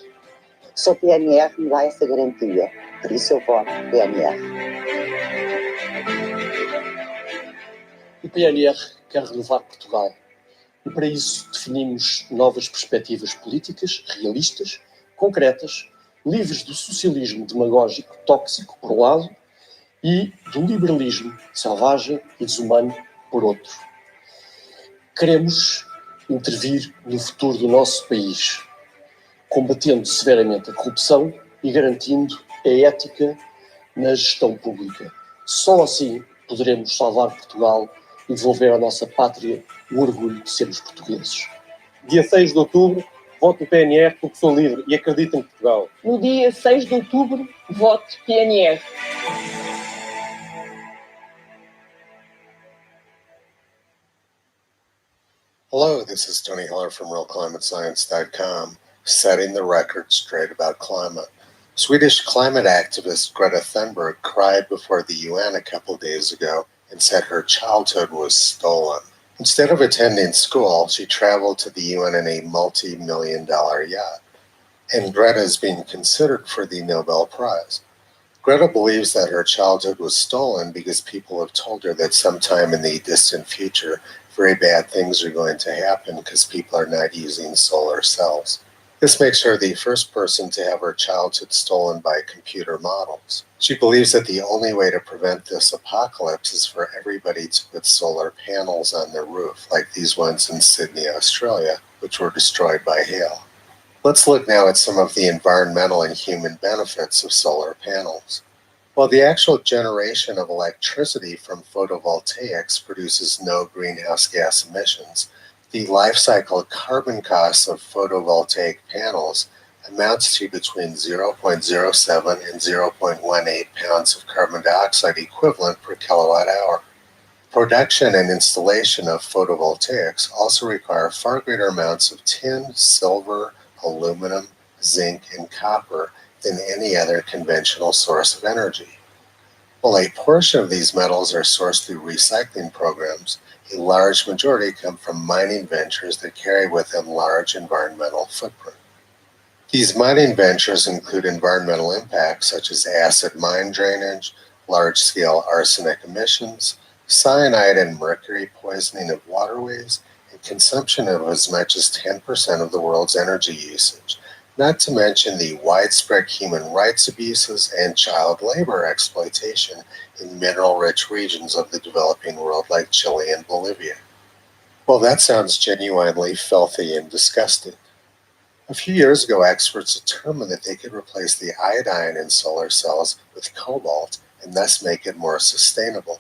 Só o PNR me dá essa garantia. Por isso eu voto PNR. O PNR quer renovar Portugal. E para isso definimos novas perspectivas políticas, realistas, concretas, livres do socialismo demagógico tóxico, por um lado, e do liberalismo selvagem e desumano, por outro. Queremos intervir no futuro do nosso país, combatendo severamente a corrupção e garantindo a ética na gestão pública. Só assim poderemos salvar Portugal e devolver à nossa pátria o orgulho de sermos portugueses. Dia 6 de outubro, voto PNR porque sou livre e acredito em Portugal. No dia 6 de outubro, vote PNR. Hello, this is Tony Heller from RealClimateScience.com, setting the record straight about climate. Swedish climate activist Greta Thunberg cried before the UN a couple days ago and said her childhood was stolen. Instead of attending school, she traveled to the UN in a multi-million-dollar yacht. And Greta is being considered for the Nobel Prize. Greta believes that her childhood was stolen because people have told her that sometime in the distant future, very bad things are going to happen because people are not using solar cells. This makes her the first person to have her childhood stolen by computer models. She believes that the only way to prevent this apocalypse is for everybody to put solar panels on their roof, like these ones in Sydney, Australia, which were destroyed by hail. Let's look now at some of the environmental and human benefits of solar panels. While the actual generation of electricity from photovoltaics produces no greenhouse gas emissions, the life cycle carbon costs of photovoltaic panels amounts to between 0.07 and 0.18 pounds of carbon dioxide equivalent per kilowatt hour. Production and installation of photovoltaics also require far greater amounts of tin, silver, aluminum, zinc, and copper than any other conventional source of energy. While a portion of these metals are sourced through recycling programs, a large majority come from mining ventures that carry with them large environmental footprint. These mining ventures include environmental impacts such as acid mine drainage, large-scale arsenic emissions, cyanide and mercury poisoning of waterways, and consumption of as much as 10% of the world's energy usage, not to mention the widespread human rights abuses and child labor exploitation in mineral-rich regions of the developing world like Chile and Bolivia. Well, that sounds genuinely filthy and disgusting. A few years ago, experts determined that they could replace the iodine in solar cells with cobalt and thus make it more sustainable.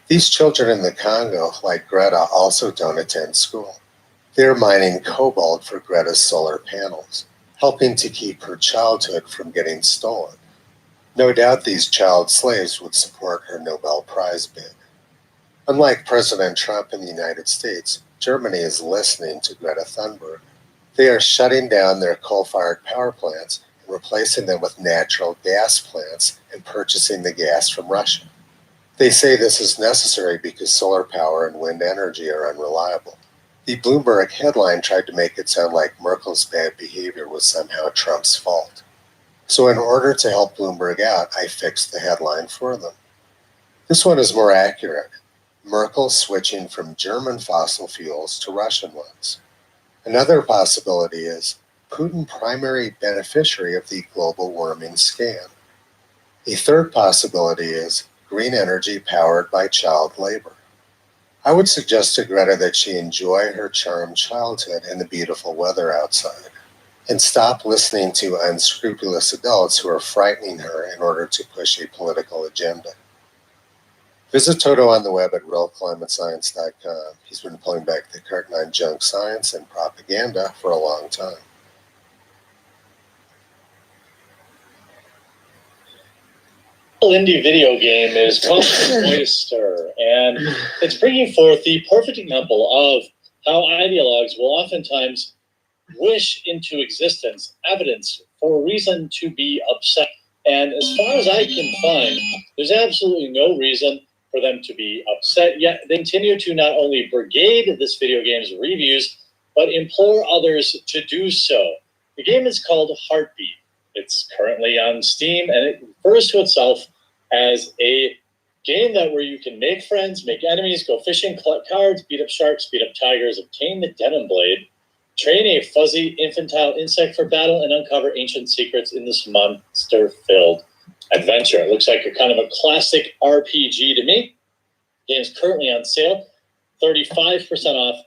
These children in the Congo, like Greta, also don't attend school. They're mining cobalt for Greta's solar panels, helping to keep her childhood from getting stolen. No doubt these child slaves would support her Nobel Prize bid. Unlike President Trump in the United States, Germany is listening to Greta Thunberg. They are shutting down their coal-fired power plants and replacing them with natural gas plants and purchasing the gas from Russia. They say this is necessary because solar power and wind energy are unreliable. The Bloomberg headline tried to make it sound like Merkel's bad behavior was somehow Trump's fault. So in order to help Bloomberg out, I fixed the headline for them. This one is more accurate. Merkel switching from German fossil fuels to Russian ones. Another possibility is Putin primary beneficiary of the global warming scam. A third possibility is green energy powered by child labor. I would suggest to Greta that she enjoy her charmed childhood and the beautiful weather outside, and stop listening to unscrupulous adults who are frightening her in order to push a political agenda. Visit Toto on the web at realclimatescience.com. He's been pulling back the curtain on junk science and propaganda for a long time. Indie video game is called Oyster, and it's bringing forth the perfect example of how ideologues will oftentimes wish into existence evidence for a reason to be upset. And as far as I can find, there's absolutely no reason for them to be upset, yet they continue to not only brigade this video game's reviews, but implore others to do so. The game is called Heartbeat. It's currently on Steam, and it refers to itself as a game where you can make friends, make enemies, go fishing, collect cards, beat up sharks, beat up tigers, obtain the denim blade, train a fuzzy infantile insect for battle, and uncover ancient secrets in this monster-filled adventure. It looks like a kind of a classic RPG to me. The game's currently on sale, 35% off.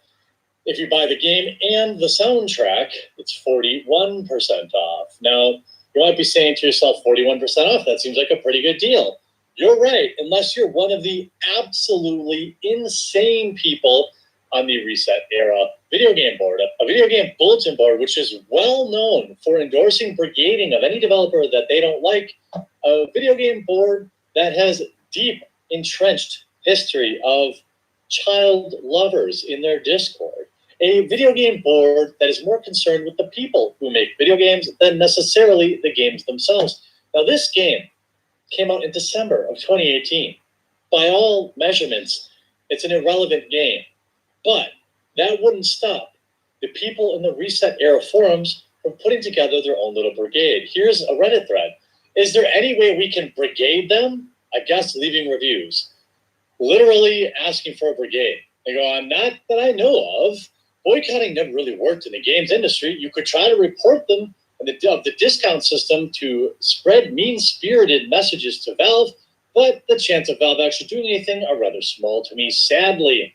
If you buy the game and the soundtrack, it's 41% off. Now, you might be saying to yourself, 41% off, that seems like a pretty good deal. You're right, unless you're one of the absolutely insane people on the Reset Era video game board, a video game bulletin board, which is well known for endorsing brigading of any developer that they don't like, a video game board that has deep, entrenched history of child lovers in their Discord. A video game board that is more concerned with the people who make video games than necessarily the games themselves. Now, this game came out in December of 2018. By all measurements, it's an irrelevant game. But that wouldn't stop the people in the Reset Era forums from putting together their own little brigade. Here's a Reddit thread. Is there any way we can brigade them? I guess leaving reviews. Literally asking for a brigade. They go, not that I know of. Boycotting never really worked in the games industry. You could try to report them and the discount system to spread mean-spirited messages to Valve, but the chance of Valve actually doing anything are rather small to me. Sadly,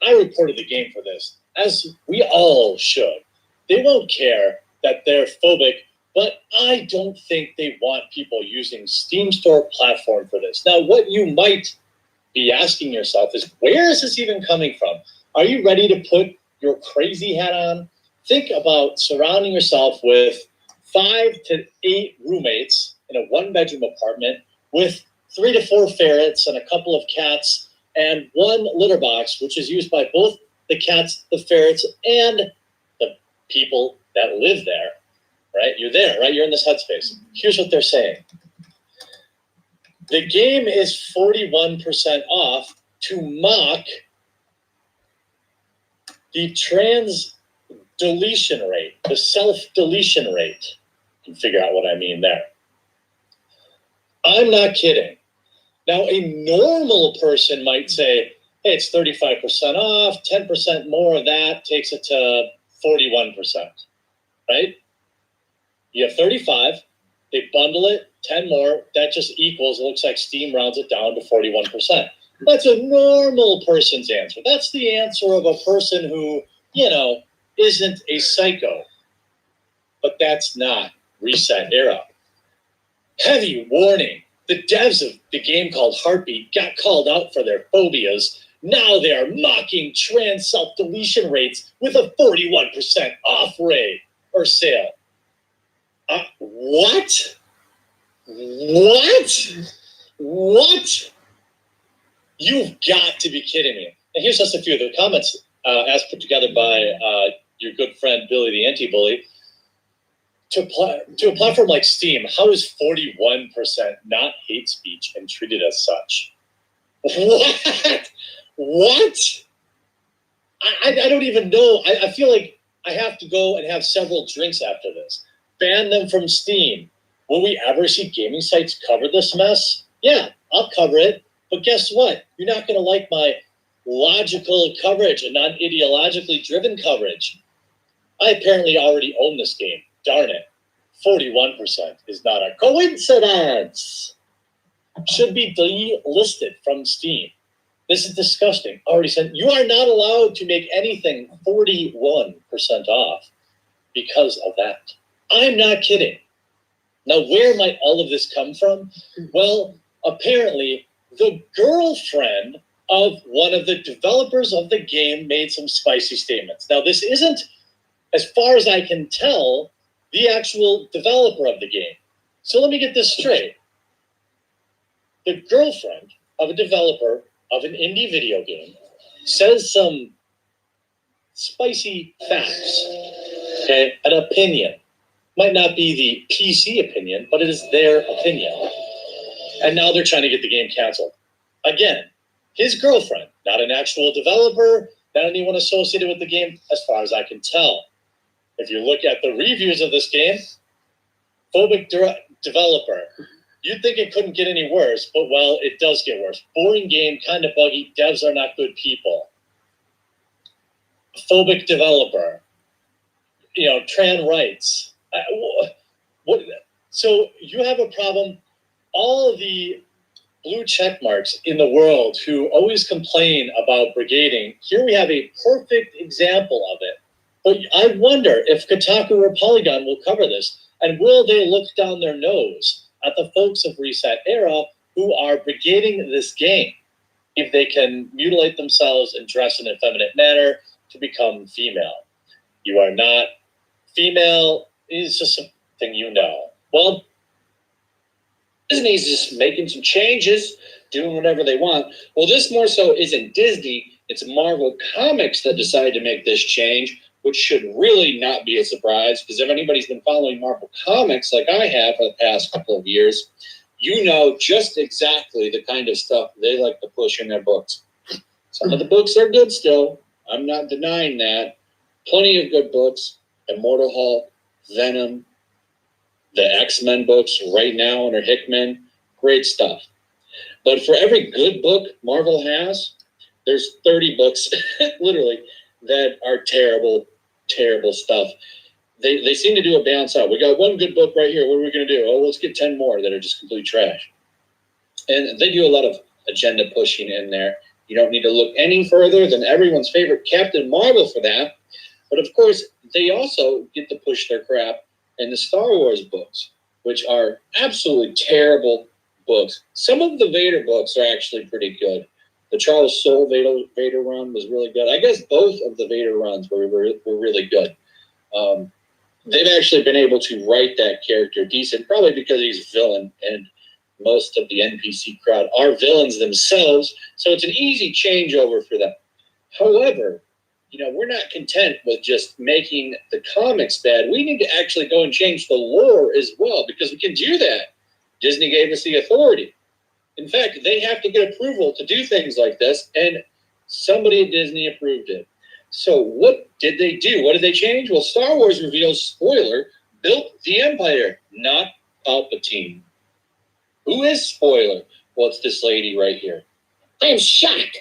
I reported the game for this, as we all should. They won't care that they're phobic, but I don't think they want people using Steam Store platform for this. Now, what you might be asking yourself is, where is this even coming from? Are you ready to put your crazy hat on? Think about surrounding yourself with 5 to 8 roommates in a 1-bedroom apartment with 3 to 4 ferrets and a couple of cats and 1 litter box, which is used by both the cats, the ferrets, and the people that live there, right? You're there, right? You're in this headspace. Here's what they're saying. The game is 41% off to mock the trans deletion rate, the self-deletion rate. You can figure out what I mean there. I'm not kidding. Now, a normal person might say, hey, it's 35% off, 10% more of that takes it to 41%, right? You have 35, they bundle it, 10 more, that just equals, it looks like Steam rounds it down to 41%. That's a normal person's answer. That's the answer of a person who, you know, isn't a psycho. But that's not Reset Era. Heavy warning. The devs of the game called Heartbeat got called out for their phobias. Now they are mocking trans self-deletion rates with a 41% off rate or sale. What? What? You've got to be kidding me. And here's just a few of the comments as put together by your good friend Billy the Anti-Bully. To a platform like Steam, how is 41% not hate speech and treated as such? What? I don't even know. I feel like I have to go and have several drinks after this. Ban them from Steam. Will we ever see gaming sites cover this mess? Yeah, I'll cover it. But guess what? You're not going to like my logical coverage and not ideologically driven coverage. I apparently already own this game. Darn it. 41% is not a coincidence. Should be delisted from Steam. This is disgusting. Already said, you are not allowed to make anything 41% off because of that. I'm not kidding. Now, where might all of this come from? Well, apparently, the girlfriend of one of the developers of the game made some spicy statements. Now, this isn't, as far as I can tell, the actual developer of the game. So let me get this straight. The girlfriend of a developer of an indie video game says some spicy facts, okay? An opinion. Might not be the PC opinion, but it is their opinion. And now they're trying to get the game canceled. Again, his girlfriend, not an actual developer, not anyone associated with the game, as far as I can tell. If you look at the reviews of this game, phobic developer, you'd think it couldn't get any worse, but well, it does get worse. Boring game, kind of buggy, devs are not good people. Phobic developer, you know, trans rights. What? So you have a problem. All of the blue check marks in the world who always complain about brigading, here we have a perfect example of it. But I wonder if Kotaku or Polygon will cover this, and will they look down their nose at the folks of Reset Era who are brigading this game if they can mutilate themselves and dress in an effeminate manner to become female? You are not female. It's just something you know. Well, Disney's just making some changes, doing whatever they want. Well, this more so isn't Disney. It's Marvel Comics that decided to make this change, which should really not be a surprise, because if anybody's been following Marvel Comics like I have for the past couple of years, you know just exactly the kind of stuff they like to push in their books. Some of the books are good still. I'm not denying that. Plenty of good books. Immortal Hulk, Venom, the X-Men books right now under Hickman. Great stuff. But for every good book Marvel has, there's 30 books, literally, that are terrible, terrible stuff. They seem to do a balance out. We got one good book right here. What are we going to do? Oh, let's get 10 more that are just complete trash. And they do a lot of agenda pushing in there. You don't need to look any further than everyone's favorite Captain Marvel for that. But of course, they also get to push their crap in the Star Wars books, which are absolutely terrible books. Some of the Vader books are actually pretty good. The Charles Soule Vader run was really good. I guess both of the Vader runs were really good. they've actually been able to write that character decent, probably because he's a villain, and most of the NPC crowd are villains themselves, so it's an easy changeover for them. However, we're not content with just making the comics bad. We need to actually go and change the lore as well, because we can do that. Disney gave us the authority. In fact, they have to get approval to do things like this, and somebody at Disney approved it. So what did they do? What did they change? Well, Star Wars reveals, spoiler, built the Empire, not Palpatine. Who is spoiler? Well, it's this lady right here. I am shocked.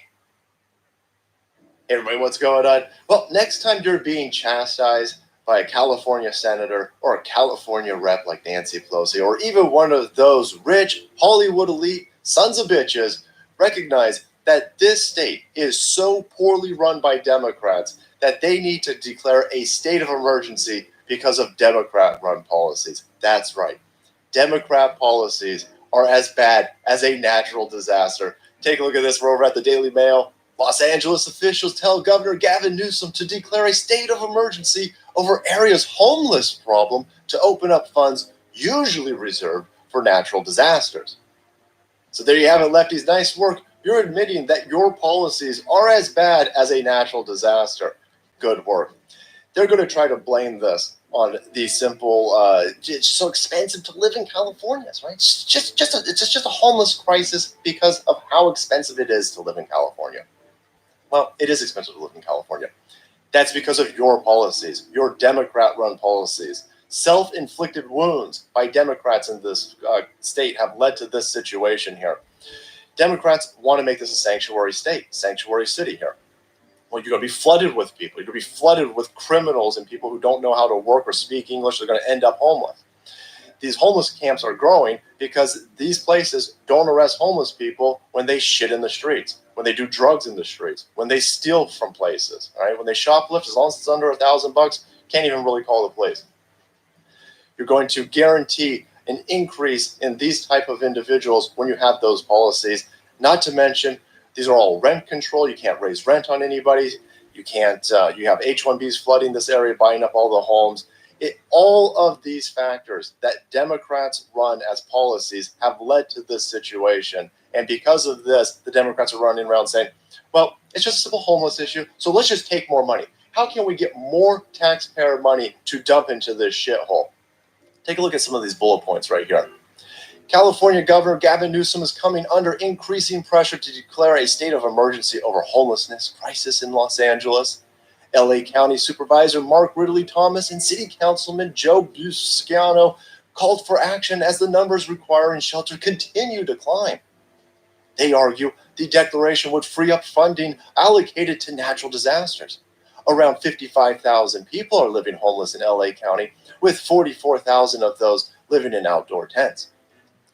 Hey everybody, what's going on? Well, next time you're being chastised by a California senator or a California rep like Nancy Pelosi, or even one of those rich Hollywood elite sons of bitches, recognize that this state is so poorly run by Democrats that they need to declare a state of emergency because of Democrat-run policies. That's right. Democrat policies are as bad as a natural disaster. Take a look at this. We're over at the Daily Mail. Los Angeles officials tell Governor Gavin Newsom to declare a state of emergency over area's homeless problem to open up funds usually reserved for natural disasters. So there you have it, lefties. Nice work. You're admitting that your policies are as bad as a natural disaster. Good work. They're going to try to blame this on the simple, it's just so expensive to live in California, right? It's just a homeless crisis because of how expensive it is to live in California. Well, it is expensive to live in California. That's because of your policies, your Democrat-run policies. Self-inflicted wounds by Democrats in this state have led to this situation here. Democrats want to make this a sanctuary state, sanctuary city here. Well, you're going to be flooded with people. You're going to be flooded with criminals and people who don't know how to work or speak English. They're going to end up homeless. These homeless camps are growing because these places don't arrest homeless people when they shit in the streets, when they do drugs in the streets, when they steal from places, right? When they shoplift, as long as it's under $1,000, can't even really call the police. You're going to guarantee an increase in these type of individuals when you have those policies. Not to mention, these are all rent control. You can't raise rent on anybody. You can't. You have H-1Bs flooding this area, buying up all the homes. All of these factors that Democrats run as policies have led to this situation. And because of this, the Democrats are running around saying, well, it's just a simple homeless issue, so let's just take more money. How can we get more taxpayer money to dump into this shithole? Take a look at some of these bullet points right here. California Governor Gavin Newsom is coming under increasing pressure to declare a state of emergency over homelessness crisis in Los Angeles. LA County Supervisor Mark Ridley Thomas and City Councilman Joe Busciano called for action as the numbers requiring shelter continue to climb. They argue the declaration would free up funding allocated to natural disasters. Around 55,000 people are living homeless in LA County, with 44,000 of those living in outdoor tents.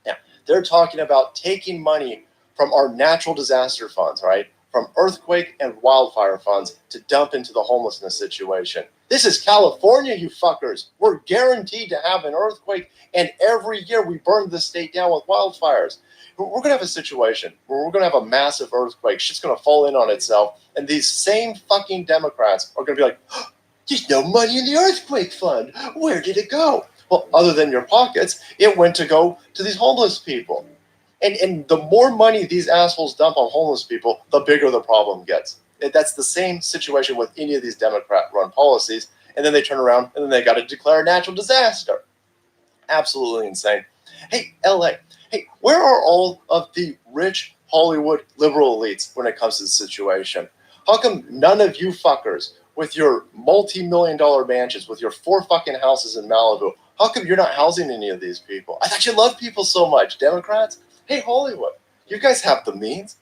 Now, they're talking about taking money from our natural disaster funds, right? From earthquake and wildfire funds to dump into the homelessness situation. This is California, you fuckers. We're guaranteed to have an earthquake, and every year we burn the state down with wildfires. We're going to have a situation where we're going to have a massive earthquake. Shit's going to fall in on itself, and these same fucking Democrats are going to be like, oh, there's no money in the earthquake fund. Where did it go? Well, other than your pockets, it went to go to these homeless people. And the more money these assholes dump on homeless people, the bigger the problem gets. That's the same situation with any of these Democrat-run policies. And then they turn around and then they got to declare a natural disaster. Absolutely insane. Hey, LA, hey, where are all of the rich Hollywood liberal elites when it comes to the situation? How come none of you fuckers with your multi-million-dollar mansions, with your 4 fucking houses in Malibu, how come you're not housing any of these people? I thought you loved people so much, Democrats. Hey, Hollywood, you guys have the means.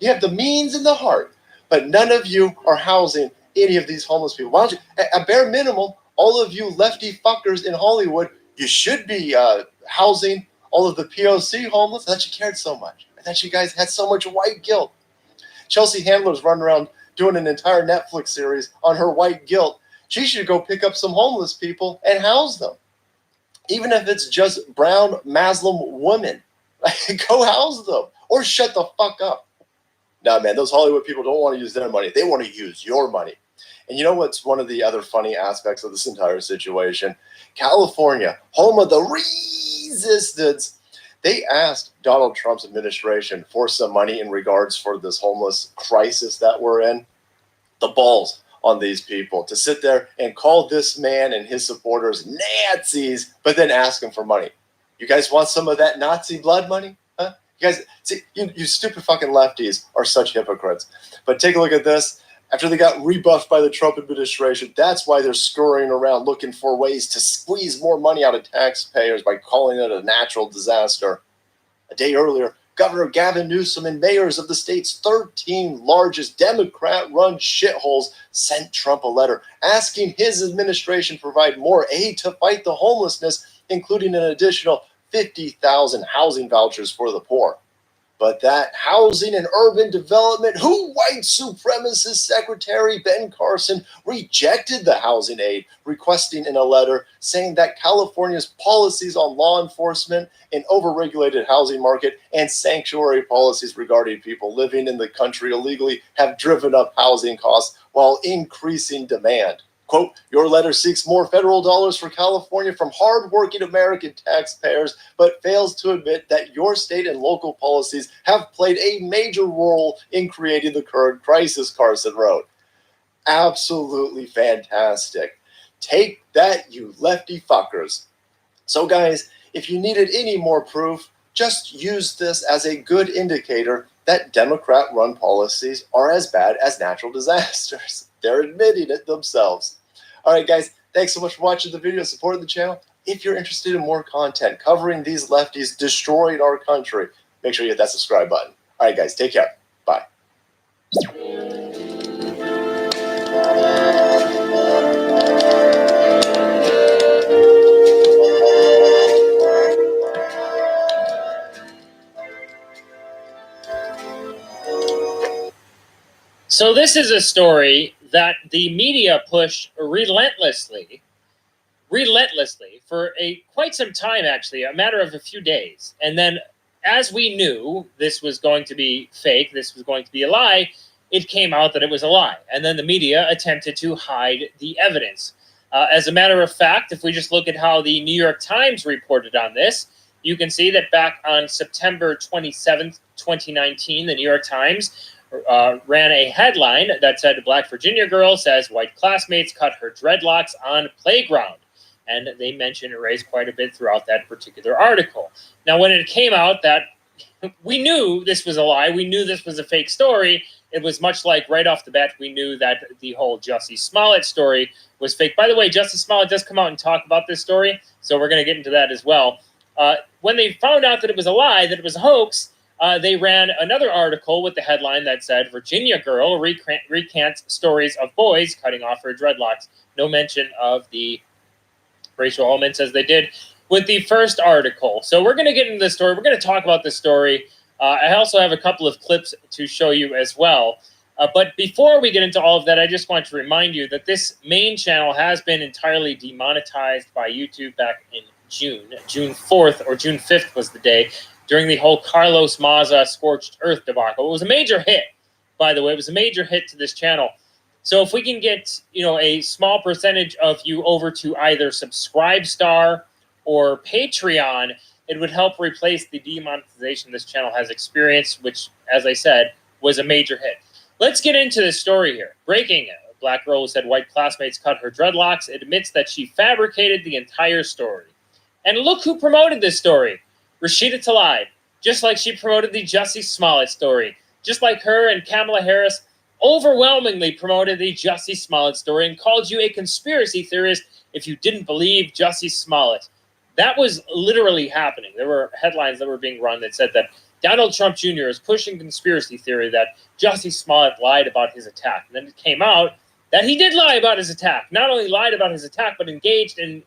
You have the means and the heart, but none of you are housing any of these homeless people. Why don't you, at bare minimum, all of you lefty fuckers in Hollywood, you should be housing all of the POC homeless. I thought you cared so much. I thought you guys had so much white guilt. Chelsea Handler's running around doing an entire Netflix series on her white guilt. She should go pick up some homeless people and house them. Even if it's just brown Muslim women. Go house them or shut the fuck up. Nah, man, those Hollywood people don't want to use their money. They want to use your money. And you know what's one of the other funny aspects of this entire situation? California, home of the resistance, they asked Donald Trump's administration for some money in regards for this homeless crisis that we're in. The balls on these people to sit there and call this man and his supporters Nazis, but then ask them for money. You guys want some of that Nazi blood money? Huh? You guys, see, you stupid fucking lefties are such hypocrites. But take a look at this. After they got rebuffed by the Trump administration, that's why they're scurrying around looking for ways to squeeze more money out of taxpayers by calling it a natural disaster. A day earlier, Governor Gavin Newsom and mayors of the state's 13 largest Democrat-run shitholes sent Trump a letter asking his administration provide more aid to fight the homelessness, including an additional 50,000 housing vouchers for the poor. But that housing and urban development, white supremacist Secretary Ben Carson rejected the housing aid, requesting in a letter saying that California's policies on law enforcement, an overregulated housing market, and sanctuary policies regarding people living in the country illegally have driven up housing costs while increasing demand. Quote, your letter seeks more federal dollars for California from hardworking American taxpayers, but fails to admit that your state and local policies have played a major role in creating the current crisis, Carson wrote. Absolutely fantastic. Take that, you lefty fuckers. So guys, if you needed any more proof, just use this as a good indicator that Democrat-run policies are as bad as natural disasters. They're admitting it themselves. All right, guys, thanks so much for watching the video and supporting the channel. If you're interested in more content covering these lefties destroying our country, make sure you hit that subscribe button. All right, guys, take care. Bye. So this is a story that the media pushed relentlessly for quite some time, actually, a matter of a few days. And then as we knew this was going to be fake, this was going to be a lie, it came out that it was a lie. And then the media attempted to hide the evidence. As a matter of fact, if we just look at how the New York Times reported on this, you can see that back on September 27th, 2019, the New York Times ran a headline that said, Black Virginia girl says white classmates cut her dreadlocks on playground. And they mentioned it raised quite a bit throughout that particular article. Now, when it came out that we knew this was a lie, we knew this was a fake story, it was much like right off the bat, we knew that the whole Jussie Smollett story was fake. By the way, Jussie Smollett does come out and talk about this story, so we're going to get into that as well. When they found out that it was a lie, that it was a hoax, they ran another article with the headline that said, Virginia girl recants stories of boys cutting off her dreadlocks. No mention of the racial elements as they did with the first article. So we're going to get into this story. We're going to talk about this story. I also have a couple of clips to show you as well. But before we get into all of that, I just want to remind you that this main channel has been entirely demonetized by YouTube back in June 4th or June 5th was the day, during the whole Carlos Maza Scorched Earth debacle. It was a major hit, by the way. It was a major hit to this channel. So if we can get, a small percentage of you over to either Subscribestar or Patreon, it would help replace the demonetization this channel has experienced, which, as I said, was a major hit. Let's get into this story here. Breaking: Black girl who said white classmates cut her dreadlocks admits that she fabricated the entire story. And look who promoted this story. Rashida Tlaib, just like she promoted the Jussie Smollett story. Just like her and Kamala Harris overwhelmingly promoted the Jussie Smollett story and called you a conspiracy theorist if you didn't believe Jussie Smollett. That was literally happening. There were headlines that were being run that said that Donald Trump Jr. is pushing conspiracy theory that Jussie Smollett lied about his attack. And then it came out that he did lie about his attack. Not only lied about his attack, but engaged and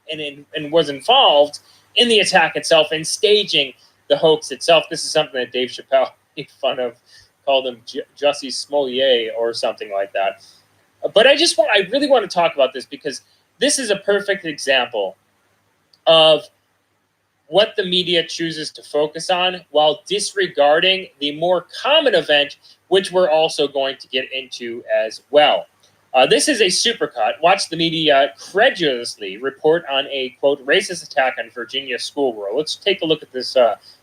was involved in the attack itself and staging the hoax itself. This is something that Dave Chappelle made fun of, called him Jussie Smollett or something like that. But I really want to talk about this because this is a perfect example of what the media chooses to focus on while disregarding the more common event, which we're also going to get into as well. This is a supercut. Watch the media credulously report on a, quote, racist attack on Virginia schoolgirl. Let's take a look at this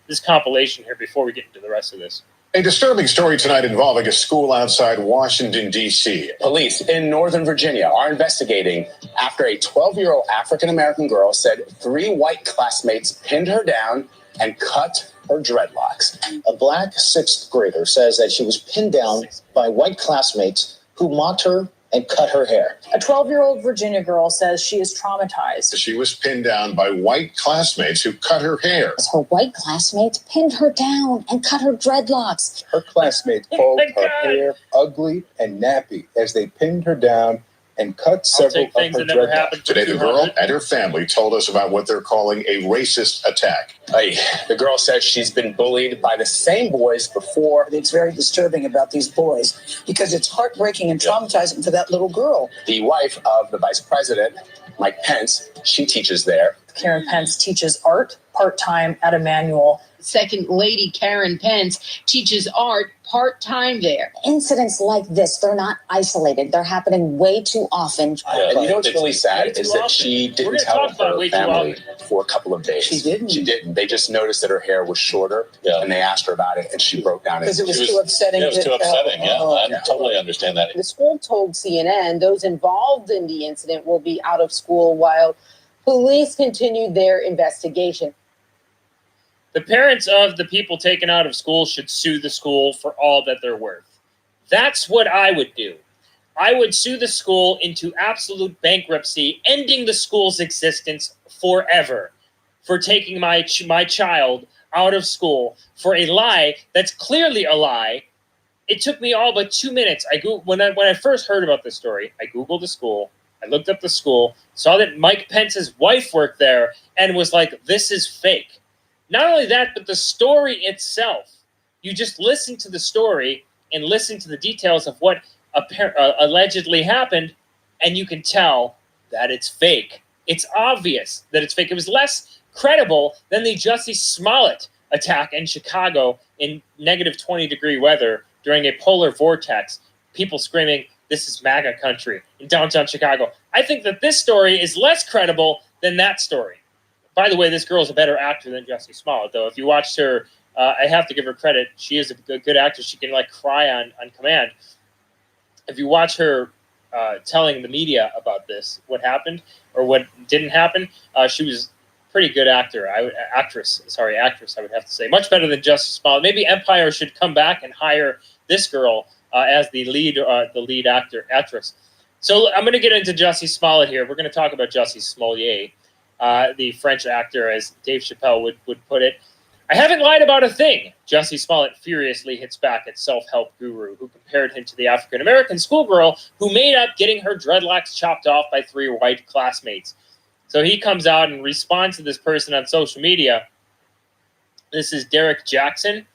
this compilation here before we get into the rest of this. A disturbing story tonight involving a school outside Washington, D.C. Police in Northern Virginia are investigating after a 12-year-old African-American girl said 3 white classmates pinned her down and cut her dreadlocks. A black 6th grader says that she was pinned down by white classmates who mocked her and cut her hair. A 12-year-old Virginia girl says she is traumatized. She was pinned down by white classmates who cut her hair. Her white classmates pinned her down and cut her dreadlocks. Her classmates called her hair ugly and nappy as they pinned her down and cut several of her dreadlocks. Today, the girl and her family told us about what they're calling a racist attack. The girl says she's been bullied by the same boys before. It's very disturbing about these boys because it's heartbreaking and traumatizing for that little girl. The wife of the vice president, Mike Pence, she teaches there. Karen Pence teaches art part-time at Emmanuel. Second Lady Karen Pence teaches art part-time there. Incidents like this, they're not isolated. They're happening way too often. And you know what's really sad is that she didn't tell her family for a couple of days. She didn't? She didn't. They just noticed that her hair was shorter, and they asked her about it, and she broke down. Because it was too upsetting. It was too upsetting, I totally understand that. The school told CNN those involved in the incident will be out of school while police continued their investigation. The parents of the people taken out of school should sue the school for all that they're worth. That's what I would do. I would sue the school into absolute bankruptcy, ending the school's existence forever for taking my child out of school for a lie that's clearly a lie. It took me all but 2 minutes. When I first heard about this story, I Googled the school. I looked up the school, saw that Mike Pence's wife worked there, and was like, this is fake. Not only that, but the story itself. You just listen to the story and listen to the details of what allegedly happened, and you can tell that it's fake. It's obvious that it's fake. It was less credible than the Jussie Smollett attack in Chicago in negative 20-degree weather during a polar vortex. People screaming, "This is MAGA country," in downtown Chicago. I think that this story is less credible than that story. By the way, this girl is a better actor than Jussie Smollett, though. If you watched her, I have to give her credit. She is a good actor. She can cry on command. If you watch her telling the media about this, what happened or what didn't happen, she was a pretty good actress. I would have to say, much better than Jussie Smollett. Maybe Empire should come back and hire this girl as the lead actress. So I'm going to get into Jussie Smollett here. We're going to talk about Jussie Smollett. The French actor, as Dave Chappelle would put it. I haven't lied about a thing. Jussie Smollett furiously hits back at self-help guru who compared him to the African-American schoolgirl who made up getting her dreadlocks chopped off by 3 white classmates. So he comes out and responds to this person on social media. This is Derek Jackson.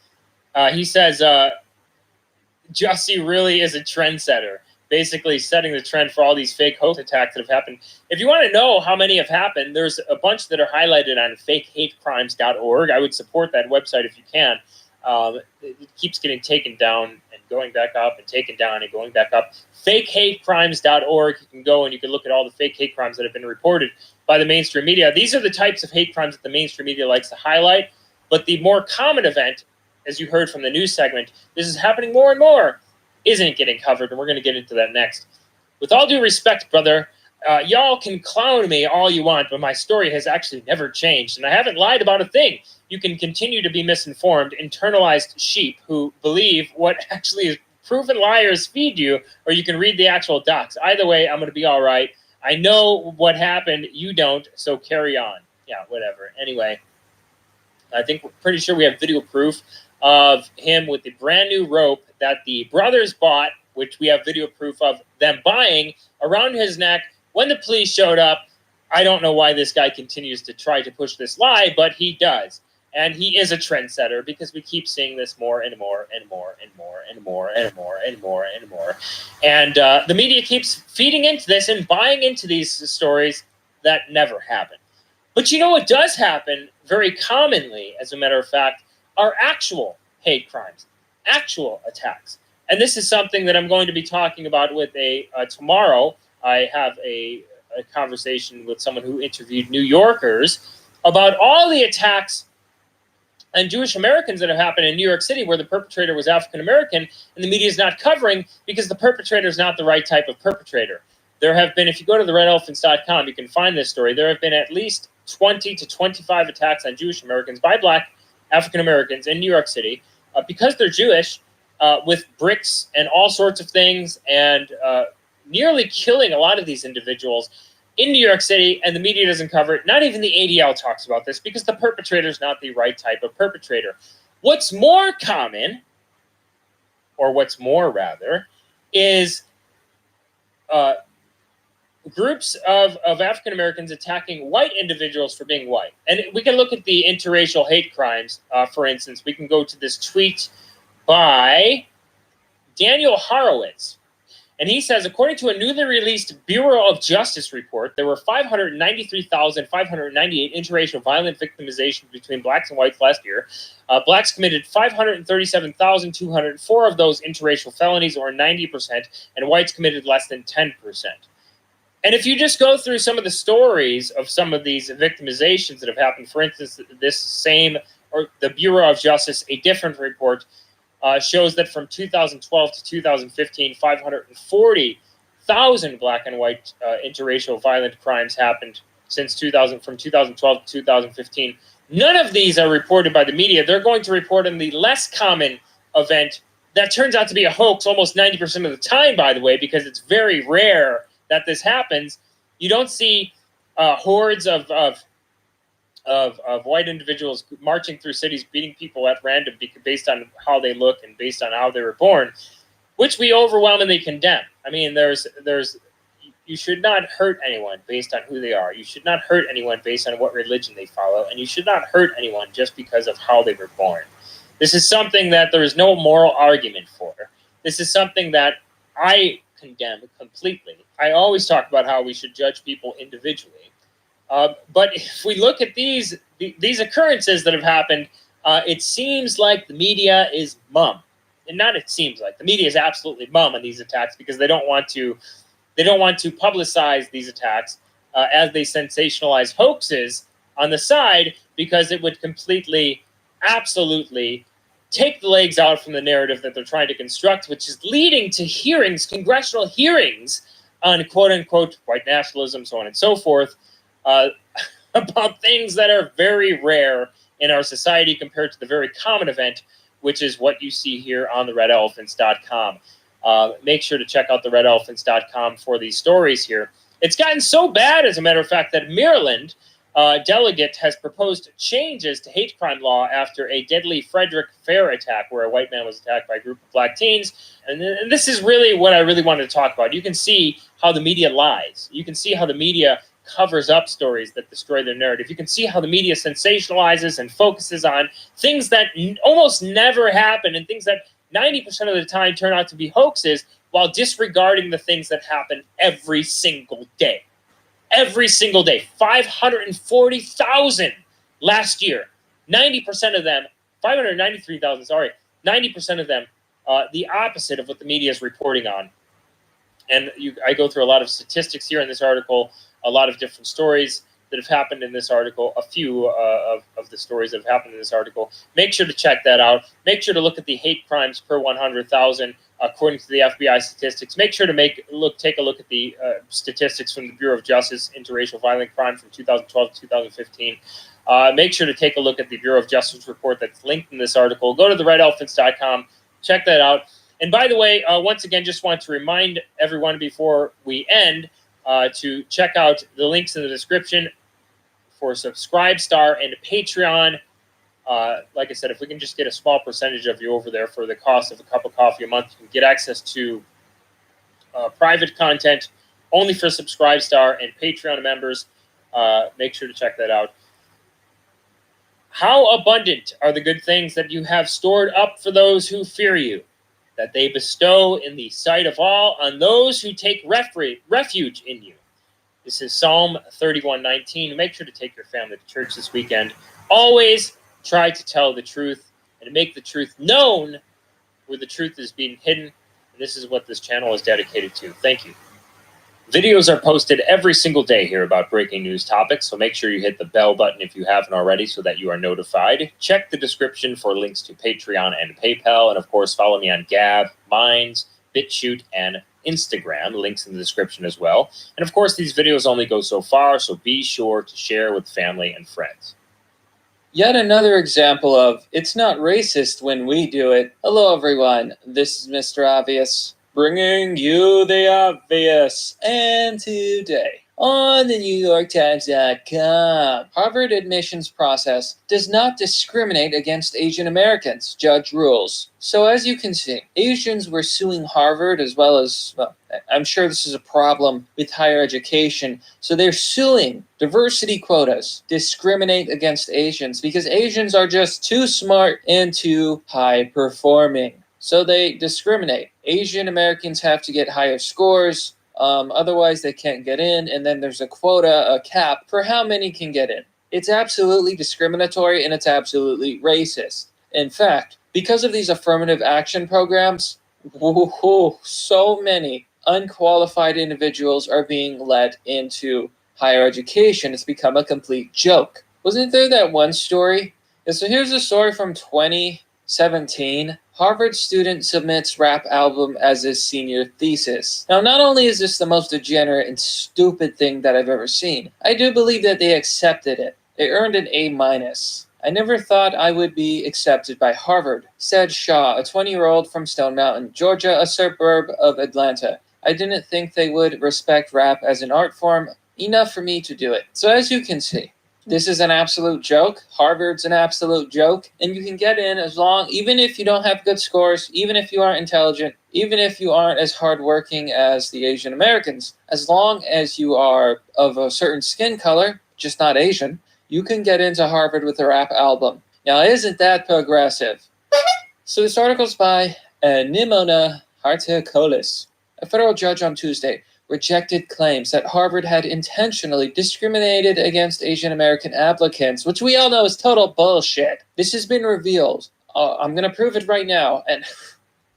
He says, Jussie really is a trendsetter, basically setting the trend for all these fake hoax attacks that have happened. If you want to know how many have happened, there's a bunch that are highlighted on fakehatecrimes.org. I would support that website if you can. It keeps getting taken down and going back up and taken down and going back up. Fakehatecrimes.org. You can go and you can look at all the fake hate crimes that have been reported by the mainstream media. These are the types of hate crimes that the mainstream media likes to highlight. But the more common event, as you heard from the news segment, this is happening more and more, isn't getting covered, and we're going to get into that next. With all due respect, brother, y'all can clown me all you want, but my story has actually never changed, and I haven't lied about a thing. You can continue to be misinformed, internalized sheep who believe what actually is proven liars feed you, or you can read the actual docs. Either way, I'm going to be all right. I know what happened. You don't, so carry on. Yeah, whatever. Anyway, I think we're pretty sure we have video proof of him with the brand new rope that the brothers bought, which we have video proof of them buying, around his neck when the police showed up. I don't know why this guy continues to try to push this lie, but he does. And he is a trendsetter because we keep seeing this more and more and more and more and more and more and more and more. And the media keeps feeding into this and buying into these stories that never happen. But you know what does happen very commonly, as a matter of fact, are actual hate crimes, actual attacks. And this is something that I'm going to be talking about with tomorrow. I have a conversation with someone who interviewed New Yorkers about all the attacks on Jewish Americans that have happened in New York City, where the perpetrator was African American, and the media is not covering because the perpetrator is not the right type of perpetrator. There have been, if you go to the redelephants.com, you can find this story. There have been at least 20 to 25 attacks on Jewish Americans by Black African Americans in New York City because they're Jewish, with bricks and all sorts of things, and nearly killing a lot of these individuals in New York City, and the media doesn't cover it. Not even the ADL talks about this because the perpetrator is not the right type of perpetrator. What's more common, or what's more rather, is groups of African Americans attacking white individuals for being white. And we can look at the interracial hate crimes, for instance. We can go to this tweet by Daniel Horowitz. And he says, according to a newly released Bureau of Justice report, there were 593,598 interracial violent victimizations between blacks and whites last year. Blacks committed 537,204 of those interracial felonies, or 90%, and whites committed less than 10%. And if you just go through some of the stories of some of these victimizations that have happened, for instance, the Bureau of Justice, a different report, shows that from 2012 to 2015, 540,000 black and white interracial violent crimes happened from 2012 to 2015. None of these are reported by the media. They're going to report on the less common event that turns out to be a hoax almost 90% of the time, by the way, because it's very rare that this happens. You don't see hordes of white individuals marching through cities, beating people at random based on how they look and based on how they were born, which we overwhelmingly condemn. I mean, you should not hurt anyone based on who they are. You should not hurt anyone based on what religion they follow, and you should not hurt anyone just because of how they were born. This is something that there is no moral argument for. This is something that I condemn completely. I always talk about how we should judge people individually. But if we look at these occurrences that have happened, it seems like the media is mum. And not it seems like. The media is absolutely mum on these attacks because they don't want to publicize these attacks as they sensationalize hoaxes on the side, because it would completely, absolutely take the legs out from the narrative that they're trying to construct, which is leading to hearings, congressional hearings on quote-unquote white nationalism, so on and so forth, about things that are very rare in our society compared to the very common event, which is what you see here on the redelephants.com. Make sure to check out the redelephants.com for these stories here. It's gotten so bad, as a matter of fact, that Maryland delegate has proposed changes to hate crime law after a deadly Frederick Fair attack where a white man was attacked by a group of black teens. And this is really what I really wanted to talk about. You can see how the media lies. You can see how the media covers up stories that destroy their narrative. You can see how the media sensationalizes and focuses on things that almost never happen and things that 90% of the time turn out to be hoaxes, while disregarding the things that happen every single day. Every single day. 540,000 last year. 90% of them, 593,000, sorry, 90% of them, the opposite of what the media is reporting on. And I go through a lot of statistics here in this article, a lot of different stories that have happened in this article, a few of the stories that have happened in this article. Make sure to check that out. Make sure to look at the hate crimes per 100,000 according to the FBI statistics. Make sure to take a look at the statistics from the Bureau of Justice, interracial violent crime from 2012 to 2015. Make sure to take a look at the Bureau of Justice report that's linked in this article. Go to the redelephants.com, check that out. And by the way, once again, just want to remind everyone before we end to check out the links in the description for Subscribestar and Patreon. Like I said, if we can just get a small percentage of you over there for the cost of a cup of coffee a month, you can get access to private content only for Subscribestar and Patreon members. Make sure to check that out. How abundant are the good things that you have stored up for those who fear you, that they bestow in the sight of all on those who take refuge in you. This is Psalm 31:19. Make sure to take your family to church this weekend. Always try to tell the truth and to make the truth known where the truth is being hidden. And this is what this channel is dedicated to. Thank you. Videos are posted every single day here about breaking news topics, so make sure you hit the bell button if you haven't already so that you are notified. Check the description for links to Patreon and PayPal, and of course follow me on Gab, Minds, BitChute, and Instagram. Links in the description as well. And of course these videos only go so far, so be sure to share with family and friends. Yet another example of it's not racist when we do it. Hello everyone, this is Mr. Obvious, bringing you the obvious. And today, on the NewYorkTimes.com, Harvard admissions process does not discriminate against Asian Americans, judge rules. So as you can see, Asians were suing Harvard as well as, well, I'm sure this is a problem with higher education. So they're suing diversity quotas discriminate against Asians because Asians are just too smart and too high performing. So they discriminate. Asian Americans have to get higher scores. Otherwise they can't get in, and then there's a quota, a cap for how many can get in. It's absolutely discriminatory and it's absolutely racist. In fact, because of these affirmative action programs, so many unqualified individuals are being led into higher education. It's become a complete joke. Wasn't there that one story? Yeah, so here's a story from 2017. Harvard student submits rap album as his senior thesis. Now, not only is this the most degenerate and stupid thing that I've ever seen, I do believe that they accepted it. They earned an A-. I never thought I would be accepted by Harvard, said Shaw, a 20-year-old from Stone Mountain, Georgia, a suburb of Atlanta. I didn't think they would respect rap as an art form enough for me to do it. So as you can see, this is an absolute joke. Harvard's an absolute joke. And you can get in as long, even if you don't have good scores, even if you aren't intelligent, even if you aren't as hardworking as the Asian Americans, as long as you are of a certain skin color, just not Asian, you can get into Harvard with a rap album. Now, isn't that progressive? So this article's by Nimona Hartakolis. A federal judge on Tuesday rejected claims that Harvard had intentionally discriminated against Asian American applicants, which we all know is total bullshit. This has been revealed. I'm going to prove it right now, and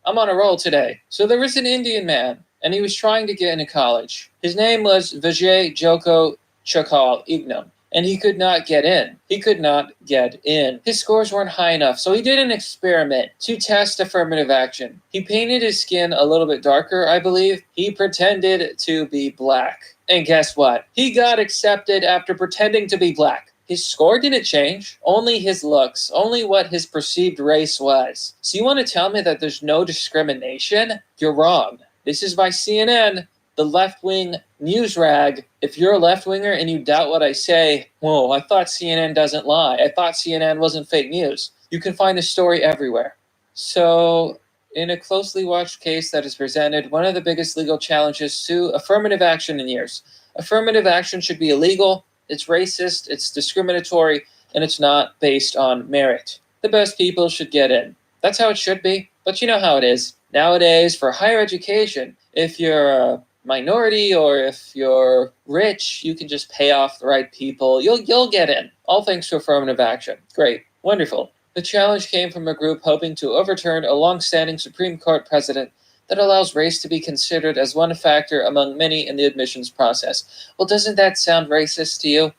I'm on a roll today. So there was an Indian man, and he was trying to get into college. His name was Vijay Joko Chakal Ignam, and he could not get in. He could not get in. His scores weren't high enough, so he did an experiment to test affirmative action. He painted his skin a little bit darker, I believe. He pretended to be black. And guess what? He got accepted after pretending to be black. His score didn't change, only his looks, only what his perceived race was. So you want to tell me that there's no discrimination? You're wrong. This is by CNN, the left-wing news rag. If you're a left-winger and you doubt what I say, whoa, I thought CNN doesn't lie. I thought CNN wasn't fake news. You can find this story everywhere. So, in a closely watched case that is presented, one of the biggest legal challenges to affirmative action in years. Affirmative action should be illegal, it's racist, it's discriminatory, and it's not based on merit. The best people should get in. That's how it should be, but you know how it is. Nowadays, for higher education, if you're a minority or if you're rich, you can just pay off the right people. You'll get in. All thanks to affirmative action. Great. Wonderful. The challenge came from a group hoping to overturn a long-standing Supreme Court precedent that allows race to be considered as one factor among many in the admissions process. Well, doesn't that sound racist to you?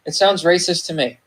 It sounds racist to me,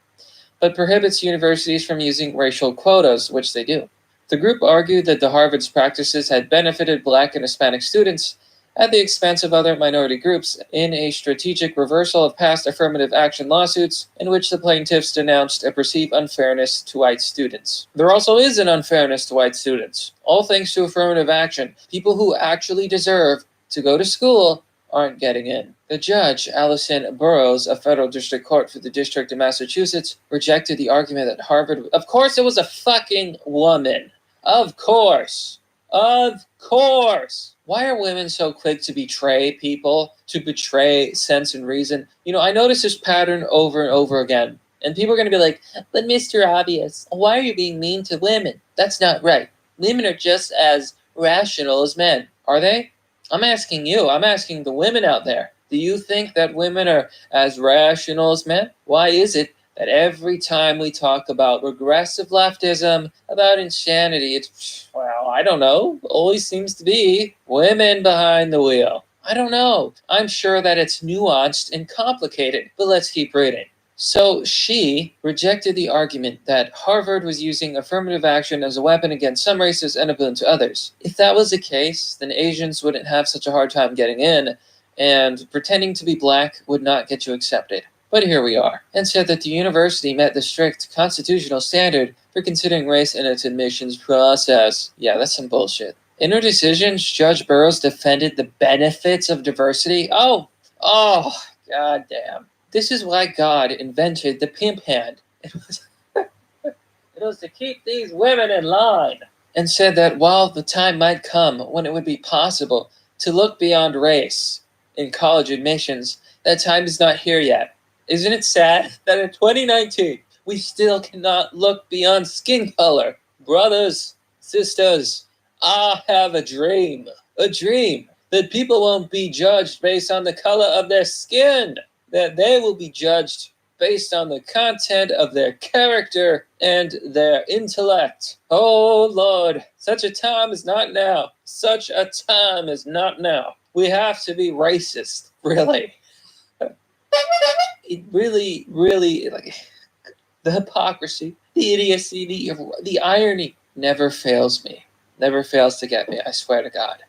but prohibits universities from using racial quotas, which they do. The group argued that the Harvard's practices had benefited Black and Hispanic students at the expense of other minority groups in a strategic reversal of past affirmative action lawsuits in which the plaintiffs denounced a perceived unfairness to white students. There also is an unfairness to white students. All thanks to affirmative action, people who actually deserve to go to school aren't getting in. The judge, Allison Burroughs, a federal district court for the District of Massachusetts, rejected the argument that Harvard... Of course it was a fucking woman. Of course. Of course. Why are women so quick to betray people, to betray sense and reason? You know, I notice this pattern over and over again. And people are going to be like, but Mr. Obvious, why are you being mean to women? That's not right. Women are just as rational as men. Are they? I'm asking you. I'm asking the women out there. Do you think that women are as rational as men? Why is it that every time we talk about regressive leftism, about insanity, it's, well, I don't know, always seems to be women behind the wheel. I don't know. I'm sure that it's nuanced and complicated, but let's keep reading. So she rejected the argument that Harvard was using affirmative action as a weapon against some races and a boon to others. If that was the case, then Asians wouldn't have such a hard time getting in, and pretending to be black would not get you accepted. But here we are, and said that the university met the strict constitutional standard for considering race in its admissions process. Yeah, that's some bullshit. In her decisions, Judge Burroughs defended the benefits of diversity. Oh, goddamn. This is why God invented the pimp hand. It was to keep these women in line. And said that while the time might come when it would be possible to look beyond race in college admissions, that time is not here yet. Isn't it sad that in 2019, we still cannot look beyond skin color? Brothers, sisters, I have a dream that people won't be judged based on the color of their skin, that they will be judged based on the content of their character and their intellect. Oh Lord, such a time is not now. Such a time is not now. We have to be racist, really. It really, like, the hypocrisy, the idiocy, the irony never fails me. Never fails to get me, I swear to God.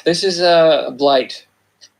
This is a blight.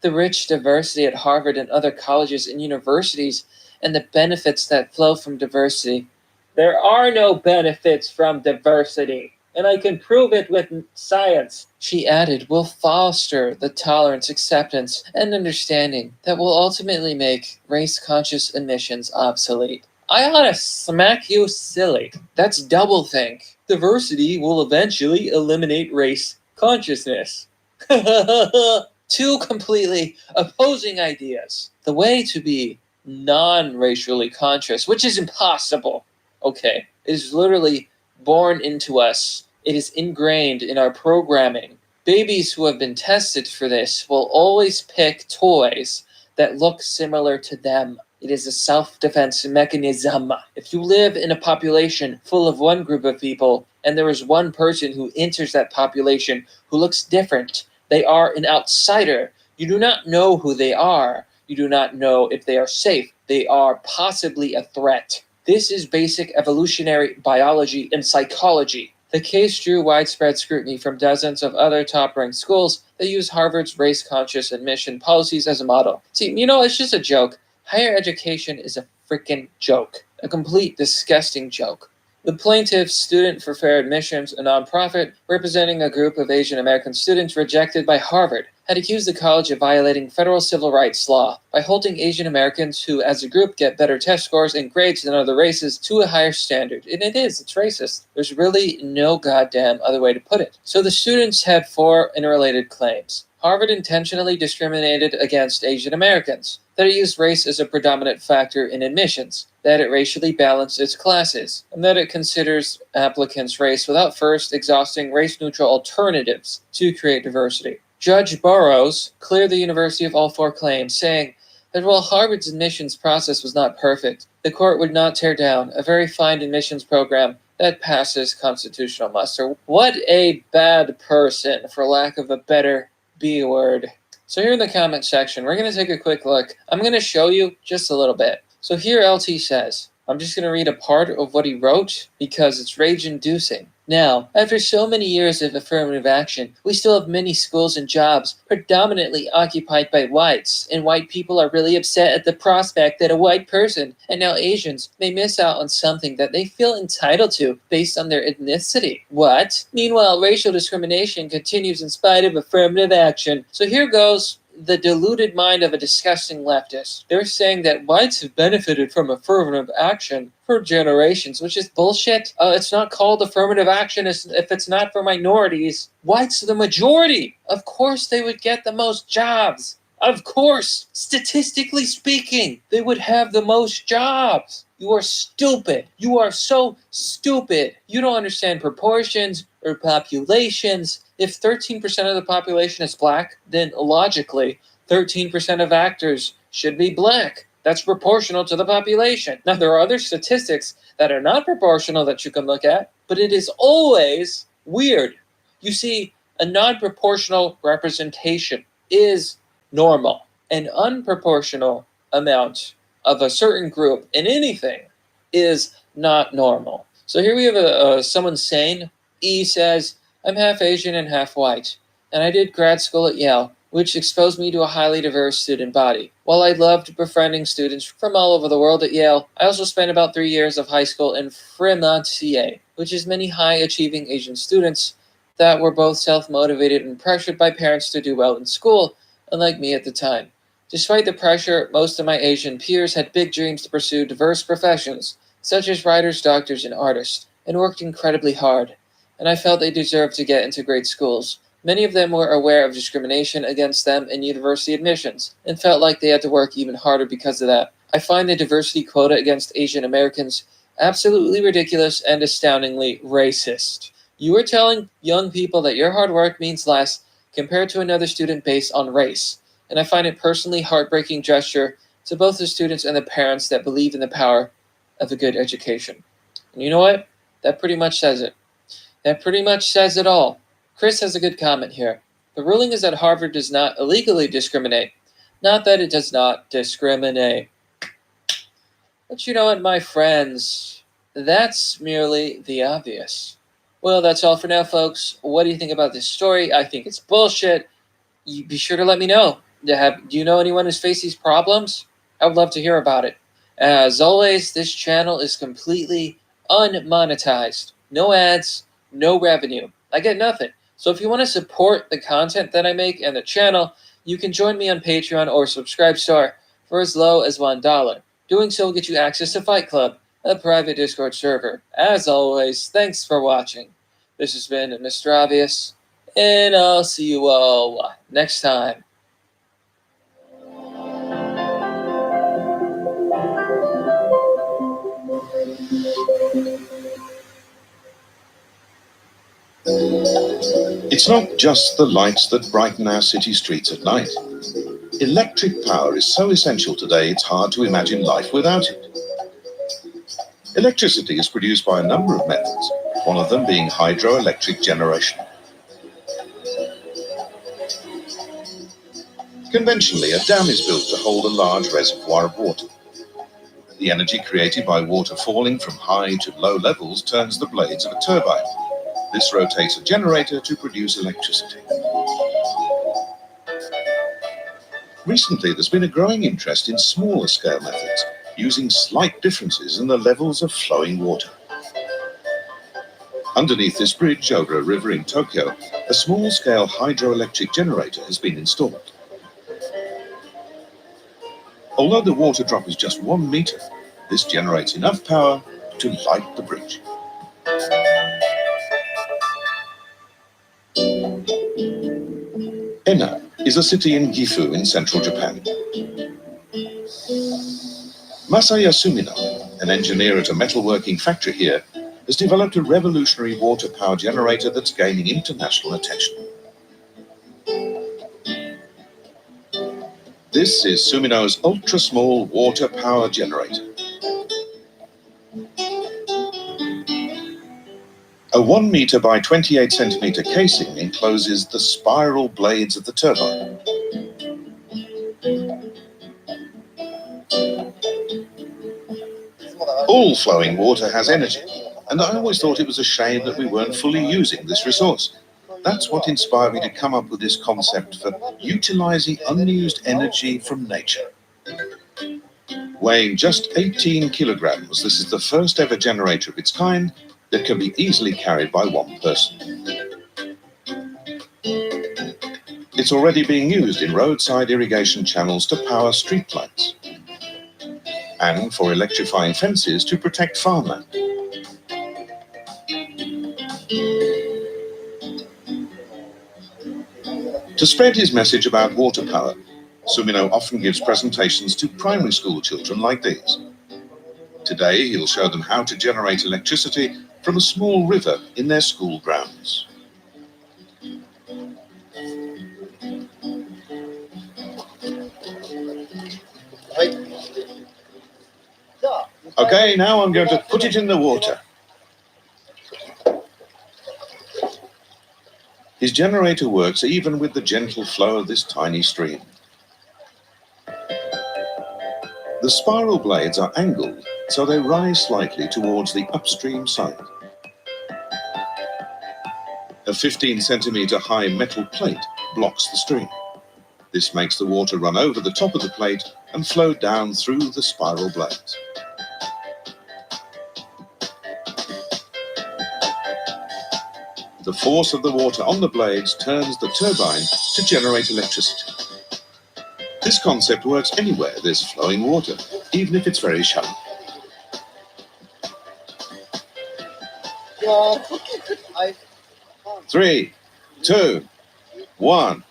The rich diversity at Harvard and other colleges and universities and the benefits that flow from diversity. There are no benefits from diversity, and I can prove it with science. She added, will foster the tolerance, acceptance, and understanding that will ultimately make race-conscious admissions obsolete. I ought to smack you silly. That's doublethink. Diversity will eventually eliminate race consciousness. Two completely opposing ideas. The way to be non-racially conscious, which is impossible, okay, is literally born into us. It is ingrained in our programming. Babies who have been tested for this will always pick toys that look similar to them. It is a self-defense mechanism. If you live in a population full of one group of people, and there is one person who enters that population who looks different, they are an outsider. You do not know who they are. You do not know if they are safe. They are possibly a threat. This is basic evolutionary biology and psychology. The case drew widespread scrutiny from dozens of other top-ranked schools that use Harvard's race-conscious admission policies as a model. See, it's just a joke. Higher education is a freaking joke. A complete, disgusting joke. The plaintiff, Student for Fair Admissions, a nonprofit representing a group of Asian American students rejected by Harvard, had accused the college of violating federal civil rights law by holding Asian Americans who, as a group, get better test scores and grades than other races to a higher standard. And it's racist. There's really no goddamn other way to put it. So the students had 4 interrelated claims. Harvard intentionally discriminated against Asian Americans, that it used race as a predominant factor in admissions, that it racially balanced its classes, and that it considers applicants' race without first exhausting race-neutral alternatives to create diversity. Judge Burroughs cleared the university of all 4 claims, saying that while Harvard's admissions process was not perfect, the court would not tear down a very fine admissions program that passes constitutional muster. What a bad person, for lack of a better B word. So here in the comment section, we're going to take a quick look. I'm going to show you just a little bit. So here LT says, I'm just going to read a part of what he wrote because it's rage-inducing. Now, after so many years of affirmative action, we still have many schools and jobs predominantly occupied by whites, and white people are really upset at the prospect that a white person, and now Asians, may miss out on something that they feel entitled to based on their ethnicity. What? Meanwhile, racial discrimination continues in spite of affirmative action. So here goes the deluded mind of a disgusting leftist. They're saying that whites have benefited from affirmative action for generations, which is bullshit. It's not called affirmative action if it's not for minorities. Whites are the majority. Of course they would get the most jobs. Of course, statistically speaking, they would have the most jobs. You are stupid. You are so stupid. You don't understand proportions or populations. If 13% of the population is black, then logically, 13% of actors should be black. that's proportional to the population. Now, there are other statistics that are not proportional that you can look at, but it is always weird. You see, a non-proportional representation is normal. An unproportional amount of a certain group in anything is not normal. So here we have someone saying, E says, I'm half Asian and half white, and I did grad school at Yale, which exposed me to a highly diverse student body. While I loved befriending students from all over the world at Yale, I also spent about 3 years of high school in Fremont, CA, which is many high-achieving Asian students that were both self-motivated and pressured by parents to do well in school, unlike me at the time. Despite the pressure, most of my Asian peers had big dreams to pursue diverse professions, such as writers, doctors, and artists, and worked incredibly hard. And I felt they deserved to get into great schools. Many of them were aware of discrimination against them in university admissions, and felt like they had to work even harder because of that. I find the diversity quota against Asian Americans absolutely ridiculous and astoundingly racist. You are telling young people that your hard work means less compared to another student based on race. And I find it personally heartbreaking gesture to both the students and the parents that believe in the power of a good education. And you know what? That pretty much says it. That pretty much says it all. Chris has a good comment here. The ruling is that Harvard does not illegally discriminate, not that it does not discriminate. But you know what, my friends? That's merely the obvious. Well, that's all for now, folks. What do you think about this story? I think it's bullshit. You be sure to let me know. Do you know anyone who's faced these problems? I would love to hear about it. As always, this channel is completely unmonetized. No ads, no revenue. I get nothing. So if you want to support the content that I make and the channel, you can join me on Patreon or Subscribestar for as low as $1. Doing so will get you access to Fight Club, a private Discord server. As always, thanks for watching. This has been Mr. Obvious, and I'll see you all next time. It's not just the lights that brighten our city streets at night. Electric power is so essential today, it's hard to imagine life without it. Electricity is produced by a number of methods, one of them being hydroelectric generation. Conventionally, a dam is built to hold a large reservoir of water. The energy created by water falling from high to low levels turns the blades of a turbine. This rotates a generator to produce electricity. Recently, there's been a growing interest in smaller scale methods, using slight differences in the levels of flowing water. Underneath this bridge over a river in Tokyo, a small-scale hydroelectric generator has been installed. Although the water drop is just 1 meter, this generates enough power to light the bridge. Ena is a city in Gifu in central Japan. Masaya Sumino, an engineer at a metalworking factory here, has developed a revolutionary water power generator that's gaining international attention. This is Sumino's ultra-small water power generator. A 1 meter by 28 centimeter casing encloses the spiral blades of the turbine. All flowing water has energy, and I always thought it was a shame that we weren't fully using this resource. That's what inspired me to come up with this concept for utilizing unused energy from nature. Weighing just 18 kilograms, this is the first ever generator of its kind that can be easily carried by one person. It's already being used in roadside irrigation channels to power street lights and for electrifying fences to protect farmland. To spread his message about water power, Sumino often gives presentations to primary school children like these. Today, he'll show them how to generate electricity from a small river in their school grounds. Right. Okay, now I'm going to put it in the water. His generator works even with the gentle flow of this tiny stream. The spiral blades are angled, so they rise slightly towards the upstream side. A 15-centimeter high metal plate blocks the stream. This makes the water run over the top of the plate and flow down through the spiral blades. The force of the water on the blades turns the turbine to generate electricity. This concept works anywhere there's flowing water, even if it's very shallow. Three, two, one,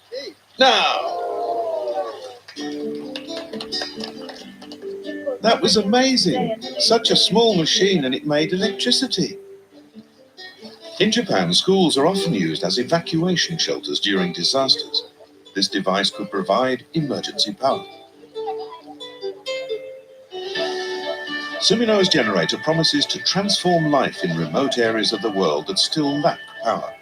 now! That was amazing! Such a small machine and it made electricity. In Japan, schools are often used as evacuation shelters during disasters. This device could provide emergency power. Sumino's generator promises to transform life in remote areas of the world that still lack power.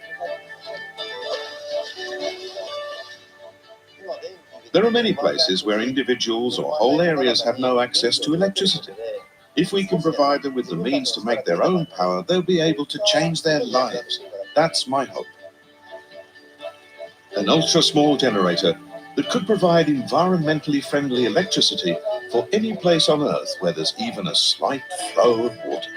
There are many places where individuals or whole areas have no access to electricity. If we can provide them with the means to make their own power, they'll be able to change their lives. That's my hope. An ultra-small generator that could provide environmentally friendly electricity for any place on Earth where there's even a slight flow of water.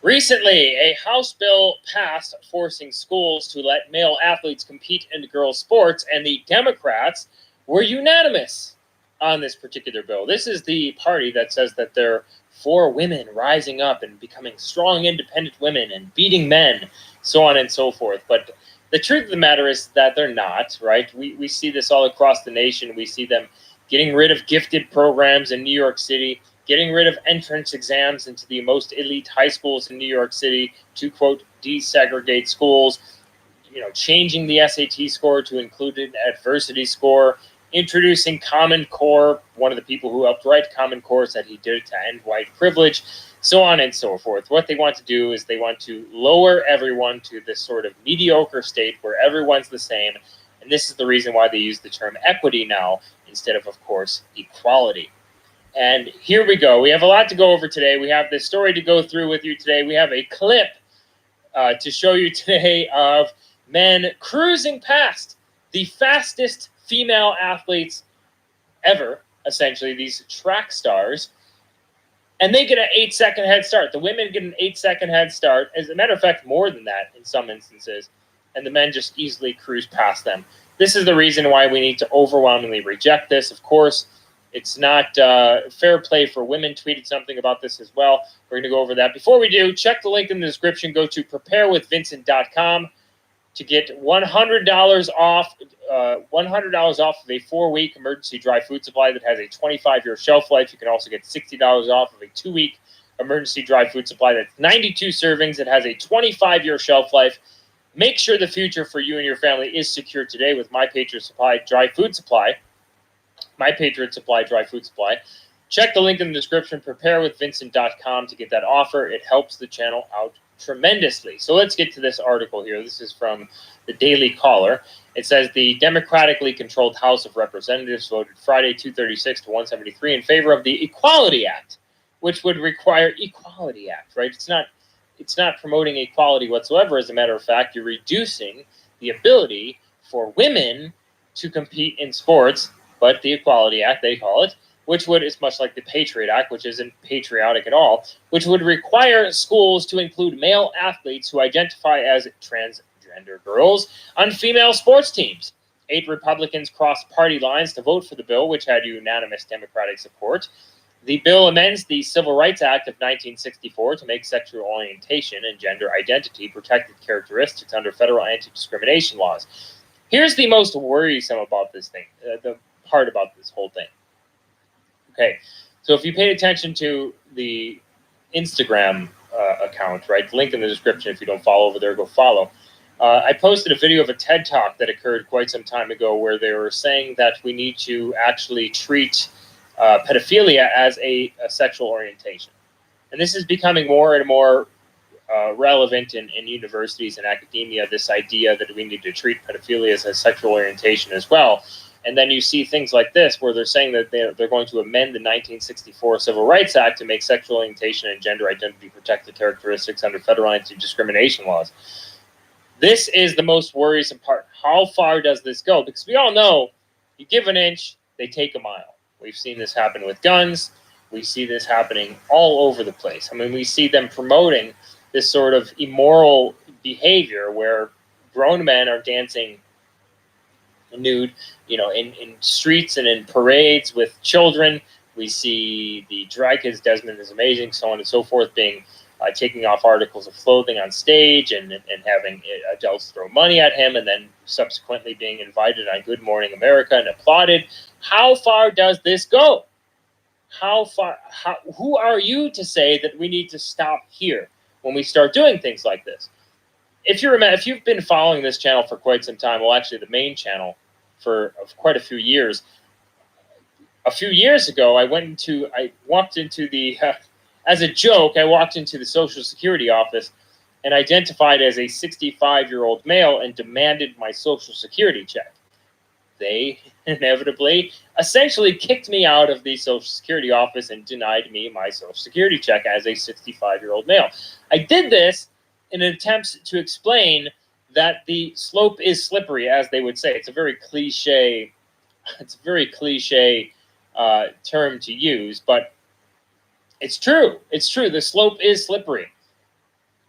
Recently, a House bill passed forcing schools to let male athletes compete in girls' sports, and the Democrats were unanimous on this particular bill. This is the party that says that they're for women rising up and becoming strong, independent women and beating men, so on and so forth. But the truth of the matter is that they're not, right? We see this all across the nation. We see them getting rid of gifted programs in New York City, getting rid of entrance exams into the most elite high schools in New York City to, quote, desegregate schools, changing the SAT score to include an adversity score, introducing Common Core. One of the people who helped write Common Core said he did it to end white privilege, so on and so forth. What they want to do is they want to lower everyone to this sort of mediocre state where everyone's the same. And this is the reason why they use the term equity now instead of course, equality. And here we go. We have a lot to go over today. We have this story to go through with you today. We have a clip to show you today of men cruising past the fastest female athletes ever, essentially, these track stars. And they get an 8-second head start. The women get an 8-second head start. As a matter of fact, more than that in some instances. And the men just easily cruise past them. This is the reason why we need to overwhelmingly reject this. Of course, it's not fair play for women. Tweeted something about this as well. We're going to go over that. Before we do, check the link in the description. Go to preparewithvincent.com to get $100 off. $100 off of a 4-week emergency dry food supply that has a 25-year shelf life. You can also get $60 off of a 2-week emergency dry food supply that's 92 servings. It has a 25-year shelf life. Make sure the future for you and your family is secure today with My Patriot Supply Dry Food Supply. My Patriot Supply Dry Food Supply. Check the link in the description, preparewithvincent.com to get that offer. It helps the channel out tremendously. So let's get to this article here. This is from the Daily Caller. It says the democratically controlled House of Representatives voted Friday 236 to 173 in favor of the Equality Act, which would require Equality Act, right? It's not promoting equality whatsoever. As a matter of fact, you're reducing the ability for women to compete in sports, but the Equality Act, they call it, which is much like the Patriot Act, which isn't patriotic at all, which would require schools to include male athletes who identify as transgender girls on female sports teams. 8 Republicans crossed party lines to vote for the bill, which had unanimous Democratic support. The bill amends the Civil Rights Act of 1964 to make sexual orientation and gender identity protected characteristics under federal anti-discrimination laws. Here's the most worrisome about this thing, the part about this whole thing. Okay, so if you paid attention to the Instagram account, right, link in the description. If you don't follow over there, go follow. I posted a video of a TED Talk that occurred quite some time ago where they were saying that we need to actually treat pedophilia as a sexual orientation. And this is becoming more and more relevant in universities and academia, this idea that we need to treat pedophilia as a sexual orientation as well. And then you see things like this where they're saying that they're going to amend the 1964 Civil Rights Act to make sexual orientation and gender identity protected characteristics under federal anti-discrimination laws. This is the most worrisome part. How far does this go? Because we all know you give an inch, they take a mile. We've seen this happen with guns. We see this happening all over the place. I mean, we see them promoting this sort of immoral behavior where grown men are dancing nude, in streets and in parades with children. We see the drag kids, Desmond is amazing, so on and so forth, being taking off articles of clothing on stage and having adults throw money at him, and then subsequently being invited on Good Morning America and applauded. How far does this go? Who are you to say that we need to stop here when we start doing things like this? If you've been following this channel for quite some time, well, actually the main channel for quite a few years. A few years ago, I walked into the, as a joke, I walked into the Social Security office and identified as a 65-year-old male and demanded my Social Security check. They inevitably, essentially kicked me out of the Social Security office and denied me my Social Security check as a 65-year-old male. I did this in an attempt to explain that the slope is slippery, as they would say. It's a very cliche term to use, but it's true. It's true. The slope is slippery.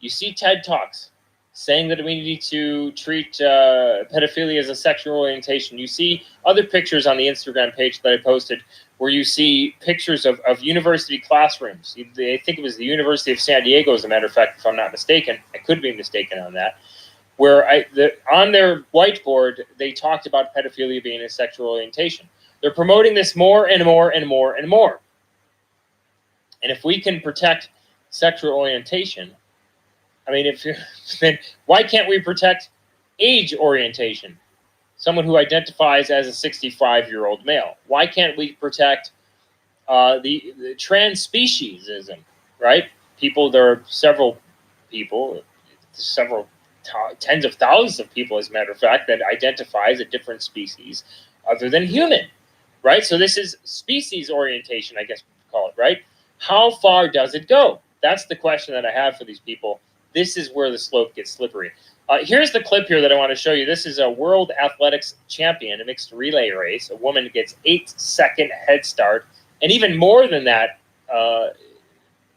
You see TED Talks saying that we need to treat pedophilia as a sexual orientation. You see other pictures on the Instagram page that I posted where you see pictures of university classrooms. I think it was the University of San Diego, as a matter of fact, if I'm not mistaken. I could be mistaken on that. Where on their whiteboard, they talked about pedophilia being a sexual orientation. They're promoting this more and more and more and more. And if we can protect sexual orientation, I mean, then why can't we protect age orientation? Someone who identifies as a 65-year-old male. Why can't we protect the trans speciesism, right? There are several people, tens of thousands of people, as a matter of fact, that identify as a different species other than human, right? So this is species orientation, I guess we could call it, right? How far does it go? That's the question that I have for these people. This is where the slope gets slippery. Here's the clip here that I want to show you. This is a world athletics champion, a mixed relay race. A woman gets 8-second head start, and even more than that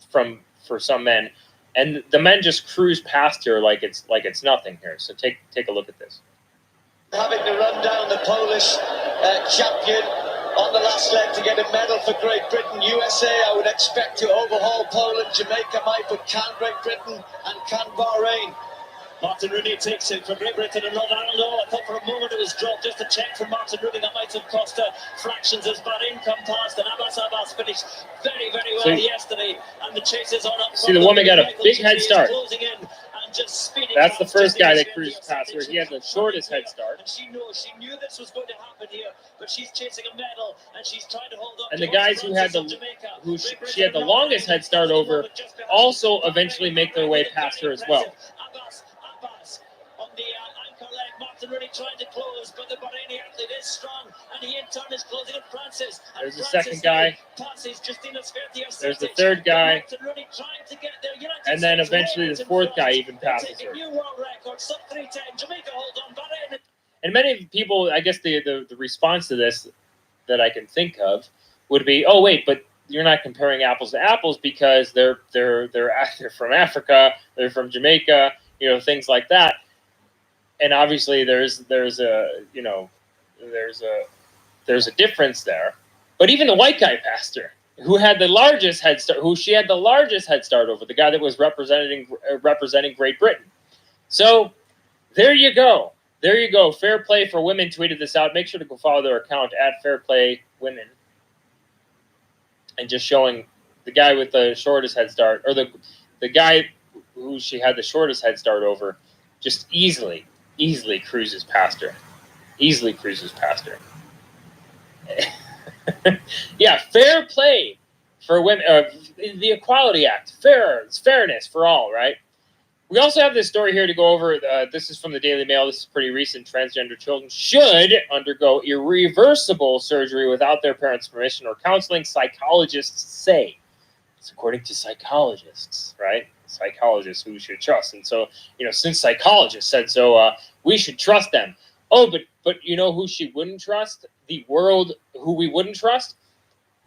for some men. And the men just cruise past her like it's nothing here. So take a look at this. Having to run down the Polish champion on the last leg to get a medal for Great Britain. USA, I would expect to overhaul Poland. Jamaica might, but can Great Britain and can Bahrain? Martin Rooney takes it for Great Britain and Northern Ireland. I thought for a moment it was dropped. Just a check from Martin Rooney that might have cost her fractions as Bahrain come past. And Abbas finished very, very well yesterday. And the chase is on up. See, the woman got a big head start. That's the first guy that cruised past her. He had the shortest head start. And she knew this was going to happen here, but she's chasing a medal and she's trying to hold up. And the guys who had she had the longest head start over also eventually make their way past her as well. Abbas on the anchor leg. Martin Rooney trying to close, but the Bahraini athlete is strong, and he in turn is closing at Francis. There's the second guy. There's the third guy. And then eventually the fourth guy even passes her. And many people, I guess the response to this that I can think of would be, oh wait, but you're not comparing apples to apples because they're from Africa, they're from Jamaica, things like that. And obviously there's a difference there. But even the white guy passed her, who had the largest head start, she had the largest head start over, the guy that was representing Great Britain. So there you go. There you go. Fair Play for Women tweeted this out. Make sure to go follow their account at Fair Play Women. And just showing the guy with the shortest head start, or the guy who she had the shortest head start over, just easily cruises past her. Easily cruises past her. Yeah, fair play for women. The Equality Act, fairness for all, right? We also have this story here to go over. This is from the Daily Mail. This is pretty recent. Transgender children should undergo irreversible surgery without their parents' permission or counseling, psychologists say. It's according to psychologists, right? Psychologists who we should trust. And so, since psychologists said so, we should trust them. Oh, but you know who she wouldn't trust? The world, who we wouldn't trust?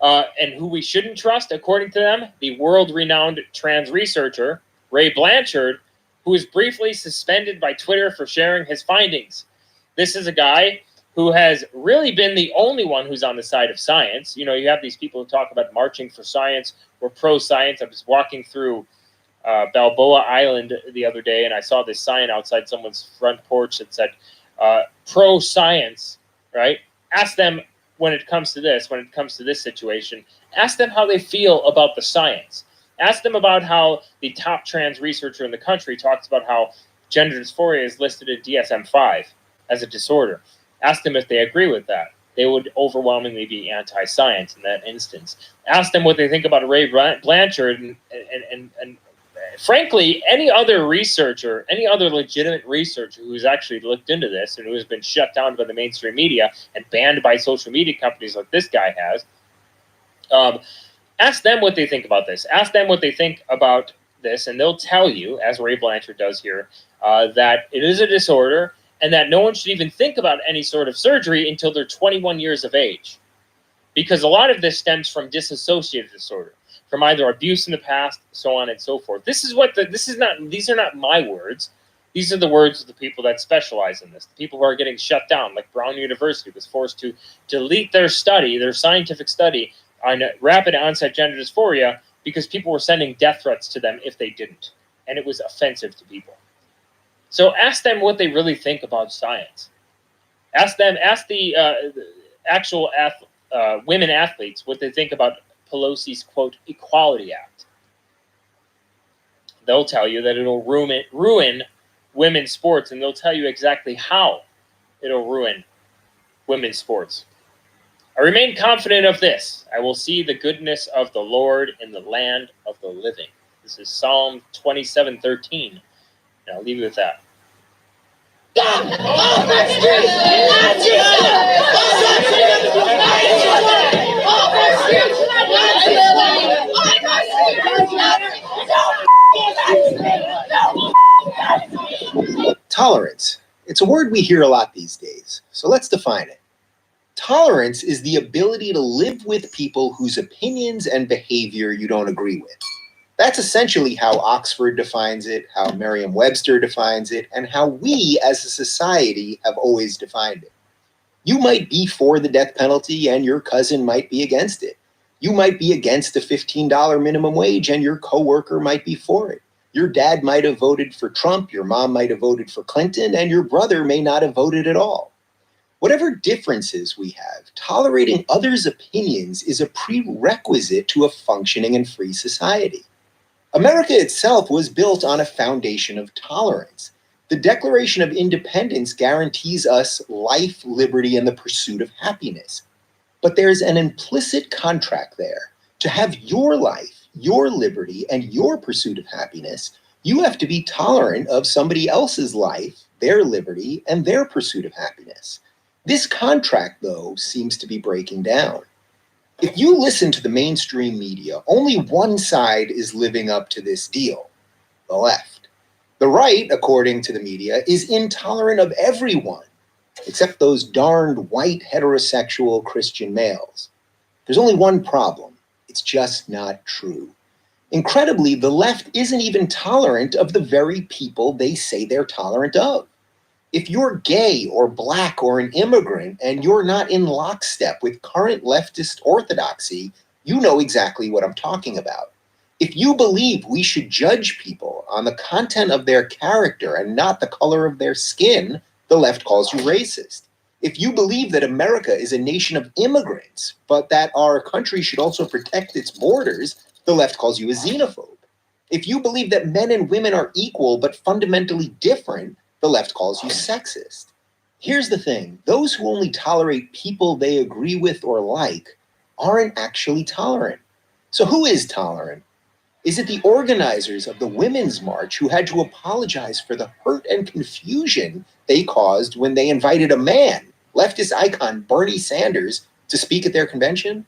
And who we shouldn't trust, according to them? The world-renowned trans researcher, Ray Blanchard, who was briefly suspended by Twitter for sharing his findings. This is a guy who has really been the only one who's on the side of science. You have these people who talk about marching for science or pro-science. I was walking through Balboa Island the other day, and I saw this sign outside someone's front porch that said, pro-science, right? Ask them when it comes to this situation, ask them how they feel about the science. Ask them about how the top trans researcher in the country talks about how gender dysphoria is listed in DSM-5 as a disorder. Ask them if they agree with that. They would overwhelmingly be anti-science in that instance. Ask them what they think about Ray Blanchard and frankly, any other researcher, any other legitimate researcher who's actually looked into this and who has been shut down by the mainstream media and banned by social media companies like this guy has. Ask them what they think about this. Ask them what they think about this, and they'll tell you, as Ray Blanchard does here, that it is a disorder and that no one should even think about any sort of surgery until they're 21 years of age. Because a lot of this stems from dissociative disorder, from either abuse in the past, so on and so forth. These are not my words. These are the words of the people that specialize in this. The people who are getting shut down, like Brown University was forced to delete their scientific study on rapid onset gender dysphoria because people were sending death threats to them if they didn't. And it was offensive to people. So ask them what they really think about science. Ask the actual women athletes what they think about Pelosi's, quote, Equality Act. They'll tell you that it'll ruin women's sports, and they'll tell you exactly how it'll ruin women's sports. I remain confident of this. I will see the goodness of the Lord in the land of the living. This is Psalm 27:13. And I'll leave you with that. Tolerance. It's a word we hear a lot these days, so let's define it. Tolerance is the ability to live with people whose opinions and behavior you don't agree with. That's essentially how Oxford defines it, how Merriam-Webster defines it, and how we as a society have always defined it. You might be for the death penalty and your cousin might be against it. You might be against a $15 minimum wage and your coworker might be for it. Your dad might have voted for Trump, your mom might have voted for Clinton, and your brother may not have voted at all. Whatever differences we have, tolerating others' opinions is a prerequisite to a functioning and free society. America itself was built on a foundation of tolerance. The Declaration of Independence guarantees us life, liberty, and the pursuit of happiness. But there's an implicit contract there. To have your life, your liberty, and your pursuit of happiness, you have to be tolerant of somebody else's life, their liberty, and their pursuit of happiness. This contract, though, seems to be breaking down. If you listen to the mainstream media, only one side is living up to this deal, the left. The right, according to the media, is intolerant of everyone, except those darned white heterosexual Christian males. There's only one problem. It's just not true. Incredibly, the left isn't even tolerant of the very people they say they're tolerant of. If you're gay or black or an immigrant and you're not in lockstep with current leftist orthodoxy, you know exactly what I'm talking about. If you believe we should judge people on the content of their character and not the color of their skin, the left calls you racist. If you believe that America is a nation of immigrants, but that our country should also protect its borders, the left calls you a xenophobe. If you believe that men and women are equal but fundamentally different, the left calls you sexist. Here's the thing. Those who only tolerate people they agree with or like aren't actually tolerant. So who is tolerant? Is it the organizers of the Women's March who had to apologize for the hurt and confusion they caused when they invited a man, leftist icon Bernie Sanders, to speak at their convention?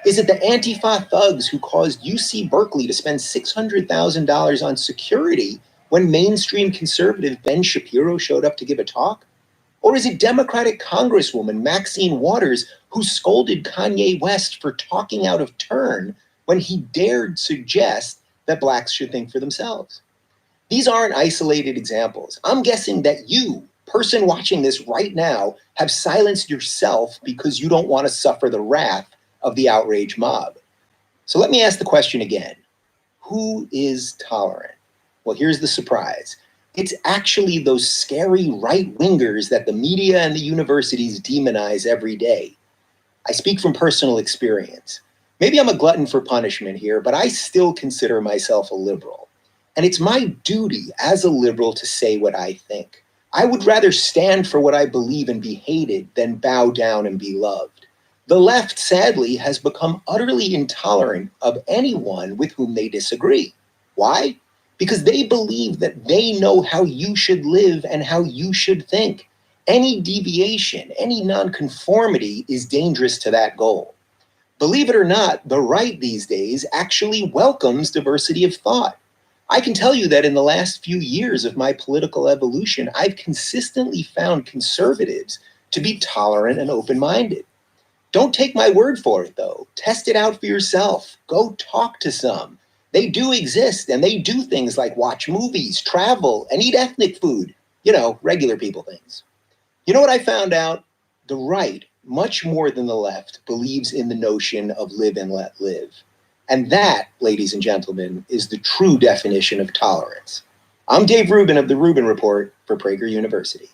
Is it the Antifa thugs who caused UC Berkeley to spend $600,000 on security when mainstream conservative Ben Shapiro showed up to give a talk? Or is it Democratic Congresswoman Maxine Waters who scolded Kanye West for talking out of turn when he dared suggest that blacks should think for themselves? These aren't isolated examples. I'm guessing that you, person watching this right now, have silenced yourself because you don't want to suffer the wrath of the outrage mob. So let me ask the question again. Who is tolerant? Well, here's the surprise. It's actually those scary right-wingers that the media and the universities demonize every day. I speak from personal experience. Maybe I'm a glutton for punishment here, but I still consider myself a liberal. And it's my duty as a liberal to say what I think. I would rather stand for what I believe and be hated than bow down and be loved. The left, sadly, has become utterly intolerant of anyone with whom they disagree. Why? Because they believe that they know how you should live and how you should think. Any deviation, any nonconformity is dangerous to that goal. Believe it or not, the right these days actually welcomes diversity of thought. I can tell you that in the last few years of my political evolution, I've consistently found conservatives to be tolerant and open-minded. Don't take my word for it, though. Test it out for yourself. Go talk to some. They do exist, and they do things like watch movies, travel, and eat ethnic food. You know, regular people things. You know what I found out? The right, much more than the left, believes in the notion of live and let live. And that, ladies and gentlemen, is the true definition of tolerance. I'm Dave Rubin of the Rubin Report for Prager University.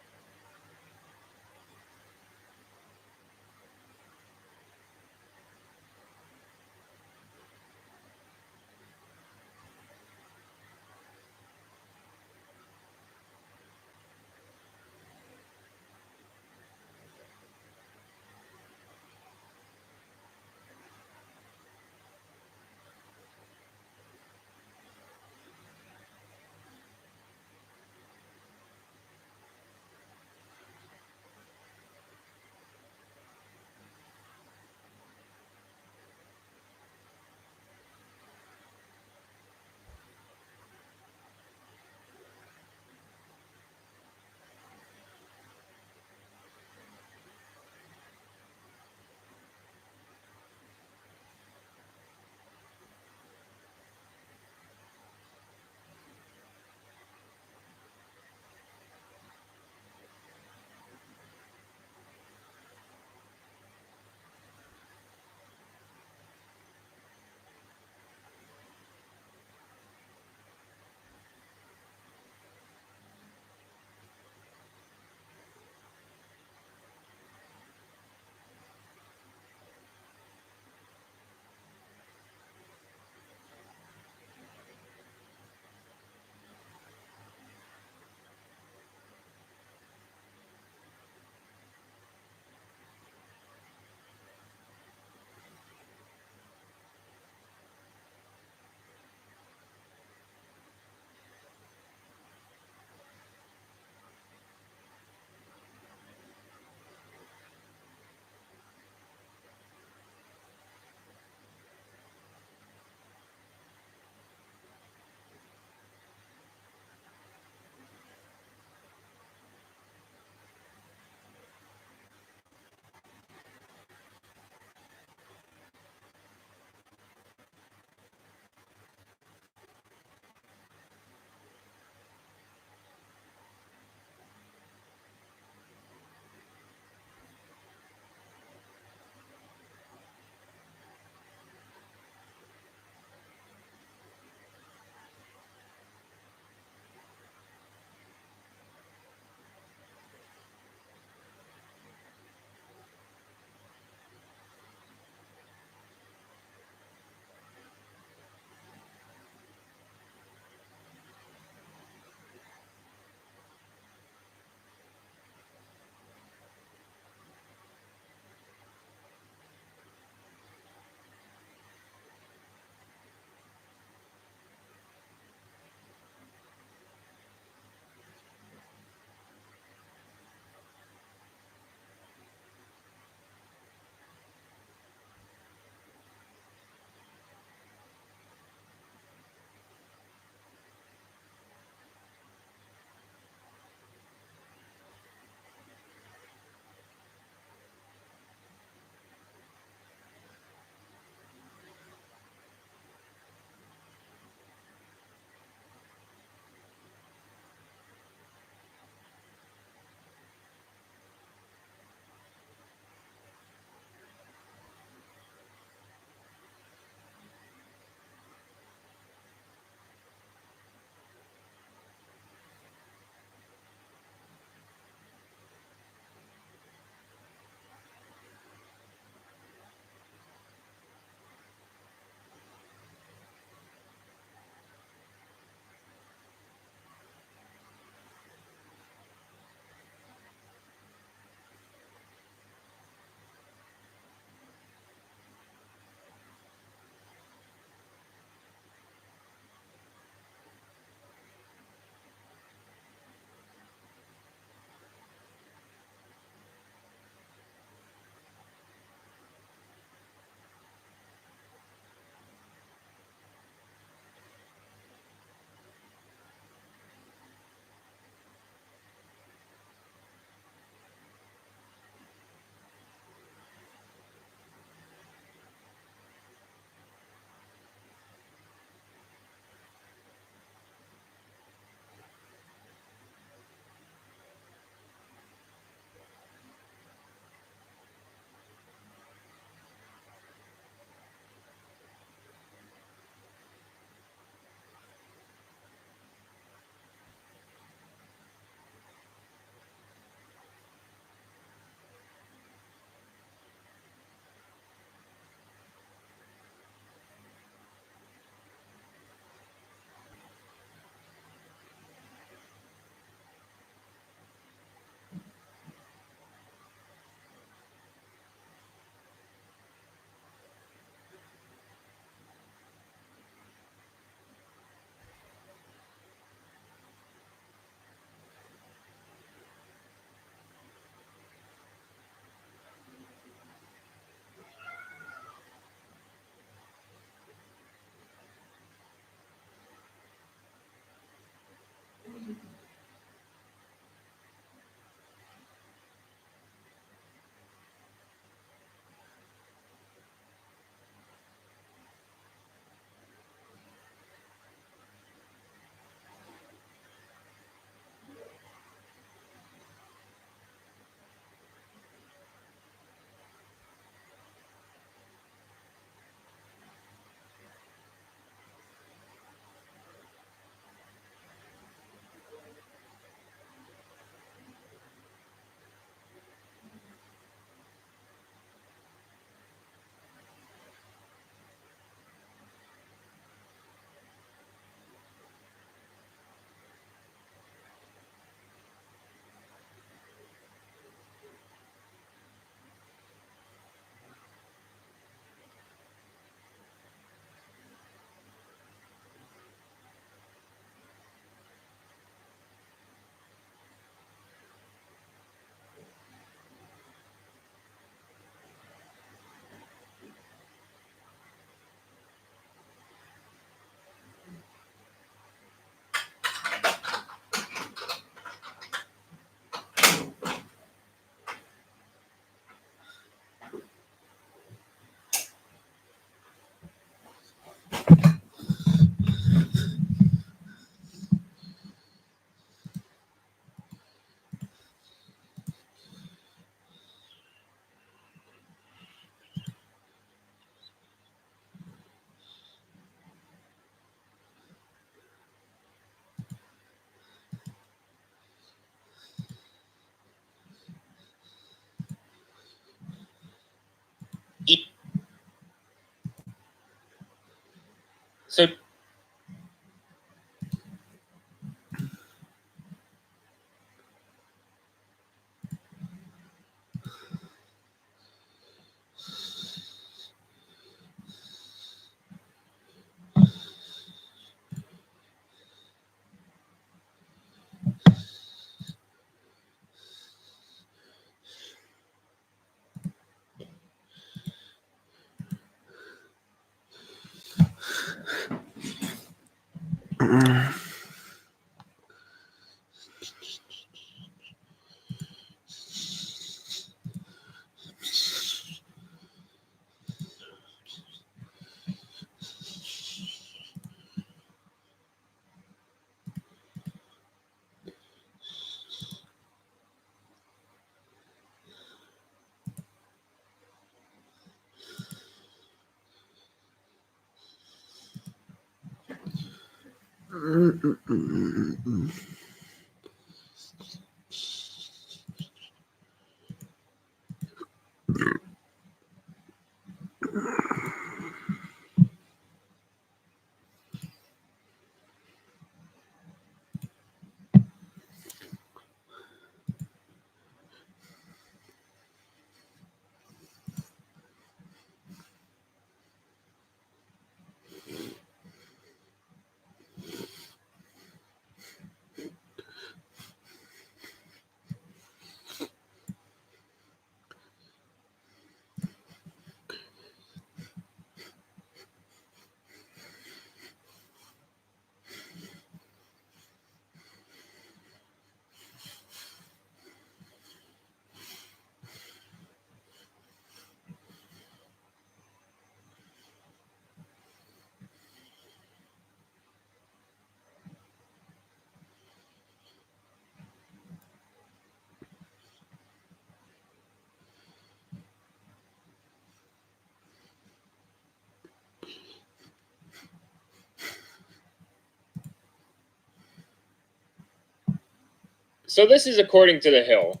So this is according to the Hill.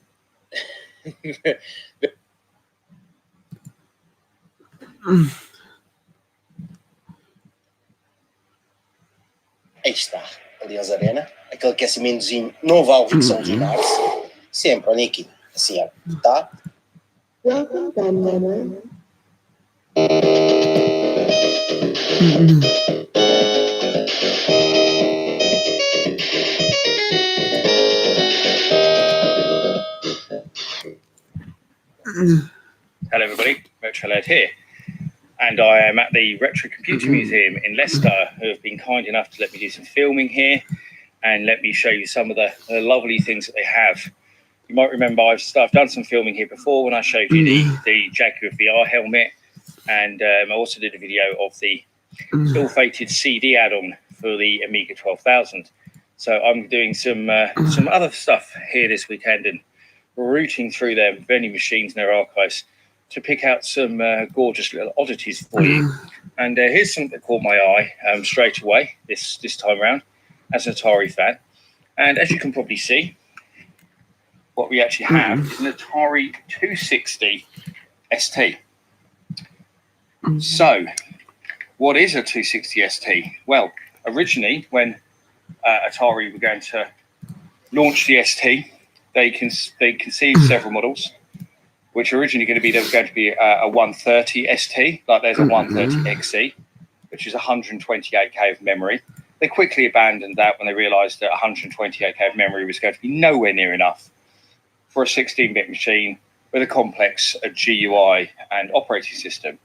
Aí está, aliás, Arena, aquele aquecimentozinho não vale o que são de março, sempre, olha aqui, assim, ó, tá? Welcome, banana. Hello everybody, RetroLed here, and I am at the Retro Computer Museum in Leicester, who have been kind enough to let me do some filming here and let me show you some of the lovely things that they have. You might remember I've done some filming here before when I showed you the Jaguar VR helmet, and I also did a video of the ill-fated CD add-on for the Amiga 12,000. So I'm doing some other stuff here this weekend and rooting through their vending machines and their archives to pick out some gorgeous little oddities for you. And here's something that caught my eye straight away this time around as an Atari fan. And as you can probably see, what we actually have is an Atari 260 ST. So, what is a 260 ST? Well, originally, when Atari were going to launch the ST, they conceived several models, which were originally going to be a 130 ST, like there's a 130 XE, which is 128K of memory. They quickly abandoned that when they realized that 128K of memory was going to be nowhere near enough for a 16-bit machine with a complex GUI and operating system.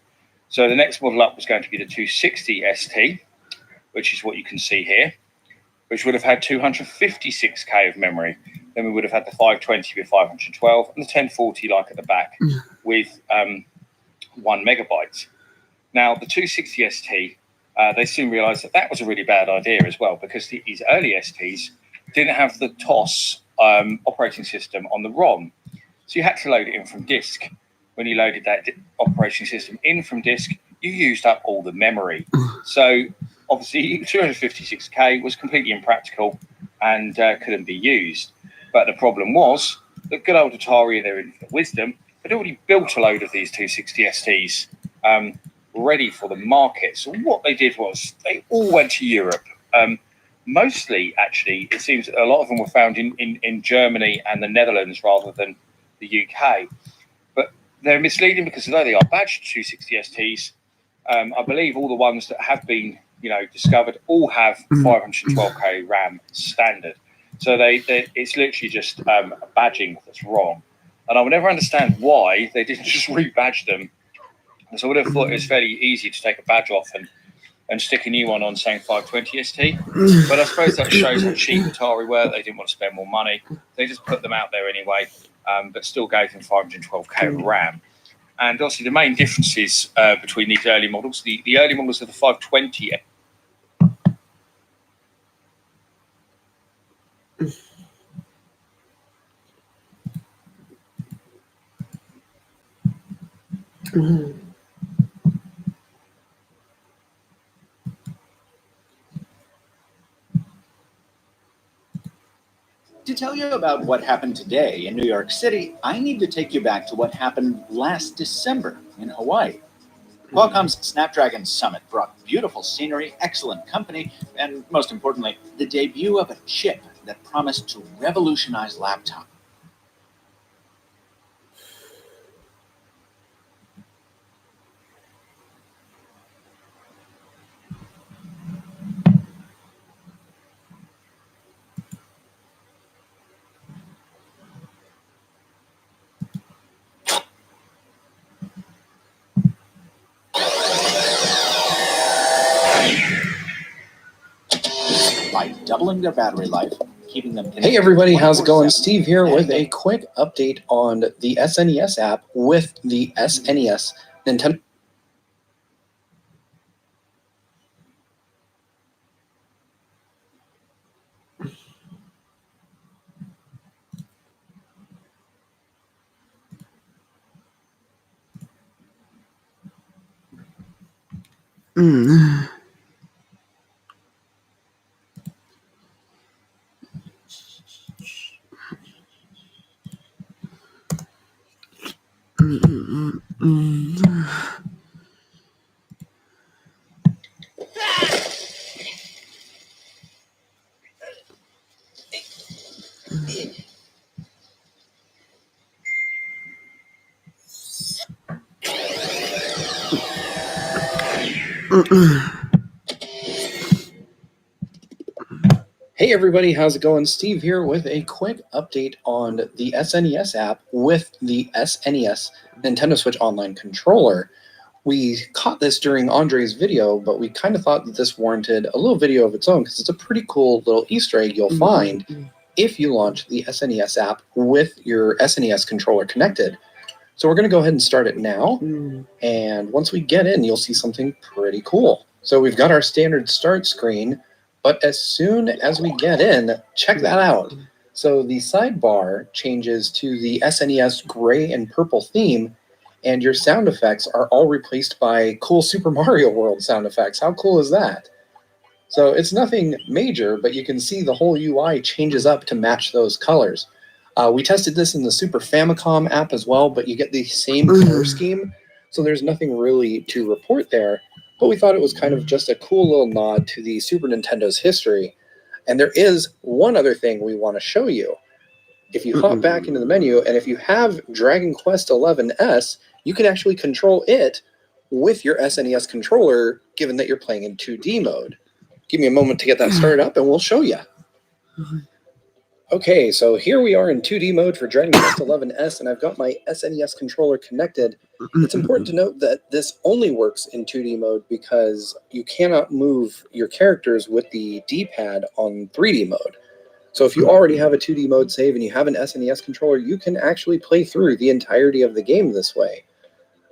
So the next model up was going to be the 260 ST, which is what you can see here, which would have had 256K of memory. Then we would have had the 520 with 512 and the 1040 like at the back with 1 megabyte. Now the 260 ST, they soon realized that was a really bad idea as well, because these early STs didn't have the TOS operating system on the ROM. So you had to load it in from disk. When you loaded that operating system in from disk, you used up all the memory. So obviously 256K was completely impractical and couldn't be used. But the problem was that good old Atari, in their infinite wisdom, had already built a load of these 260 STs ready for the market. So what they did was they all went to Europe. Mostly, actually, it seems that a lot of them were found in Germany and the Netherlands rather than the UK. But they're misleading because although they are badged 260 STs, I believe all the ones that have been discovered all have 512K RAM standard. So it's literally just a badging that's wrong. And I would never understand why they didn't just rebadge them. So I would have thought it was fairly easy to take a badge off and and stick a new one on saying 520 ST. But I suppose that shows how cheap Atari were. They didn't want to spend more money. They just put them out there anyway, but still gave them 512K of RAM. And obviously the main differences between these early models, the early models of the 520. To tell you about what happened today in New York City, I need to take you back to what happened last December in Hawaii. Qualcomm's Snapdragon Summit brought beautiful scenery, excellent company, and most importantly, the debut of a chip that promised to revolutionize laptops. By doubling their battery life, keeping them connected. Hey everybody, how's it going? 24/7, Steve here with a quick update on the SNES app with the SNES Nintendo. Hey everybody, how's it going? Steve here with a quick update on the SNES app with the SNES Nintendo Switch Online controller. We caught this during Andre's video, but we kind of thought that this warranted a little video of its own because it's a pretty cool little Easter egg you'll find if you launch the SNES app with your SNES controller connected. So we're going to go ahead and start it now, and once we get in, you'll see something pretty cool. So we've got our standard start screen, but as soon as we get in, check that out. So the sidebar changes to the SNES gray and purple theme, and your sound effects are all replaced by cool Super Mario World sound effects. How cool is that? So it's nothing major, but you can see the whole UI changes up to match those colors. We tested this in the Super Famicom app as well, but you get the same color scheme, so there's nothing really to report there. But we thought it was kind of just a cool little nod to the Super Nintendo's history. And there is one other thing we want to show you. If you hop back into the menu, and if you have Dragon Quest XI-S, you can actually control it with your SNES controller, given that you're playing in 2D mode. Give me a moment to get that started up, and we'll show you. Okay, so here we are in 2D mode for Dragon Quest XI-S, and I've got my SNES controller connected. It's important to note that this only works in 2D mode because you cannot move your characters with the D-pad on 3D mode. So if you already have a 2D mode save and you have an SNES controller, you can actually play through the entirety of the game this way.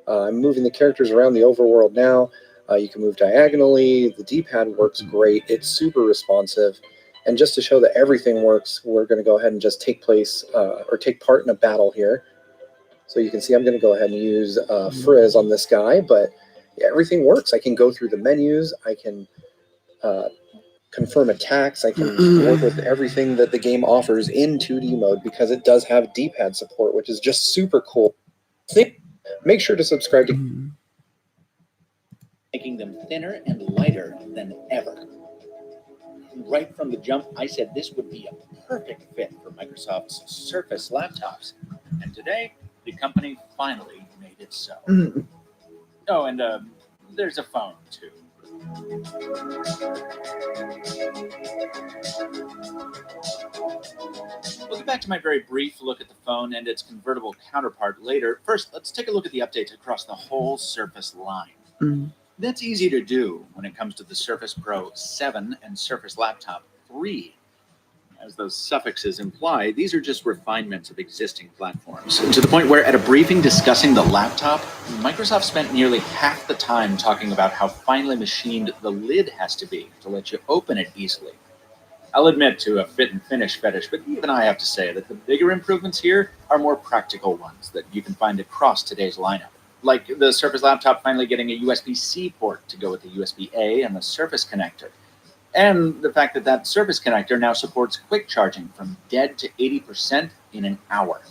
I'm moving the characters around the overworld now. You can move diagonally. The D-pad works great. It's super responsive. And just to show that everything works, we're going to go ahead and just take part in a battle here. So you can see I'm going to go ahead and use Frizz on this guy, but yeah, everything works. I can go through the menus. I can confirm attacks. I can work with everything that the game offers in 2D mode because it does have D-pad support, which is just super cool. Make sure to subscribe to making them thinner and lighter than ever. Right from the jump, I said this would be a perfect fit for Microsoft's Surface laptops. And today, the company finally made it so. Oh, and there's a phone, too. We'll get back to my very brief look at the phone and its convertible counterpart later. First, let's take a look at the updates across the whole Surface line. That's easy to do when it comes to the Surface Pro 7 and Surface Laptop 3. As those suffixes imply, these are just refinements of existing platforms. To the point where at a briefing discussing the laptop, Microsoft spent nearly half the time talking about how finely machined the lid has to be to let you open it easily. I'll admit to a fit and finish fetish, but even I have to say that the bigger improvements here are more practical ones that you can find across today's lineup. Like the Surface Laptop finally getting a USB-C port to go with the USB-A and the Surface connector. And the fact that that Surface connector now supports quick charging from dead to 80% in an hour.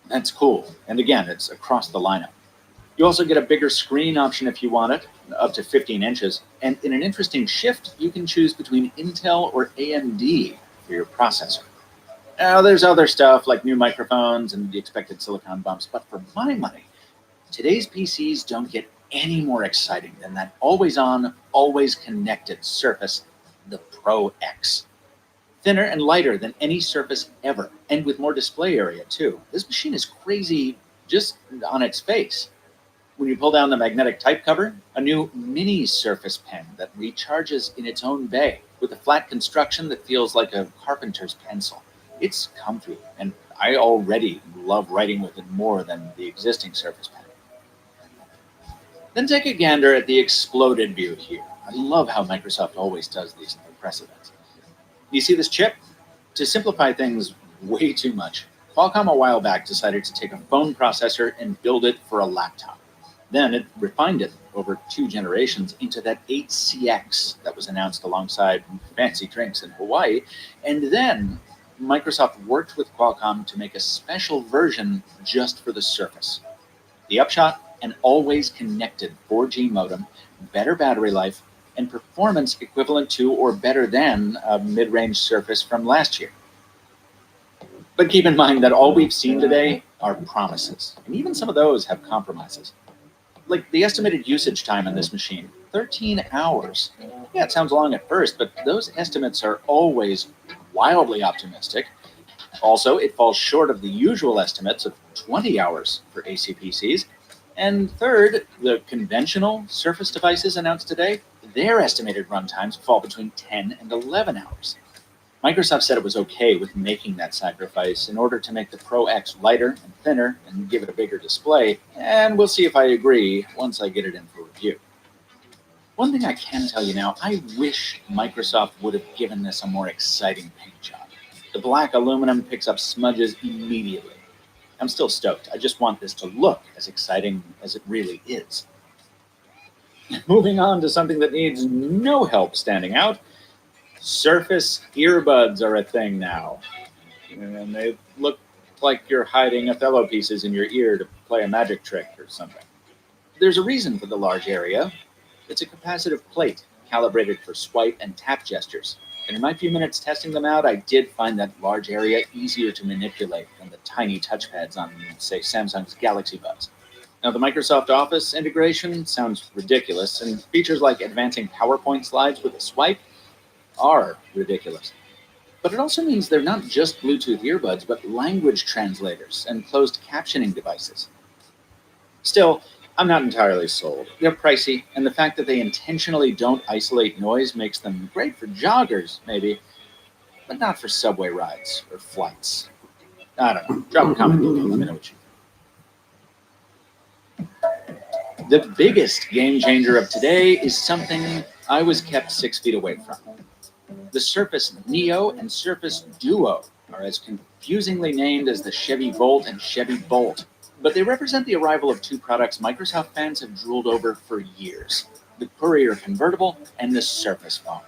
That's cool. And again, it's across the lineup. You also get a bigger screen option if you want it, up to 15 inches. And in an interesting shift, you can choose between Intel or AMD for your processor. Now, there's other stuff like new microphones and the expected silicon bumps, but for my money, today's PCs don't get any more exciting than that always-on, always-connected Surface, the Pro X. Thinner and lighter than any Surface ever, and with more display area too. This machine is crazy just on its face. When you pull down the magnetic type cover, a new mini Surface pen that recharges in its own bay with a flat construction that feels like a carpenter's pencil. It's comfy, and I already love writing with it more than the existing Surface pen. Then take a gander at the exploded view here. I love how Microsoft always does these impressive events. You see this chip? To simplify things way too much, Qualcomm a while back decided to take a phone processor and build it for a laptop. Then it refined it over 2 generations into that 8CX that was announced alongside fancy drinks in Hawaii. And then Microsoft worked with Qualcomm to make a special version just for the Surface. The upshot? An always connected 4G modem, better battery life, and performance equivalent to or better than a mid-range Surface from last year. But keep in mind that all we've seen today are promises, and even some of those have compromises. Like the estimated usage time on this machine, 13 hours. Yeah, it sounds long at first, but those estimates are always wildly optimistic. Also, it falls short of the usual estimates of 20 hours for ACPCs. And third, the conventional Surface devices announced today, their estimated runtimes fall between 10 and 11 hours. Microsoft said it was okay with making that sacrifice in order to make the Pro X lighter and thinner and give it a bigger display, and we'll see if I agree once I get it in for review. One thing I can tell you now, I wish Microsoft would have given this a more exciting paint job. The black aluminum picks up smudges immediately. I'm still stoked. I just want this to look as exciting as it really is. Moving on to something that needs no help standing out. Surface earbuds are a thing now. And they look like you're hiding Othello pieces in your ear to play a magic trick or something. There's a reason for the large area. It's a capacitive plate calibrated for swipe and tap gestures. And in my few minutes testing them out, I did find that large area easier to manipulate than the tiny touchpads on, say, Samsung's Galaxy Buds. Now, the Microsoft Office integration sounds ridiculous, and features like advancing PowerPoint slides with a swipe are ridiculous. But it also means they're not just Bluetooth earbuds, but language translators and closed captioning devices. Still, I'm not entirely sold. They're pricey, and the fact that they intentionally don't isolate noise makes them great for joggers, maybe, but not for subway rides or flights. I don't know. Drop a comment below. Let me know what you think. The biggest game changer of today is something I was kept 6 feet away from. The Surface Neo and Surface Duo are as confusingly named as the Chevy Volt and Chevy Bolt. But they represent the arrival of 2 products Microsoft fans have drooled over for years, the Courier Convertible and the Surface Phone.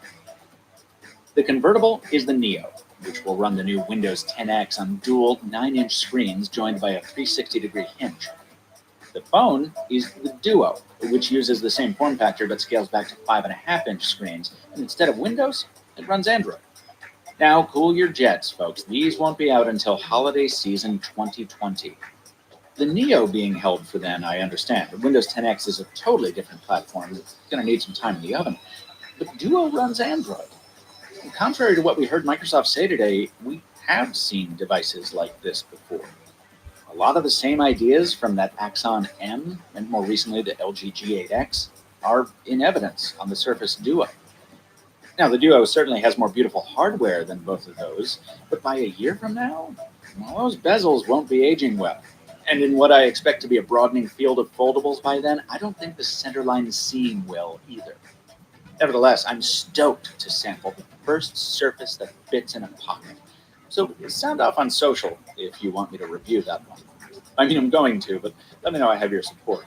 The convertible is the Neo, which will run the new Windows 10X on dual 9-inch screens joined by a 360-degree hinge. The phone is the Duo, which uses the same form factor but scales back to 5.5-inch screens, and instead of Windows, it runs Android. Now, cool your jets, folks. These won't be out until holiday season 2020. The Neo being held for then, I understand. The Windows 10X is a totally different platform. It's going to need some time in the oven. But Duo runs Android. And contrary to what we heard Microsoft say today, we have seen devices like this before. A lot of the same ideas from that Axon M and more recently the LG G8X. are in evidence on the Surface Duo. Now, the Duo certainly has more beautiful hardware than both of those, but by a year from now, well, those bezels won't be aging well. And in what I expect to be a broadening field of foldables by then, I don't think the centerline seam will either. Nevertheless, I'm stoked to sample the first Surface that fits in a pocket. So sound off on social if you want me to review that one. I mean, I'm going to, but let me know I have your support.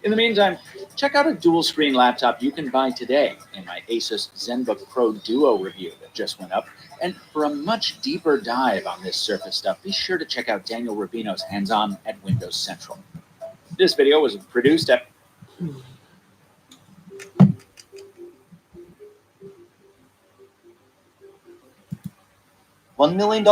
In the meantime, check out a dual-screen laptop you can buy today in my Asus ZenBook Pro Duo review that just went up. And for a much deeper dive on this Surface stuff, be sure to check out Daniel Rubino's hands-on at Windows Central. This video was produced at... $1 million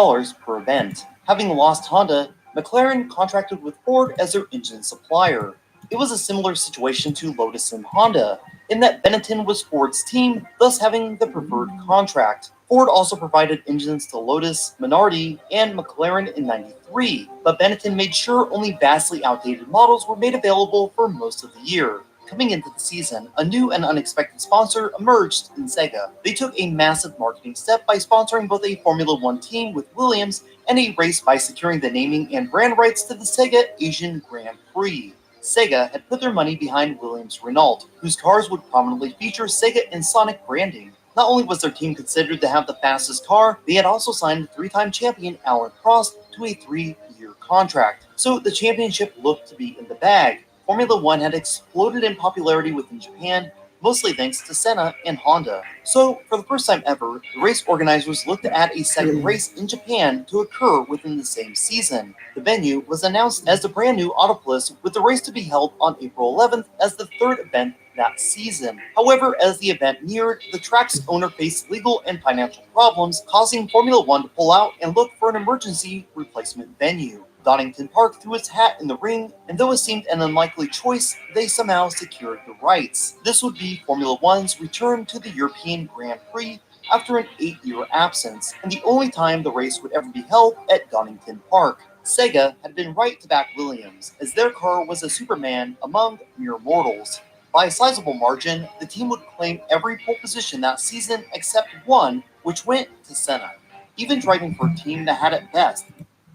per event. Having lost Honda, McLaren contracted with Ford as their engine supplier. It was a similar situation to Lotus and Honda, in that Benetton was Ford's team, thus having the preferred contract. Ford also provided engines to Lotus, Minardi, and McLaren in '93, but Benetton made sure only vastly outdated models were made available for most of the year. Coming into the season, a new and unexpected sponsor emerged in Sega. They took a massive marketing step by sponsoring both a Formula One team with Williams and a race by securing the naming and brand rights to the Sega Asian Grand Prix. Sega had put their money behind Williams Renault, whose cars would prominently feature Sega and Sonic branding. Not only was their team considered to have the fastest car, they had also signed three-time champion Alan Prost to a 3-year contract. So the championship looked to be in the bag. Formula One had exploded in popularity within Japan, mostly thanks to Senna and Honda. So, for the first time ever, the race organizers looked to add a second race in Japan to occur within the same season. The venue was announced as the brand new Autopolis, with the race to be held on April 11th as the third event that season. However, as the event neared, the track's owner faced legal and financial problems, causing Formula One to pull out and look for an emergency replacement venue. Donington Park threw its hat in the ring, and though it seemed an unlikely choice, they somehow secured the rights. This would be Formula One's return to the European Grand Prix after an 8-year absence, and the only time the race would ever be held at Donington Park. Sega had been right to back Williams, as their car was a Superman among mere mortals. By a sizable margin, the team would claim every pole position that season except one, which went to Senna. Even driving for a team that had at best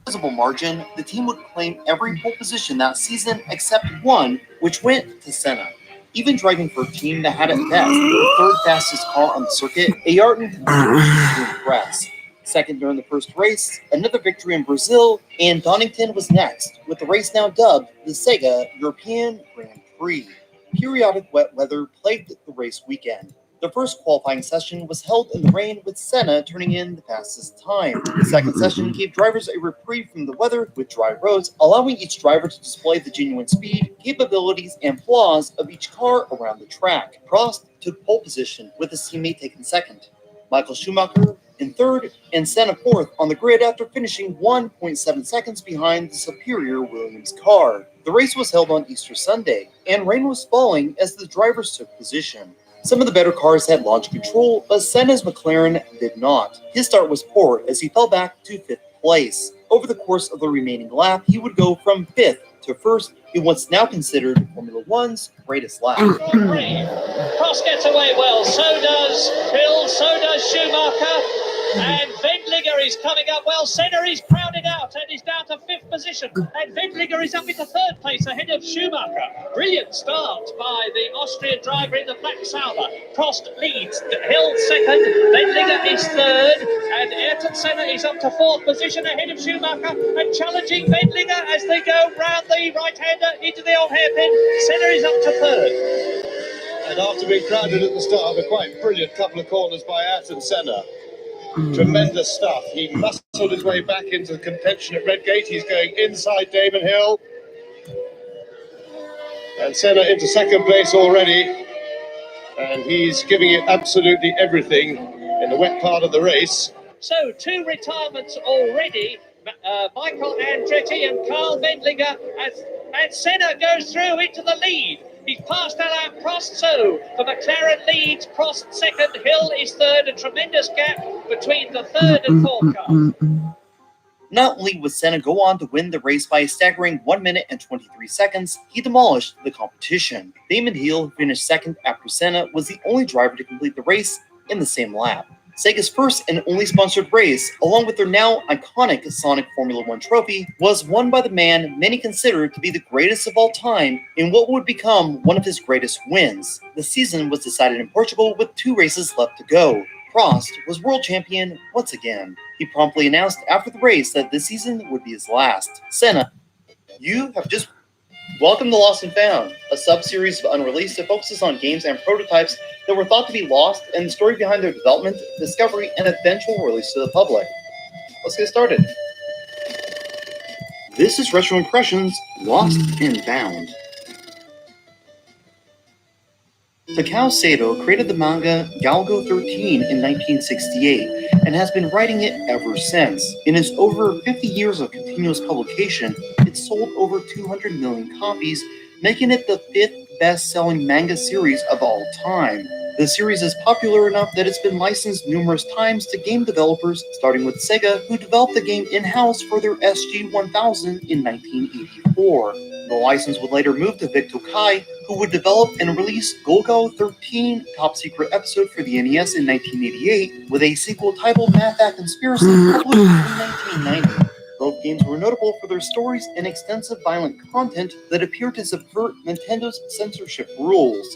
sizable margin, the team would claim every pole position that season except one, which went to Senna. Even driving for a team that had at best the third fastest car on the circuit, Ayrton continued to impress. Second during the first race, another victory in Brazil, and Donington was next, with the race now dubbed the Sega European Grand Prix. Periodic wet weather plagued the race weekend. The first qualifying session was held in the rain, with Senna turning in the fastest time. The second session gave drivers a reprieve from the weather with dry roads, allowing each driver to display the genuine speed, capabilities, and flaws of each car around the track. Prost took pole position, with his teammate taking second. Michael Schumacher in third, and Senna fourth on the grid after finishing 1.7 seconds behind the superior Williams car. The race was held on Easter Sunday, and rain was falling as the drivers took position. Some of the better cars had launch control, but Senna's McLaren did not. His start was poor as he fell back to 5th place. Over the course of the remaining lap, he would go from 5th to 1st in what's now considered Formula One's greatest lap. Prost gets away well, so does Hill, so does Schumacher, and Wendlinger is coming up well. Senna is crowded out and is down to 5th position, and Wendlinger is up into 3rd place ahead of Schumacher. Brilliant start by the Austrian driver in the Black Sauber. Prost leads, Hill 2nd, Wendlinger is 3rd, and Ayrton Senna is up to 4th position ahead of Schumacher and challenging Wendlinger as they go round the right-hander into the old hairpin. Senna is up to 3rd. And after being crowded at the start of a quite brilliant couple of corners by Ayrton Senna, tremendous stuff. He muscled his way back into the contention at Redgate. He's going inside Damon Hill. And Senna into 2nd place already. And he's giving it absolutely everything in the wet part of the race. So 2 retirements already. Michael Andretti and Carl Wendlinger, and Senna goes through into the lead. He's passed Alain Prost, so the McLaren leads, Prost 2nd, Hill is 3rd, a tremendous gap between the 3rd and 4th car. Not only would Senna go on to win the race by a staggering 1 minute and 23 seconds, he demolished the competition. Damon Hill, who finished second after Senna, was the only driver to complete the race in the same lap. Sega's first and only sponsored race, along with their now iconic Sonic Formula 1 trophy, was won by the man many consider to be the greatest of all time in what would become one of his greatest wins. The season was decided in Portugal with 2 races left to go. Prost was world champion once again. He promptly announced after the race that this season would be his last. Senna, you have just welcome to Lost and Found, a sub-series of Unreleased that focuses on games and prototypes that were thought to be lost and the story behind their development, discovery, and eventual release to the public. Let's get started. This is Retro Impressions, Lost and Found. Takao Sato created the manga Galgo 13 in 1968 and has been writing it ever since. In its over 50 years of continuous publication, it's sold over 200 million copies, making it the 5th best-selling manga series of all time. The series is popular enough that it's been licensed numerous times to game developers, starting with Sega, who developed the game in-house for their SG-1000 in 1984. The license would later move to Vic Tokai, who would develop and release Golgo 13 Top Secret episode for the NES in 1988, with a sequel titled Math That Conspiracy published in 1990. Both games were notable for their stories and extensive violent content that appeared to subvert Nintendo's censorship rules.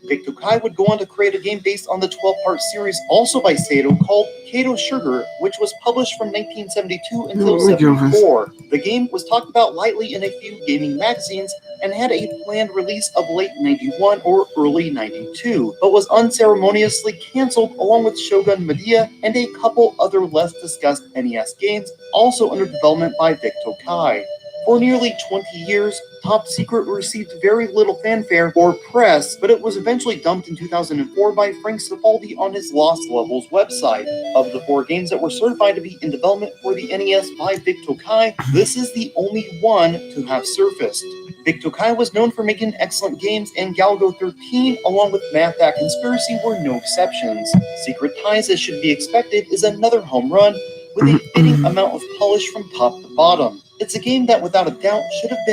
Vic Tokai would go on to create a game based on the 12-part series also by Sato called Kato Sugar, which was published from 1972 until 1974. The game was talked about lightly in a few gaming magazines and had a planned release of late 91 or early 92, but was unceremoniously canceled along with Shogun Medea and a couple other less discussed NES games also under development by Vic Tokai. For nearly 20 years, Top Secret received very little fanfare or press, but it was eventually dumped in 2004 by Frank Cifaldi on his Lost Levels website. Of the 4 games that were certified to be in development for the NES by Vic Tokai, this is the only one to have surfaced. Vic Tokai was known for making excellent games, and Galgo 13, along with Math That Conspiracy, were no exceptions. Secret Ties, as should be expected, is another home run, with a fitting amount of polish from top to bottom. It's a game that without a doubt should have been